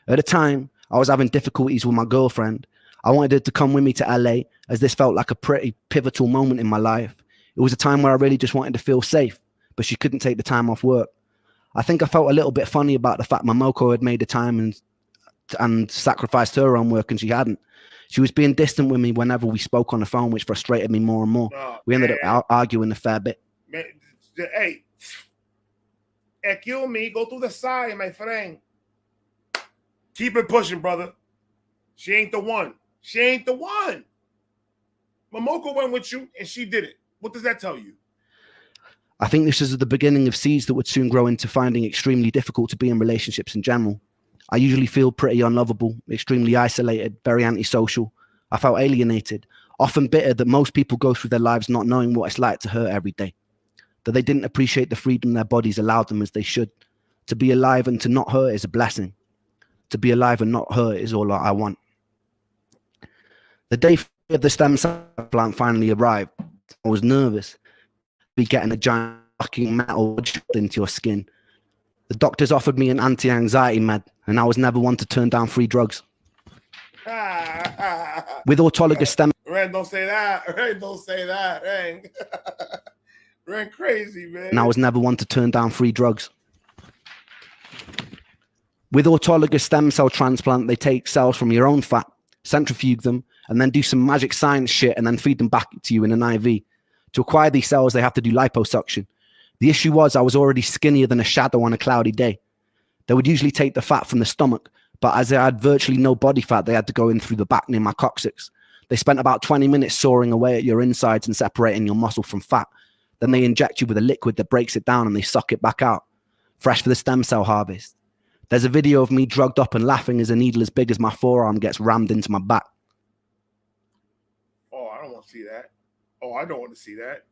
Speaker 3: At the time, I was having difficulties with my girlfriend. I wanted her to come with me to LA, as this felt like a pretty pivotal moment in my life. It was a time where I really just wanted to feel safe, but she couldn't take the time off work. I think I felt a little bit funny about the fact Momoko had made the time and sacrificed her own work and she hadn't. She was being distant with me whenever we spoke on the phone, which frustrated me more and more. We ended up arguing a fair bit.
Speaker 2: Man, hey, kill me, go to the side, my friend. Keep it pushing, brother. She ain't the one. She ain't the one. Momoko went with you and she did it. What does that tell you?
Speaker 3: I think this is the beginning of seeds that would soon grow into finding extremely difficult to be in relationships in general. I usually feel pretty unlovable, extremely isolated, very antisocial. I felt alienated, often bitter that most people go through their lives not knowing what it's like to hurt every day, that they didn't appreciate the freedom their bodies allowed them as they should. To be alive and to not hurt is a blessing. To be alive and not hurt is all I want. The day of the stem cell plant finally arrived. I was nervous to be getting a giant fucking metal into your skin. The doctors offered me an anti-anxiety med, and I was never one to turn down free drugs. With autologous stem...
Speaker 2: Ren, don't say that. Ren, don't say that. Ren. Ren crazy, man.
Speaker 3: And I was never one to turn down free drugs. With autologous stem cell transplant, they take cells from your own fat, centrifuge them, and then do some magic science shit and then feed them back to you in an IV. To acquire these cells, they have to do liposuction. The issue was I was already skinnier than a shadow on a cloudy day. They would usually take the fat from the stomach, but as I had virtually no body fat, they had to go in through the back near my coccyx. They spent about 20 minutes sawing away at your insides and separating your muscle from fat. Then they inject you with a liquid that breaks it down and they suck it back out. Fresh for the stem cell harvest. There's a video of me drugged up and laughing as a needle as big as my forearm gets rammed into my back.
Speaker 2: Oh, I don't want to see that. Oh, I don't want to see that.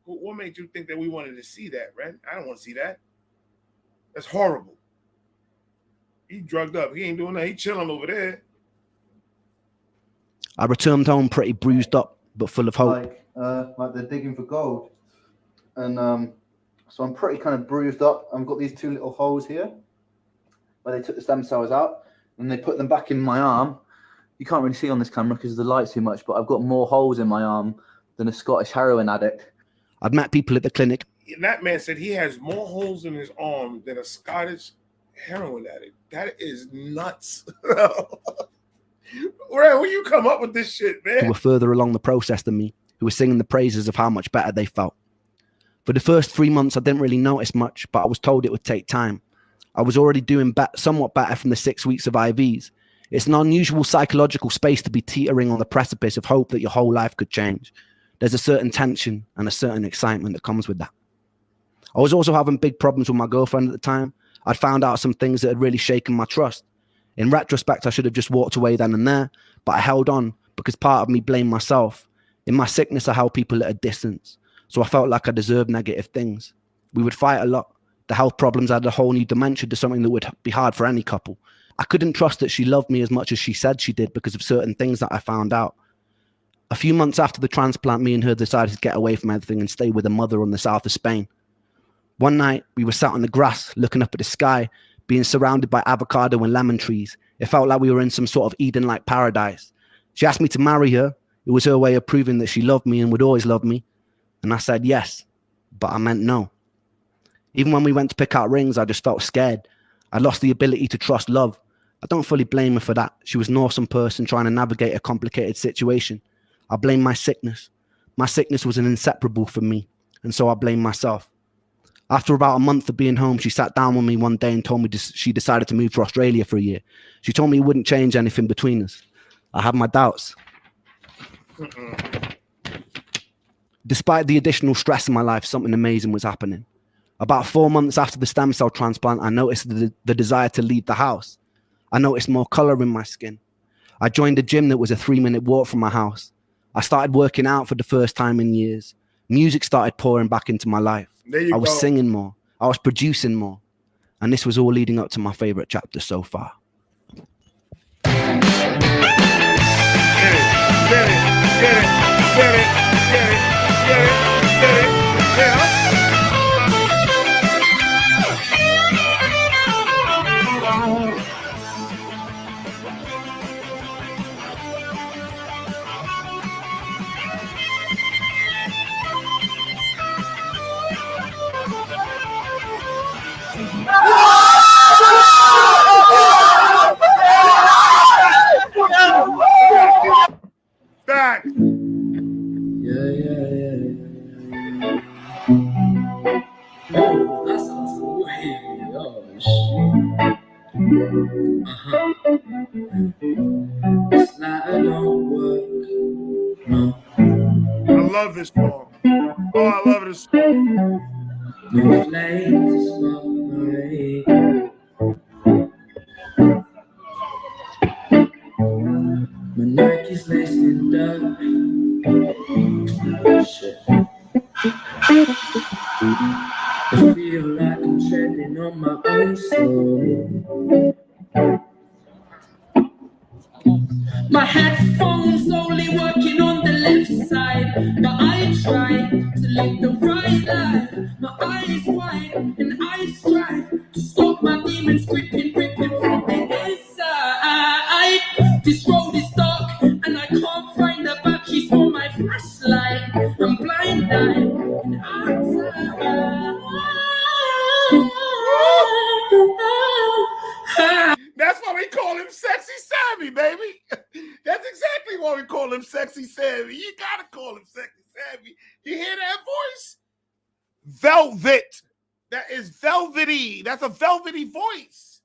Speaker 2: What made you think that we wanted to see that, Ren? I don't want to see that. That's horrible. He drugged up. He ain't doing that. He chilling over there.
Speaker 3: I returned home pretty bruised up, but full of hope.
Speaker 8: Like they're digging for gold. And so I'm pretty kind of bruised up. I've got these two little holes here where they took the stem cells out and they put them back in my arm. You can't really see on this camera because the light's too much, but I've got more holes in my arm than a Scottish heroin addict.
Speaker 3: I'd met people at the clinic.
Speaker 2: That man said he has more holes in his arm than a Scottish heroin addict. That is nuts. Where you come up with this shit, man?
Speaker 3: Who were further along the process than me, who were singing the praises of how much better they felt. For the first 3 months, I didn't really notice much, but I was told it would take time. I was already doing somewhat better from the 6 weeks of IVs. It's an unusual psychological space to be teetering on the precipice of hope that your whole life could change. There's a certain tension and a certain excitement that comes with that. I was also having big problems with my girlfriend at the time. I'd found out some things that had really shaken my trust. In retrospect, I should have just walked away then and there, but I held on because part of me blamed myself. In my sickness, I held people at a distance, so I felt like I deserved negative things. We would fight a lot. The health problems added a whole new dimension to something that would be hard for any couple. I couldn't trust that she loved me as much as she said she did because of certain things that I found out. A few months after the transplant, me and her decided to get away from everything and stay with a mother on the south of Spain. One night, we were sat on the grass, looking up at the sky, being surrounded by avocado and lemon trees. It felt like we were in some sort of Eden-like paradise. She asked me to marry her. It was her way of proving that she loved me and would always love me. And I said yes, but I meant no. Even when we went to pick out rings, I just felt scared. I lost the ability to trust love. I don't fully blame her for that. She was an awesome person trying to navigate a complicated situation. I blame my sickness. My sickness was an inseparable for me, and so I blame myself. After about a month of being home, she sat down with me one day and told me she decided to move to Australia for a year. She told me it wouldn't change anything between us. I had my doubts. Despite the additional stress in my life, something amazing was happening. About 4 months after the stem cell transplant, I noticed the desire to leave the house. I noticed more color in my skin. I joined a gym that was a 3-minute walk from my house. I started working out for the first time in years. Music started pouring back into my life. I was singing more. I was producing more. And this was all leading up to my favorite chapter so far.
Speaker 2: Back.
Speaker 9: Oh, that sounds wavy. Oh, shit. It's like I don't work. No.
Speaker 2: I love this song. Oh, I love this song.
Speaker 9: No flame to spotlight. My Nike's laced in dirt. Shit. I feel like I'm treading on my own soul. My headphones only working on the left side, but I ain't try to live the right life. My eyes wide and I strive to stop my demons gripping from the inside. This road is dark and I can't find the batteries for my flashlight. I'm blind and outside.
Speaker 2: That's why we call him Sexy Sammy, baby. That's exactly why we call him Sexy Sammy. You gotta call him Sexy Sammy. You hear that voice? Velvet. That is velvety. That's a velvety voice.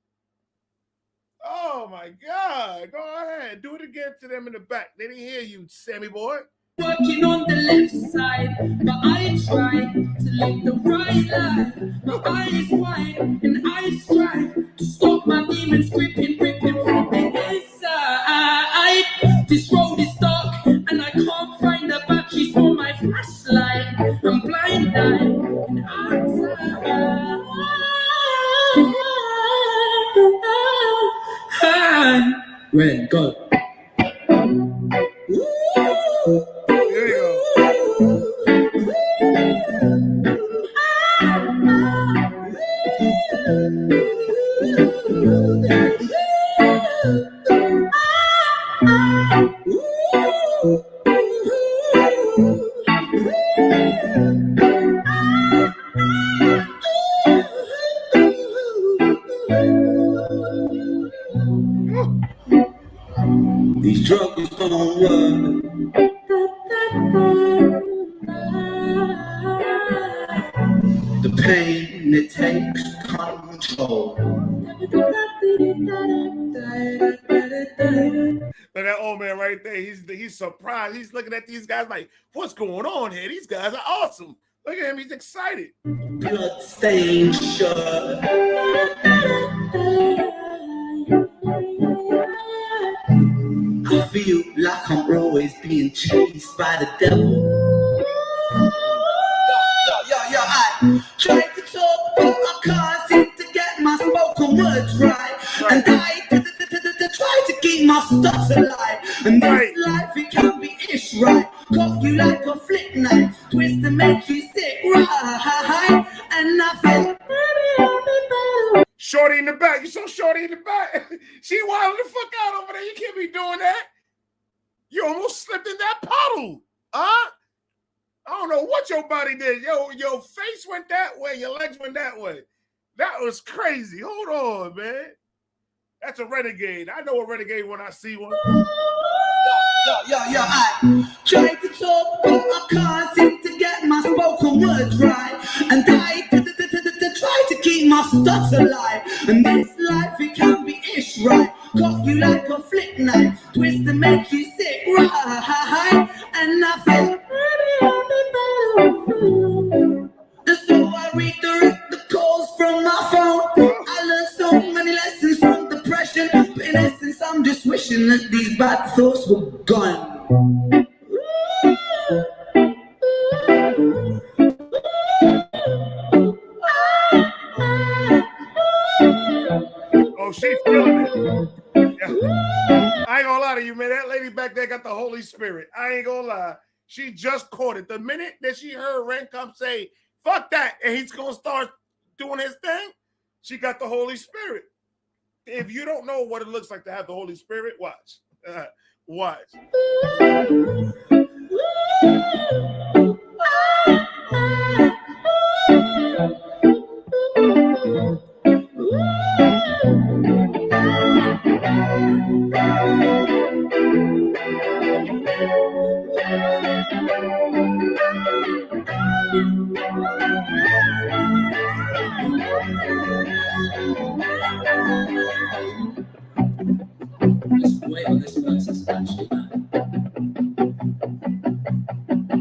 Speaker 2: Oh my God. Go ahead. Do it again to them in the back. They didn't hear you, Sammy boy.
Speaker 9: Working on the left side, but I try to live the right life. My eyes wide and I strive to stop my demons gripping from the inside. This road is dark and I can't find the batteries for my flashlight. I'm blind and outside. Red, go.
Speaker 2: Here you go.
Speaker 9: These drugs don't work. The pain, it takes control.
Speaker 2: Look at that old man right there. He's surprised. He's looking at these guys like, what's going on here? These guys are awesome. Look at him. He's excited.
Speaker 9: Blood stained shirt. I feel like I'm always being chased by the devil. Yo, I try to talk, but I can't seem to get my spoken words right. And I try to keep my stuff alive. And this life, it can be ish right. Cut you like a flip knife, twist and make you sick right. And I feel,
Speaker 2: Shorty in the back. You saw Shorty in the back. She wilding the fuck out over there. You can't be doing that. You almost slipped in that puddle. Huh? I don't know what your body did. Your face went that way. Your legs went that way. That was crazy. Hold on, man. That's a renegade. I know a renegade when I see one.
Speaker 9: Yo, I try to talk, but I can't seem to get my spoken words right. And I try to keep my stuff alive. And this life, it can be ish right. Cut you like a flip knife, twist and make you sick right. And I feel, so I redirect the calls from my phone. I learned so many lessons from depression, but in essence, I'm just wishing that these bad thoughts were gone.
Speaker 2: Oh, she's feeling it. Yeah. I ain't gonna lie to you, man. That lady back there got the Holy Spirit. I ain't gonna lie. She just caught it. The minute that she heard Ren come say, fuck that, and he's gonna start doing his thing, she got the Holy Spirit. If you don't know what it looks like to have the Holy Spirit, watch. Watch.
Speaker 9: Wait on this verse is actually bad.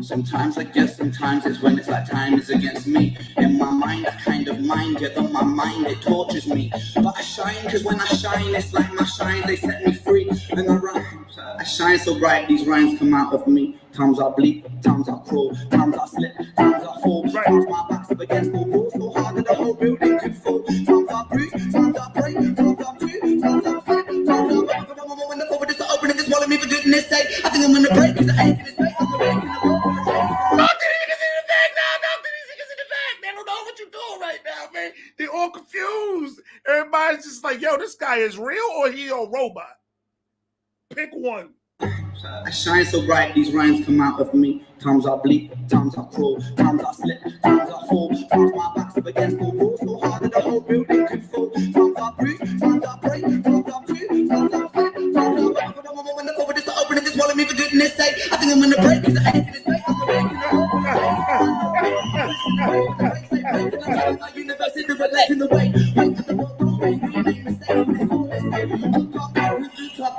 Speaker 9: Sometimes I guess, sometimes it's when it's like time is against me. In my mind, I kind of mind, yet on my mind it tortures me. But I shine, cause when I shine, it's like my shine, they set me free. And I rhyme, I shine so bright, these rhymes come out of me. Times I bleed, times I crawl, times I slip, times I fall. Times my back's up against the wall, so hard that the whole building could fall. Times I bruise, times I break, times I breathe, times I fight, times I wait. When the forward is to open and just swallow me for goodness sake. I think I'm gonna break, cause I ain't gonna stay. I'm gonna break in the wall.
Speaker 2: man? They all confused. Everybody's just like, yo, this guy is real or he a robot? Pick one.
Speaker 9: I shine so bright, these rhymes come out of me. Times I bleed, times I crawl, times I slip, times I fall, times my back's up against the wall, so hard that the whole building could fall. Times I bruise, times I break, times I chew, times I fight, times I wait for the moment when the cover just to open and just swallow me for goodness sake. I think I'm gonna break, cause I ain't to this place, I'm breaking the whole universe in the relate in the way. Wait for the world, don't make mistakes when it's all this day.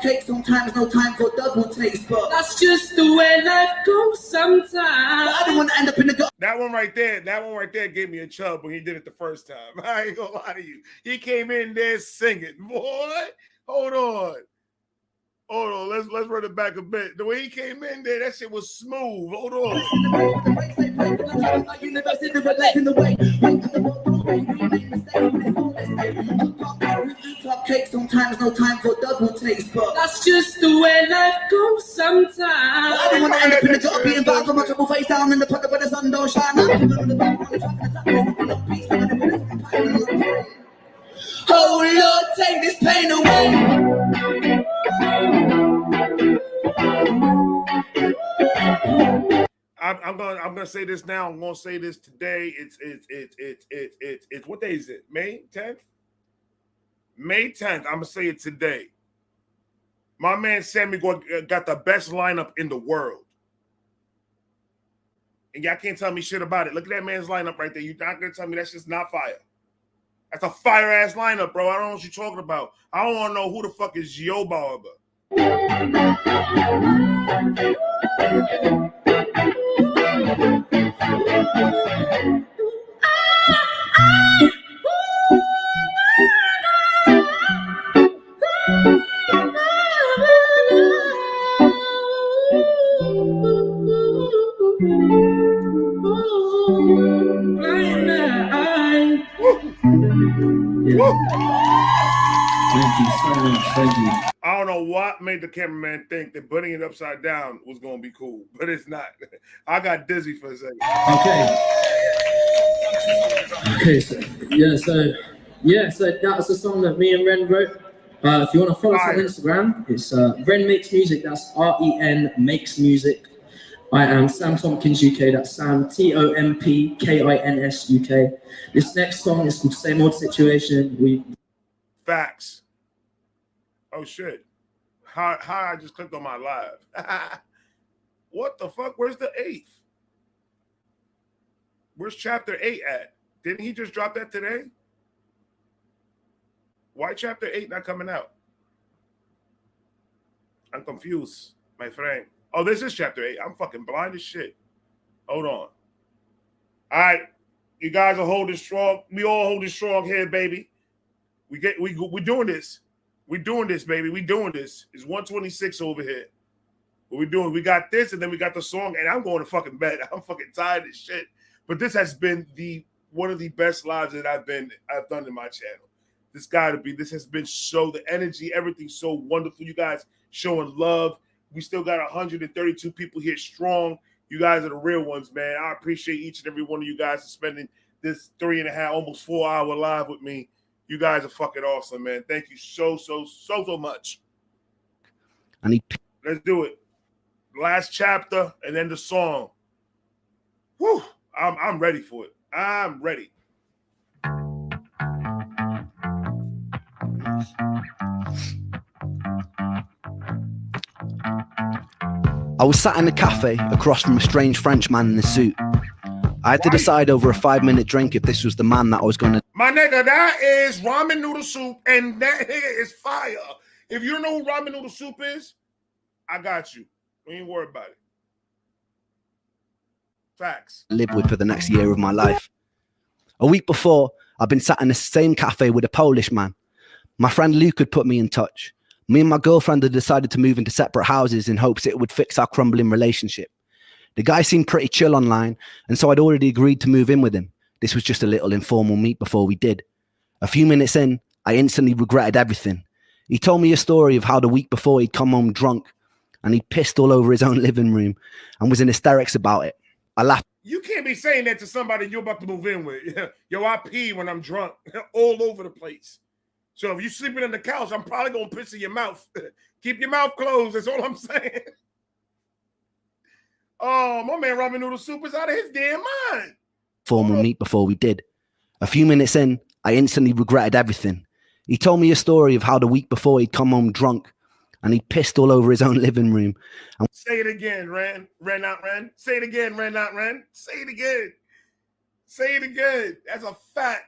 Speaker 9: Cake, sometimes no time for double taste, but that's just the way life goes sometimes. I don't want to end up in the
Speaker 2: That one right there gave me a chub when he did it the first time. I ain't gonna lie to you. He came in there singing, boy. Hold on. Let's run it back a bit. The way he came in there, that shit was smooth. Hold on. Cake, sometimes no time for double taste, but that's just the way life goes sometimes. I don't want to end up in the gutter beating back on my trouble face down in the puddle where the sun don't shine. Oh Lord, take this pain away. I'm gonna say this now. I'm gonna say this today. It's what day is it? May 10th. May 10th. I'm gonna say it today. My man Sammy got the best lineup in the world, and y'all can't tell me shit about it. Look at that man's lineup right there. You're not gonna tell me that's just not fire. That's a fire ass lineup, bro. I don't know what you're talking about. I don't want to know who the fuck is Yo Barber.
Speaker 9: Thank you so much. Thank you.
Speaker 2: I don't know what made the cameraman think that putting it upside down was going to be cool, but it's not. I got dizzy for a second.
Speaker 10: So that's a song that me and Ren wrote. If you want to follow us on Instagram, it's Ren Makes Music. That's REN Makes Music. I am Sam Tompkins UK. That's Sam TOMPKINS UK. This next song is called Same Old Situation.
Speaker 2: Facts. Oh shit. How I just clicked on my live. What the fuck? Where's the 8th? Where's chapter 8 at? Didn't he just drop that today? Why chapter 8 not coming out? I'm confused, my friend. Oh, this is chapter 8. I'm fucking blind as shit. Hold on. All right. You guys are holding strong. We all holding strong here, baby. We're doing this. We're doing this, baby. We're doing this. It's 126 over here. What we doing? We got this, and then we got the song, and I'm going to fucking bed. I'm fucking tired of shit. But this has been one of the best lives that I've done in my channel. This has been the energy, everything's so wonderful. You guys showing love. We still got 132 people here strong. You guys are the real ones, man. I appreciate each and every one of you guys for spending this 3.5, almost 4 hour live with me. You guys are fucking awesome, man. Thank you so much. Let's do it. Last chapter and then the song. Whew. I'm ready for it. I'm ready.
Speaker 3: I was sat in a cafe across from a strange French man in a suit. I had to decide over a 5-minute drink if this was the man that I was going to...
Speaker 2: My nigga, that is ramen noodle soup, and that nigga is fire. If you know who ramen noodle soup is, I got you. We ain't worried about it. Facts.
Speaker 3: ...live with for the next year of my life. A week before, I'd been sat in the same cafe with a Polish man. My friend Luke had put me in touch. Me and my girlfriend had decided to move into separate houses in hopes it would fix our crumbling relationship. The guy seemed pretty chill online, and so I'd already agreed to move in with him. This was just a little informal meet before we did. A few minutes in, I instantly regretted everything. He told me a story of how the week before he'd come home drunk, and he'd pissed all over his own living room and was in hysterics about it. I laughed.
Speaker 2: You can't be saying that to somebody you're about to move in with. Yo, I pee when I'm drunk all over the place. So if you're sleeping on the couch, I'm probably going to piss in your mouth. Keep your mouth closed. That's all I'm saying. Oh, my man Ramen Noodle Soup is out of his damn mind.
Speaker 3: Formal meet before we did. A few minutes in, I instantly regretted everything. He told me a story of how the week before he'd come home drunk and he pissed all over his own living room. And
Speaker 2: say it again, Ren. Ren, not Ren. Say it again, Ren, not Ren. Say it again. Say it again. That's a fact.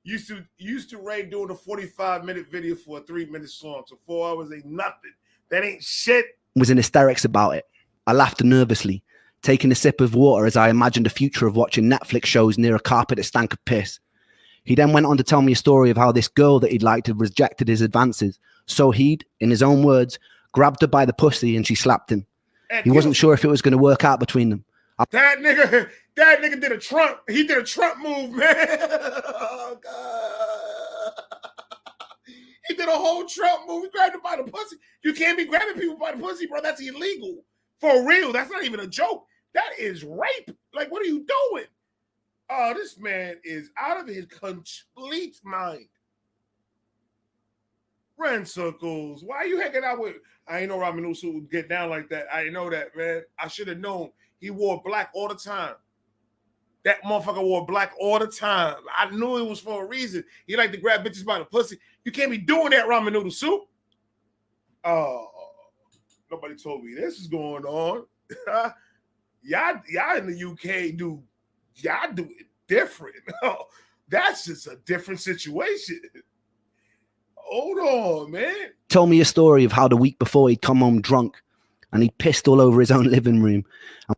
Speaker 2: Used to Ray doing a 45-minute video for a 3-minute song. So 4 hours ain't nothing. That ain't shit.
Speaker 3: Was in hysterics about it. I laughed nervously, taking a sip of water as I imagined a future of watching Netflix shows near a carpet that stank of piss. He then went on to tell me a story of how this girl that he'd liked had rejected his advances. So he'd, in his own words, grabbed her by the pussy and she slapped him.
Speaker 2: And
Speaker 3: he wasn't sure if it was going to work out between them.
Speaker 2: That nigga did a Trump. He did a Trump move, man. Oh, God. He did a whole Trump move. He grabbed her by the pussy. You can't be grabbing people by the pussy, bro. That's illegal. For real. That's not even a joke. That is rape. Like, what are you doing? Oh, this man is out of his complete mind. Ren Circles, why are you hanging out with? I ain't know Ramen Noodle Soup would get down like that. I didn't know that, man. I should have known. He wore black all the time. That motherfucker wore black all the time. I knew it was for a reason. He liked to grab bitches by the pussy. You can't be doing that, Ramen Noodle Soup. Oh, nobody told me this is going on. y'all in the UK y'all do it different. Oh, that's just a different situation. Hold on, man.
Speaker 3: Told me a story of how the week before he'd come home drunk and he pissed all over his own living room.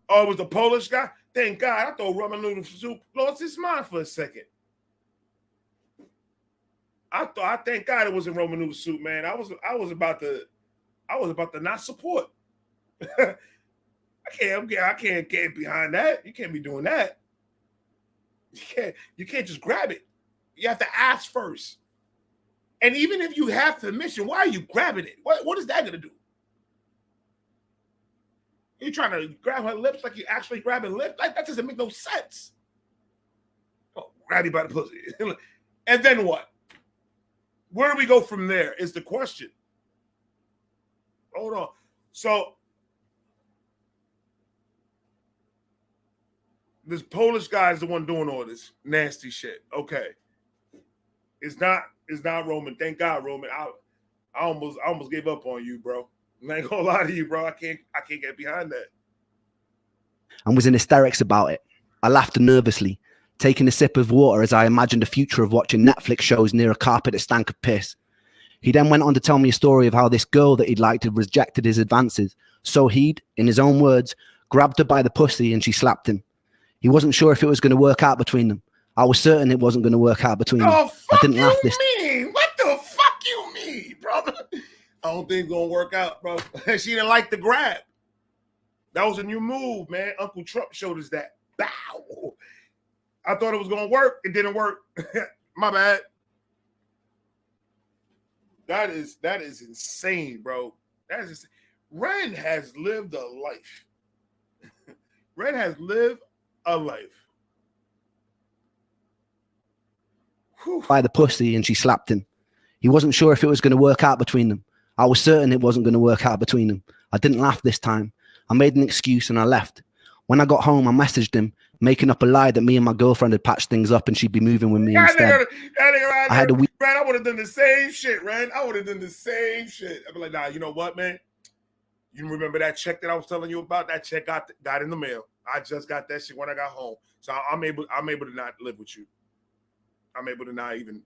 Speaker 2: Oh, it was the Polish guy? Thank God. I thought Ramen Noodle Soup lost his mind for a second. I thank God it wasn't Ramen Noodle Soup, man. I was about to not support. I can't get behind that. You can't be doing that. You can't just grab it. You have to ask first. And even if you have permission, why are you grabbing it? What is that gonna do? You trying to grab her lips like you actually grabbing lips? Like that doesn't make no sense. Oh, grab you by the pussy. And then what? Where do we go from there is the question. Hold on. So this Polish guy is the one doing all this nasty shit. Okay. It's not Roman. Thank God, Roman. I almost gave up on you, bro. I ain't gonna lie to you, bro. I can't get behind that.
Speaker 3: And was in hysterics about it. I laughed nervously, taking a sip of water as I imagined a future of watching Netflix shows near a carpet that stank of piss. He then went on to tell me a story of how this girl that he'd liked had rejected his advances. So he'd, in his own words, grabbed her by the pussy and she slapped him. He wasn't sure if it was going to work out between them. I was certain it wasn't going to work out between them. I didn't laugh this.
Speaker 2: What the fuck you mean, brother? I don't think it's gonna work out, bro. She didn't like the grab. That was a new move, man. Uncle Trump showed us that. Bow. I thought it was gonna work. It didn't work. My bad. That is insane, bro. That is insane. Ren has lived a life. Ren has lived a life. Whew.
Speaker 3: By the pussy and she slapped him. He wasn't sure if it was going to work out between them. I was certain it wasn't going to work out between them. I didn't laugh this time. I made an excuse and I left. When I got home, I messaged him, making up a lie that me and my girlfriend had patched things up and she'd be moving with me instead. I had a week.
Speaker 2: Ren, I would have done the same shit, Ren. I would have done the same shit. I'd be like, nah, you know what, man? You remember that check that I was telling you about? That check got in the mail. I just got that shit when I got home. So I'm able to not live with you. I'm able to not even,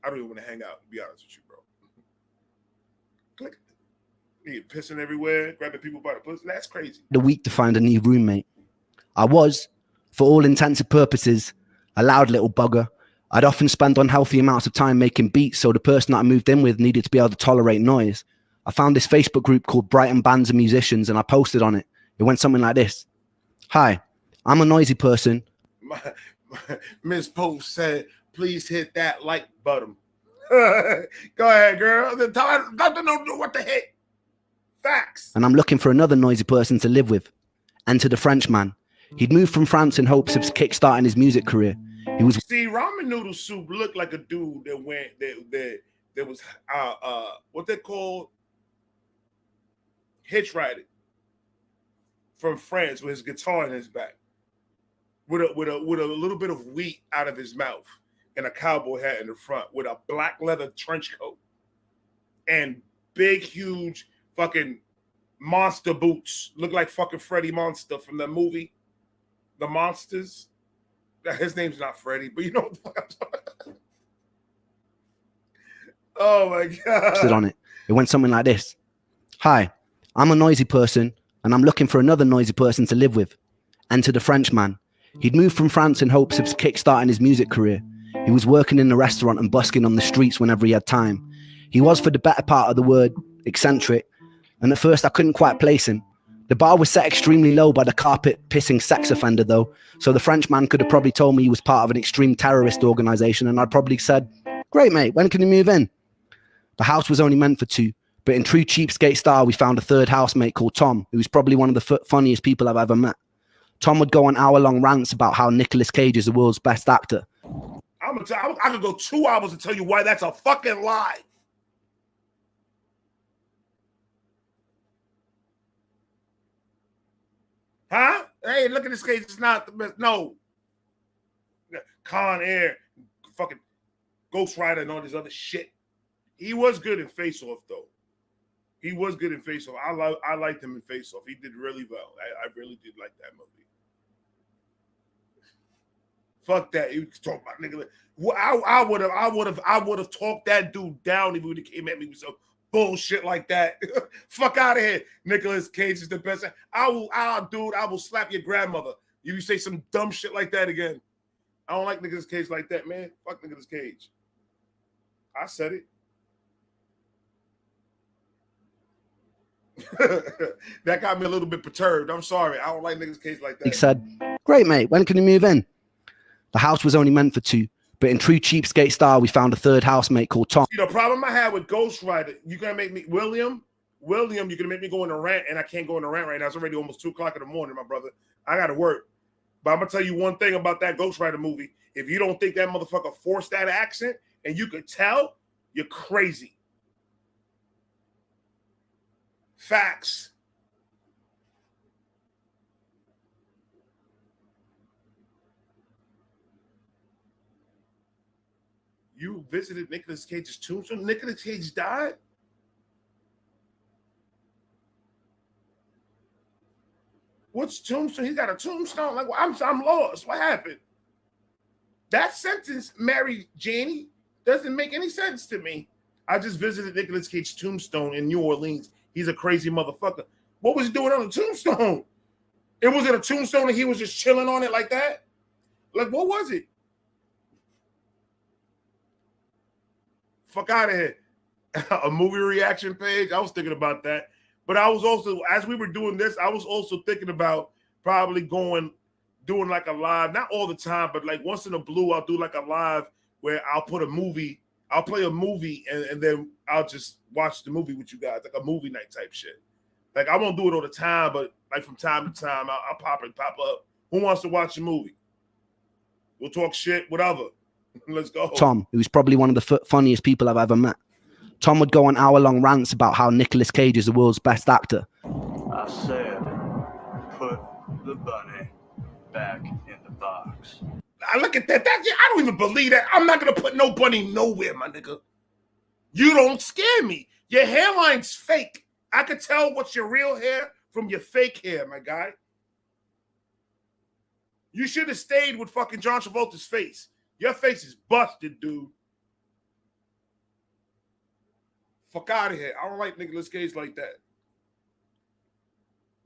Speaker 2: I don't even want to hang out, to be honest with you, bro. Click. You pissing everywhere, grabbing people by the pussy. That's crazy.
Speaker 3: The week to find a new roommate. I was, for all intents and purposes, a loud little bugger. I'd often spend unhealthy amounts of time making beats, so the person that I moved in with needed to be able to tolerate noise. I found this Facebook group called Brighton Bands and Musicians, and I posted on it. It went something like this. Hi, I'm a noisy person.
Speaker 2: Miss Post said, please hit that like button. Go ahead, girl. Don't know what the heck. Facts.
Speaker 3: And I'm looking for another noisy person to live with. Enter the Frenchman. He'd moved from France in hopes of kickstarting his music career. He was
Speaker 2: See, ramen noodle soup looked like a dude that went that was what they call hitchriding from France with his guitar in his back, with a little bit of wheat out of his mouth and a cowboy hat in the front, with a black leather trench coat and big, huge fucking monster boots. Look like fucking Freddy Monster from the movie The Monsters. His name's not Freddy, but you know what the fuck I'm talking about. Oh my god.
Speaker 3: Stood on it. It went something like this. Hi, I'm a noisy person and I'm looking for another noisy person to live with. Enter the Frenchman. He'd moved from France in hopes of kickstarting his music career. He was working in a restaurant and busking on the streets whenever he had time. He was, for the better part of the word, eccentric, and at first I couldn't quite place him. The bar was set extremely low by the carpet-pissing sex offender, though, so the Frenchman could have probably told me he was part of an extreme terrorist organization, and I'd probably said, "Great, mate, when can you move in?" The house was only meant for two, but in true cheapskate style, we found a third housemate called Tom, who was probably one of the funniest people I've ever met. Tom would go on hour-long rants about how Nicolas Cage is the world's best actor.
Speaker 2: I could go 2 hours and tell you why that's a fucking lie. Huh? Hey, look at this case. It's not the best. No. Con Air, fucking Ghost Rider and all this other shit. He was good in Face Off, though. He was good in Face Off. I liked him in Face Off. He did really well. I really did like that movie. Fuck that. You talk about nigga. Well, I would have talked that dude down if he would have came at me with some bullshit like that. Fuck out of here. Nicolas Cage is the best. I will slap your grandmother if you say some dumb shit like that again. I don't like Nicolas Cage like that, man. Fuck Nicolas Cage. I said it. That got me a little bit perturbed. I'm sorry. I don't like Nicolas Cage like that.
Speaker 3: He said, "Great, mate, when can you move in?" The house was only meant for two, but in true cheapskate style, we found a third housemate called Tom.
Speaker 2: See, the problem I had with Ghost Rider, you're going to make me, William, you're going to make me go in a rant, and I can't go in a rant right now. It's already almost 2 o'clock in the morning, my brother. I got to work. But I'm going to tell you one thing about that Ghost Rider movie. If you don't think that motherfucker forced that accent, and you could tell, you're crazy. Facts. You visited Nicolas Cage's tombstone? Nicolas Cage died? What's tombstone? He got a tombstone? Like, I'm lost. What happened? That sentence, Mary Janie, doesn't make any sense to me. I just visited Nicolas Cage's tombstone in New Orleans. He's a crazy motherfucker. What was he doing on the tombstone? It was it a tombstone and he was just chilling on it like that? Like, what was it? Fuck out of here. A movie reaction page. I was thinking about that. But I was also, as we were doing this, I was also thinking about probably doing like a live, not all the time, but like once in a blue, I'll do like a live where I'll put a movie, I'll play a movie and then I'll just watch the movie with you guys, like a movie night type shit. Like I won't do it all the time, but like from time to time, I'll pop up. Who wants to watch the movie? We'll talk shit, whatever. Let's go.
Speaker 3: Tom, who was probably one of the funniest people I've ever met. Tom would go on hour-long rants about how Nicolas Cage is the world's best actor.
Speaker 11: I said, put the bunny back in the box.
Speaker 2: I look at that. I don't even believe that. I'm not going to put no bunny nowhere, my nigga. You don't scare me. Your hairline's fake. I could tell what's your real hair from your fake hair, my guy. You should have stayed with fucking John Travolta's face. Your face is busted, dude. Fuck out of here. I don't like Nicolas Cage like that.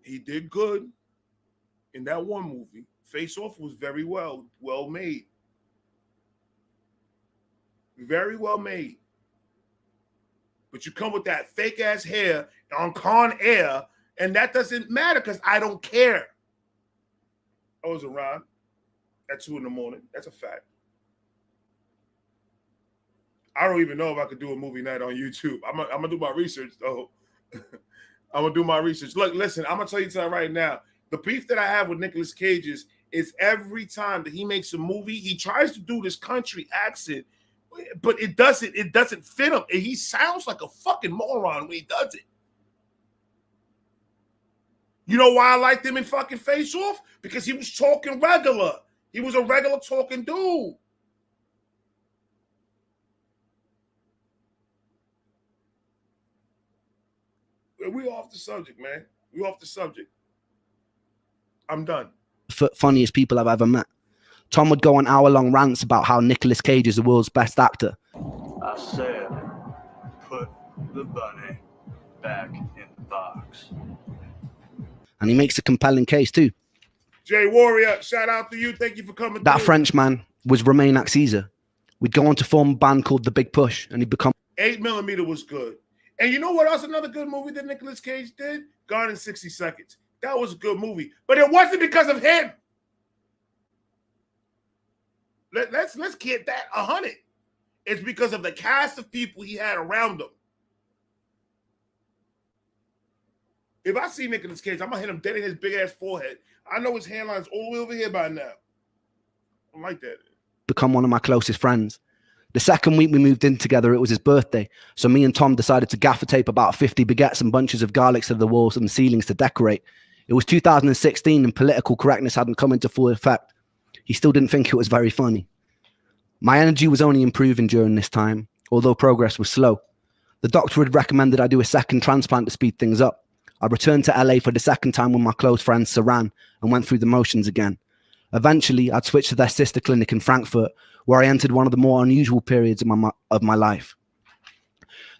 Speaker 2: He did good in that one movie. Face Off was very well made. Very well made. But you come with that fake ass hair on Con Air, and that doesn't matter because I don't care. I was around at 2 a.m. That's a fact. I don't even know if I could do a movie night on YouTube. I'm gonna do my research though. I'm gonna do my research. Look, listen, I'm gonna tell you something right now. The beef that I have with Nicolas Cage is every time that he makes a movie, he tries to do this country accent, but it doesn't fit him. And he sounds like a fucking moron when he does it. You know why I liked him in fucking Face Off? Because he was talking regular. He was a regular talking dude. We off the subject, man. We off the subject. I'm done.
Speaker 3: Funniest people I've ever met. Tom would go on hour-long rants about how Nicolas Cage is the world's best actor.
Speaker 11: I said, put the bunny back in the box.
Speaker 3: And he makes a compelling case too.
Speaker 2: Jay Warrior, shout out to you. Thank you for coming.
Speaker 3: That Frenchman was Romain Caesar. We'd go on to form a band called The Big Push, and he'd become
Speaker 2: 8mm was good. And you know what else? Another good movie that Nicolas Cage did? Gone in 60 Seconds. That was a good movie, but it wasn't because of him. Let's get that 100. It's because of the cast of people he had around him. If I see Nicolas Cage, I'm gonna hit him dead in his big ass forehead. I know his hairline's all the way over here by now. I like that.
Speaker 3: Become one of my closest friends. The second week we moved in together, it was his birthday. So me and Tom decided to gaffer tape about 50 baguettes and bunches of garlics to the walls and ceilings to decorate. It was 2016 and political correctness hadn't come into full effect. He still didn't think it was very funny. My energy was only improving during this time, although progress was slow. The doctor had recommended I do a second transplant to speed things up. I returned to LA for the second time with my close friend Saran and went through the motions again. Eventually, I'd switched to their sister clinic in Frankfurt, where I entered one of the more unusual periods of my life.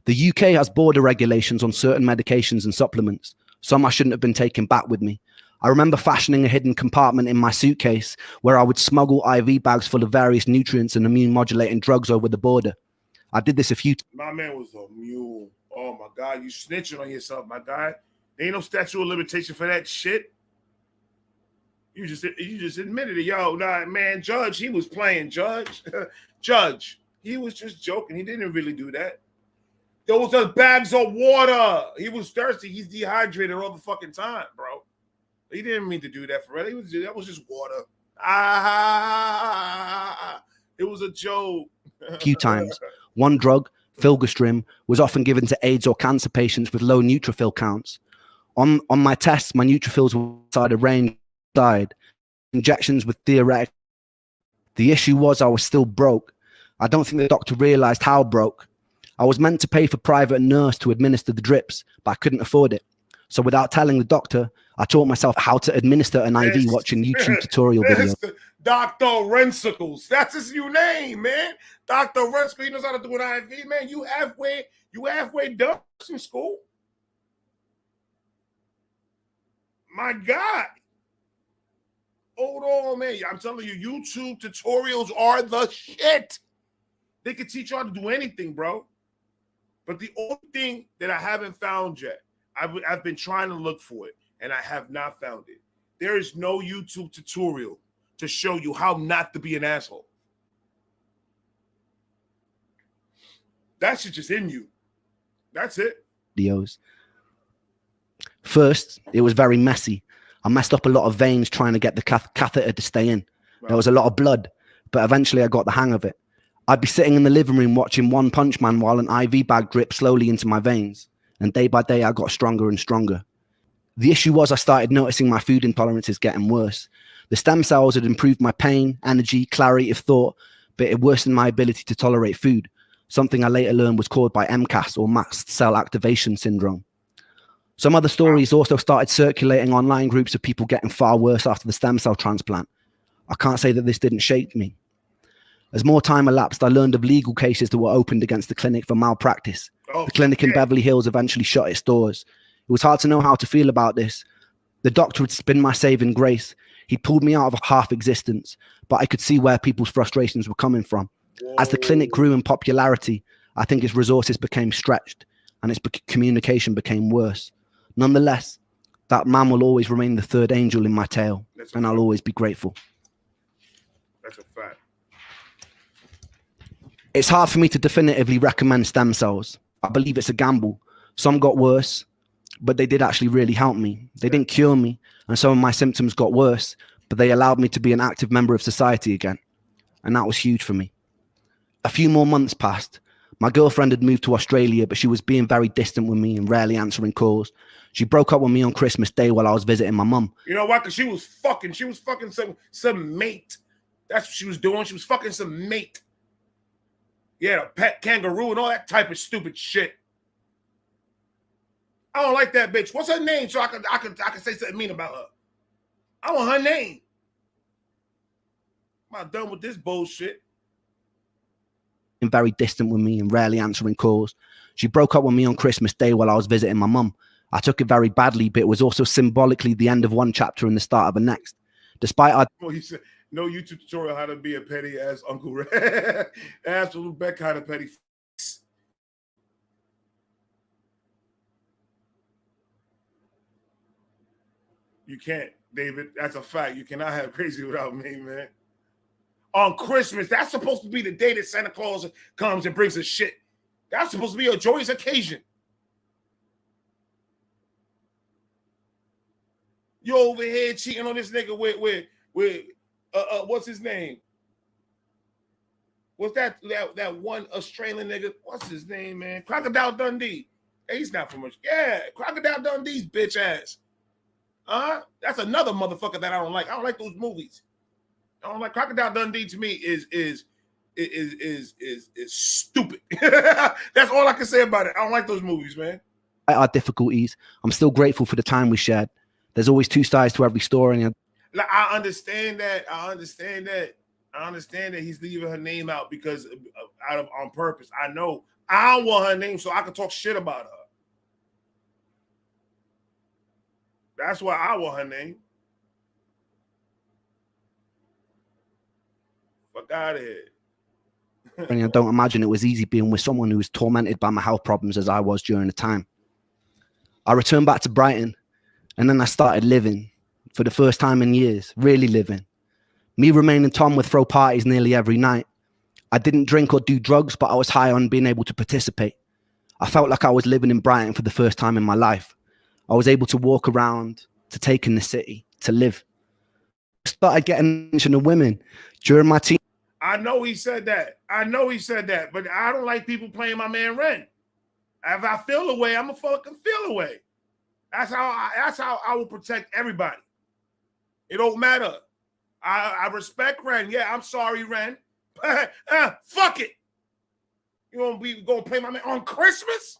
Speaker 3: The UK has border regulations on certain medications and supplements. Some I shouldn't have been taking back with me. I remember fashioning a hidden compartment in my suitcase where I would smuggle IV bags full of various nutrients and immune modulating drugs over the border. I did this a few times.
Speaker 2: My man was a mule. Oh my God, you snitching on yourself, my guy. There ain't no statute of limitation for that shit. You just admitted it. Yo, nah, man, Judge, he was playing, Judge. Judge, he was just joking. He didn't really do that. Those are bags of water. He was thirsty. He's dehydrated all the fucking time, bro. He didn't mean to do that for real. That was just water. It was a joke.
Speaker 3: A few times. One drug, filgrastim, was often given to AIDS or cancer patients with low neutrophil counts. On my tests, my neutrophils were outside of range. Died. Injections with theoretic. The issue was I was still broke. I don't think the doctor realized how broke. I was meant to pay for private nurse to administer the drips, but I couldn't afford it. So without telling the doctor, I taught myself how to administer an IV watching YouTube tutorial videos.
Speaker 2: Dr. Ren'S. That's his new name, man. Dr. Ren'S. He knows how to do an IV, man. You halfway done in school. My God. Hold on, man. I'm telling you, YouTube tutorials are the shit. They can teach you how to do anything, bro. But the only thing that I haven't found yet, I've been trying to look for it, and I have not found it. There is no YouTube tutorial to show you how not to be an asshole. That shit just in you. That's it.
Speaker 3: Videos. First, it was very messy. I messed up a lot of veins trying to get the catheter to stay in. There was a lot of blood, but eventually I got the hang of it. I'd be sitting in the living room watching One Punch Man while an IV bag dripped slowly into my veins. And day by day, I got stronger and stronger. The issue was I started noticing my food intolerances getting worse. The stem cells had improved my pain, energy, clarity of thought, but it worsened my ability to tolerate food, something I later learned was caused by MCAS or mast cell activation syndrome. Some other stories also started circulating online groups of people getting far worse after the stem cell transplant. I can't say that this didn't shake me. As more time elapsed, I learned of legal cases that were opened against the clinic for malpractice. The clinic in Beverly Hills eventually shut its doors. It was hard to know how to feel about this. The doctor had been my saving grace. He pulled me out of half existence, but I could see where people's frustrations were coming from. As the clinic grew in popularity, I think its resources became stretched and its communication became worse. Nonetheless, that man will always remain the third angel in my tale, and I'll always be grateful.
Speaker 2: That's a fact.
Speaker 3: It's hard for me to definitively recommend stem cells. I believe it's a gamble. Some got worse, but they did actually really help me. They didn't cure me, and some of my symptoms got worse, but they allowed me to be an active member of society again. And that was huge for me. A few more months passed. My girlfriend had moved to Australia, but she was being very distant with me and rarely answering calls. She broke up with me on Christmas Day while I was visiting my mum.
Speaker 2: You know why? Because she was fucking some mate. That's what she was doing. She was fucking some mate. Yeah, a pet kangaroo and all that type of stupid shit. I don't like that bitch. What's her name? So I can say something mean about her. I want her name. I'm not done with this bullshit.
Speaker 3: Very distant with me and rarely answering calls. She broke up with me on Christmas Day while I was visiting my mum. I took it very badly, but it was also symbolically the end of one chapter and the start of the next. Despite our...
Speaker 2: Well, he said, no YouTube tutorial how to be a petty ass Uncle Red. Absolute that kind of petty. You can't, David. That's a fact. You cannot have crazy without me, man. On Christmas, that's supposed to be the day that Santa Claus comes and brings us shit. That's supposed to be a joyous occasion. You over here cheating on this nigga with what's his name? What's that one Australian nigga? What's his name, man? Crocodile Dundee. Hey, he's not from much. Yeah, Crocodile Dundee's bitch ass. That's another motherfucker that I don't like. I don't like those movies. I don't like Crocodile Dundee. To me is stupid. That's all I can say about it. I don't like those movies, man.
Speaker 3: Our difficulties, I'm still grateful for the time we shared. There's always two sides to every story.
Speaker 2: Like, I understand that he's leaving her name out because on purpose. I know. I don't want her name so I can talk shit about her. That's why I want her name. Fuck out of here.
Speaker 3: And I don't imagine it was easy being with someone who was tormented by my health problems as I was during the time. I returned back to Brighton, and then I started living for the first time in years, really living. Me, Romain, and Tom would throw parties nearly every night. I didn't drink or do drugs, but I was high on being able to participate. I felt like I was living in Brighton for the first time in my life. I was able to walk around, to take in the city, to live. I started getting attention of women during my teen.
Speaker 2: I know he said that, but I don't like people playing my man Ren. If I feel away, I'm gonna fucking feel away. That's how I will protect everybody. It don't matter. I respect Ren. Yeah, I'm sorry, Ren. Fuck it. You gonna play my man on Christmas?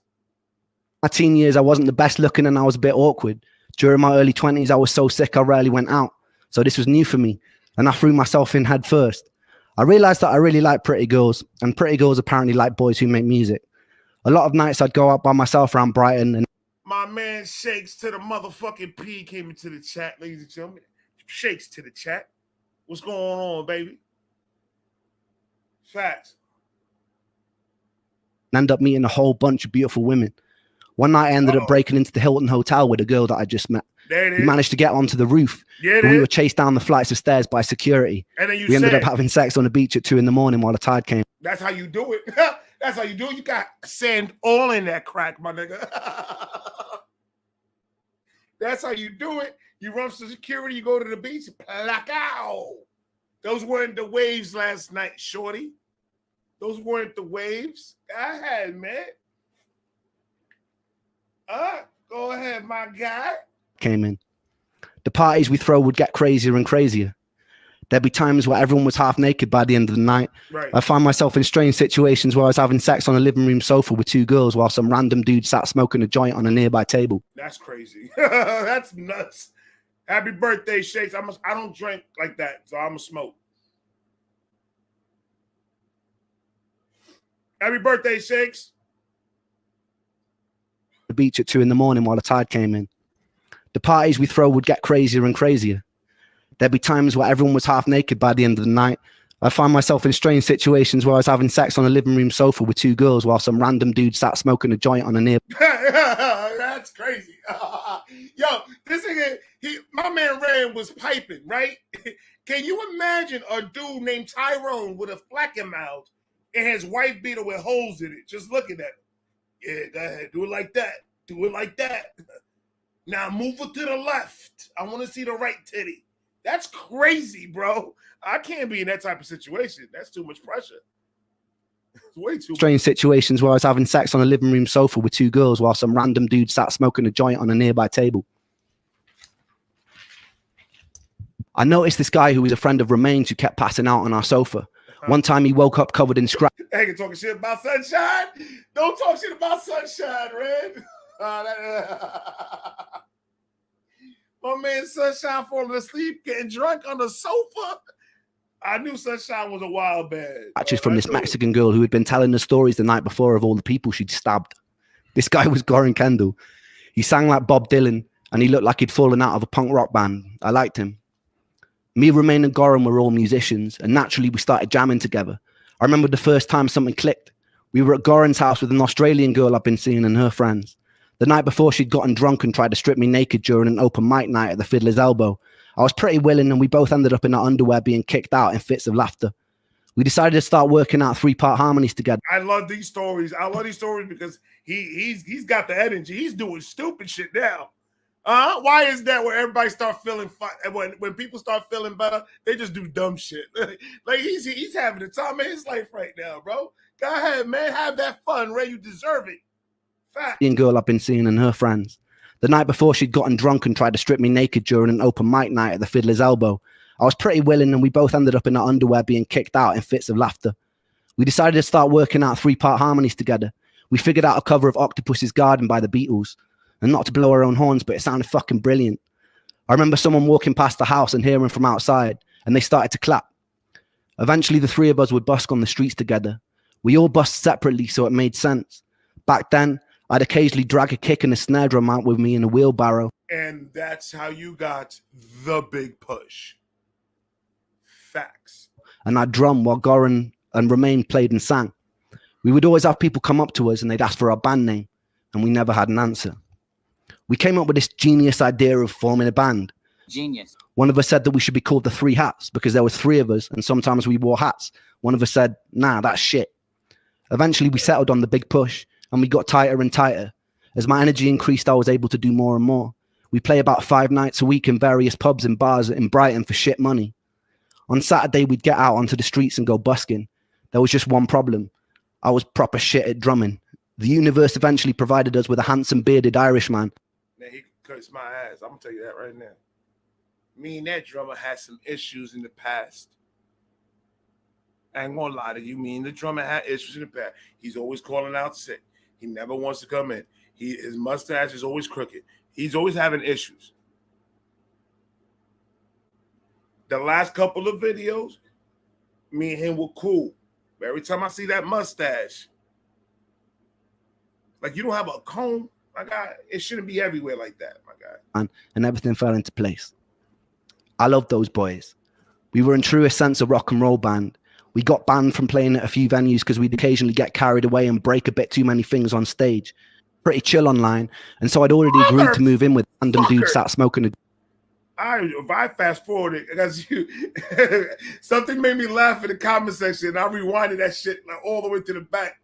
Speaker 3: My teen years, I wasn't the best looking and I was a bit awkward. During my early 20s, I was so sick I rarely went out. So this was new for me, and I threw myself in head first. I realized that I really like pretty girls, and pretty girls apparently like boys who make music. A lot of nights I'd go out by myself around Brighton. And
Speaker 2: my man Shakes to the motherfucking P came into the chat, ladies and gentlemen. Shakes to the chat. What's going on, baby? Facts.
Speaker 3: end up meeting a whole bunch of beautiful women. One night I ended up breaking into the Hilton Hotel with a girl that I just met. We managed to get onto the roof. But we were chased down the flights of stairs by security.
Speaker 2: And then
Speaker 3: we ended up having sex on the beach at 2 a.m. while the tide came.
Speaker 2: That's how you do it. That's how you do it. You got sand all in that crack, my nigga. That's how you do it. You run to security, you go to the beach, plack out. Those weren't the waves last night, shorty. Those weren't the waves. Go ahead, man. Go ahead, my guy.
Speaker 3: Came in. The parties we throw would get crazier and crazier. There'd be times where everyone was half naked by the end of the night.
Speaker 2: Right.
Speaker 3: I found myself in strange situations where I was having sex on a living room sofa with 2 girls while some random dude sat smoking a joint on a nearby table.
Speaker 2: That's crazy. That's nuts. Happy birthday, Shakes. I don't drink like that, so I'm going to smoke. Happy birthday, Shakes.
Speaker 3: The beach at 2 a.m. while the tide came in. The parties we throw would get crazier and crazier. There'd be times where everyone was half naked by the end of the night. I found myself in strange situations where I was having sex on a living room sofa with 2 girls while some random dude sat smoking a joint on a nearby.
Speaker 2: That's crazy. Yo, this nigga, my man Ren was piping, right? Can you imagine a dude named Tyrone with a flaccid mouth and his wife beater with holes in it? Just looking at him. Yeah, go ahead. Do it like that. Do it like that. Now move it to the left. I want to see the right titty. That's crazy, bro. I can't be in that type of situation. That's too much pressure. It's way too
Speaker 3: strange situations where I was having sex on a living room sofa with two girls while some random dude sat smoking a joint on a nearby table. I noticed this guy who was a friend of Ren'S who kept passing out on our sofa. One time he woke up covered in scratch.
Speaker 2: Hey, you talking shit about Sunshine? Don't talk shit about Sunshine, Red. My man Sunshine falling asleep, getting drunk on the sofa. I knew Sunshine was a wild bad.
Speaker 3: Scratches from this Mexican girl who had been telling the stories the night before of all the people she'd stabbed. This guy was Goran Kendall. He sang like Bob Dylan and he looked like he'd fallen out of a punk rock band. I liked him. Me, Romain and Goran were all musicians and naturally we started jamming together. I remember the first time something clicked. We were at Goran's house with an Australian girl I've been seeing and her friends. The night before she'd gotten drunk and tried to strip me naked during an open mic night at the Fiddler's Elbow. I was pretty willing and we both ended up in our underwear being kicked out in fits of laughter. We decided to start working out 3-part harmonies together.
Speaker 2: I love these stories. I love these stories because he's got the energy. He's doing stupid shit now. Why is that where everybody start feeling fun? When people start feeling better, they just do dumb shit. Like he's having the time of his life right now, bro. Go ahead, man. Have that fun, Ray. You deserve it. Fact.
Speaker 3: Girl I've been seeing and her friends. The night before she'd gotten drunk and tried to strip me naked during an open mic night at the Fiddler's Elbow. I was pretty willing and we both ended up in our underwear being kicked out in fits of laughter. We decided to start working out 3-part harmonies together. We figured out a cover of Octopus's Garden by the Beatles. And not to blow our own horns, but it sounded fucking brilliant. I remember someone walking past the house and hearing from outside, and they started to clap. Eventually, the three of us would busk on the streets together. We all busked separately, so it made sense. Back then, I'd occasionally drag a kick and a snare drum out with me in a wheelbarrow.
Speaker 2: And that's how you got the big push. Facts.
Speaker 3: And I'd drum while Goran and Romain played and sang. We would always have people come up to us and they'd ask for our band name, and we never had an answer. We came up with this genius idea of forming a band.
Speaker 12: Genius.
Speaker 3: One of us said that we should be called the Three Hats because there was 3 of us and sometimes we wore hats. One of us said, nah, that's shit. Eventually we settled on the big push and we got tighter and tighter. As my energy increased, I was able to do more and more. We play about 5 nights a week in various pubs and bars in Brighton for shit money. On Saturday, we'd get out onto the streets and go busking. There was just one problem. I was proper shit at drumming. The universe eventually provided us with a handsome bearded Irishman.
Speaker 2: Man, he cuts my ass. I'm gonna tell you that right now. Me and that drummer had some issues in the past. I ain't gonna lie to you. Me and the drummer had issues in the past. He's always calling out sick. He never wants to come in. His mustache is always crooked. He's always having issues. The last couple of videos, me and him were cool. But every time I see that mustache, like you don't have a comb. My guy, it shouldn't be everywhere like that, my guy.
Speaker 3: And everything fell into place. I love those boys. We were in truest sense a rock and roll band. We got banned from playing at a few venues because we'd occasionally get carried away and break a bit too many things on stage. Pretty chill online. And so I'd already agreed to move in with a random dude sat smoking a...
Speaker 2: If I fast forwarded, because you something made me laugh in the comment section. I rewinded that shit like all the way to the back.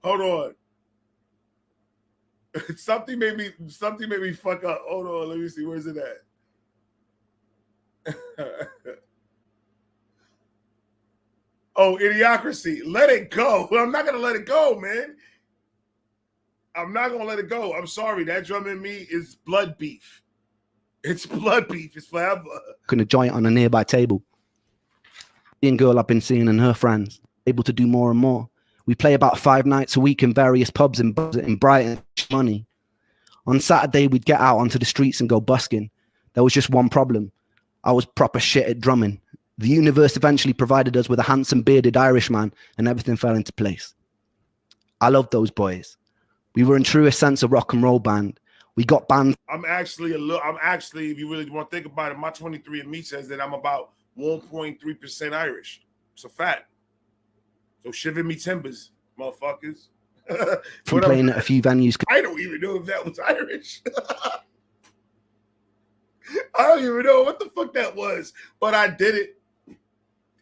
Speaker 2: Hold on. Something made me fuck up. Hold on, let me see. Where's it at? Oh, Idiocracy. Let it go. I'm not gonna let it go, man. I'm not gonna let it go. I'm sorry. That drum in me is blood beef. It's blood beef. It's forever.
Speaker 3: A joint on a nearby table. The girl I've been seeing and her friends, able to do more and more. We play about 5 nights a week in various pubs in Brighton. Money. On Saturday, we'd get out onto the streets and go busking. There was just one problem. I was proper shit at drumming. The universe eventually provided us with a handsome bearded Irishman and everything fell into place. I love those boys. We were in truest sense a rock and roll band. We got banned.
Speaker 2: I'm actually, if you really want to think about it, my 23andMe says that I'm about 1.3% Irish. It's a fact. So shiver me timbers, motherfuckers.
Speaker 3: From playing at a few venues.
Speaker 2: I don't even know if that was Irish. I don't even know what the fuck that was, but I did it.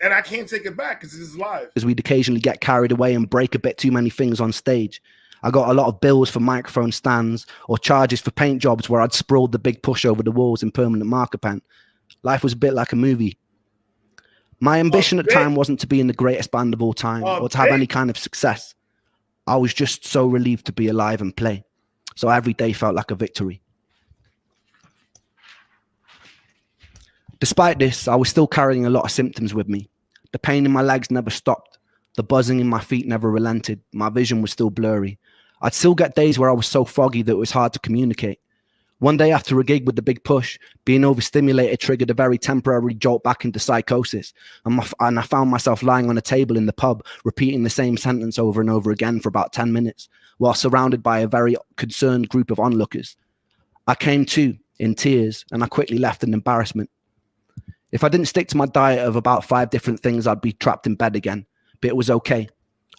Speaker 2: And I can't take it back because this is live.
Speaker 3: As we'd occasionally get carried away and break a bit too many things on stage. I got a lot of bills for microphone stands or charges for paint jobs where I'd sprawled the big push over the walls in permanent marker pen. Life was a bit like a movie. My ambition at the time wasn't to be in the greatest band of all time or to have any kind of success. I was just so relieved to be alive and play. So every day felt like a victory. Despite this, I was still carrying a lot of symptoms with me. The pain in my legs never stopped. The buzzing in my feet never relented. My vision was still blurry. I'd still get days where I was so foggy that it was hard to communicate. One day after a gig with the big push, being overstimulated triggered a very temporary jolt back into psychosis. And I found myself lying on a table in the pub, repeating the same sentence over and over again for about 10 minutes, while surrounded by a very concerned group of onlookers. I came to, in tears, and I quickly left in embarrassment. If I didn't stick to my diet of about 5 different things, I'd be trapped in bed again. But it was okay.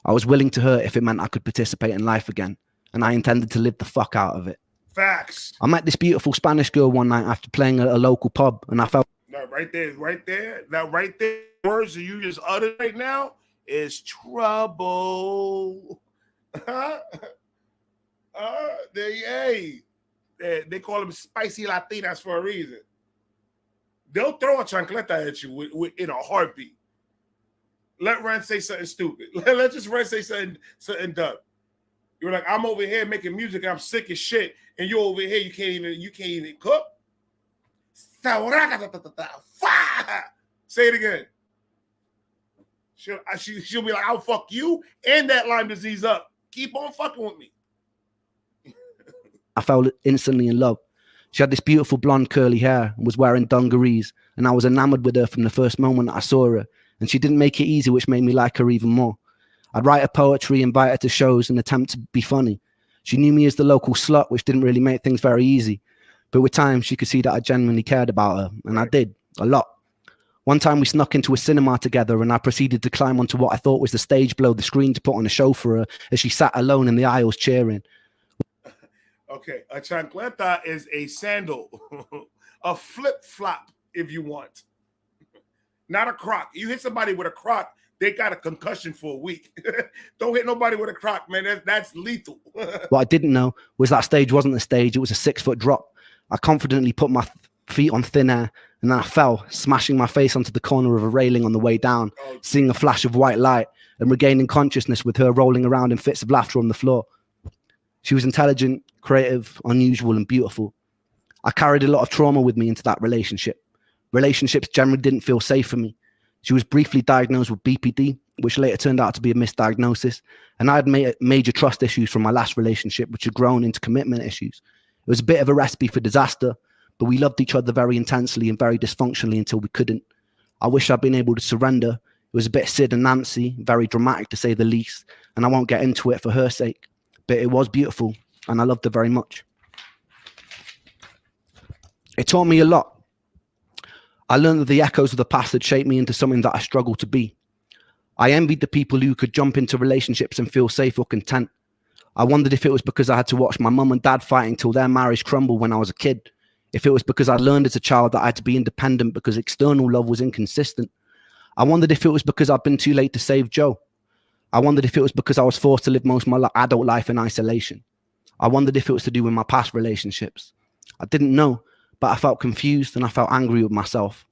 Speaker 3: I was willing to hurt if it meant I could participate in life again. And I intended to live the fuck out of it.
Speaker 2: Facts.
Speaker 3: I met this beautiful Spanish girl one night after playing at a local pub, and I felt...
Speaker 2: No, right there. That right there, words that you just uttered right now is trouble. They call them spicy Latinas for a reason. They'll throw a chancleta at you in a heartbeat. Let Ren say something stupid. Let just Ren say something dumb. You're like, I'm over here making music. I'm sick as shit, and you're over here. You can't even cook. Say it again. She'll be like, I'll fuck you and that Lyme disease up. Keep on fucking with me.
Speaker 3: I fell instantly in love. She had this beautiful blonde curly hair and was wearing dungarees, and I was enamored with her from the first moment that I saw her, and she didn't make it easy, which made me like her even more. I'd write her poetry, invite her to shows, and attempt to be funny. She knew me as the local slut, which didn't really make things very easy. But with time, she could see that I genuinely cared about her, and I did, a lot. One time we snuck into a cinema together, and I proceeded to climb onto what I thought was the stage below the screen to put on a show for her as she sat alone in the aisles cheering.
Speaker 2: Okay, a chancleta is a sandal, a flip-flop if you want. Not a croc. You hit somebody with a croc, they got a concussion for a week. Don't hit nobody with a croc, man. That's lethal.
Speaker 3: What I didn't know was that stage wasn't a stage. It was a 6-foot drop. I confidently put my feet on thin air, and then I fell, smashing my face onto the corner of a railing on the way down, seeing a flash of white light and regaining consciousness with her rolling around in fits of laughter on the floor. She was intelligent, creative, unusual, and beautiful. I carried a lot of trauma with me into that relationship. Relationships generally didn't feel safe for me. She was briefly diagnosed with BPD, which later turned out to be a misdiagnosis, and I had major trust issues from my last relationship, which had grown into commitment issues. It was a bit of a recipe for disaster, but we loved each other very intensely and very dysfunctionally until we couldn't. I wish I'd been able to surrender. It was a bit Sid and Nancy, very dramatic to say the least, and I won't get into it for her sake, but it was beautiful, and I loved her very much. It taught me a lot. I learned that the echoes of the past had shaped me into something that I struggled to be. I envied the people who could jump into relationships and feel safe or content. I wondered if it was because I had to watch my mum and dad fighting till their marriage crumbled when I was a kid. If it was because I learned as a child that I had to be independent because external love was inconsistent. I wondered if it was because I'd been too late to save Joe. I wondered if it was because I was forced to live most of my adult life in isolation. I wondered if it was to do with my past relationships. I didn't know, but I felt confused and I felt angry with myself.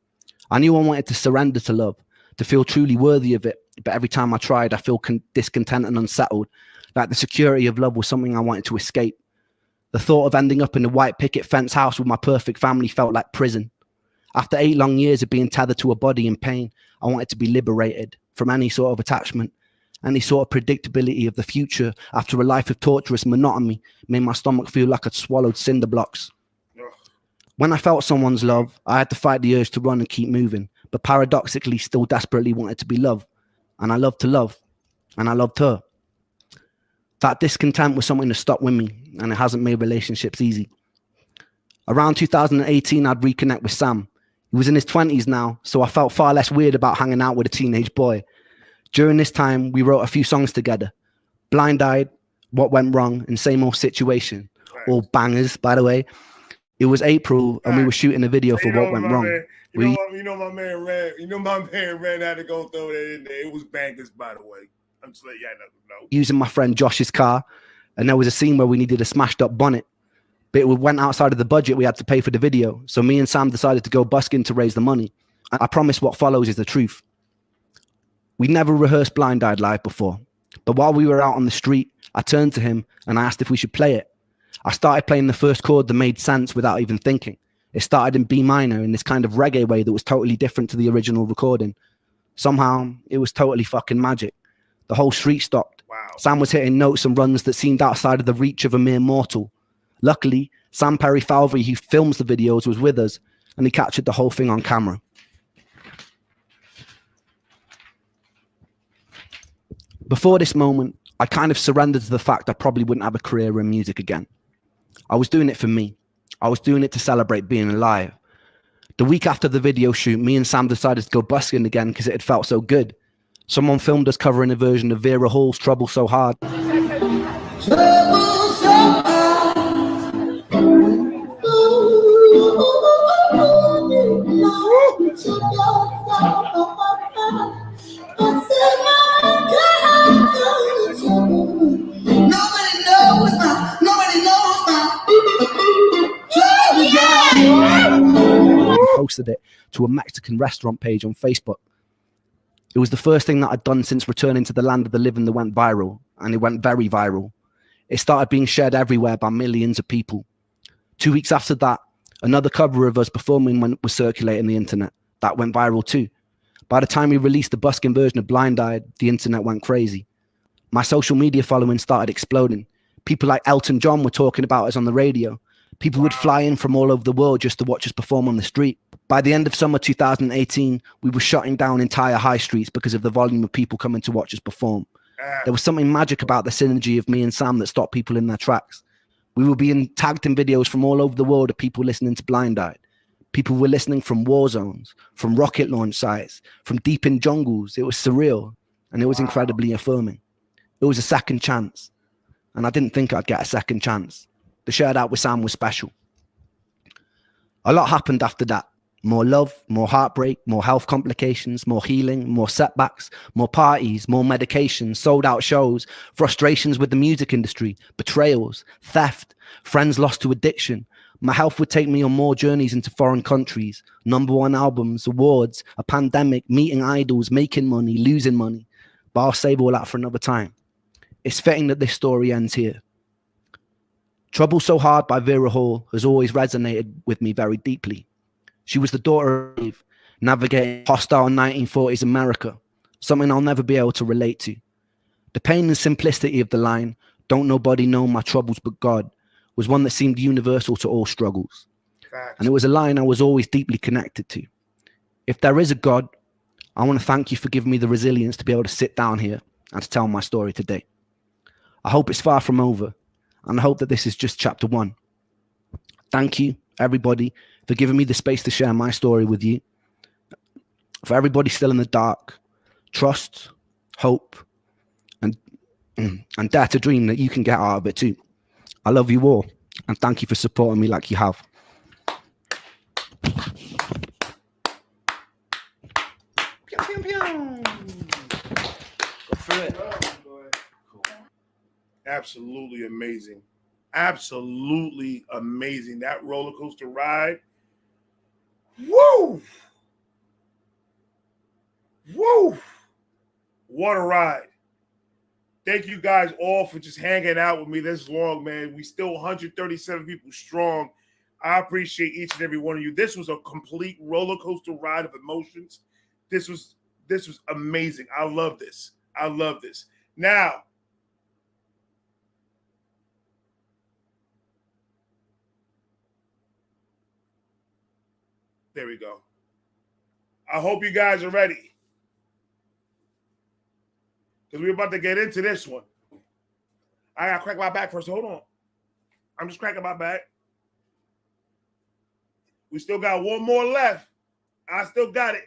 Speaker 3: I knew I wanted to surrender to love, to feel truly worthy of it, but every time I tried, I feel discontent and unsettled, like the security of love was something I wanted to escape. The thought of ending up in a white picket fence house with my perfect family felt like prison. After 8 long years of being tethered to a body in pain, I wanted to be liberated from any sort of attachment. Any sort of predictability of the future after a life of torturous monotony made my stomach feel like I'd swallowed cinder blocks. When I felt someone's love, I had to fight the urge to run and keep moving, but paradoxically still desperately wanted to be loved. And I loved to love, and I loved her. That discontent was something to stop with me, and it hasn't made relationships easy. Around 2018, I'd reconnect with Sam. He was in his 20s now, so I felt far less weird about hanging out with a teenage boy. During this time, we wrote a few songs together. Blind Eyed, What Went Wrong, and Same Old Situation. All bangers, by the way. It was April, and we were shooting a video for What Went Wrong.
Speaker 2: You know my man Red had to go throw that in there. It was bangers, by the way. I'm just letting y'all know.
Speaker 3: Using my friend Josh's car. And there was a scene where we needed a smashed up bonnet, but it went outside of the budget we had to pay for the video. So me and Sam decided to go busking to raise the money. I promise what follows is the truth. We never rehearsed Blind Eyed live before, but while we were out on the street, I turned to him and I asked if we should play it. I started playing the first chord that made sense without even thinking. It started in B minor in this kind of reggae way that was totally different to the original recording. Somehow, it was totally fucking magic. The whole street stopped.
Speaker 2: Wow.
Speaker 3: Sam was hitting notes and runs that seemed outside of the reach of a mere mortal. Luckily, Sam Perry Falvey, who films the videos, was with us, and he captured the whole thing on camera. Before this moment, I kind of surrendered to the fact I probably wouldn't have a career in music again. I was doing it for me. I was doing it to celebrate being alive. The week after the video shoot, me and Sam decided to go busking again because it had felt so good. Someone filmed us covering a version of Vera Hall's Trouble So Hard. Posted it to a Mexican restaurant page on Facebook. It was the first thing that I'd done since returning to the land of the living that went viral, and it went very viral. It started being shared everywhere by millions of people. 2 weeks after that, another cover of us performing was circulating the internet. That went viral too. By the time we released the busking version of Blind Eyed, the internet went crazy. My social media following started exploding. People like Elton John were talking about us on the radio. People would fly in from all over the world just to watch us perform on the street. By the end of summer 2018, we were shutting down entire high streets because of the volume of people coming to watch us perform. There was something magic about the synergy of me and Sam that stopped people in their tracks. We were being tagged in videos from all over the world of people listening to Blind Eyed. People were listening from war zones, from rocket launch sites, from deep in jungles. It was surreal, and it was incredibly affirming. It was a second chance, and I didn't think I'd get a second chance. The shared out with Sam was special. A lot happened after that. More love, more heartbreak, more health complications, more healing, more setbacks, more parties, more medications, sold out shows, frustrations with the music industry, betrayals, theft, friends lost to addiction. My health would take me on more journeys into foreign countries, #1 albums, awards, a pandemic, meeting idols, making money, losing money. But I'll save all that for another time. It's fitting that this story ends here. Trouble So Hard by Vera Hall has always resonated with me very deeply. She was the daughter of Eve, navigating hostile 1940s America, something I'll never be able to relate to. The pain and simplicity of the line, "Don't nobody know my troubles but God," was one that seemed universal to all struggles.
Speaker 2: Facts.
Speaker 3: And it was a line I was always deeply connected to. If there is a God, I want to thank you for giving me the resilience to be able to sit down here and to tell my story today. I hope it's far from over, and I hope that this is just chapter 1. Thank you, everybody, for giving me the space to share my story with you. For everybody still in the dark, trust, hope, and dare to dream that you can get out of it too. I love you all, and thank you for supporting me like you have.
Speaker 7: Pew, pew, pew. Go through it.
Speaker 2: Absolutely amazing. Absolutely amazing. That roller coaster ride. Woo! Woo! What a ride. Thank you guys all for just hanging out with me this long, man. We still 137 people strong. I appreciate each and every one of you. This was a complete roller coaster ride of emotions. This was amazing. I love this. I love this. Now, there we go. I hope you guys are ready, because we're about to get into this one. I got to crack my back first. Hold on. I'm just cracking my back. We still got one more left. I still got it.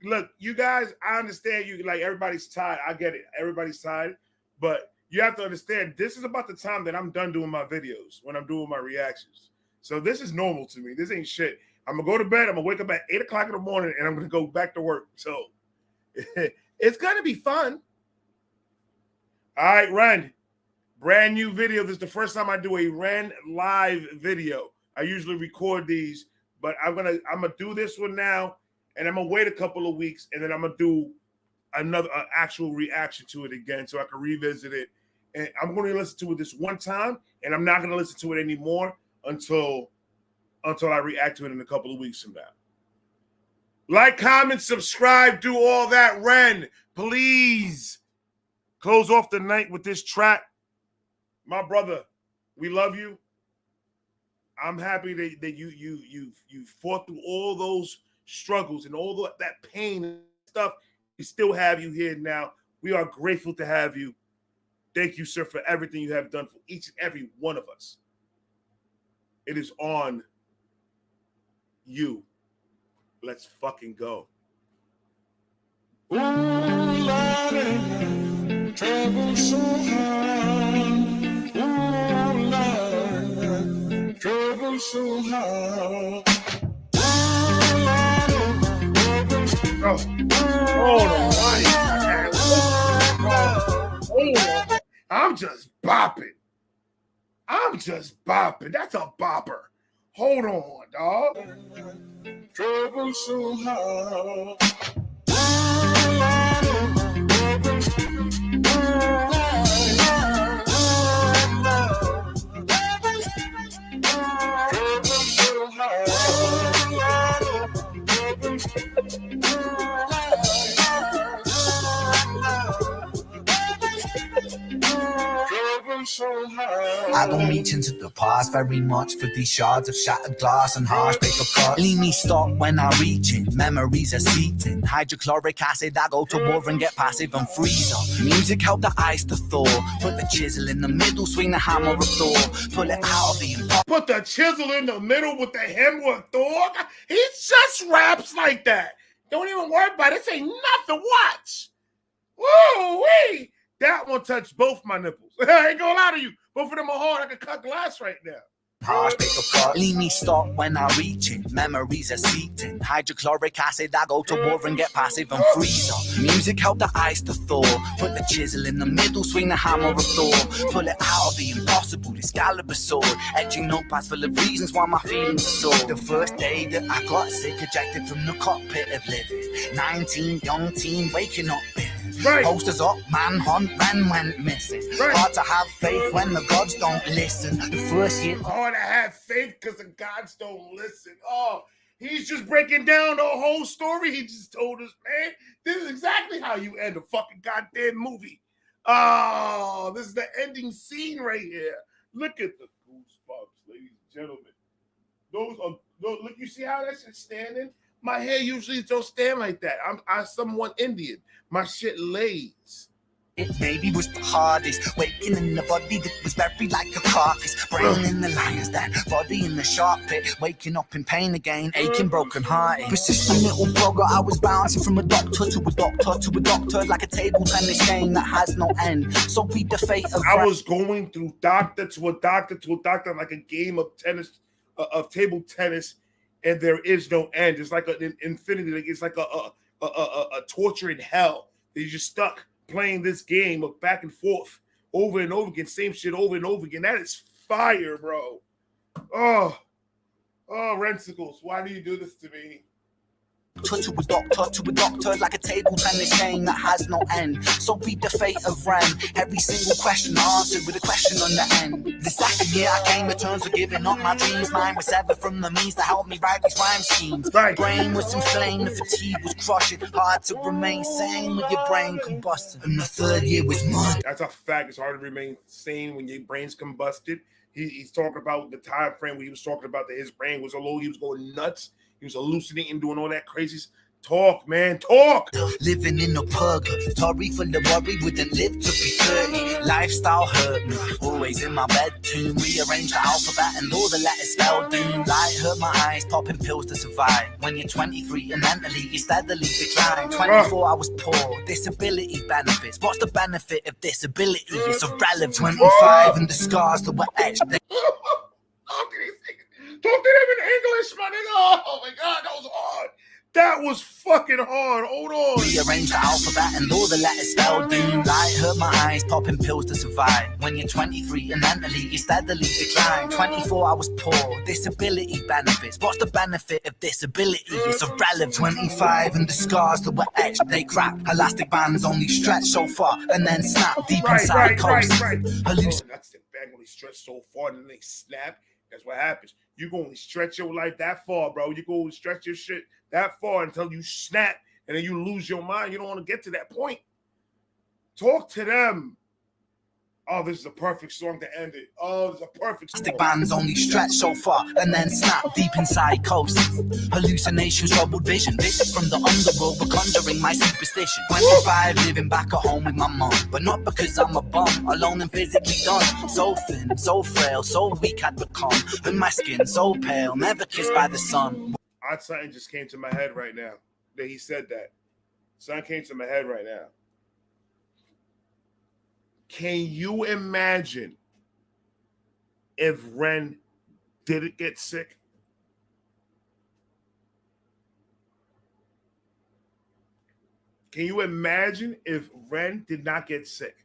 Speaker 2: Look, you guys, I understand you, like, everybody's tired. I get it. Everybody's tired. But you have to understand, this is about the time that I'm done doing my videos, when I'm doing my reactions. So this is normal to me. This ain't shit. I'm going to go to bed. I'm going to wake up at 8 o'clock in the morning, and I'm going to go back to work. So it's going to be fun. All right, Ren, Brand new video. This is the first time I do a Ren live video. I usually record these, but I'm gonna do this one now, and I'm gonna wait a couple of weeks, and then I'm gonna do another actual reaction to it again, so I can revisit it. And I'm going to listen to it this one time, and I'm not going to listen to it anymore until I react to it in a couple of weeks from now. Like, comment, subscribe, do all that. Ren, please close off the night with this track. My brother, we love you. I'm happy that you fought through all those struggles and all that pain and stuff. We still have you here now. We are grateful to have you. Thank you, sir, for everything you have done for each and every one of us. It is on you. Let's fucking go.
Speaker 12: Ooh, Lord, trouble so hard. Ooh, Lord, trouble so hard.
Speaker 2: I'm just bopping. That's a bopper. Hold on, dog.
Speaker 12: Trouble so hard.
Speaker 9: I don't reach into the past very much for these shards of shattered glass and harsh paper cuts. Leave me stop when I reach in, memories are seeping. Hydrochloric acid, I go to war and get passive and freeze up. Music help the ice to thaw. Put the chisel in the middle, swing the hammer of Thor. Pull it out of the impossible.
Speaker 2: Put the chisel in the middle with the hammer of Thor. He just raps like that. Don't even worry about it. This ain't nothing. Watch. Woo-wee. That one touched both my nipples. I ain't gonna lie to you. Both of them are hard. I can cut glass right now.
Speaker 9: Harsh paper cuts. Leave me stop when I reach in, memories are seeping. Hydrochloric acid, I go to war and get passive and freeze up. Music help the ice to thaw. Put the chisel in the middle, swing the hammer of Thor. Pull it out of the impossible, Excalibur sword. Etching notepads full of reasons why my feelings are sore. The first day that I got sick, ejected from the cockpit of living. 19, young teen, waking up bitter.
Speaker 2: Right.
Speaker 9: Posters up, manhunt, Ren went missing.
Speaker 2: Right.
Speaker 9: Hard to have faith when the gods don't listen. The first year.
Speaker 2: Hard to have faith because the gods don't listen. Oh, he's just breaking down the whole story he just told us, man. This is exactly how you end a fucking goddamn movie. Oh, this is the ending scene right here. Look at the goosebumps, ladies and gentlemen. Those look, you see how that shit's standing? My hair usually don't stand like that. I'm somewhat Indian. My shit lays.
Speaker 9: It maybe was the hardest, waking in the body that was buried like a carcass. Brain in the lion's den, body in the shark pit. Waking up in pain again, aching, broken hearted. Persistent little blogger, I was bouncing from a doctor to a doctor to a doctor, like a table tennis game that has no end. So be the fate of.
Speaker 2: I was going through doctor to a doctor to a doctor, like a game of tennis, of table tennis, and there is no end. It's like an infinity. It's like a torture in hell. You're just stuck playing this game of back and forth over and over again, same shit over and over again. That is fire, bro. Oh, Rensicles, why do you do this to me?
Speaker 9: To a doctor, like a table tennis game that has no end. So be the fate of Ren. Every single question answered with a question on the end. The second year I came to terms with giving up my dreams. Mine was severed from the means to help me write these rhyme schemes.
Speaker 2: Right.
Speaker 9: Brain was inflamed, the fatigue was crushing. Hard to remain sane with your brain combusted. And the third year was mud.
Speaker 2: That's a fact. It's hard to remain sane when your brain's combusted. He's talking about the time frame where he was talking about that his brain was low. He was going nuts. He was hallucinating, doing all that crazy talk, man. Talk.
Speaker 9: Living in a purgatory full of worry, wouldn't live to be 30. Lifestyle hurt me. Always in my bedroom. Rearrange the alphabet and all the letters spelled doom. Light hurt my eyes, popping pills to survive. When you're 23 and mentally you steadily decline. 24, I was poor. Disability benefits. What's the benefit of disability? It's irrelevant. 25 and the scars that were etched.
Speaker 2: Talk to them in English, my nigga. Oh my God, that was hard. That was fucking hard. Hold on.
Speaker 9: Rearrange the alphabet and all the letters spelled. Dim light hurt my eyes, popping pills to survive. When you're 23 and mentally you steadily decline. 24 I was poor, disability benefits. What's the benefit of disability? It's irrelevant. 25 and the scars that were etched, they crack. Elastic bands only stretch so far and then snap deep inside coast.
Speaker 2: That's the bang when they stretch so far and then they snap. That's what happens. You go and stretch your life that far, bro. You go and stretch your shit that far until you snap and then you lose your mind. You don't want to get to that point. Talk to them. Oh, this is a perfect song to end it. Oh, this is a perfect song.
Speaker 9: Elastic bands only stretch so far and then snap deep inside coast. Hallucinations, troubled vision. Visits from the underworld were conjuring my superstition. 25, living back at home with my mom, but not because I'm a bum. Alone and physically done. So thin, so frail, so weak I'd become. And my skin so pale, never kissed by the sun.
Speaker 2: Something just came to my head right now that he said that. Something came to my head right now. Can you imagine if Ren didn't get sick? Can you imagine if Ren did not get sick?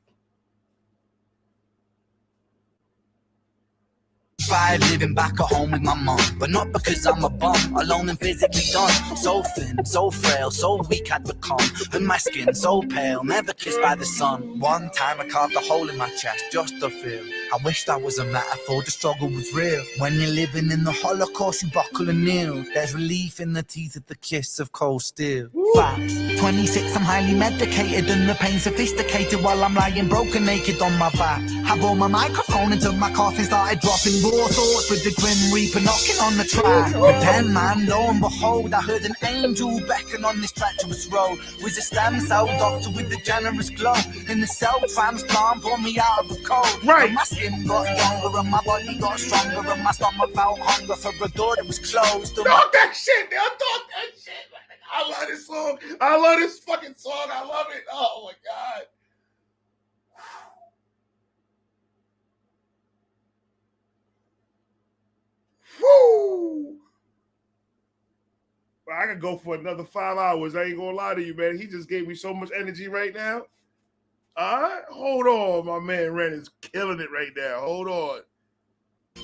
Speaker 9: 5, living back at home with my mom, but not because I'm a bum. Alone and physically done. So thin, so frail, so weak I'd become. And my skin so pale, never kissed by the sun. One time I carved a hole in my chest just to feel. I wish that was a metaphor, the struggle was real. When you're living in the Holocaust, you buckle and kneel. There's relief in the teeth of the kiss of cold steel. Facts. 26, I'm highly medicated and the pain sophisticated while I'm lying broken naked on my back. I bore my microphone until my coffin started dropping. Raw thoughts with the grim reaper knocking on the track. But then, man, lo and behold, I heard an angel beckon on this treacherous road. Was a stem cell doctor with a generous glow. In the cell transplant, pulled me out of the cold.
Speaker 2: Right.
Speaker 9: And my skin got younger and my body got stronger and my stomach felt hunger for a door that was closed.
Speaker 2: Talk that shit, man. Talk that shit. I love this song. I love this fucking song. I love it. Oh my God. Woo! Well, I could go for another 5 hours. I ain't gonna lie to you, man. He just gave me so much energy right now. All right, hold on, my man Ren is killing it right now. Hold on.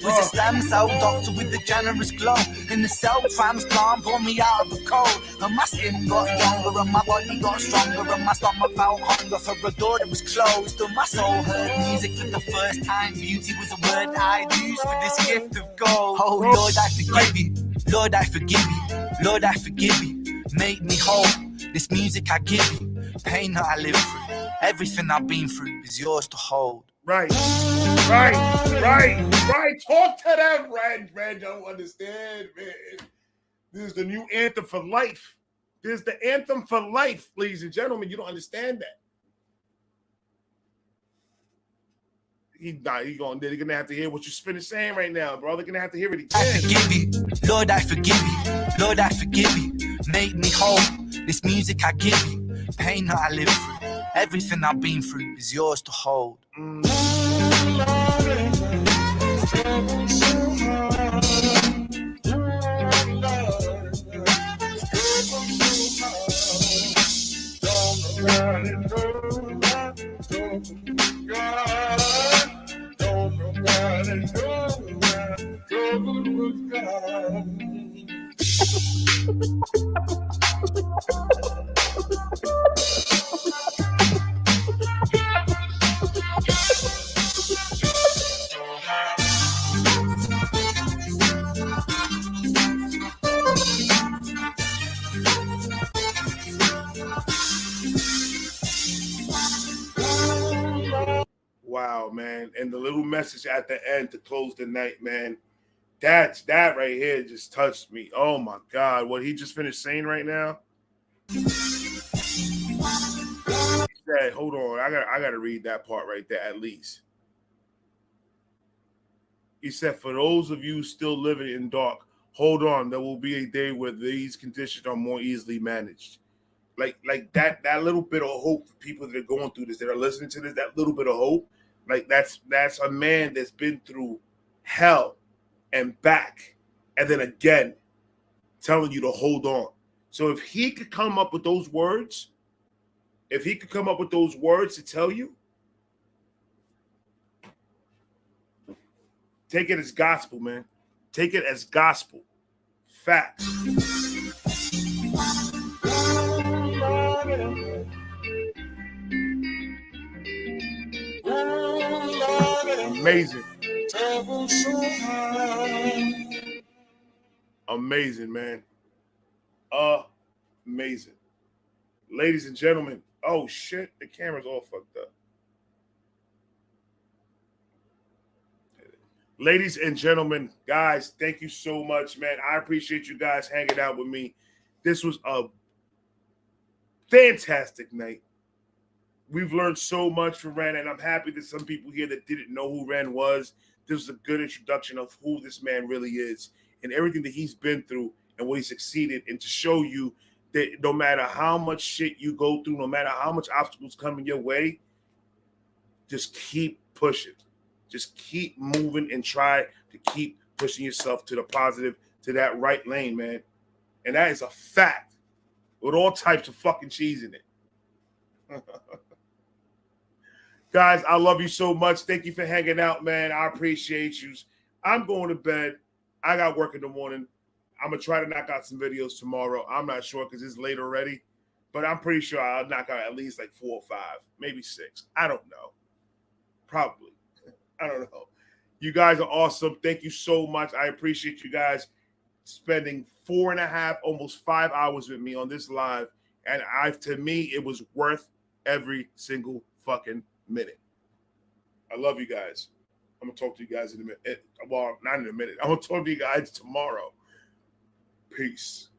Speaker 9: Was a stem cell doctor with a generous glow. In the cell transplant, pulled me out of the cold. And my skin got younger and my body got stronger and my stomach felt hunger for a door that was closed. And my soul heard music for the first time. Beauty was a word I'd use for this gift of gold. Oh Lord, I forgive you. Lord, I forgive you. Lord, I forgive you. Make me whole. This music I give you. Pain that I live through. Everything I've been through is yours to hold.
Speaker 2: Right. Talk to them, Ren don't understand, man. This is the new anthem for life. This is the anthem for life, ladies and gentlemen. You don't understand that. They're gonna have to hear what you're saying right now, bro. They're gonna have to hear it again.
Speaker 9: I forgive you, Lord, I forgive you. Lord, I forgive you. Make me whole. This music I give you. Pain that I live through. Everything I've been through is yours to hold.
Speaker 2: Wow, man. And the little message at the end to close the night, man. That right here just touched me. Oh my God. What he just finished saying right now. He said, hold on, I gotta read that part right there at least. He said, for those of you still living in dark, hold on, there will be a day where these conditions are more easily managed. Like that little bit of hope for people that are going through this, that are listening to this, that little bit of hope. Like that's a man that's been through hell and back, and then again telling you to hold on. So if he could come up with those words, to tell you, take it as gospel, man. Take it as gospel. Facts. Amazing. Amazing, man. Amazing. Ladies and gentlemen. Oh, shit. The camera's all fucked up. Ladies and gentlemen, guys, thank you so much, man. I appreciate you guys hanging out with me. This was a fantastic night. We've learned so much from Ren, and I'm happy that some people here that didn't know who Ren was, this was a good introduction of who this man really is and everything that he's been through and what he succeeded, and to show you that no matter how much shit you go through, no matter how much obstacles come in your way, just keep pushing. Just keep moving and try to keep pushing yourself to the positive, to that right lane, man. And that is a fact with all types of fucking cheese in it. Guys, I love you so much. Thank you for hanging out, man. I appreciate you. I'm going to bed. I got work in the morning. I'm going to try to knock out some videos tomorrow. I'm not sure because it's late already, but I'm pretty sure I'll knock out at least like 4 or 5, maybe 6. I don't know. Probably. I don't know. You guys are awesome. Thank you so much. I appreciate you guys spending 4.5, almost 5 hours with me on this live. And to me, it was worth every single fucking minute. I love you guys. I'm going to talk to you guys in a minute. Well, not in a minute. I'm going to talk to you guys tomorrow. Peace.